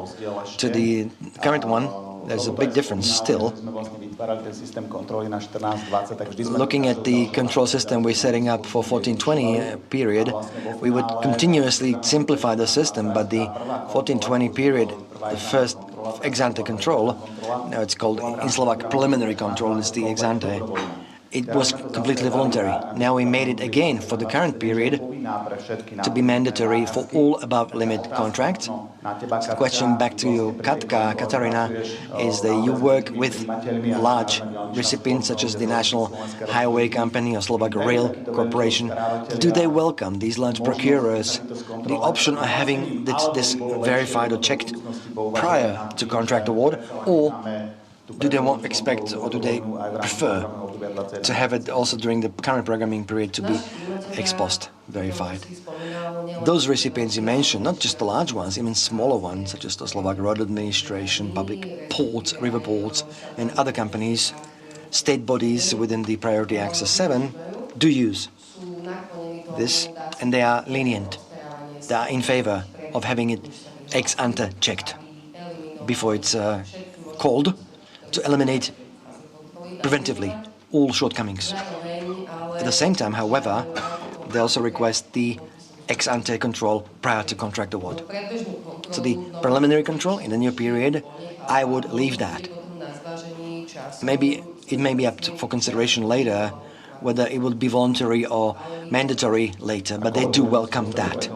to the current one, there's a big difference still. Looking at the control system we're setting up for 14-20 period, we would continuously simplify the system, but the 14-20 period, the first ex-ante control, now it's called in Slovak preliminary control, it's the ex-ante. It was completely voluntary. Now we made it again for the current period to be mandatory for all above limit contracts. The question back to you, Katarina, is that you work with large recipients such as the National Highway Company or Slovak Rail Corporation. Do they welcome these large procurers the option of having this verified or checked prior to contract award, or do they expect or do they prefer to have it also during the current programming period to be ex post verified? Those recipients you mentioned, not just the large ones, even smaller ones, such as the Slovak Road Administration, public ports, river ports, and other companies, state bodies within the Priority Access 7, do use this, and they are lenient. They are in favor of having it ex ante checked before it's called, to eliminate preventively all shortcomings. At the same time, however, they also request the ex-ante control prior to contract award. So the preliminary control in the new period, I would leave that. Maybe it may be up for consideration later whether it would be voluntary or mandatory later, but they do welcome that.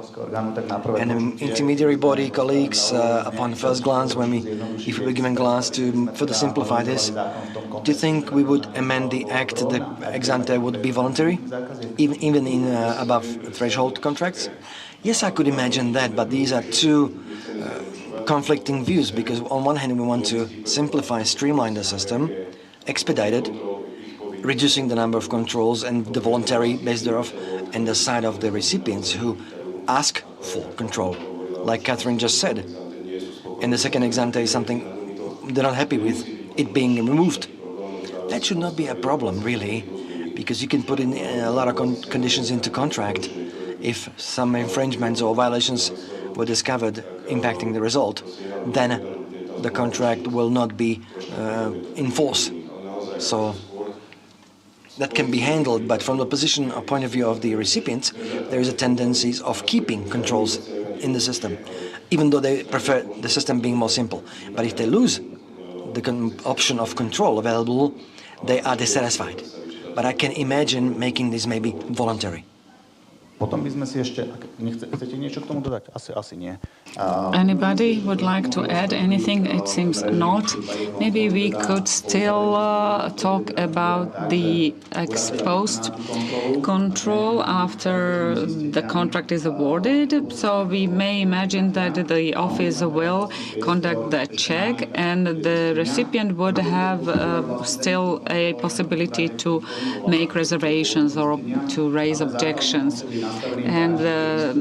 And an intermediary body, colleagues, upon first glance, if we were given glance to further simplify this, do you think we would amend the act, the ex-ante would be voluntary, even in above threshold contracts? Yes, I could imagine that, but these are two conflicting views, because on one hand we want to simplify, streamline the system, expedite it, reducing the number of controls and the voluntary base thereof, and the side of the recipients who ask for control, like Catherine just said. And the second ex-ante is something they're not happy with, it being removed. That should not be a problem, really, because you can put in a lot of conditions into contract. If some infringements or violations were discovered impacting the result, then the contract will not be in force. So that can be handled, but from the position or point of view of the recipients, there is a tendency of keeping controls in the system, even though they prefer the system being more simple. But if they lose the option of control available, they are dissatisfied. But I can imagine making this maybe voluntary. Anybody would like to add anything? It seems not. Maybe we could still talk about the ex post control after the contract is awarded. So we may imagine that the office will conduct the check, and the recipient would have still a possibility to make reservations or to raise objections. And the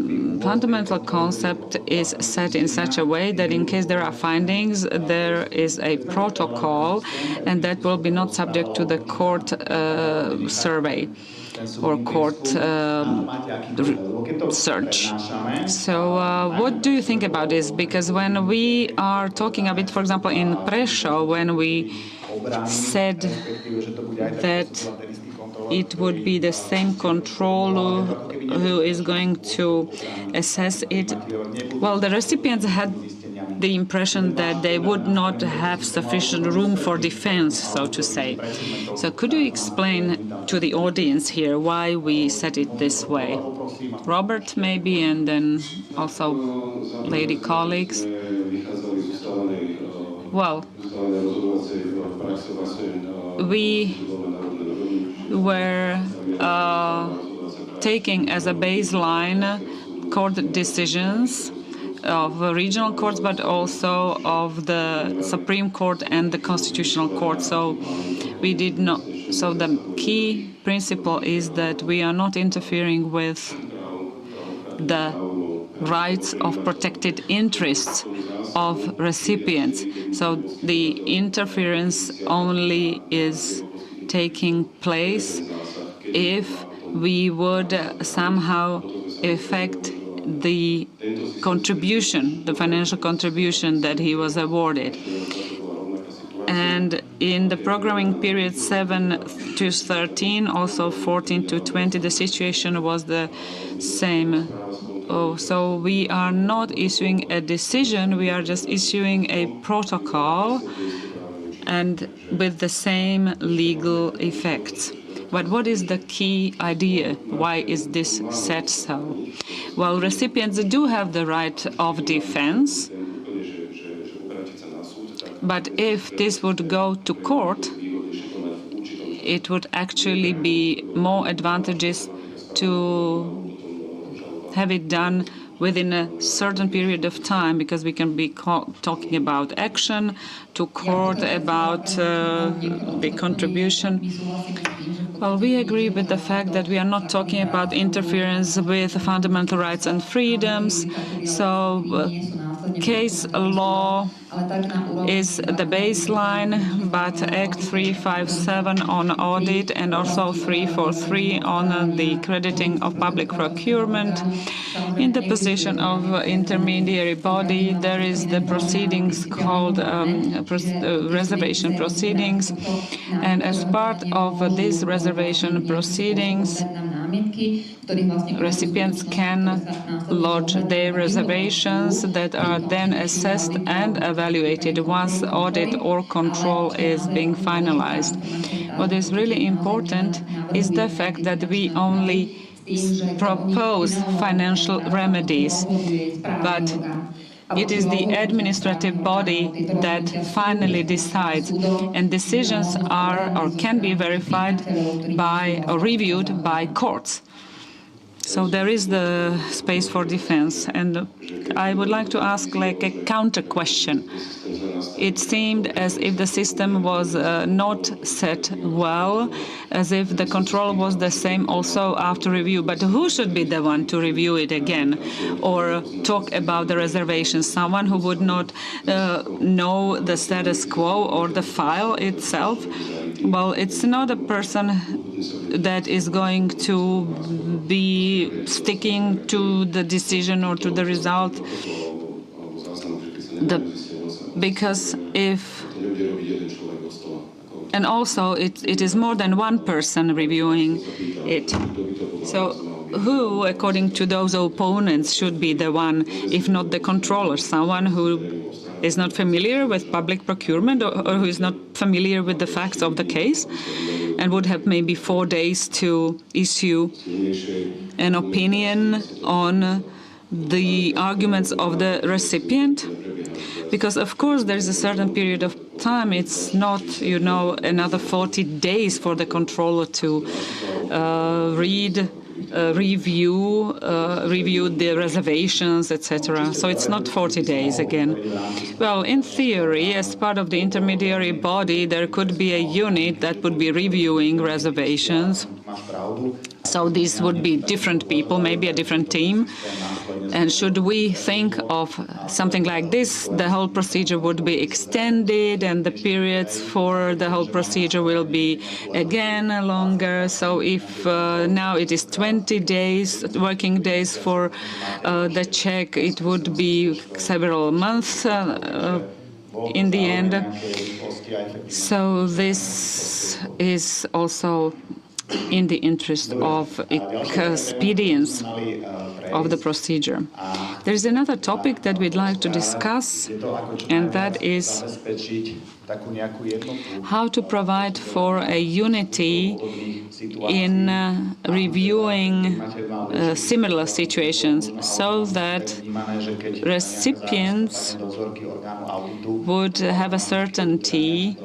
fundamental concept is set in such a way that in case there are findings, there is a protocol, and that will be not subject to the court survey or court search. So what do you think about this? Because when we are talking a bit, for example, in Prešov, when we said that it would be the same controller who is going to assess it. Well, the recipients had the impression that they would not have sufficient room for defense, so to say. So could you explain to the audience here why we said it this way? Robert, maybe, and then also lady colleagues. Well, we were taking as a baseline court decisions of regional courts, but also of the Supreme Court and the Constitutional Court. So we did not. So the key principle is that we are not interfering with the rights of protected interests of recipients. So the interference only is taking place if we would somehow affect the contribution, the financial contribution that he was awarded. And in the programming period 7 to 13, also 14 to 20, the situation was the same. So we are not issuing a decision, we are just issuing a protocol and with the same legal effects. But what is the key idea? Why is this said so? Well, recipients do have the right of defense, but if this would go to court, it would actually be more advantageous to have it done within a certain period of time, because we can be talking about action to court, about the contribution. Well, we agree with the fact that we are not talking about interference with fundamental rights and freedoms. So case law is the baseline, but Act 357 on audit and also 343 on the crediting of public procurement. In the position of intermediary body, there is the proceedings called reservation proceedings, and as part of these reservation proceedings, recipients can lodge their reservations that are then assessed and evaluated once audit or control is being finalized. What is really important is the fact that we only propose financial remedies, but it is the administrative body that finally decides, and decisions are or can be verified by or reviewed by courts. So there is the space for defense, and I would like to ask like a counter question. It seemed as if the system was not set well, as if the control was the same also after review. But who should be the one to review it again or talk about the reservations? Someone who would not know the status quo or the file itself? Well, it's not a person that is going to be sticking to the decision or to the result. Because if, and also it is more than one person reviewing it. So who, according to those opponents, should be the one, if not the controller? Someone who is not familiar with public procurement or who is not familiar with the facts of the case and would have maybe 4 days to issue an opinion on the arguments of the recipient? Because, of course, there is a certain period of time. It's not, another 40 days for the controller to review the reservations, etc. So it's not 40 days again. Well, in theory, as part of the intermediary body, there could be a unit that would be reviewing reservations. So these would be different people, maybe a different team. And should we think of something like this, the whole procedure would be extended and the periods for the whole procedure will be again longer. So if now it is 20 days, working days for the check, it would be several months in the end. So this is also in the interest of expedience of the procedure. There is another topic that we'd like to discuss, and that is how to provide for a unity in reviewing similar situations so that recipients would have a certainty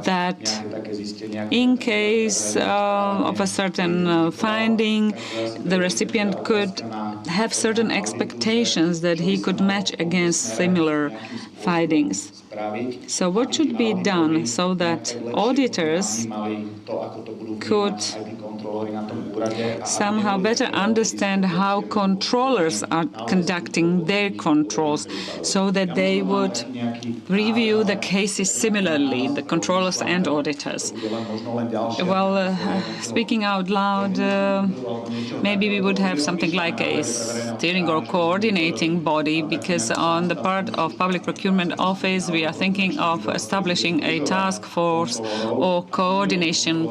that in case of a certain finding, the recipient could have certain expectations that he could match against similar findings. So what should be done so that auditors could somehow better understand how controllers are conducting their controls, so that they would review the cases similarly, the controllers and auditors? Well, speaking out loud, maybe we would have something like a steering or coordinating body, because on the part of Public Procurement Office, we are thinking of establishing a task force or coordination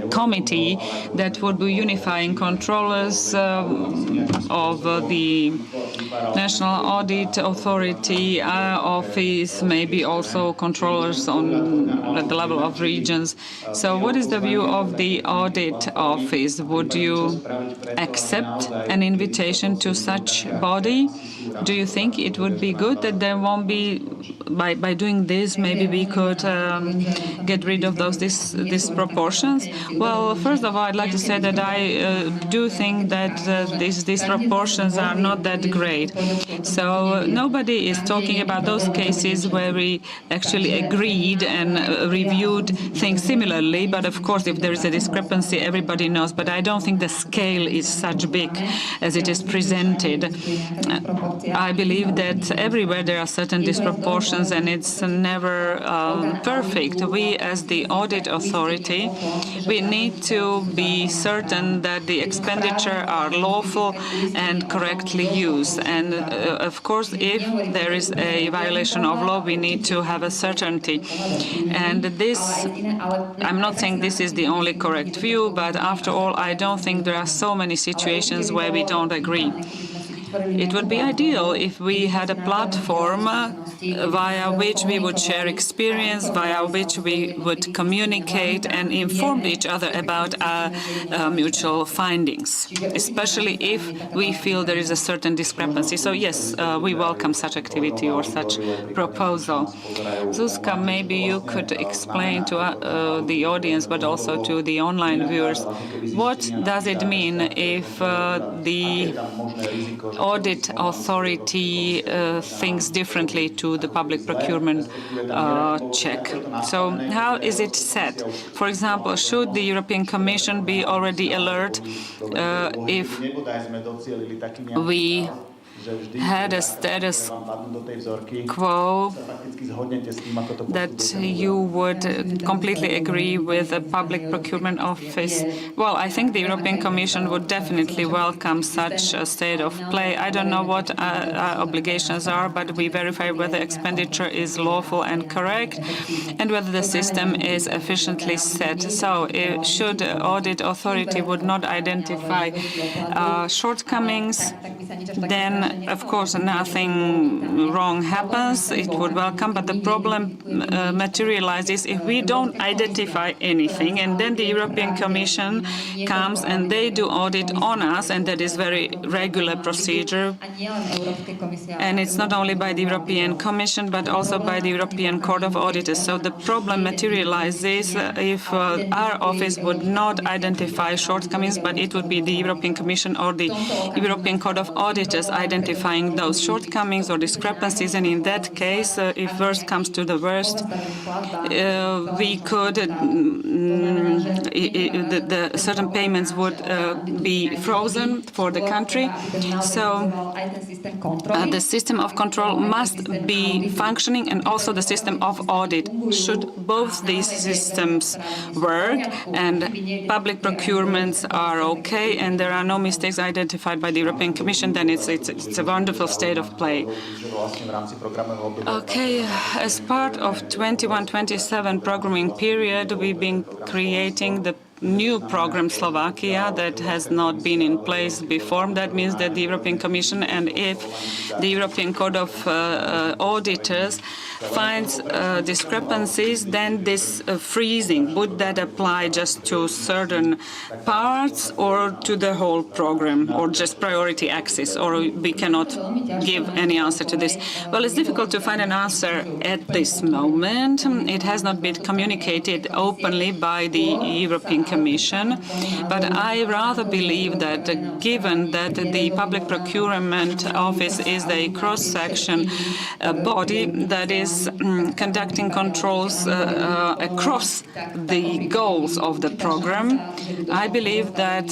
committee that would be unifying controllers of the National Audit Authority office, maybe also controllers at the level of regions. So what is the view of the audit office? Would you accept an invitation to such body? Do you think it would be good that there won't be, by doing this, maybe we could get rid of those disproportions? Well, first of all, I'd like to say that I do think that these disproportions are not that great. So nobody is talking about those cases where we actually agreed and reviewed things similarly. But of course, if there is a discrepancy, everybody knows. But I don't think the scale is such big as it is presented. I believe that everywhere there are certain disproportions, and it's never perfect. We, as the audit authority, we need to be certain that the expenditure are lawful and correctly used. And of course, if there is a violation of law, we need to have a certainty. And this, I'm not saying this is the only correct view, but after all, I don't think there are so many situations where we don't agree. It would be ideal if we had a platform via which we would share experience, via which we would communicate and inform each other about our mutual findings, especially if we feel there is a certain discrepancy. So yes, we welcome such activity or such proposal. Zuzka, maybe you could explain to the audience, but also to the online viewers, what does it mean if the audit authority thinks differently to the public procurement check? So how is it set? For example, should the European Commission be already alert if we had a status quo that you would completely agree with the Public Procurement Office? Well, I think the European Commission would definitely welcome such a state of play. I don't know what our obligations are, but we verify whether expenditure is lawful and correct and whether the system is efficiently set. So should the audit authority would not identify shortcomings, then of course nothing wrong happens. It would welcome, but the problem materializes if we don't identify anything, and then the European Commission comes and they do audit on us, and that is very regular procedure. And it's not only by the European Commission, but also by the European Court of Auditors. So the problem materializes if our office would not identify shortcomings, but it would be the European Commission or the European Court of Auditors identifying those shortcomings or discrepancies. And in that case, if worst comes to the worst, we could, the certain payments would be frozen for the country. So the system of control must be functioning, and also the system of audit. Should both these systems work and public procurements are okay and there are no mistakes identified by the European Commission, then it's a wonderful state of play. Okay, as part of 21-27 programming period, we've been creating the new program Slovakia that has not been in place before. That means that the European Commission, and if the European Court of Auditors finds discrepancies, then this freezing, would that apply just to certain parts or to the whole program, or just priority axis, or we cannot give any answer to this? Well, it's difficult to find an answer at this moment. It has not been communicated openly by the European Commission, but I rather believe that given that the Public Procurement Office is a cross-section body that is conducting controls across the goals of the program, I believe that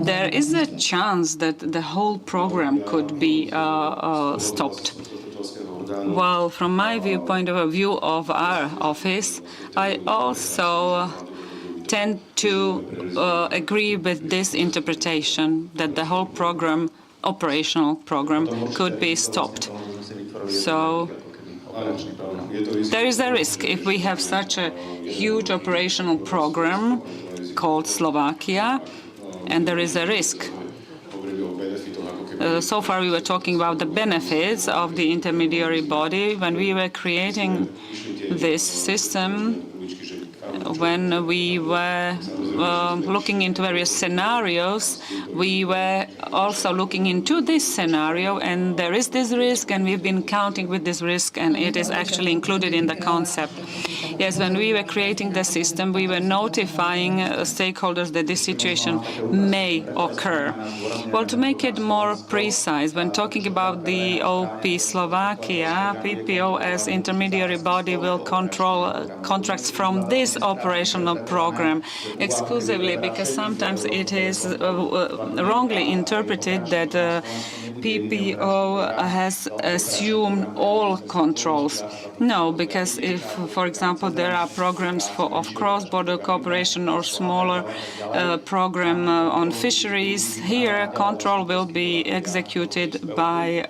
there is a chance that the whole program could be stopped. Well, from my viewpoint of view of our office, I also tend to agree with this interpretation that the whole program, operational program, could be stopped. So there is a risk if we have such a huge operational program called Slovakia, and there is a risk. So far we were talking about the benefits of the intermediary body. When we were creating this system, when we were looking into various scenarios, we were also looking into this scenario, and there is this risk, and we've been counting with this risk, and it is actually included in the concept. Yes, when we were creating the system, we were notifying stakeholders that this situation may occur. Well, to make it more precise, when talking about the OP Slovakia, PPO as intermediary body will control contracts from this operational program exclusively, because sometimes it is wrongly interpreted that PPO has assumed all controls. No, because if, for example, there are programs of cross-border cooperation or smaller program on fisheries, here control will be executed by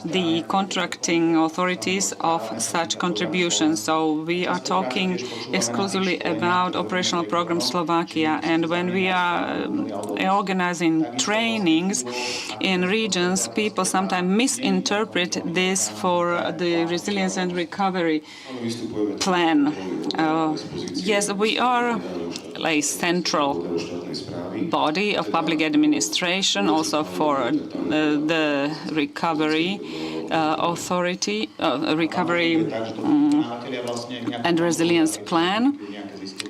the contracting authorities of such contributions. So we are talking exclusively about operational program Slovakia. And when we are organizing trainings in regions, people sometimes misinterpret this for the resilience and recovery plan. Yes, we are a central body of public administration, also for the recovery authority, recovery and resilience plan.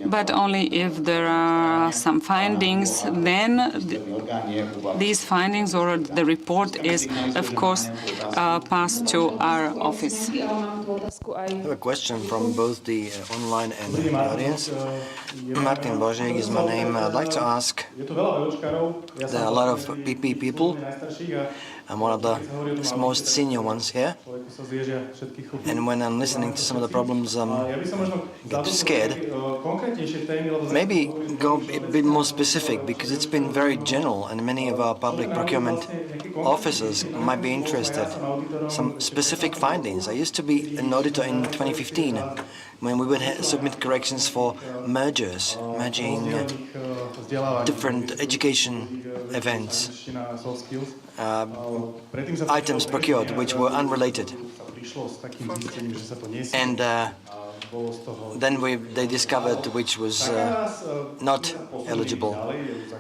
But only if there are some findings, then these findings or the report is, of course, passed to our office. I have a question from both the online and the audience. Martin Božek is my name. I'd like to ask, there are a lot of PP people. I'm one of the most senior ones here. And when I'm listening to some of the problems, I get scared. Maybe go a bit more specific, because it's been very general, and many of our public procurement officers might be interested. Some specific findings. I used to be an auditor in 2015, when we would submit corrections for mergers, merging different education events, items procured which were unrelated. And then they discovered which was not eligible.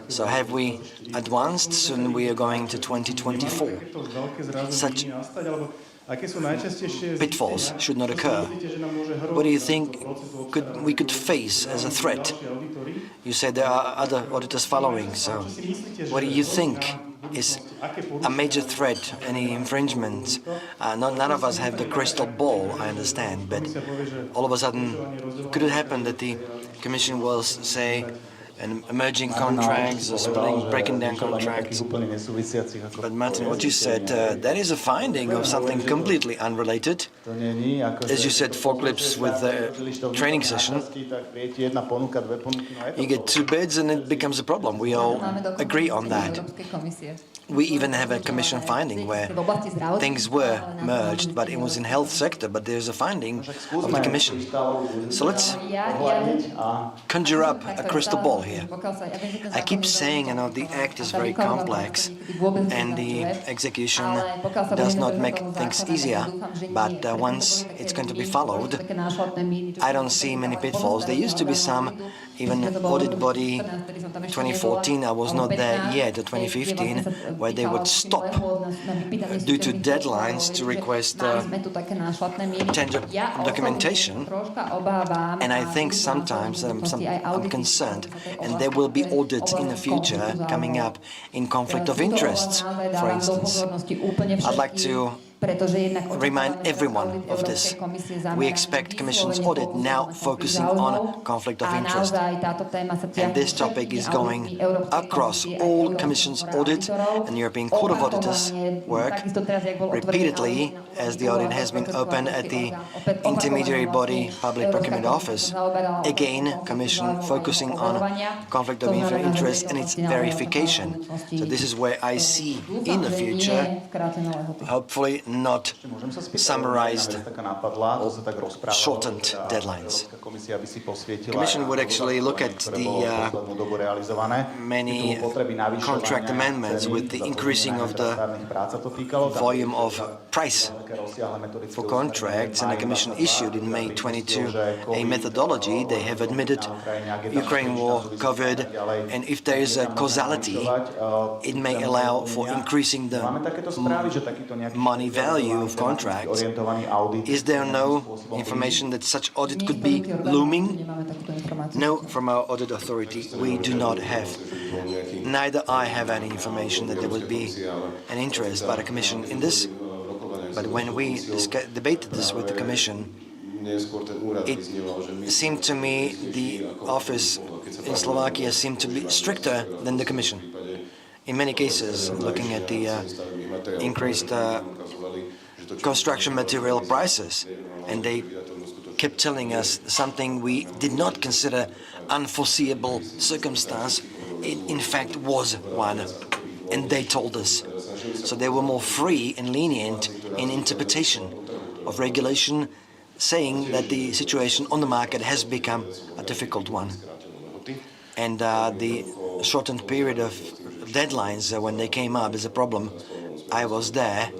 So have we advanced? Soon we are going to 2024. Such pitfalls should not occur. What do you think we could face as a threat? You said there are other auditors following, so what do you think is a major threat, any infringements? None of us have the crystal ball, I understand, but all of a sudden, could it happen that the Commission will say, and emerging contracts, breaking down contracts. But Martin, what you said, that is a finding of something completely unrelated. As you said, forklifts with the training session. You get two bids and it becomes a problem. We all agree on that. We even have a commission finding where things were merged, but it was in health sector, but there's a finding of the commission. So let's conjure up a crystal ball here. I keep saying, the act is very complex and the execution does not make things easier, but once it's going to be followed, I don't see many pitfalls. There used to be some, even audit body 2014, I was not there yet, 2015, where they would stop due to deadlines to request tender documentation. And I think sometimes I'm concerned, and there will be audits in the future coming up in conflict of interests, for instance. I'd like to remind everyone of this. We expect Commission's audit now focusing on conflict of interest. And this topic is going across all Commission's audit and European Court of Auditors work repeatedly, as the audit has been opened at the intermediary body Public Procurement Office. Again, Commission focusing on conflict of interest and its verification. So this is where I see in the future, hopefully not summarized, shortened deadlines. Commission would actually look at the many contract amendments with the increasing of the volume of price for contracts, and the Commission issued in May 22 a methodology. They have admitted Ukraine war, COVID, and if there is a causality, it may allow for increasing the money value of contracts. Is there no information that such audit could be looming? No, from our audit authority, we do not have. Neither I have any information that there would be an interest by the Commission in this. But when we debated this with the Commission, it seemed to me the office in Slovakia seemed to be stricter than the Commission. In many cases, looking at the increased construction material prices, and they kept telling us something we did not consider unforeseeable circumstance. It in fact was one, and they told us. So they were more free and lenient in interpretation of regulation, saying that the situation on the market has become a difficult one. And the shortened period of deadlines when they came up is a problem. I was there.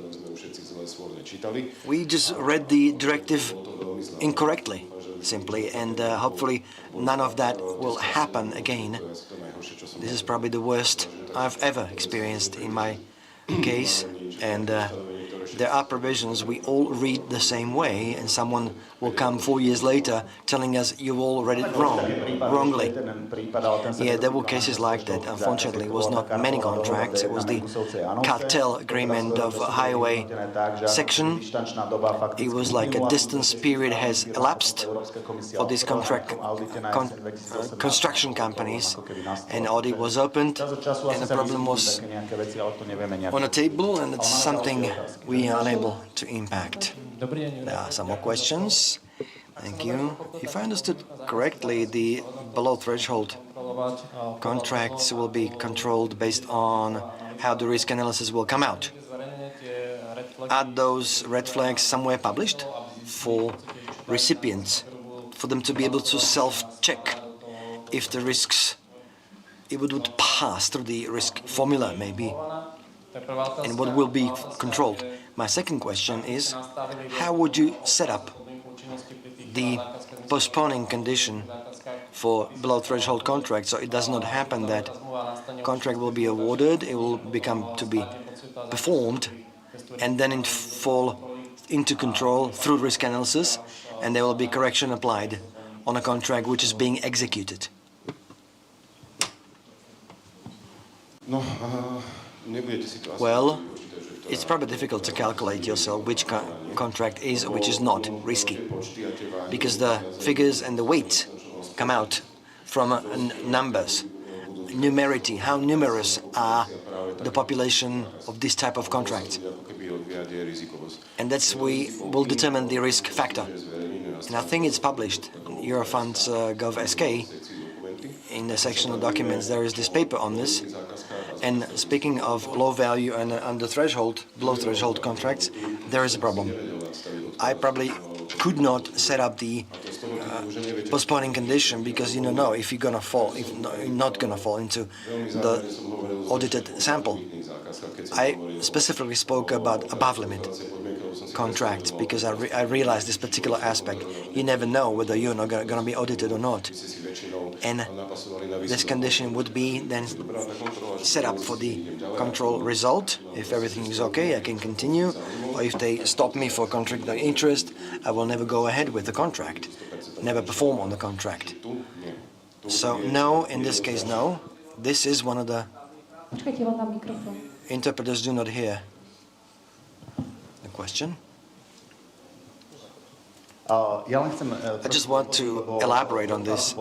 We just read the directive incorrectly, simply, and hopefully none of that will happen again. This is probably the worst I've ever experienced in my case, and there are provisions we all read the same way, and someone will come 4 years later telling us you all read it wrongly. Yeah, there were cases like that. Unfortunately, it was not many contracts. It was the cartel agreement of highway section. It was like a distance period has elapsed for these construction companies, and audit was opened, and the problem was on a table, and it's something we are unable to impact. There are some more questions. Thank you. If I understood correctly, the below threshold contracts will be controlled based on how the risk analysis will come out. Are those red flags somewhere published for recipients, for them to be able to self-check if the risks, it would pass through the risk formula maybe, and what will be controlled? My second question is, how would you set up the postponing condition for below threshold contracts, so it does not happen that contract will be awarded, it will become to be performed, and then it fall into control through risk analysis, and there will be correction applied on a contract which is being executed? Well, it's probably difficult to calculate yourself which contract is or which is not risky, because the figures and the weight come out from numbers. numerity, how numerous are the population of this type of contract. And that's we will determine the risk factor. And I think it's published, Eurofunds Gov.sk. In the section of documents, there is this paper on this. And speaking of low value and under threshold, below threshold contracts, there is a problem. I probably could not set up the postponing condition because you don't know if you're gonna fall, if you're not gonna fall into the audited sample. I specifically spoke about above limit contracts because I realized this particular aspect. You never know whether you're not gonna be audited or not. And this condition would be then set up for the control result. If everything is okay, I can continue. Or if they stop me for conflict of interest, I will never go ahead with the contract, never perform on the contract. So no, in this case, no. This is one of the interpreters do not hear the question. I just want to elaborate on this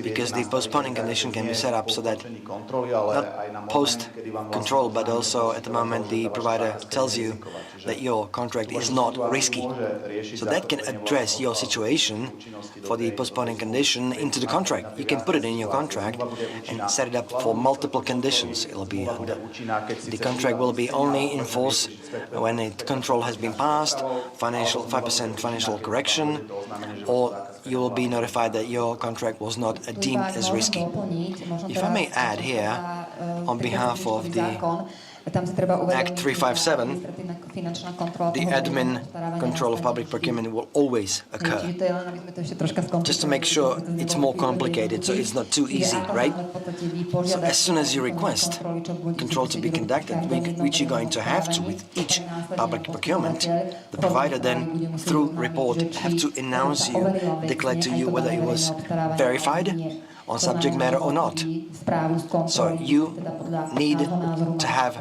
because the postponing condition can be set up so that not post-control, but also at the moment the provider tells you that your contract is not risky. So that can address your situation for the postponing condition into the contract. You can put it in your contract and set it up for multiple conditions. It'll be the contract will be only in force when a control has been passed, 5% financial correction, or you will be notified that your contract was not deemed as risky. If I may add here, on behalf of the Act 357, the admin control of public procurement will always occur. Just to make sure it's more complicated, so it's not too easy, right? So as soon as you request control to be conducted, which you're going to have to with each public procurement, the provider then, through report, have to announce you, declare to you whether it was verified on subject matter or not. So you need to have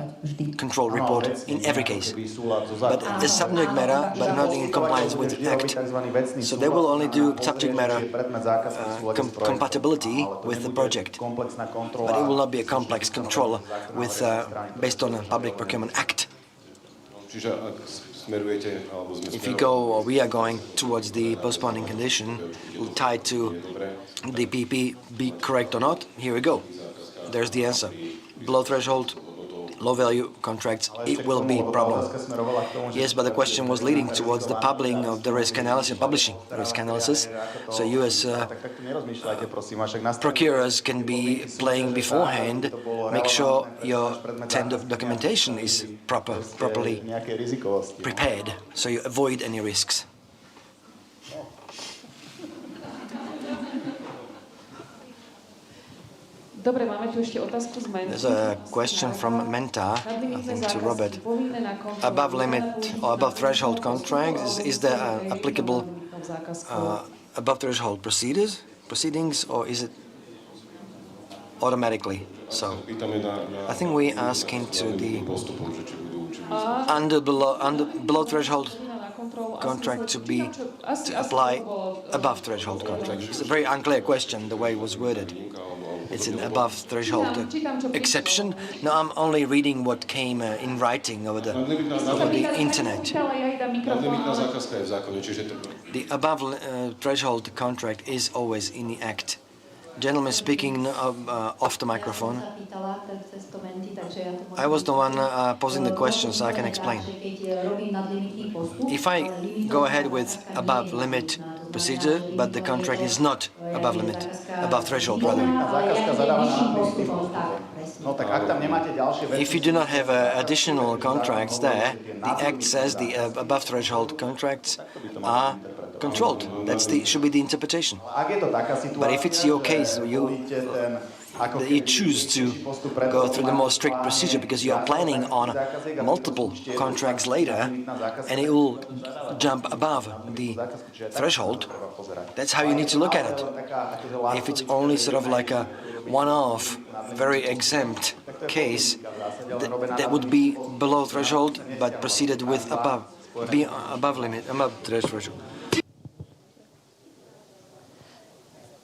control report in every case. But as subject matter, but not in compliance with the Act. So they will only do subject matter compatibility with the project. But it will not be a complex control with based on a Public Procurement Act. If you go, or we are going towards the postponing condition tied to the PP, be correct or not, here we go. There's the answer. Below threshold, low value contracts, it will be a problem. Yes, but the question was leading towards the publishing of the risk analysis, publishing the risk analysis. So you as procurers can be playing beforehand, make sure your tender documentation is properly prepared, so you avoid any risks. Dobre, máme tu ešte otázku z Menty. There's a question from Menta, I think to Robert. Above limit or above threshold contracts, is there applicable above threshold proceedings, or is it automatically so? I think we ask into the below threshold contract to apply above threshold contract. It's a very unclear question the way it was worded. It's an above threshold exception. No, I'm only reading what came in writing over the internet. The above threshold contract is always in the Act. Gentleman speaking off the microphone. I was the one posing the question, so I can explain. If I go ahead with above limit procedure, but the contract is not above limit, above threshold rather. If you do not have additional contracts there, the Act says the above threshold contracts are controlled. Should be the interpretation. But if it's your case, you choose to go through the more strict procedure because you are planning on multiple contracts later and it will jump above the threshold, that's how you need to look at it. If it's only sort of like a one-off, very exempt case, that would be below threshold but proceeded with above limit, above threshold.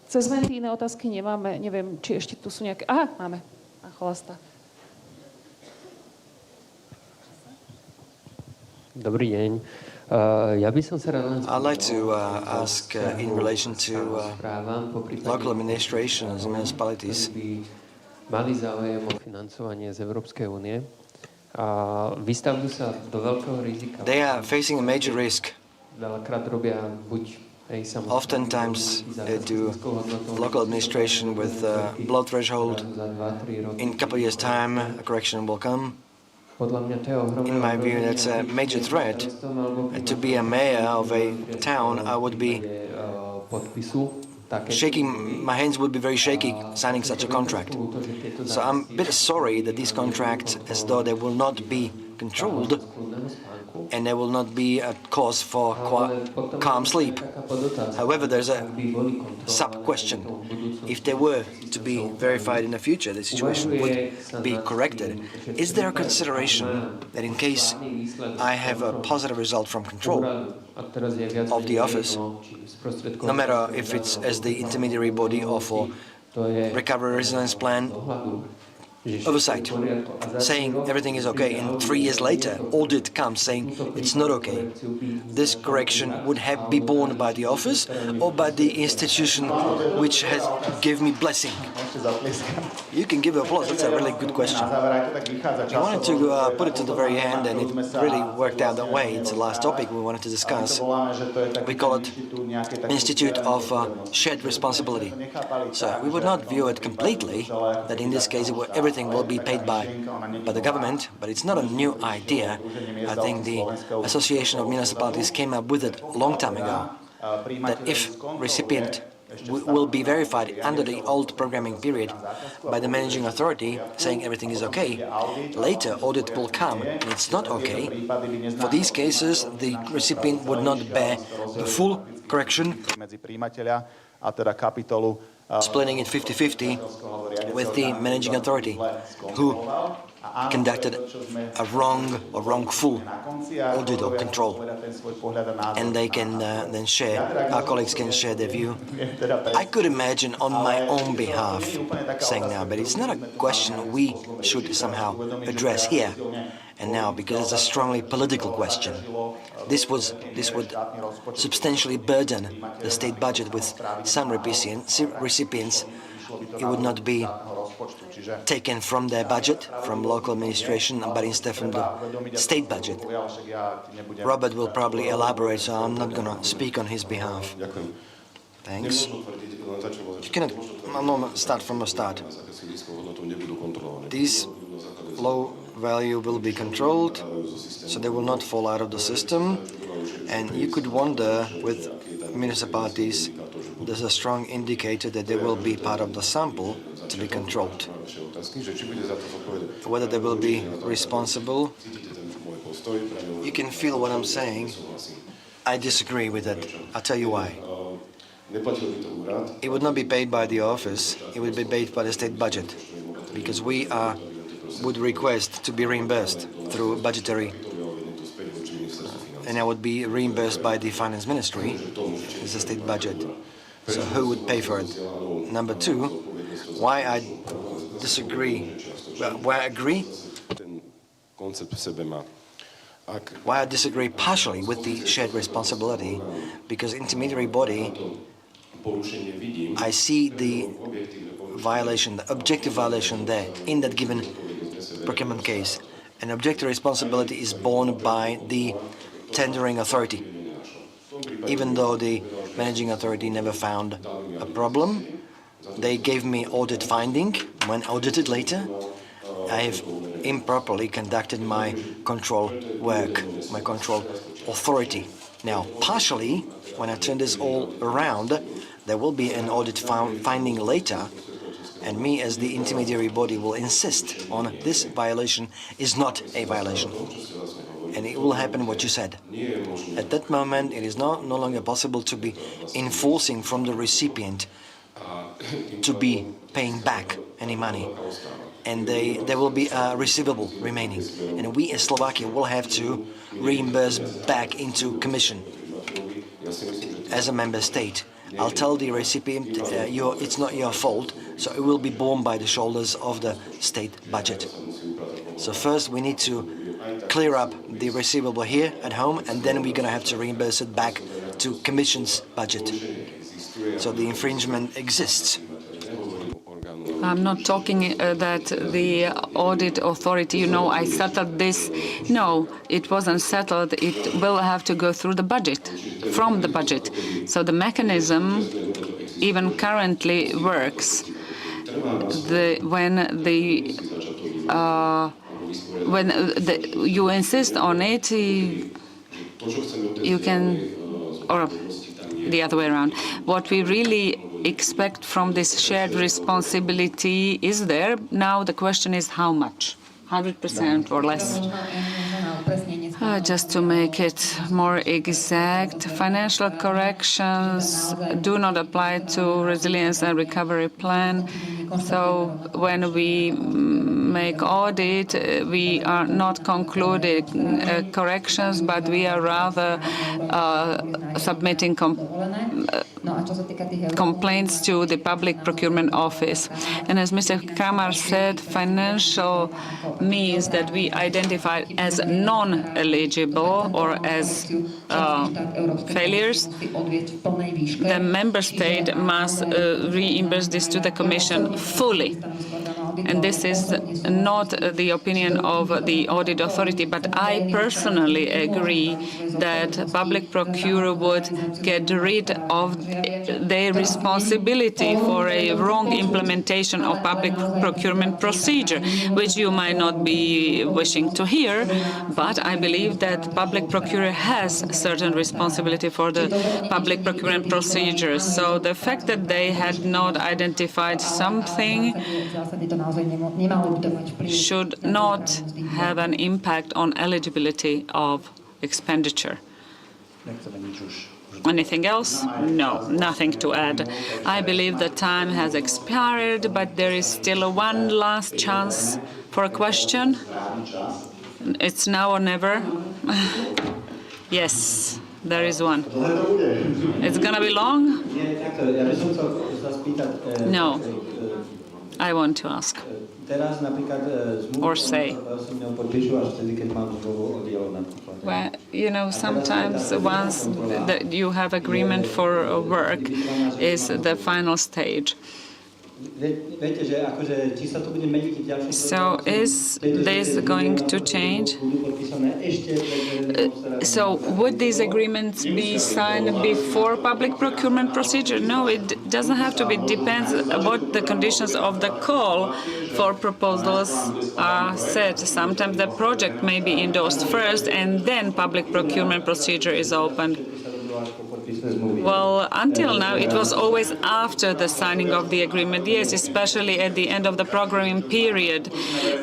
Cez meny iné otázky nemáme. Neviem, či ešte tu sú nejaké... Aha, máme. Pán Cholasta. Dobrý deň. Ja by som sa rád... I'd like to ask in relation to local administrations and municipalities. Mali záujem o financovanie z Európskej únie a vystavujú sa do veľkého rizika. They are facing a major risk. Veľakrát robia buď Oftentimes do local administration with below threshold. In a couple of years' time, a correction will come. In my view, that's a major threat. To be a mayor of a town, I would be shaking, my hands would be very shaky signing such a contract. So I'm a bit sorry that these contracts, as though they will not be controlled, and there will not be a cause for calm sleep. However, there's a sub-question. If they were to be verified in the future, the situation would be corrected. Is there a consideration that in case I have a positive result from control of the office, no matter if it's as the intermediary body or for recovery resilience plan, oversight, saying everything is okay, and 3 years later, audit comes saying it's not okay. This correction would have be borne by the office or by the institution which has given me blessing. You can give applause. That's a really good question. I wanted to put it to the very end, and it really worked out that way. It's the last topic we wanted to discuss. We call it Institute of Shared Responsibility. So we would not view it completely that in this case everything will be paid by the government, but it's not a new idea. I think the Association of Municipalities came up with it a long time ago, that if recipient will be verified under the old programming period by the managing authority saying everything is okay, later audit will come and it's not okay. For these cases, the recipient would not bear the full correction, splitting it 50-50 with the managing authority, who conducted a wrongful audit or control. And they can then share, our colleagues can share their view. I could imagine on my own behalf saying now, but it's not a question we should somehow address here and now, because it's a strongly political question. This would substantially burden the state budget with some recipients. It would not be taken from their budget, from local administration, but instead from the state budget. Robert will probably elaborate, so I'm not going to speak on his behalf. Thanks. You cannot start from the start. These low value will be controlled, so they will not fall out of the system. And you could wonder with municipalities, there's a strong indicator that they will be part of the sample to be controlled. Whether they will be responsible, you can feel what I'm saying. I disagree with that. I'll tell you why. It would not be paid by the office, it would be paid by the state budget, because we would request to be reimbursed through budgetary, and I would be reimbursed by the finance ministry as a state budget. So who would pay for it? Number two, why I disagree, why I agree, why I disagree partially with the shared responsibility, because intermediary body, I see the violation, the objective violation there in that given procurement case. An objective responsibility is borne by the tendering authority. Even though the managing authority never found a problem, they gave me audit finding. When audited later, I have improperly conducted my control work, my control authority. Now, partially, when I turn this all around, there will be an audit finding later, and me as the intermediary body will insist on this violation is not a violation. And it will happen what you said. At that moment, it is no longer possible to be enforcing from the recipient to be paying back any money. And there will be a receivable remaining. And we as Slovakia will have to reimburse back into Commission as a member state. I'll tell the recipient, it's not your fault, so it will be borne by the shoulders of the state budget. So first we need to clear up the receivable here at home, and then we're going to have to reimburse it back to Commission's budget. So the infringement exists. I'm not talking that the audit authority, I settled this. No, it wasn't settled. It will have to go through the budget, from the budget. So the mechanism even currently works. When you insist on it, you can, or the other way around. What we really expect from this shared responsibility is there. Now the question is how much? 100% or less? Just to make it more exact, financial corrections do not apply to resilience and recovery plan. So when we make audit, we are not concluding corrections, but we are rather submitting complaints to the Public Procurement Office. And as Mr. Kramar said, financial means that we identify as non-eligible or as failures. The member state must reimburse this to the Commission fully. And this is not the opinion of the audit authority, but I personally agree that public procureur would get rid of their responsibility for a wrong implementation of public procurement procedure, which you might not be wishing to hear, but I believe that public procureur has certain responsibility for the public procurement procedures. So the fact that they had not identified something should not have an impact on eligibility of expenditure. Anything else? No, nothing to add. I believe the time has expired, but there is still one last chance for a question. It's now or never. Yes, there is one. It's gonna be long? No. I want to ask or say. Well, sometimes once that you have agreement for work is the final stage. So is this going to change? So would these agreements be signed before public procurement procedure? No, it doesn't have to be. It depends what the conditions of the call for proposals are set. Sometimes the project may be endorsed first and then public procurement procedure is opened. Well, until now, it was always after the signing of the agreement, yes, especially at the end of the programming period,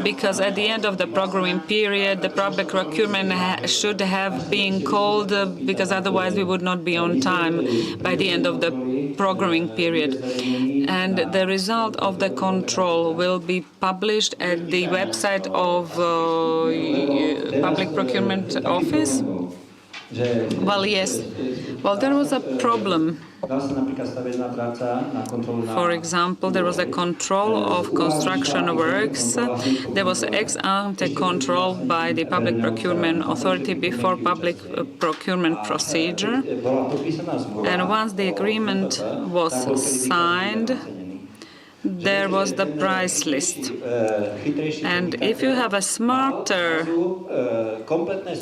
because at the end of the programming period, the public procurement should have been called, because otherwise we would not be on time by the end of the programming period. And the result of the control will be published at the website of Public Procurement Office? Well, yes. Well, there was a problem. For example, there was a control of construction works. There was ex-ante control by the Public Procurement Authority before public procurement procedure. And once the agreement was signed, there was the price list. And if you have a smarter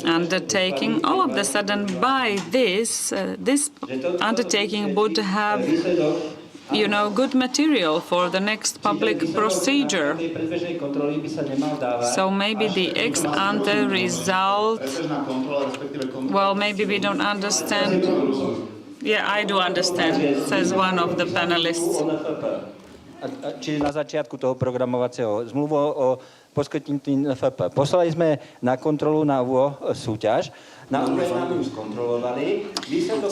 undertaking, all of a sudden by this undertaking would have, good material for the next public procedure. So maybe the ex-ante result, well, maybe we don't understand. Yeah, I do understand, says one of the panelists. Čiže na začiatku toho programovacieho zmluvu o poskytnutým NFP. Poslali sme na kontrolu na ÚVO súťaž.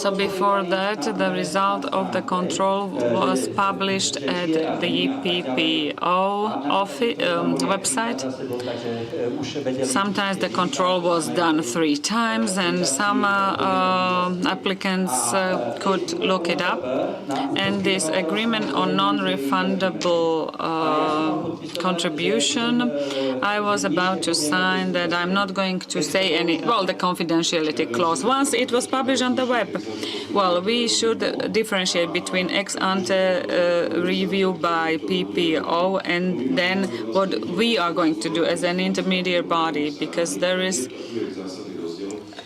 So before that, the result of the control was published at the PPO website. Sometimes the control was done 3 times, and some applicants could look it up. And this agreement on non-refundable contribution, I was about to sign that I'm not going to say any, well, the confidentiality clause. Once it was published on the web, well, we should differentiate between ex-ante review by PPO and then what we are going to do as an intermediate body, because there is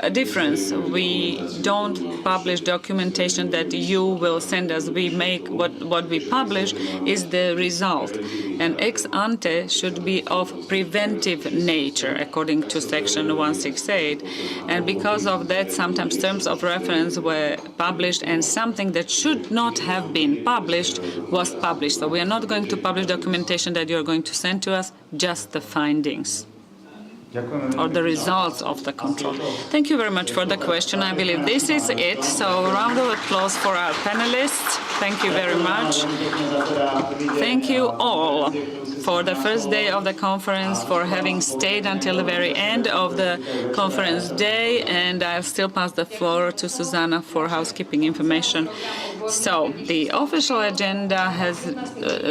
a difference. We don't publish documentation that you will send us. We make what we publish is the result. And ex ante should be of preventive nature, according to section 168. And because of that, sometimes terms of reference were published, and something that should not have been published was published. So we are not going to publish documentation that you are going to send to us, just the findings or the results of the control. Thank you very much for the question. I believe this is it. So a round of applause for our panelists. Thank you very much. Thank you all for the first day of the conference, for having stayed until the very end of the conference day. And I'll still pass the floor to Susanna for housekeeping information. So the official agenda has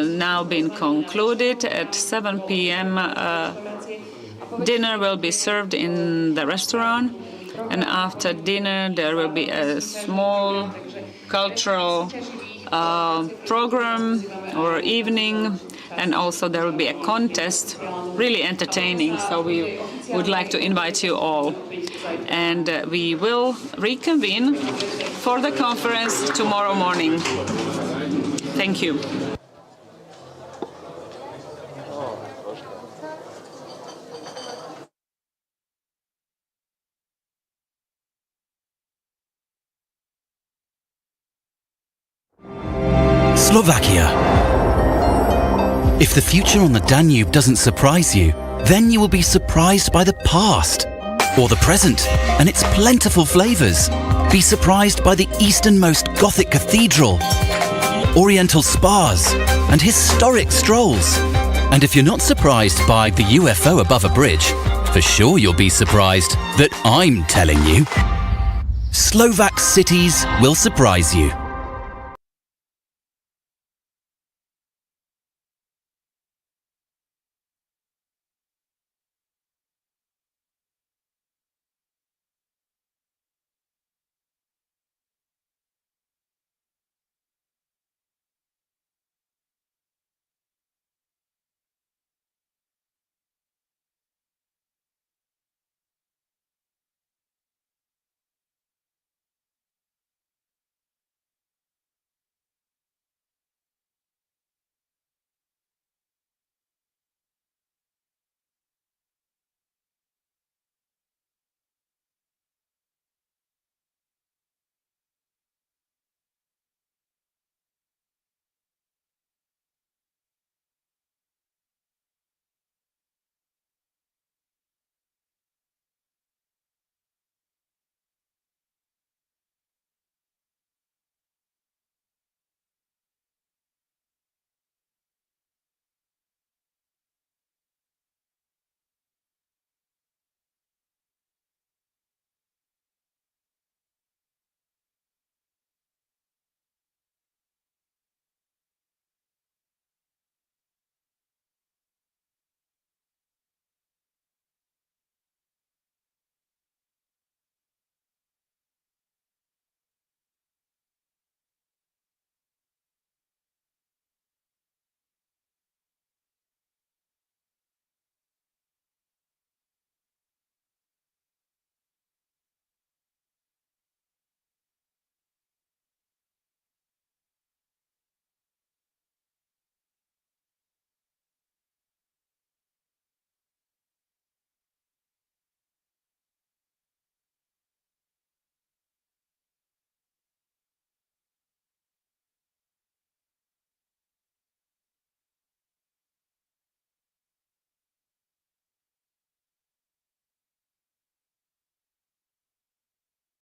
now been concluded. At 7 p.m. Dinner will be served in the restaurant, and after dinner there will be a small cultural program or evening, and also there will be a contest, really entertaining, so we would like to invite you all. And we will reconvene for the conference tomorrow morning. Thank you. Slovakia. If the future on the Danube doesn't surprise you, then you will be surprised by the past, or the present and its plentiful flavours. Be surprised by the easternmost Gothic cathedral, oriental spas and historic strolls. And if you're not surprised by the UFO above a bridge, for sure you'll be surprised that I'm telling you. Slovak cities will surprise you.